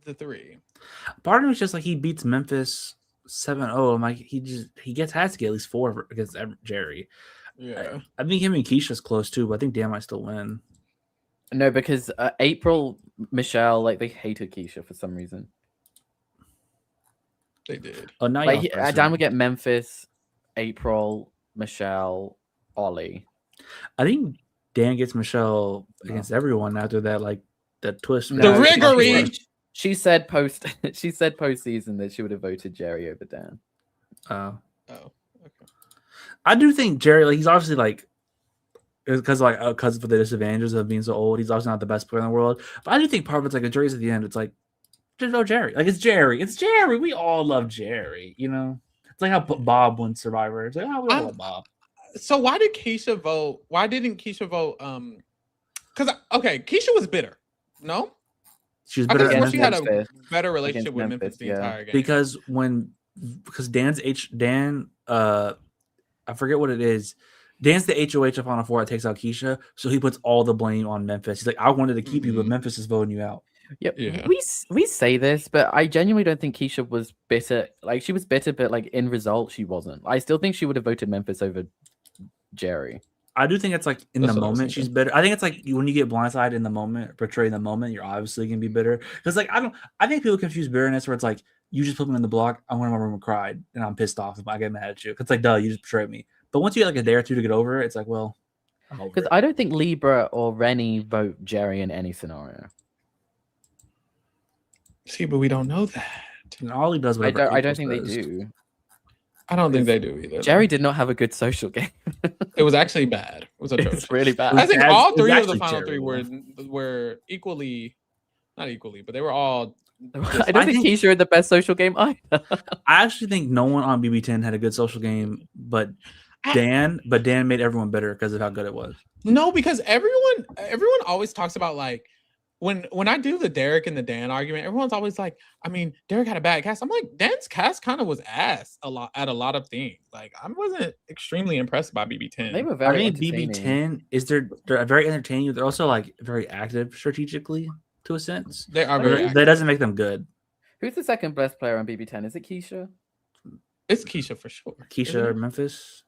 the 3. Part of me is just he beats Memphis 7-0. I'm like, he has to get at least 4 against Jerry. Yeah. I think him and Keisha's close too, but I think Dan might still win. No, because April, Michelle, they hated Keisha for some reason. They did. Oh, now Dan would get Memphis, April, Michelle, Ollie. I think Dan gets Michelle against everyone after that, that twist. The riggery. She said postseason that she would have voted Jerry over Dan. Oh. Okay. I do think Jerry, he's obviously because for the disadvantages of being so old, he's obviously not the best player in the world. But I do think part of it's if Jerry's at the end, it's just no Jerry. It's Jerry. It's Jerry. We all love Jerry. It's like how Bob won Survivor. It's we all love Bob. So why did Keisha vote? Why didn't Keisha vote? Because Keisha was bitter. No, she was bitter. She had a better relationship with Memphis the entire game. Because Dan, I forget what it is. Dan's the HOH up on a 4 that takes out Keisha, so he puts all the blame on Memphis. He's like, I wanted to keep you, but Memphis is voting you out. Yep. Yeah. We say this, but I genuinely don't think Keisha was bitter. She was bitter, but in result, she wasn't. I still think she would have voted Memphis over Jerry. I do think it's in the moment she's bitter. I think it's when you get blindsided in the moment, portray the moment, you're obviously gonna be bitter. Because I think people confuse bitterness where it's you just put me in the block, I went in my room and cried, and I'm pissed off if I get mad at you. It's duh, you just betrayed me. But once you get a day or two to get over it, it's well, I'm over it. Because I don't think Libra or Rennie vote Jerry in any scenario. See, but we don't know that. And Ollie does I whatever. don't think they do. I don't think they do either. Jerry did not have a good social game. It was actually bad. It was atrocious. It's really bad. I think all three of the actually final three terrible. were equally, not equally, but they were all. I don't think Keisha had the best social game either. I actually think no one on BB10 had a good social game, but Dan made everyone better because of how good it was. No, because everyone always talks about like when I do the Derek and the Dan argument, everyone's always like, I mean, Derek had a bad cast. I'm like, Dan's cast kind of was ass a lot of things. Like, I wasn't extremely impressed by BB10. They were very I think BB10 they're very entertaining. They're also like very active strategically to a sense. They are very active. That doesn't make them good. Who's the second best player on BB10? Is it Keisha? It's Keisha for sure. Keisha or Memphis?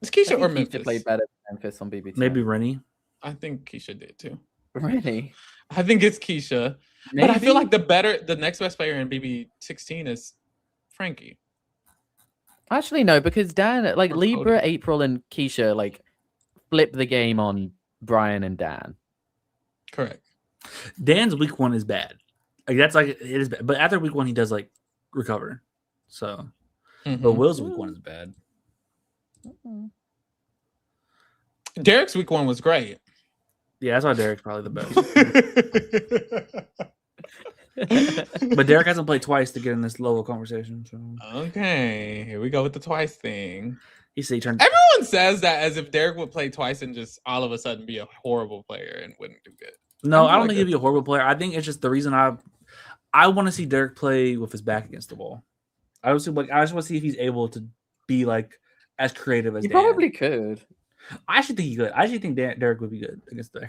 It's Keisha or Memphis. Keisha played better than Memphis on BB10. Maybe Rennie. I think Keisha did too. Really? I think it's Keisha. Maybe? But I feel like the next best player in BB16 is Frankie. Actually, no, because Dan, like Or Libra, Cody. April, and Keisha, like flip the game on Brian and Dan. Correct. Dan's week 1 is bad. Like that's like it is bad. But after week 1, he does like recover. So, but Will's week 1 is bad. Derek's week 1 was great. Yeah, that's why Derek's probably the best. But Derek hasn't played twice to get in this level conversation. So. Okay, here we go with the twice thing. He said he turned. Everyone says that as if Derek would play twice and just all of a sudden be a horrible player and wouldn't do good. No, I don't think he'd be a horrible player. I think it's just the reason I want to see Derek play with his back against the wall. I just want to see if he's able to be like as creative as He Dan. probably could. I should think he could. I actually think Derek would be good against the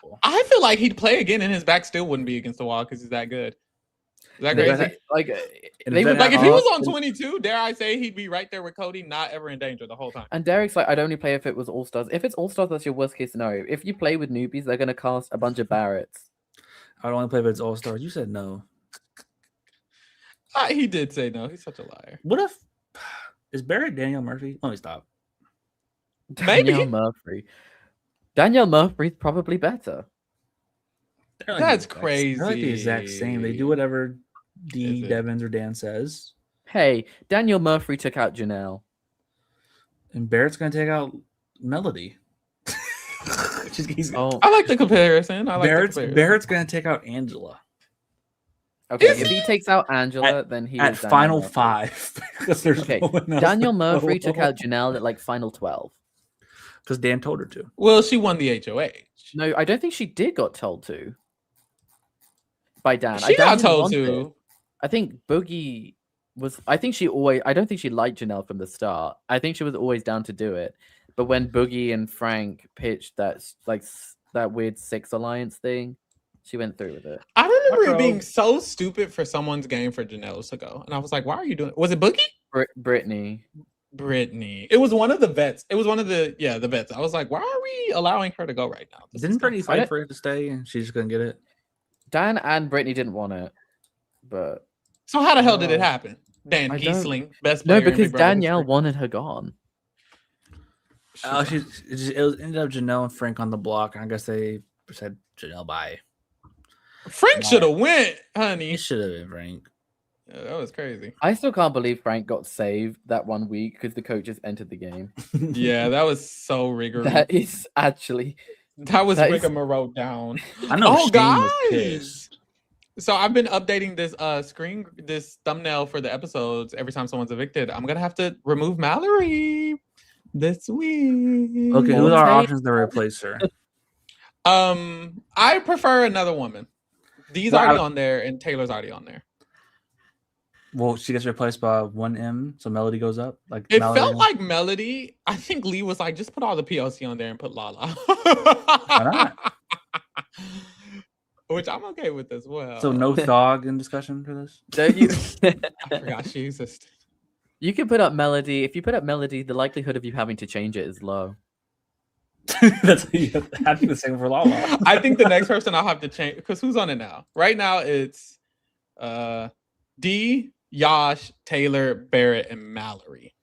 wall. I feel like he'd play again and his back still wouldn't be against the wall because he's that good. Is that crazy? Like, they would Like if he was on 22, dare I say he'd be right there with Cody, not ever in danger the whole time. and Derek's like, I'd only play if it was All Stars. If it's All Stars, that's your worst case scenario. If you play with newbies, they're gonna cast a bunch of Barretts. I don't want to play if it's All Stars. You said no. He did say no. He's such a liar. What if is Barrett Danielle Murphy? Let me stop. Danielle Murphy. Danielle Murphy's probably better. Like That's crazy. They're like the exact same. They do whatever D, Devins, or Dan says. Hey, Danielle Murphy took out Janelle. And Barrett's going to take out Melody. I like the comparison. Barrett's going to take out Angela. Okay, if he takes out Angela, then he at is final Murphy. 5 because there's okay. No one else Danielle Murphy took out Janelle at like final 12 because Dan told her to. Well, she won the HOH. No, I don't think she did got told to by Dan. She got told to. I think Boogie was. I think she always. I don't think she liked Janelle from the start. I think she was always down to do it. But when Boogie and Frank pitched that weird 6 alliance thing, she went through with it. I remember it being so stupid for someone's game for Janelle to go. And I was like, why are you doing it? Was it Boogie? Brittany. It was one of the vets. It was one of the vets. I was like, why are we allowing her to go right now? Didn't Brittany fight for it to stay and she just couldn't get it? Dan and Brittany didn't want it. But so how the hell did it happen? Dan Giesling, best player. No, because Danielle wanted her gone. It ended up Janelle and Frank on the block. I guess they said Janelle bye. Frank should have went, honey. He should have been Frank. Yeah, that was crazy. I still can't believe Frank got saved that 1 week because the coaches entered the game. Yeah, that was so rigorous. That is actually rigmarole down. I know. Oh, guys. So I've been updating this thumbnail for the episodes every time someone's evicted. I'm gonna have to remove Mallory this week. Okay, who are our options to replace her? I prefer another woman. Dee's already on there, and Taylor's already on there. Well, she gets replaced by 1M, so Melody goes up. Like it Melody felt like Melody. I think Lee was like, just put all the PLC on there and put Lala. Why not? Which I'm okay with as well. So no dog in discussion for this? Don't you? I forgot she existed. You can put up Melody. If you put up Melody, the likelihood of you having to change it is low. That's I think the same for Lala. I think the next person I'll have to change because who's on it now? Right now it's D, Yash, Taylor, Barrett, and Mallory.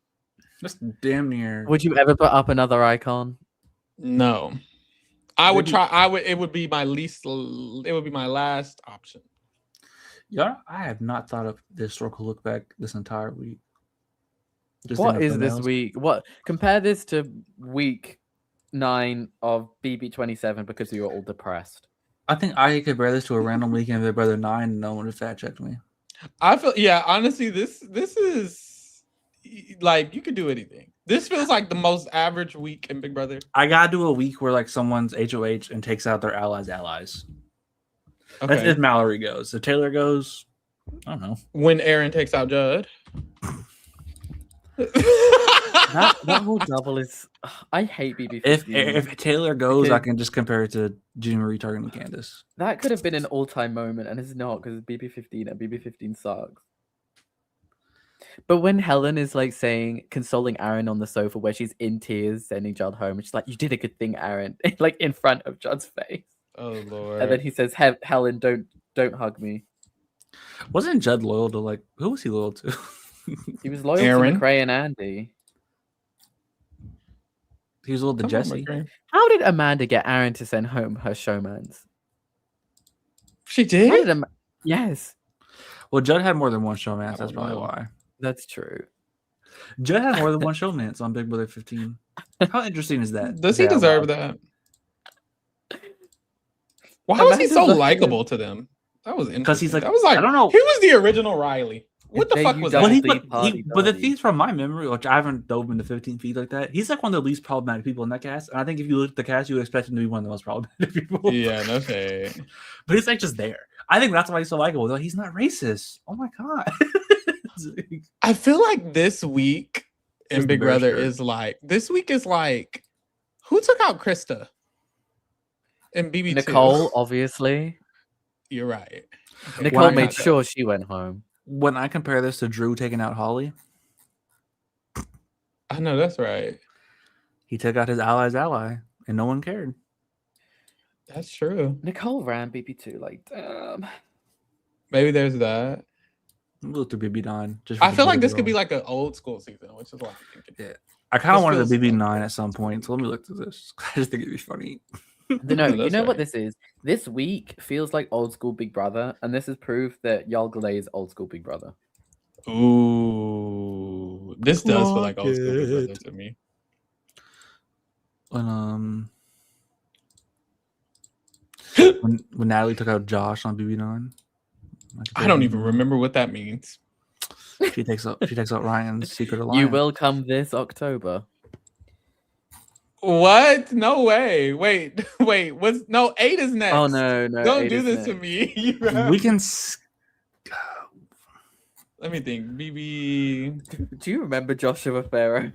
That's damn near. Would you ever put up another icon? No. I would try. It would be my least. It would be my last option. Yeah, I have not thought of the historical look back this entire week. What is this week? What compare this to week 9 of BB27 because we were all depressed. I think I could compare this to a random weekend of Big Brother 9 and no one would fact checked me. I feel honestly, this is like you could do anything. This feels like the most average week in Big Brother. I gotta do a week where like someone's HOH and takes out their allies. Okay. That's if Mallory goes. If Taylor goes, I don't know. When Aaron takes out Judd. that whole double is. I hate BB15. If Taylor goes, I can just compare it to Jean Marie targeting Candace. That could have been an all-time moment, and it's not because it's BB15 and BB15 sucks. But when Helen is like consoling Aaron on the sofa where she's in tears, sending Judd home, and she's like, "You did a good thing, Aaron," like in front of Judd's face. Oh Lord! And then he says, "Helen, don't hug me." Wasn't Judd loyal to like who was he loyal to? He was loyal to McCray and Andy. He was loyal to Jesse. How did Amanda get Aaron to send home her showmans? She did? Yes. Well, Judd had more than one showmance. That's probably why. That's true. Judd had more than one showmance on Big Brother 15. How interesting is that? Does he deserve that? Why was he so likable to them? That was interesting. Because he's like, that was like, I don't know. He was the original Riley. What the fuck was that? But the things from my memory, which I haven't dove into 15 feet like that, he's like one of the least problematic people in that cast. And I think if you look at the cast, you would expect him to be one of the most problematic people. Yeah, no shade. But he's like just there. I think that's why he's so likable. Like, he's not racist. Oh my God. I feel like this week in Big Brother is like, who took out Krista? And BB2. Nicole, obviously. You're right. Nicole made sure she went home. When I compare this to Drew taking out Holly, I know that's right. He took out his ally, and no one cared. That's true. Nicole ran BB2, like, damn. Maybe there's that. We'll look through BB9. I feel like this could be like an old school season, which is what I'm thinking. Yeah. I kind of wanted the BB9 at some point, so let me look through this. I just think it'd be funny. No, you know what this is? This week feels like old school Big Brother, and this is proof that y'all glaze old school Big Brother. Ooh, this does feel like old school Big Brother to me. When Natalie took out Josh on BB9, I don't even remember what that means. She takes out Ryan's secret alliance. You will come this October. What? No way. Wait. What's 8 is next. Oh no. Don't do this to me. We can let me think. BB. Do you remember Joshua Pharaoh?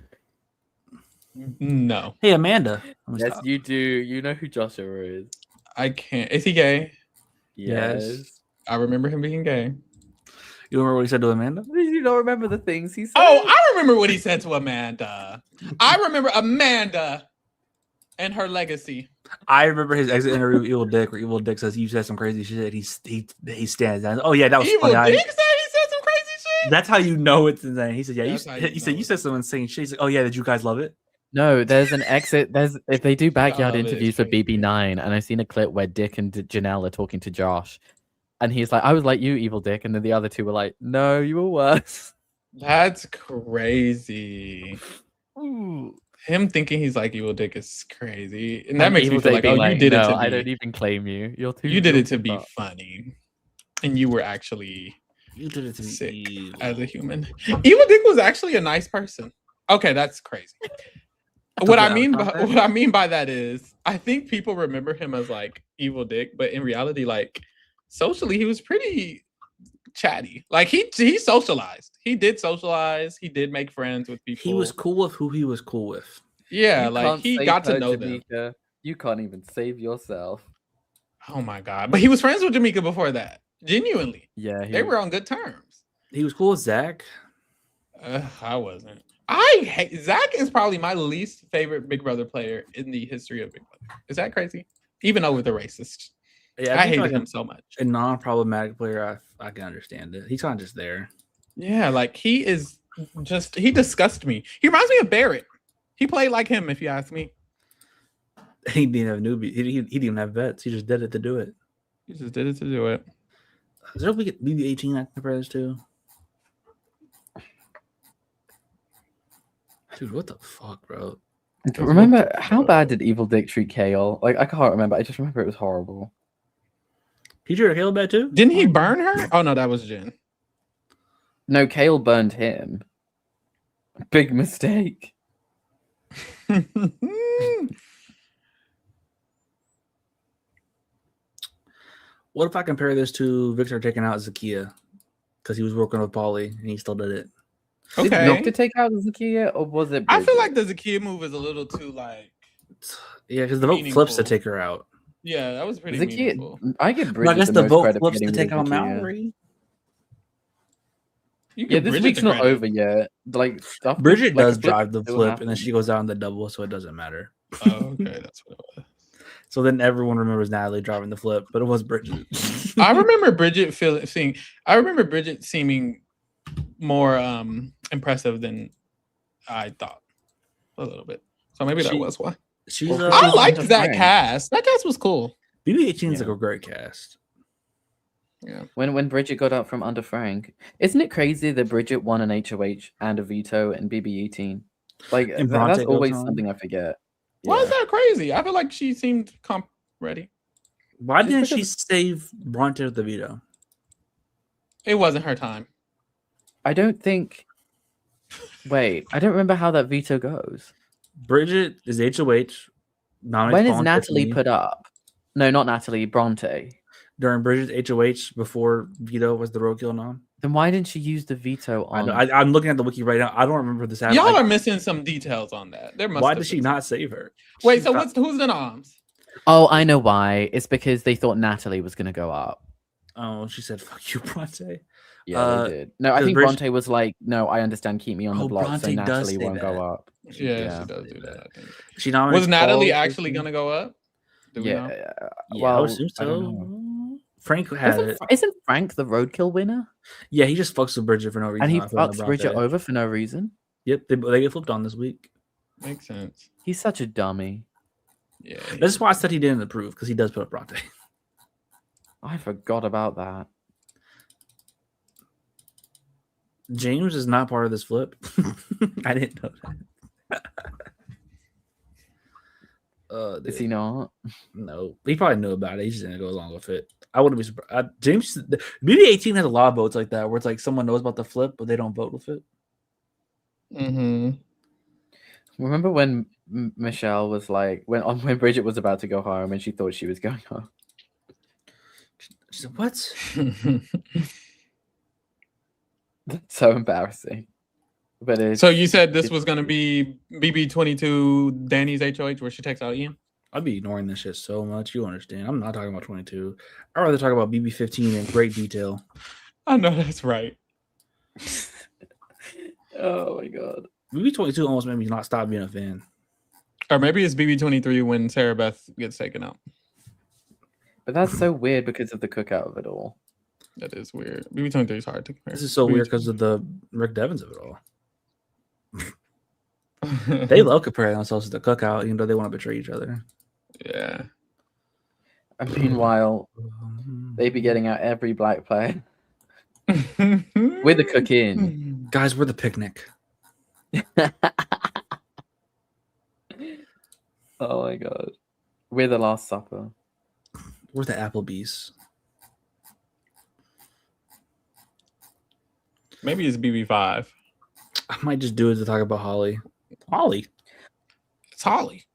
No. Hey, Amanda. Yes, you do. You know who Joshua is. I can't. Is he gay? Yes. I remember him being gay. You remember what he said to Amanda? You don't remember the things he said? Oh, I remember what he said to Amanda. I remember Amanda and her legacy. I remember his exit interview with Evil Dick, where Evil Dick says, "You said some crazy shit." He stands down. Oh yeah, that was Evil funny. Dick said he said some crazy shit. That's how you know it's insane. He said, "Yeah." You said some insane shit. He's like, "Oh yeah, did you guys love it?" No, there's an exit. If they do backyard interviews for BB9, and I've seen a clip where Dick and Janelle are talking to Josh, and he's like, "I was like you, Evil Dick," and then the other two were like, "No, you were worse." That's crazy. Ooh. Him thinking he's like Evil Dick is crazy, and that makes me feel like, oh, you did it to me. I don't even claim you. You did it to be funny, and you were actually did it to be sick evil. as a human. Evil Dick was actually a nice person. Okay, that's crazy. What I mean by that is, I think people remember him as like Evil Dick, but in reality, like socially, he was pretty chatty. Like he socialized. He did socialize. He did make friends with people. He was cool with who he was cool with. Yeah, like he got to know them. You can't even save yourself. Oh my God! But he was friends with Jamaica before that. Genuinely. Yeah, they were on good terms. He was cool with Zach. I wasn't. Zach is probably my least favorite Big Brother player in the history of Big Brother. Is that crazy? Even over the racist. Yeah, I hated him so much. A non-problematic player, I can understand it. He's kind of just there. Yeah, like he disgusts me. He reminds me of Barrett. He played like him, if you ask me. He didn't have newbie. He didn't even have vets. He just did it to do it. He just did it to do it. Is there a BB-18 I can compare this to? Dude, what the fuck, bro? Remember how bad did Evil Dick treat Kale? Like I can't remember. I just remember it was horrible. He treated Kale bad too? Didn't he burn her? Oh no, that was Jen. No, Kale burned him. Big mistake. What if I compare this to Victor taking out Zakiya because he was working with Polly and he still did it? Okay. Did Nocta take out Zakiya, or was it Bridget? I feel like the Zakiya move is a little too like. Yeah, because the vote flips to take her out. Yeah, that was pretty meaningful. I give Bridget. I guess the vote flips to take out Mallory. Yeah, this week's not over yet. Like stuff. Bridget does drive the flip, and then she goes out in the double, so it doesn't matter. Oh, okay, that's what it was. So then everyone remembers Natalie driving the flip, but it was Bridget. I remember Bridget seeming more impressive than I thought a little bit. So maybe that was why. I liked that cast. That cast was cool. BB-18 is like a great cast. Yeah. When Bridget got up from under Frank, isn't it crazy that Bridget won an HOH and a veto in BB-18? Like that's always something I forget. Why is that crazy? I feel like she seemed ready. Why didn't she save Bronte with the veto? It wasn't her time. I don't think. Wait, I don't remember how that veto goes. Bridget is HOH. When is Natalie put up? No, not Natalie. Bronte. During Bridget's HOH before veto was the roadkill nom. Then why didn't she use the veto on? I'm looking at the wiki right now. I don't remember this happening. Y'all are missing some details on that. Why did she not save her? Wait, so who's the noms? Oh, I know why. It's because they thought Natalie was gonna go up. Oh, she said, "Fuck you, Bronte." Yeah, they did. No, I think Bronte was like, "No, I understand. Keep me on the block, Bronte so Natalie won't go up." Yeah, she does do that. I think. She was Natalie actually gonna go up? Yeah. Well, I assume so. Frank had it. Isn't Frank the roadkill winner? Yeah, he just fucks with Bridget for no reason. And he fucks Bridget over for no reason. Yep, they get flipped on this week. Makes sense. He's such a dummy. Yeah. That's why I said he didn't approve, because he does put up Bronte. I forgot about that. James is not part of this flip. I didn't know that. Is he not? No, he probably knew about it. He just didn't go along with it. I wouldn't be surprised. James, BB-18 has a lot of votes like that, where it's like someone knows about the flip, but they don't vote with it. Mm-hmm. Remember when Michelle was like, when Bridget was about to go home and she thought she was going home? She said, "What?" That's so embarrassing. But so you said this was gonna be BB-22 Danny's HOH where she takes out Ian? I'd be ignoring this shit so much. You understand? I'm not talking about 22. I'd rather talk about BB-15 in great detail. I know that's right. Oh my god. BB-22 almost made me not stop being a fan. Or maybe it's BB-23 when Sarah Beth gets taken out. But that's so weird because of the cookout of it all. That is weird. BB-23 is hard to compare. This is so weird because of the Rick Devens of it all. They love comparing themselves to the cookout, even though they want to betray each other. Yeah. And meanwhile, they be getting out every black player. We're the cook-in. Guys, we're the picnic. Oh my god. We're the Last Supper. We're the Applebee's. Maybe it's BB5. I might just do it to talk about Holly. Holly. It's Holly.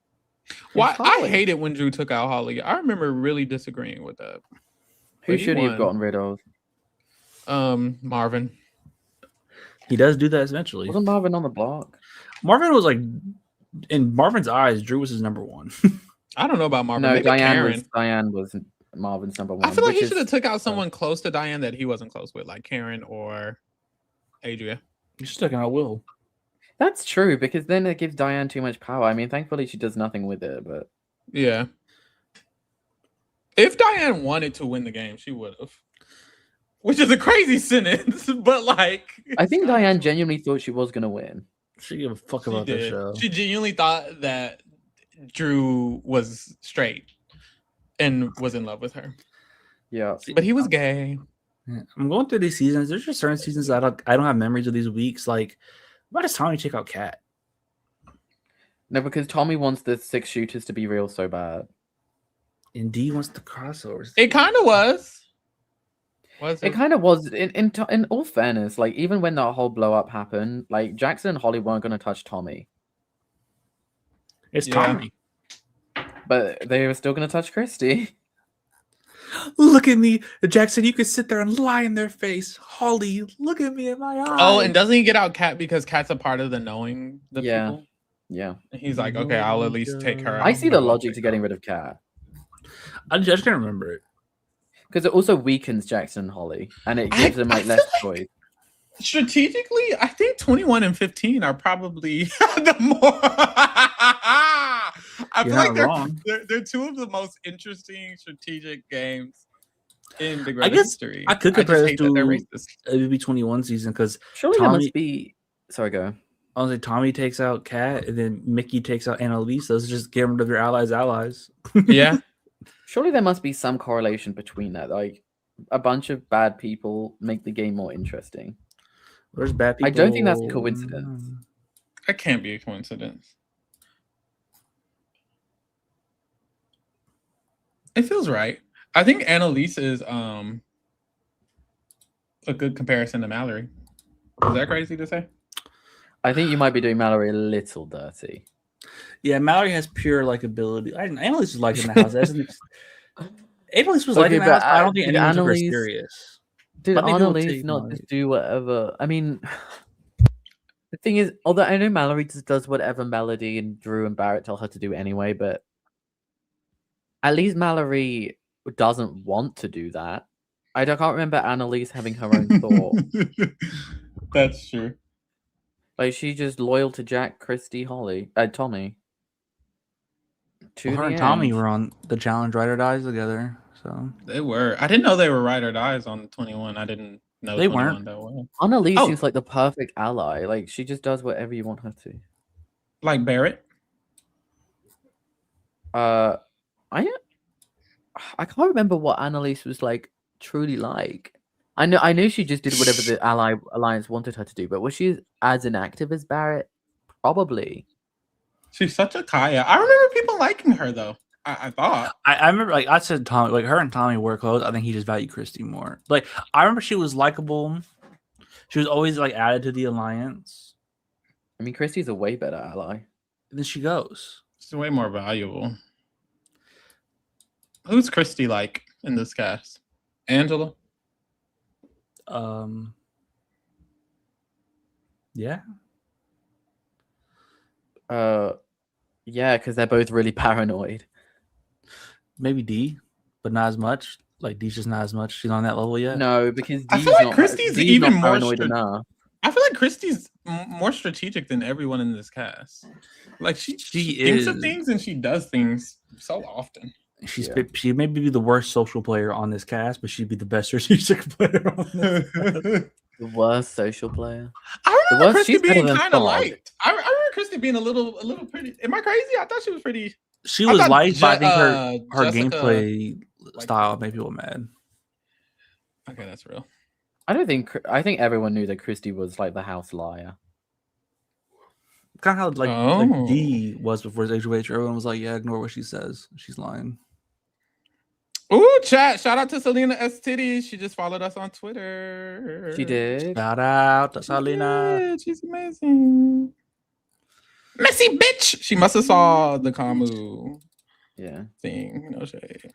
Why? I hate it when Drew took out Holly. I remember really disagreeing with that. Who should he have gotten rid of? Marvin. He does do that eventually. Wasn't Marvin on the block? Marvin was like, in Marvin's eyes, Drew was his number one. I don't know about Marvin. No, maybe Diane was Marvin's number one. I feel like he should have took out someone close to Diane that he wasn't close with, like Karen or Adria. He should have taken out Will. That's true, because then it gives Diane too much power. I mean, thankfully she does nothing with it, but yeah. If Diane wanted to win the game, she would have. Which is a crazy sentence, but like I think Diane genuinely thought she was gonna win. She gave a fuck about this show. She genuinely thought that Drew was straight and was in love with her. Yeah. But he was gay. I'm going through these seasons. There's just certain seasons I don't have memories of these weeks. Like, why does Tommy check out Cat? No, because Tommy wants the 6 shooters to be real so bad. And D wants the crossovers. It kind of was. It kind of was. In all fairness, like even when that whole blow up happened, like Jackson and Holly weren't going to touch Tommy. It's Tommy. But they were still going to touch Christy. Look at me, Jackson. You could sit there and lie in their face. Holly, look at me in my eyes. Oh, and doesn't he get out Cat because Cat's a part of the knowing the people? Yeah. And he's like, okay, I'll at least take her out. I see the logic to getting rid of Cat. I just can't remember it. Because it also weakens Jackson and Holly, and it gives them like less choice. Strategically, I think 21 and 15 are probably the more. I feel like they're two of the most interesting strategic games in Big Brother history. I could compare this to maybe 21 season because surely there must be. Sorry, go. I was like, Tommy takes out Kat, and then Mickey takes out Annalise. Those just get rid of their allies. Yeah. Surely there must be some correlation between that. Like a bunch of bad people make the game more interesting. There's bad people. I don't think that's a coincidence. That can't be a coincidence. It feels right. I think Annalise is a good comparison to Mallory. Is that crazy to say? I think you might be doing Mallory a little dirty. Yeah, Mallory has pure likability. Annalise was like in the house. Annalise was like in the house, but I don't think anyone took her serious. Did Annalise not just do whatever? I mean, the thing is, although I know Mallory just does whatever Melody and Drew and Barrett tell her to do anyway, but at least Mallory doesn't want to do that. I can't remember Annalise having her own thought. That's true. Like she's just loyal to Jack, Christy, Holly, Tommy. Well, her and Tommy were on the challenge Ride or Dies together, so they were. I didn't know they were Ride or Dies on 21. I didn't know they weren't that well. Annalise seems like the perfect ally. Like she just does whatever you want her to. Like Barrett. I can't remember what Annalise was like truly like. I knew she just did whatever the alliance wanted her to do, but was she as inactive as Barrett? Probably. She's such a Kaya. I remember people liking her though. I thought. I remember, like I said, Tommy, like her and Tommy were close. I think he just valued Christy more. Like I remember she was likable. She was always like added to the alliance. I mean, Christy's a way better ally. And then she goes. She's way more valuable. Who's Christy like in this cast? Angela? Yeah. Yeah, because they're both really paranoid. Maybe D, but not as much. Like D's just not as much. She's on that level yet. No, because I feel like Christy's even more paranoid enough. I feel like Christy's more strategic than everyone in this cast. Like she thinks of things and she does things so often. She may be the worst social player on this cast, but she'd be the best strategic player on this cast. The worst social player. I remember Christy being kind of liked. I remember Christy being a little pretty. Am I crazy? I thought she was pretty. She was liked, but I think her gameplay style made people mad. Okay, that's real. I think everyone knew that Christy was like the house liar. Kind of how like D was before HOH. Everyone was like, "Yeah, ignore what she says. She's lying." Ooh, chat! Shout out to Selena S. Titties. She just followed us on Twitter. She did. Shout out to Selena. She's amazing. Messy bitch. She must have saw the Kamu. Thing. No shade.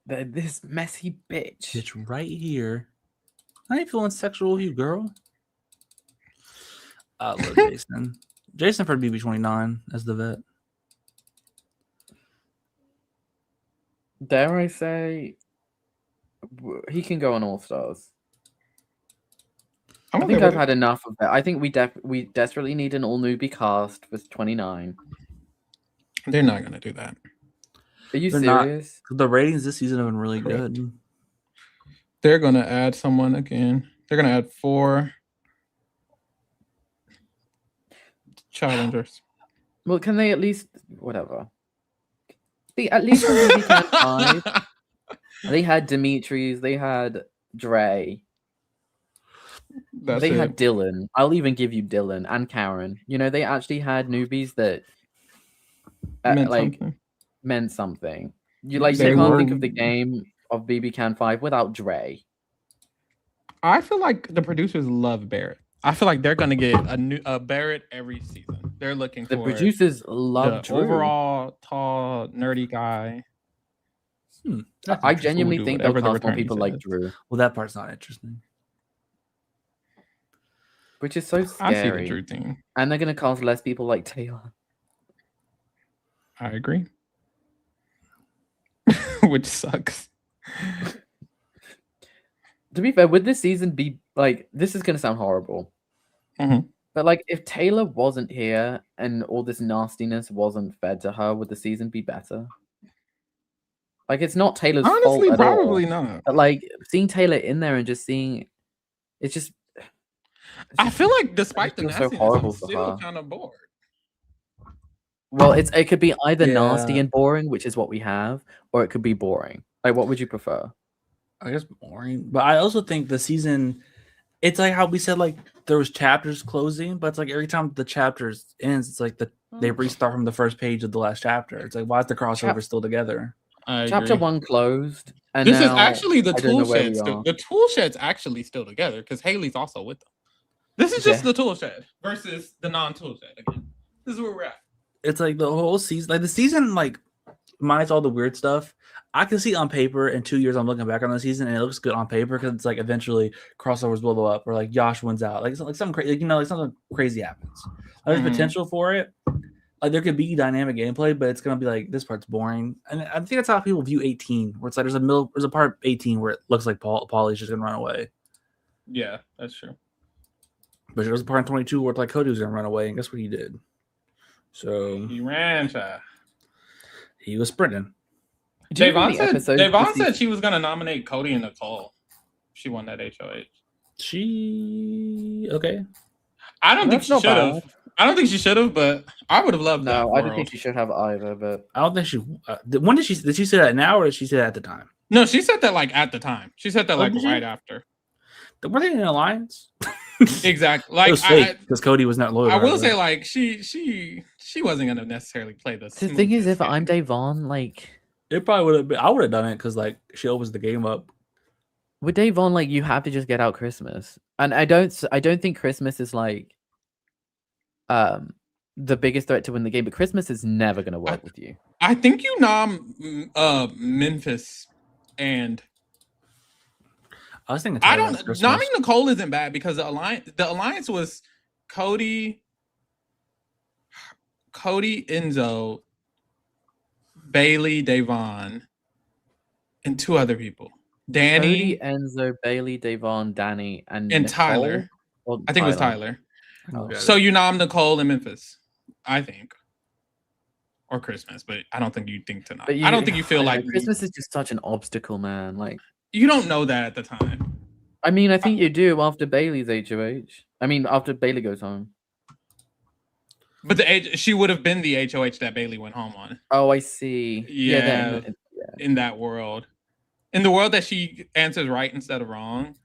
This messy bitch. It's right here. I ain't feeling sexual with you, girl. I love Jason. Jason for BB29 as the vet. Dare I say, he can go on All Stars. I think I've had enough of that. I think we desperately need an all newbie cast with 29. They're not gonna do that. Are you serious? The ratings this season have been really good. They're gonna add someone again. They're gonna add 4 challengers. Well, can they at least whatever? At least on weekend 5. They had Demetrius. They had Dre. They had Dylan. I'll even give you Dylan and Karen. You know, they actually had newbies that meant something. You can't think of the game of BB Can 5 without Dre. I feel like the producers love Barrett. I feel like they're gonna get a Barrett every season. They're looking for the producers love the overall tall nerdy guy. I genuinely think they'll cast more people like Drew. Well, that part's not interesting. Which is so scary. I see the Drew thing. And they're gonna cast less people like Taylor. I agree. Which sucks. To be fair, would this season be like, this is gonna sound horrible. But like, if Taylor wasn't here and all this nastiness wasn't fed to her, would the season be better? Like, it's not Taylor's fault at all. Probably not. But like, seeing Taylor in there and just seeing, it's just I feel like despite the nastiness, so horrible I'm still kind of bored. Well, it could be either nasty and boring, which is what we have, or it could be boring. Like, what would you prefer? I guess boring, but I also think the season, it's like how we said, like there was chapters closing, but it's like every time the chapters ends, it's like they restart from the first page of the last chapter. It's like, why is the crossover still together? Chapter 1 closed, and this now, is actually the tool shed. The tool shed's actually still together because Haley's also with them. This is just the tool shed versus the non-tool shed again. This is where we're at. It's like the whole season, like the season, like minus all the weird stuff. I can see on paper in 2 years, I'm looking back on the season and it looks good on paper because it's like eventually crossovers blow up or like Josh wins out, like something crazy, like, you know, like something crazy happens. There's potential for it. Like there could be dynamic gameplay, but it's gonna be like this part's boring. And I think that's how people view 18, where it's like there's a part 18 where it looks like Paulie's just gonna run away. Yeah, that's true. But there was a part in 22 where it's like Cody was gonna run away, and guess what he did? So he ran, child. He was sprinting. Davon said she was gonna nominate Cody and Nicole. She won that HOH. Okay. I don't think she should have. I don't think she should have, but I would have loved that. No, I don't think she should have either. But I don't think she. When did she say that now, or did she say that at the time? No, she said that like at the time. She said that like right after. Were they in an alliance? Exactly. Like, it was fake because Cody was not loyal. I will say, like, she wasn't gonna necessarily play the thing is, if I'm Davon, like, it probably would have been. I would have done it because like she opens the game up. With Davon, like, you have to just get out Christmas, and I don't think Christmas is like the biggest threat to win the game, but Christmas is never gonna work with you. I think you nom Memphis and. I was thinking. Nomming Nicole isn't bad because the alliance was Cody, Enzo, Bailey, Davon, and 2 other people. Danny, Cody, Enzo, Bailey, Davon, Danny, and Tyler. I think it was Tyler. Oh, so you nom Nicole and Memphis, I think, or Christmas, but I don't think you think to not. I don't think you feel like Christmas is just such an obstacle, man. Like. You don't know that at the time. I mean, I think you do after Bailey's HOH. I mean, after Bailey goes home. But she would have been the HOH that Bailey went home on. Oh, I see. Yeah, in that world. In the world that she answers right instead of wrong,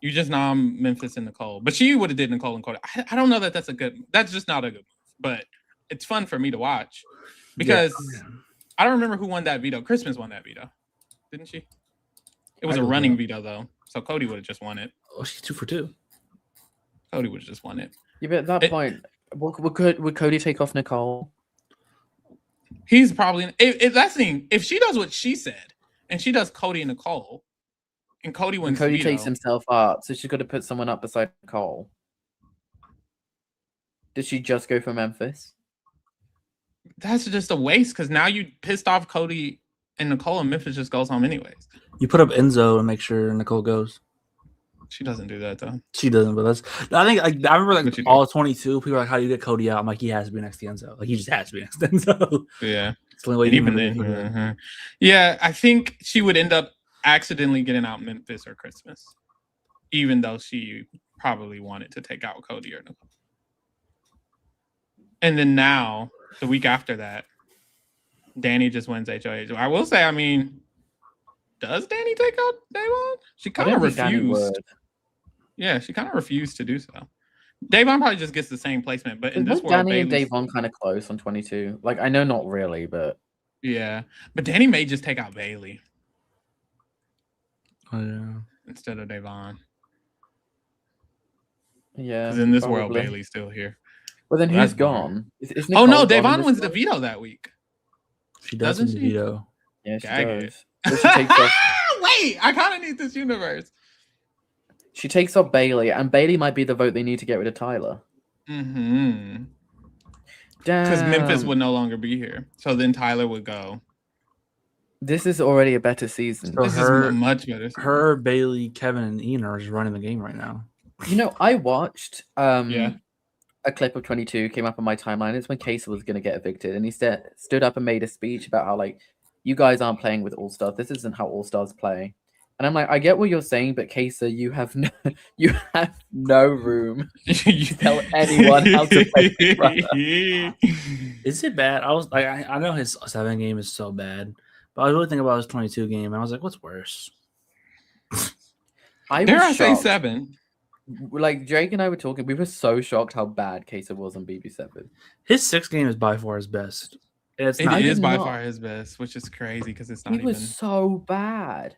you just nom Memphis and Nicole. But she would have did Nicole and Cody. I don't know that that's just not a good move. But it's fun for me to watch. Because I don't remember who won that veto. Christmas won that veto. Didn't she? It was a running veto, though. So Cody would have just won it. Oh, she's 2 for 2. Cody would have just won it. Yeah, but at that point, would Cody take off Nicole? He's probably... That's the thing. If she does what she said, and she does Cody and Nicole, and Cody wins Cody takes himself up, so she's got to put someone up beside Nicole. Did she just go for Memphis? That's just a waste, because now you pissed off Cody and Nicole, and Memphis just goes home anyways. You put up Enzo and make sure Nicole goes. She doesn't do that though. She doesn't, but that's. I think I remember like all 22 people were like, "How do you get Cody out?" I'm like, he has to be next to Enzo. Like he just has to be next to Enzo. Yeah, it's the only way. Even then, yeah, I think she would end up accidentally getting out Memphis or Christmas, even though she probably wanted to take out Cody or Nicole. And then now, the week after that, Danny just wins HOH. I will say, I mean. does Danny take out Davon? She kind of refused. Yeah, she kind of refused to do so. Davon probably just gets the same placement, but in this world, Danny and Davon kind of close on 22. Like, I know not really, but yeah. But Danny may just take out Bailey. Oh yeah. Instead of Davon. Yeah. Because in this world, Bailey's still here. Well, then who's gone? Is oh no, Davon wins the veto that week. She does win the veto. Yeah, she does. So she takes off... Wait, I kind of need this universe. She takes off Bailey, and Bailey might be the vote they need to get rid of Tyler. Mm-hmm. Because Memphis would no longer be here. So then Tyler would go. This is already a better season. So this is a much better season. Her, Bailey, Kevin, and Ian are just running the game right now. You know, I watched a clip of 22 came up on my timeline. It's when Kayser was going to get evicted, and he stood up and made a speech about how, like, you guys aren't playing with All-Stars. This isn't how All-Stars play. And I'm like, I get what you're saying, but Kayser, you have no room to tell anyone how to play Big Brother. Is it bad? I was like, I know his 7 game is so bad, but I was really thinking about his 22 game, and I was like, what's worse? I say 7. Like, Drake and I were talking, we were so shocked how bad Kayser was on BB7. His 6 game is by far his best. It is by far his best, which is crazy because it's not even. He was so bad.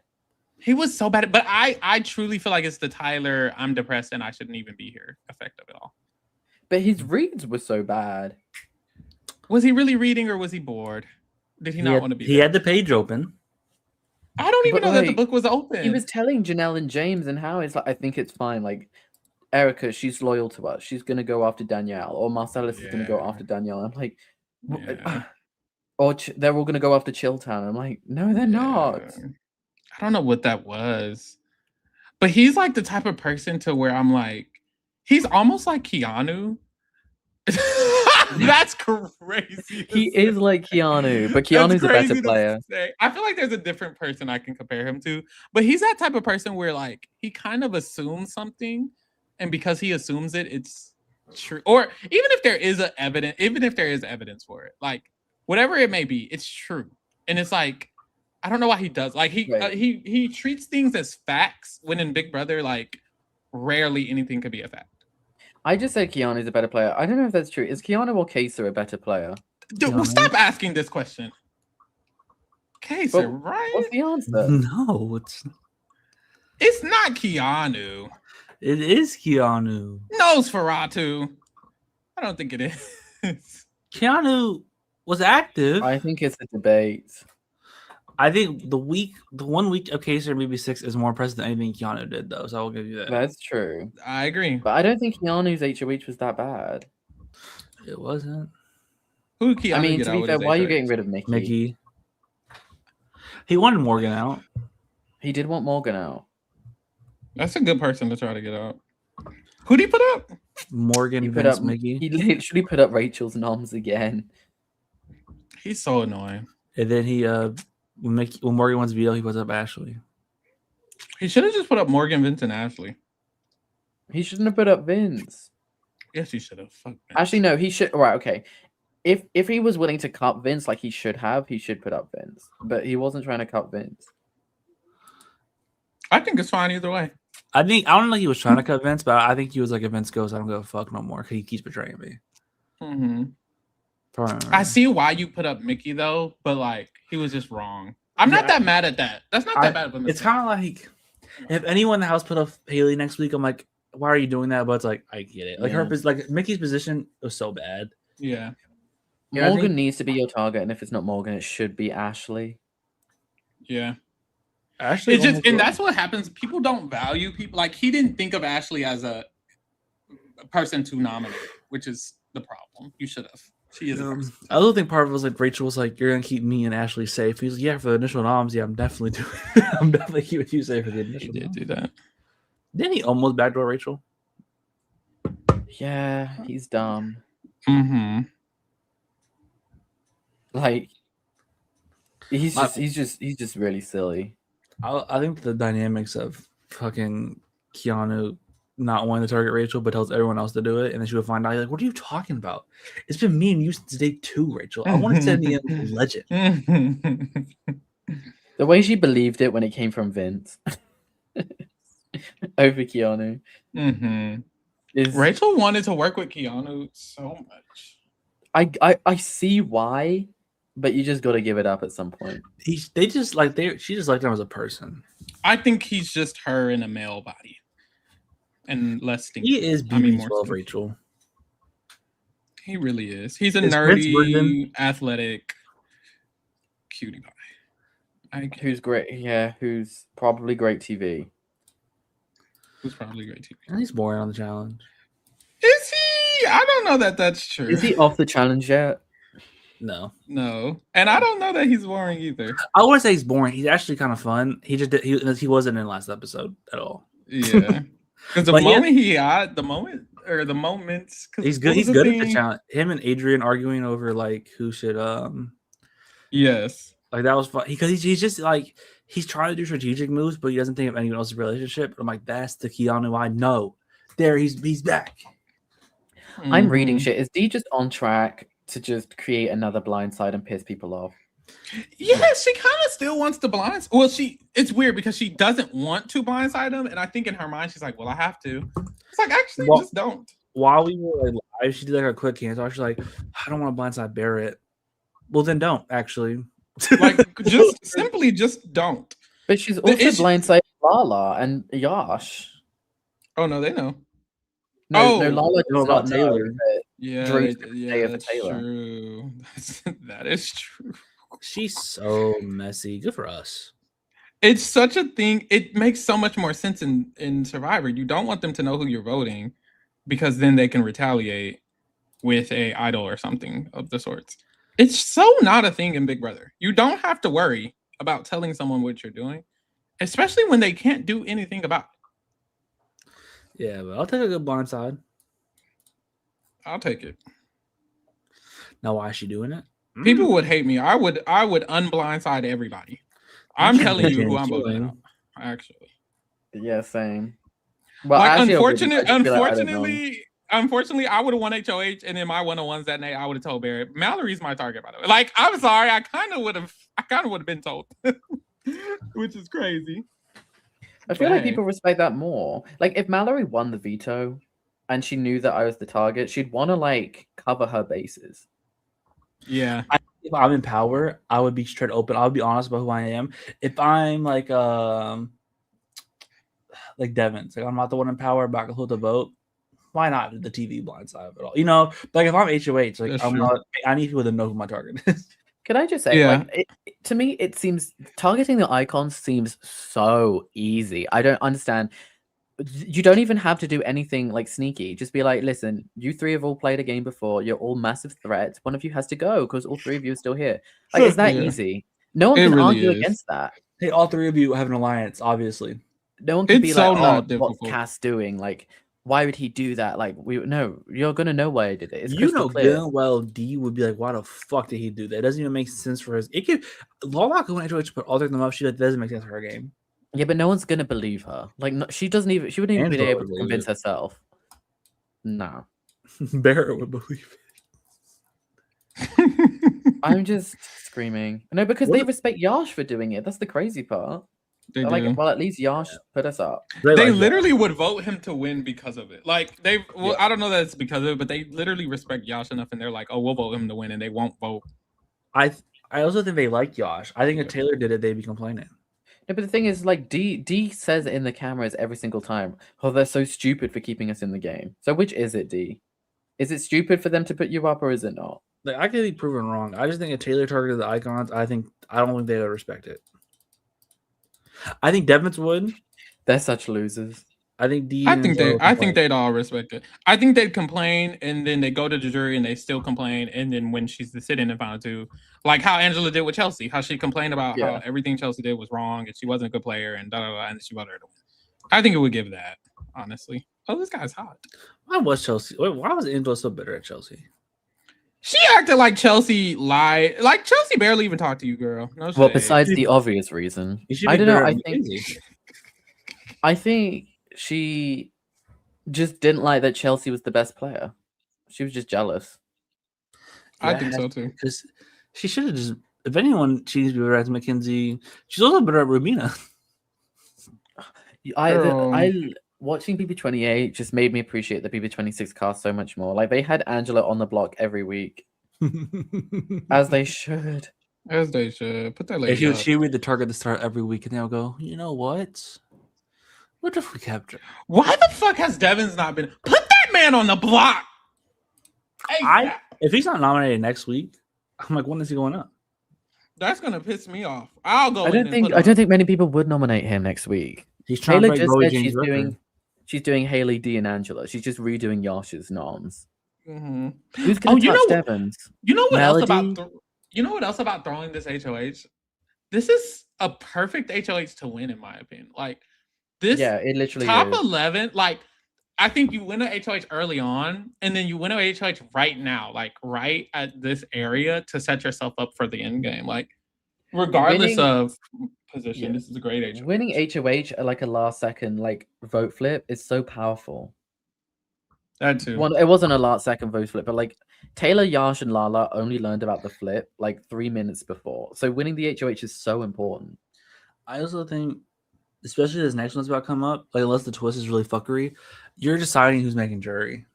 He was so bad, but I truly feel like it's the Tyler, I'm depressed and I shouldn't even be here effect of it all. But his reads were so bad. Was he really reading or was he bored? Did he not want to be He had the page open. I don't even know that the book was open. He was telling Janelle and James and how it's like, I think it's fine. Like, Erica, she's loyal to us. She's going to go after Danielle. Or Marcellus is going to go after Danielle. I'm like, or they're all going to go after Chilltown. I'm like, no, they're not. I don't know what that was. But he's like the type of person to where I'm like, he's almost like Keanu. That's crazy. He is like Keanu, but Keanu's a better player. I feel like there's a different person I can compare him to, but he's that type of person where like he kind of assumes something, and because he assumes it, it's true. Or even if there is evidence for it, like whatever it may be, it's true. And it's like, I don't know why he does. Like he treats things as facts when in Big Brother, like rarely anything could be a fact. I just said Keanu's a better player. I don't know if that's true. Is Keanu or Kayser a better player? Dude, well, stop asking this question. Kayser, right? What's the answer? No, it's not Keanu. It is Keanu. Nosferatu. I don't think it is. Keanu was active. I think it's a debate. I think the 1 week of Kayser and BB6 is more impressive than anything Keanu did, though. So I will give you that. That's true. I agree. But I don't think Keanu's HOH was that bad. It wasn't. Who Keanu? I mean, to be fair, why are you getting rid of Mickey? He wanted Morgan out. He did want Morgan out. That's a good person to try to get out. Who did he put up? Morgan. He put up Mickey. He literally put up Rachel's noms again. He's so annoying. And then he when Morgan wants veto, he puts up Ashley. He should have just put up Morgan, Vince, and Ashley. He shouldn't have put up Vince. Yes, he should have. Fuck Vince. Actually, no, he should. Right, okay. If he was willing to cut Vince like he should put up Vince. But he wasn't trying to cut Vince. I think it's fine either way. I don't know if he was trying to cut Vince, but I think he was like, if Vince goes, I don't give a fuck no more. He keeps betraying me. Mm-hmm. I see why you put up Mickey though, but like he was just wrong. I'm not that mad at that. That's not that bad of a mistake. It's kind of like if anyone in the house put up Haley next week, I'm like, why are you doing that? But it's like, I get it. Like like Mickey's position was so bad. Yeah. Morgan needs to be your target, and if it's not Morgan, it should be Ashley. Yeah. Ashley, it's just, and that's what happens. People don't value people. Like he didn't think of Ashley as a person to nominate, which is the problem. You should have. She is. I also think part of it was like Rachel was like, "You're gonna keep me and Ashley safe." He's like, "Yeah, for the initial noms, yeah, I'm definitely doing. I'm definitely keeping you safe for the initial." He did do that. Didn't he almost backdoor Rachel? Yeah, he's dumb. Mm-hmm. Like he's just really silly. I think the dynamics of fucking Keanu not wanting to target Rachel, but tells everyone else to do it, and then she would find out. You're like, what are you talking about? It's been me and you since day 2, Rachel. I want to send the legend. The way she believed it when it came from Vince over Keanu. Rachel wanted to work with Keanu so much. I see why, but you just got to give it up at some point. She just liked him as a person. I think he's just her in a male body, and less stinky. He is BB12, Rachel. He really is. He's a nerdy, athletic, cutie pie. Who's great? Yeah, who's probably great TV. Who's probably great TV. And he's boring on the challenge. Is he? I don't know that that's true. Is he off the challenge yet? No. And I don't know that he's boring either. I wouldn't say he's boring. He's actually kind of fun. He just he wasn't in last episode at all. Yeah, because the moments. He's good. He's good at the challenge. Him and Adrian arguing over like who should Yes. Like that was fun because he's just like he's trying to do strategic moves, but he doesn't think of anyone else's relationship. I'm like, that's the Keanu I know. There, he's back. I'm reading shit. Is D just on track to just create another blindside and piss people off? Yeah, she kind of still wants to blindside. Well, it's weird because she doesn't want to blindside him, and I think in her mind she's like, "Well, I have to." It's like actually, just don't. While we were like live, she did like a quick cancel. She's like, "I don't want to blindside Barrett." Well, then don't actually. Like just don't. But she's also blindsided Lala and Yash. Oh no, they know. No, Lala does not not Taylor. know. Yeah, for Taylor. True. That is true. She's so messy. Good for us. It's such a thing. It makes so much more sense in Survivor. You don't want them to know who you're voting because then they can retaliate with a idol or something of the sorts. It's so not a thing in Big Brother. You don't have to worry about telling someone what you're doing, especially when they can't do anything about it. Yeah, but I'll take a good blindside. I'll take it. Now, why is she doing it? People would hate me. I would unblindside everybody. I'm telling you who I'm voting out, actually. Yeah, same. Well, like, actually, unfortunately, I would have won HOH, and in my one-on-ones that night, I would have told Barrett. Mallory's my target, by the way. Like, I'm sorry, I kind of would have been told, which is crazy. I feel like people respect that more. Like, if Mallory won the veto, and she knew that I was the target, she'd want to like cover her bases. Yeah. If I'm in power, I would be straight open. I would be honest about who I am. If I'm like Devin, like I'm not the one in power, but I can hold the vote. Why not the TV blindside at all? You know, like if I'm HOH, like I need people to know who my target is. Can I just say, like, to me, it seems targeting the icons seems so easy. I don't understand. You don't even have to do anything like sneaky. Just be like, listen, you three have all played a game before. You're all massive threats. One of you has to go because all three of you are still here. Like, it's that easy. No one can argue against that. Hey, all three of you have an alliance, obviously. No one can be like, oh, what's Cass doing? Like, why would he do that? Like, you're gonna know why I did it. It's crystal clear. Well, D would be like, why the fuck did he do that? It doesn't even make sense for his. It could. Lala could win HOH, put all three of them up. She doesn't make sense for her game. Yeah, but no one's gonna believe her. Like, she doesn't even. She wouldn't even be able to convince herself. No, Barrett would believe it. I'm just screaming. No, because they respect Yash for doing it. That's the crazy part. They're like, well, at least Yash put us up. They literally would vote him to win because of it. Like I don't know that it's because of it, but they literally respect Yash enough, and they're like, oh, we'll vote him to win, and they won't vote. I also think they like Yash. I think if Taylor did it, they'd be complaining. No, but the thing is, like, D says it in the cameras every single time. Oh, they're so stupid for keeping us in the game. So which is it, D? Is it stupid for them to put you up, or is it not? Like, I could be proven wrong. I just think if Taylor targeted the icons, I don't think they would respect it. I think Devins would. They're such losers. I think D. I think they'd all respect it. I think they'd complain, and then they go to the jury, and they still complain, and then when she's the sit-in and final two, like how Angela did with Chelsea, how she complained about how everything Chelsea did was wrong, and she wasn't a good player, and and she voted her to win. I think it would give that, honestly. Oh, this guy's hot. Why was Angela so bitter at Chelsea? She acted like Chelsea lied. Like Chelsea barely even talked to you, girl. No shade. Well, besides the obvious reason, I don't know. I think she just didn't like that Chelsea was the best player. She was just jealous. I think so too. Because she should have just if anyone, she needs to be better at Mackenzie. She's also better at Rumina. Watching BB28 just made me appreciate the BB26 cast so much more. Like they had Angela on the block every week, as they should. As they should. Put that lady up. She read the target to start every week, and they'll go, you know what? What if we kept her? Why the fuck has Devins not been? Put that man on the block. If he's not nominated next week, I'm like, when is he going up? That's gonna piss me off. I'll go. I don't think many people would nominate him next week. He's trying Taylor to just said she's doing Haley D and Angela. She's just redoing Yash's noms. Mm-hmm. Who's gonna touch Devins? You know what else about? You know what else about throwing this HOH? This is a perfect HOH to win, in my opinion. Like this, it literally top is. 11. Like I think you win a HOH early on, and then you win a HOH right now, like right at this area to set yourself up for the end game. Like regardless of position, this is a great HOH. Winning HOH at like a last second like vote flip is so powerful. That too. It wasn't a last second vote flip, but like Taylor, Yash, and Lala only learned about the flip like 3 minutes before. So winning the HOH is so important. I also think, especially as next one's about to come up, like unless the twist is really fuckery, you're deciding who's making jury.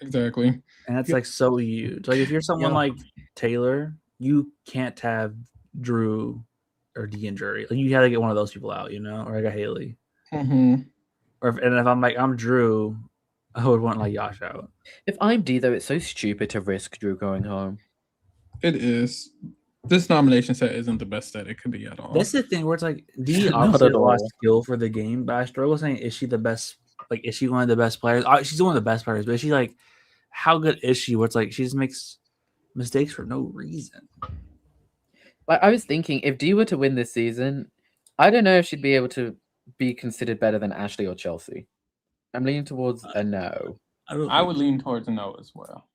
Exactly. And that's like so huge. Like if you're someone like Taylor, you can't have Drew or D in jury. Like you got to get one of those people out, you know, or like a Haley. Mm-hmm. And if I'm Drew, I would want like Yash out. If I'm D though, it's so stupid to risk Drew going home. It is. This nomination set isn't the best that it could be at all. That's the thing where it's like D obviously has a lot of skill for the game, but I struggle saying, is she the best? Like, is she one of the best players? She's one of the best players, but is she like, how good is she? Where it's like she just makes mistakes for no reason. Like I was thinking, if D were to win this season, I don't know if she'd be able to be considered better than Ashley or Chelsea. I'm leaning towards a no. I would lean towards a no as well.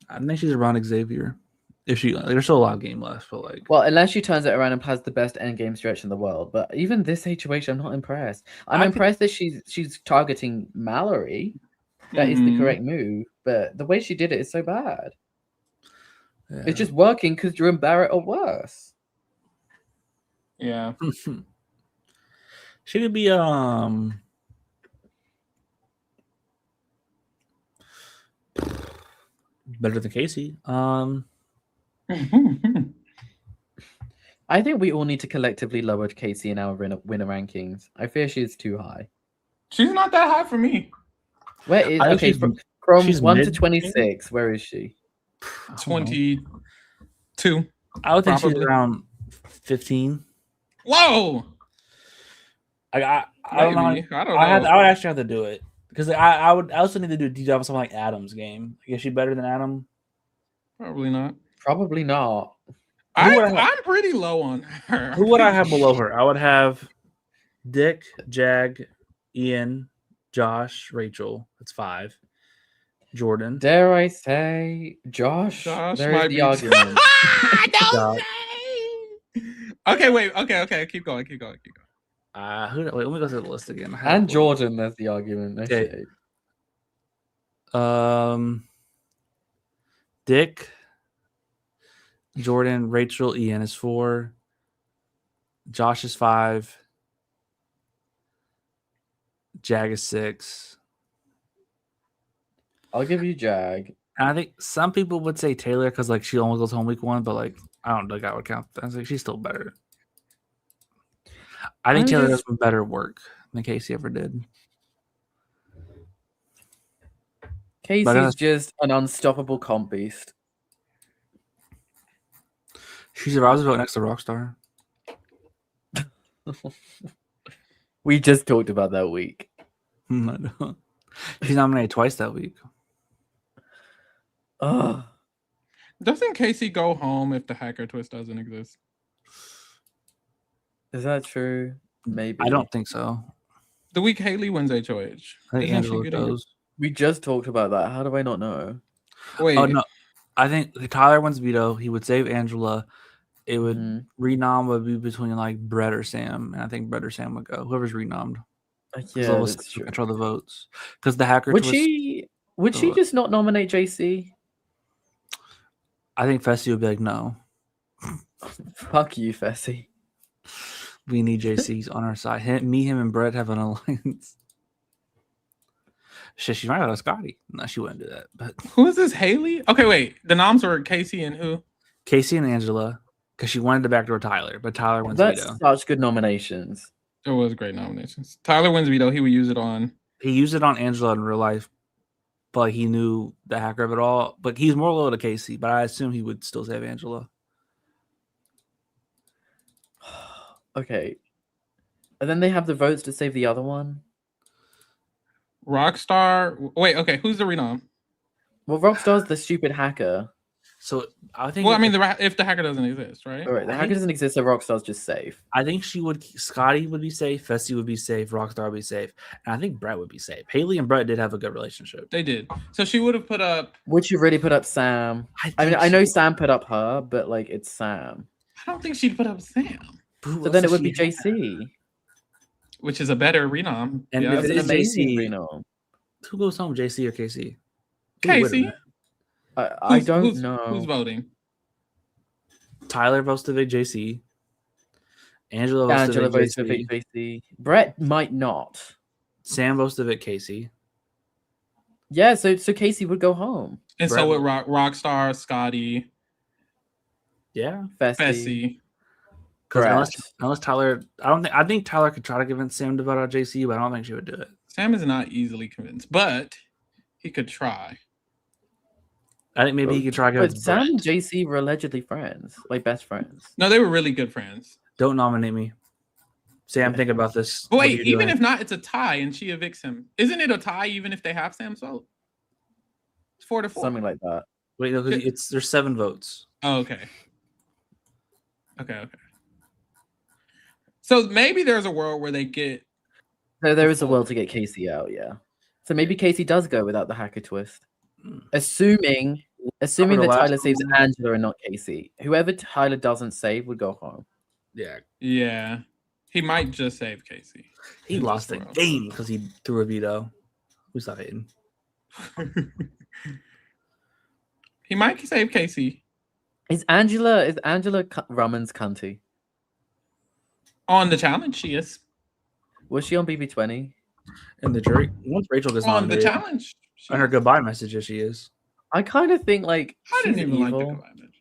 I think she's around Xavier. If she, there's still a lot of game left, but like, well, unless she turns it around and has the best end game stretch in the world. But even this HOH, I'm not impressed. I'm impressed that she's targeting Mallory. That is the correct move, but the way she did it is so bad. Yeah. It's just working because Drew and Barrett are worse. Yeah. She could be better than Casey. I think we all need to collectively lower Casey in our winner rankings. I fear she is too high. She's not that high for me. Where is from 1 to 26? Where is she? 22. I would think she's around 15. Whoa! I don't know. I would actually have to do it because I would also need to do a deep dive on something like Adam's game. Is she better than Adam? Probably not. Probably not. I'm pretty low on her. Who would I have below her? I would have Dick, Jag, Ian, Josh, Rachel. That's 5. Jordan. Dare I say Josh? There's the argument. Don't say. Okay, wait. Okay. Keep going. Wait, let me go through the list again. And Jordan, that's the argument. Okay. Dick, Jordan, Rachel, Ian is 4. Josh is 5. Jag is 6. I'll give you Jag. And I think some people would say Taylor because like she only goes home week 1, but like I don't think I would count that. I was like, she's still better. I think Taylor does better work than Casey ever did. Casey's just an unstoppable comp beast. She survives a vote next to Rockstar. We just talked about that week. I don't. She's nominated twice that week. Doesn't Casey go home if the hacker twist doesn't exist? Is that true? Maybe. I don't think so. The week Haley wins HOH. I think Angela goes. We just talked about that. How do I not know? Wait. Oh, no. I think Tyler wins veto. He would save Angela. It would renom would be between like Brett or Sam. And I think Brett or Sam would go. Whoever's renommed. Yeah, that's true. Control the votes. Because the hacker would she just not nominate JC? I think Fessy would be like, no. Fuck you, Fessy. We need JC's on our side. Him, and Brett have an alliance. Shit, she might have a Scotty. No, she wouldn't do that. But who is this? Haley? Okay, wait. The noms were Casey and who? Casey and Angela, because she wanted to backdoor Tyler, but Tyler wins That's veto. such good nominations. It was great nominations. Tyler wins veto. He would use it on. He used it on Angela in real life, but he knew the hacker of it all. But he's more loyal to Casey, but I assume he would still save Angela. Okay. And then they have the votes to save the other one. Rockstar. Wait, okay. Who's the renom? Well, Rockstar's the stupid hacker. So I think. Well, I mean, if the hacker doesn't exist, right? All right, the hacker doesn't exist, so Rockstar's just safe. I think she would. Scotty would be safe. Fessy would be safe. Rockstar would be safe, and I think Brett would be safe. Haley and Brett did have a good relationship. They did. So she would have put up. Would you really put up Sam? I mean, I know Sam put up her, but like it's Sam. I don't think she'd put up Sam. So then it would be JC, which is a better renom. And yeah, if it is amazing JC, renom. who goes home, JC or KC? Casey. I don't know. Who's voting. Tyler votes to Vic JC. Angela votes to Vic JC. Brett might not. Sam votes to Vic Casey. Yeah, so Casey would go home. And Brett so would Rockstar, Scotty. Yeah. Fessy. Unless Tyler, I think Tyler could try to convince Sam to vote out JC, but I don't think she would do it. Sam is not easily convinced, but he could try. I think maybe he could try to But convince Sam Brett. and JC were allegedly friends, like best friends. No, they were really good friends. Don't nominate me. Sam, think about this. But wait, even if not, it's a tie and she evicts him. Isn't it a tie even if they have Sam's vote? It's 4-4. Something like that. Wait, no, there's 7 votes. Oh, okay. Okay. So maybe there's a world where they get. So there is a world to get Casey out, yeah. So maybe Casey does go without the hacker twist. Assuming that Tyler saves Angela and not Casey. Whoever Tyler doesn't save would go home. Yeah. He might just save Casey. He lost the game because he threw a veto. Who's not hating? He might save Casey. Is Angela Rumman's cunty? On the challenge, she is. Was she on BB20? And the jury, once Rachel gets on the challenge, and her goodbye message, she is. I kind of think like I didn't even evil. like the goodbye message.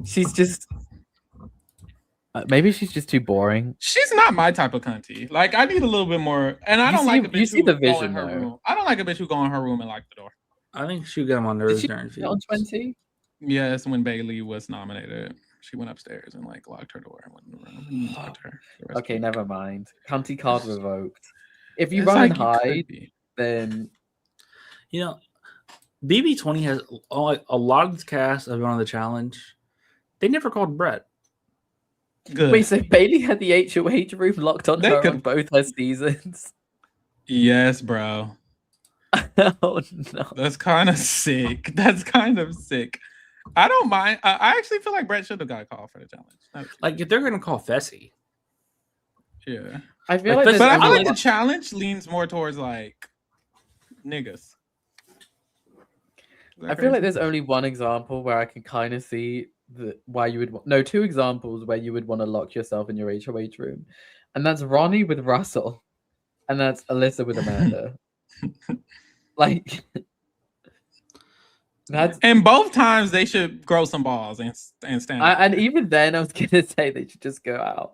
She's just maybe she's just too boring. She's not my type of cunty. Like I need a little bit more, and I don't like a bitch. You see the vision her though. room. I don't like a bitch who go in her room and lock the door. I think she'll get him on nerves during on 20. Yes, when Bailey was nominated, she went upstairs and like locked her door and went in the room and locked her. Okay, never mind. Cunty card revoked. If you run and hide, then BB20 has a lot of the cast have been on the challenge. They never called Brett. Good. Wait, so Bailey had the HOH room locked on her on both her seasons? Yes, bro. Oh no, that's kind of sick. I don't mind. I actually feel like Brett should have got a call for the challenge. Like if they're gonna call Fessy, yeah, I feel like. But I feel like the challenge leans more towards like niggas. I feel like there's only one example where I can kind of see why you would two examples where you would want to lock yourself in your HOH room, and that's Ronnie with Russell, and that's Alyssa with Amanda. Like that's and both times they should grow some balls and stand. And even then, I was gonna say they should just go out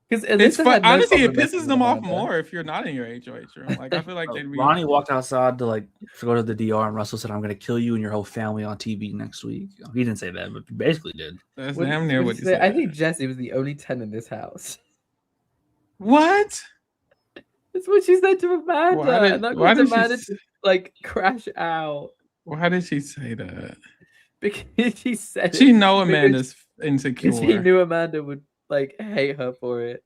because honestly, it pisses them off more if you're not in your HOH room. Like I feel like they'd be. Ronnie walked outside to go to the DR, and Russell said, "I'm going to kill you and your whole family on TV next week." He didn't say that, but he basically did. That's damn near what he said. I think Jesse was the only 10 in this house. What? That's what she said to Amanda. Why did Amanda just crash out? Why did she say that? Because she said she know Amanda's insecure. Because he knew Amanda would hate her for it.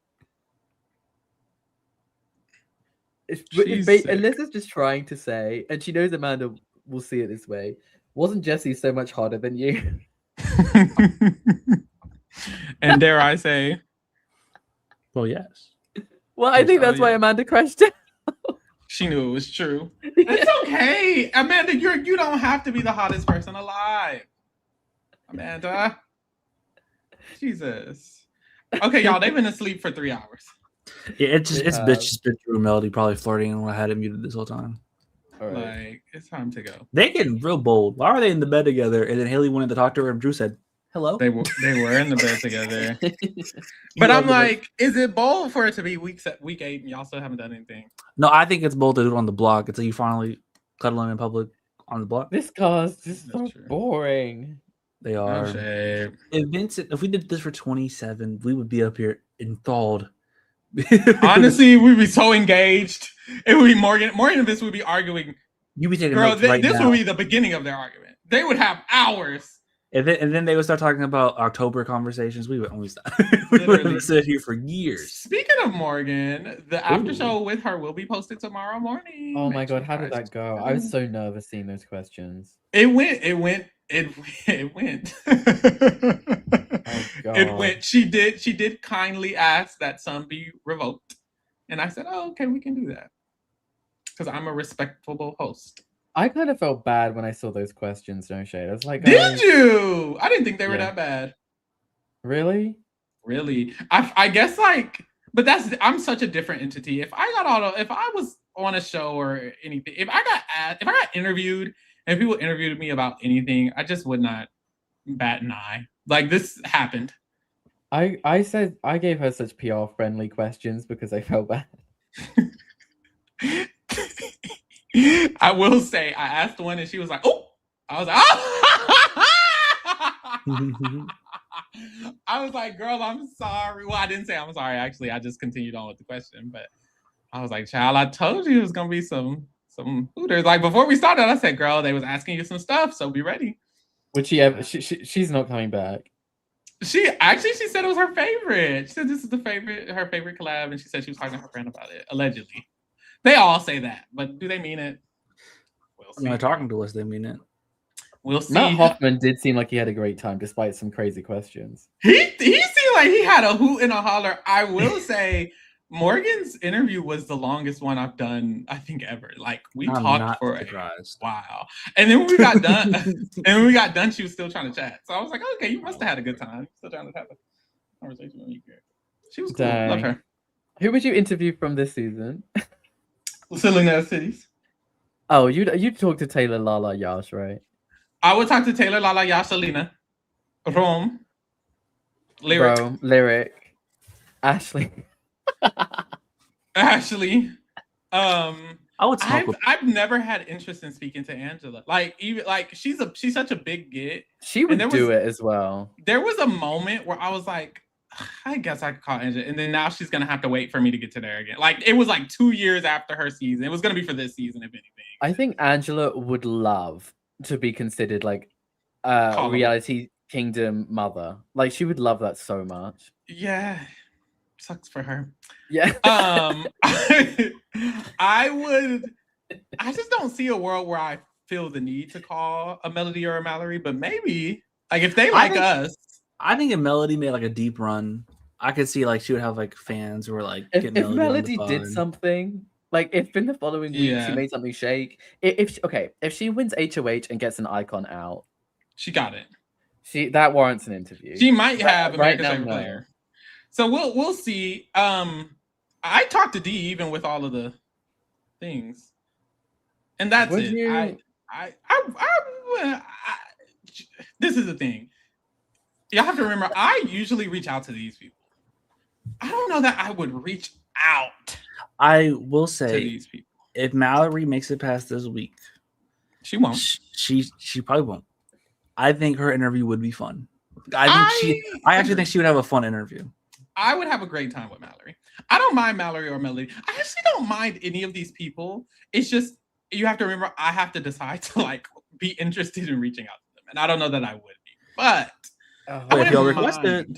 Alyssa's just trying to say, and she knows Amanda will see it this way. Wasn't Jesse so much harder than you? And dare I say, well, yes. Well, I think that's why Amanda crashed out. She knew it was true. It's okay, Amanda. You don't have to be the hottest person alive, Amanda. Jesus. Okay, y'all. They've been asleep for 3 hours. Yeah, it's bitch Drew and Melody probably flirting when I had it muted this whole time. Right. Like, it's time to go. They getting real bold. Why are they in the bed together? And then Haley wanted to talk to her, and Drew said, "Hello." They were in the bed together. But I'm like, is it bold for it to be week 8 and y'all still haven't done anything? No, I think it's bold to do it on the block until you finally cuddle them in public on the block. This cast is so boring. They are. If we did this for 27, we would be up here enthralled. Honestly, we'd be so engaged. It would be Morgan and Vince would be arguing. You'd be taking girl, notes right this now. would be the beginning of their argument. They would have hours. And then they would start talking about October conversations. We would only stop. We would sit here for years. Speaking of Morgan, the after show with her will be posted tomorrow morning. Oh my god, how did that go? I was so nervous seeing those questions. It went. Oh god. It went. She did kindly ask that some be revoked. And I said, oh, okay, we can do that. Because I'm a respectable host. I kind of felt bad when I saw those questions, no shade. I was like, did you? I didn't think they were that bad. Really? Really? I guess like, but I'm such a different entity. If I was on a show or anything, if I got interviewed and people interviewed me about anything, I just would not bat an eye. Like this happened. I said I gave her such PR friendly questions because I felt bad. I will say I asked one and she was like, oh, I was like, oh. I was like, girl, I'm sorry. Well, I didn't say I'm sorry. Actually, I just continued on with the question, but I was like, child, I told you it was going to be some hooters. Like before we started, I said, girl, they was asking you some stuff. So be ready. Would she ever, she's not coming back. She said it was her favorite. She said this is her favorite collab. And she said she was talking to her friend about it, allegedly. They all say that, but do they mean it? We'll see. When they're talking to us, they mean it. We'll see. Matt Hoffman did seem like he had a great time despite some crazy questions. He seemed like he had a hoot and a holler. I will say Morgan's interview was the longest one I've done, I think, ever. Like we talked for a while. And then when we got done, she was still trying to chat. So I was like, okay, you must have had a good time. Still trying to have a conversation with me. She was cool. Dang. Love her. Who would you interview from this season? Selena Cities. Oh, you'd talk to Taylor, Lala, Yash, right? I would talk to Taylor, Lala, Yash, Selena, Rome, Lyric, Ashley. Ashley. I would talk I've never had interest in speaking to Angela. Like even like she's such a big get. She would do it as well. There was a moment where I was like, I guess I could call Angela, and then now she's gonna have to wait for me to get to there again. Like it was like 2 years after her season. It was gonna be for this season, if anything. I think Angela would love to be considered like a reality kingdom mother. Like she would love that so much. Yeah. Sucks for her. Yeah. I just don't see a world where I feel the need to call a Melody or a Mallory, but maybe like if they like us. I think if Melody made like a deep run, I could see like she would have like fans who were like if Melody did something, like if in the following week she made something shake. If she wins HOH and gets an icon out, she got it. That warrants an interview. She might have America's favorite player. So we'll see. I talked to D even with all of the things, and that's it. This is the thing. Y'all have to remember, I usually reach out to these people. I don't know that I would reach out. I will say, to these people. If Mallory makes it past this week, she won't. She probably won't. I think her interview would be fun. I actually think she would have a fun interview. I would have a great time with Mallory. I don't mind Mallory or Melody. I actually don't mind any of these people. It's just you have to remember I have to decide to like be interested in reaching out to them, and I don't know that I would be. But if you'll request it,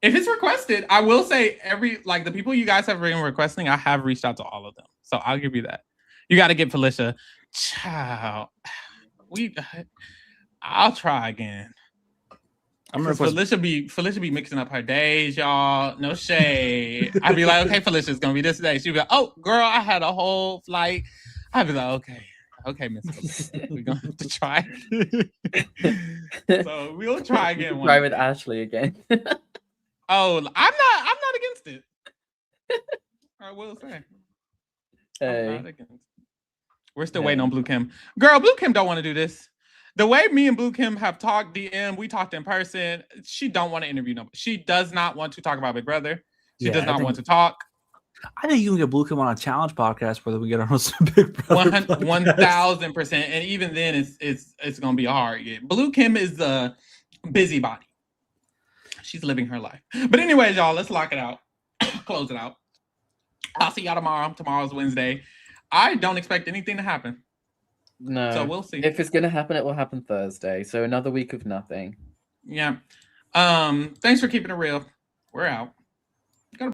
if it's requested, I will say the people you guys have been requesting, I have reached out to all of them. So I'll give you that. You got to get Felicia. Ciao. I'll try again. Felicia be mixing up her days, y'all. No shade. I'd be like, okay, Felicia, it's gonna be this day. She'd be like, oh, girl, I had a whole flight. I'd be like, okay, Miss Felicia, we're gonna have to try. So we'll try again. Try with Ashley again. Oh, I'm not against it. I will say. Hey. We're still waiting on Blue Kim. Girl, Blue Kim don't want to do this. The way me and Blue Kim have talked DM, we talked in person. She don't want to interview nobody. She does not want to talk about Big Brother. She does not want to talk. I think you can get Blue Kim on a challenge podcast where we get on a Big Brother. 1,000%. And even then, it's gonna be hard. Yeah. Blue Kim is a busybody. She's living her life. But anyways, y'all, let's lock it out. Close it out. I'll see y'all tomorrow. Tomorrow's Wednesday. I don't expect anything to happen. No. So we'll see. If it's gonna happen, it will happen Thursday. So another week of nothing. Yeah. Thanks for keeping it real. We're out.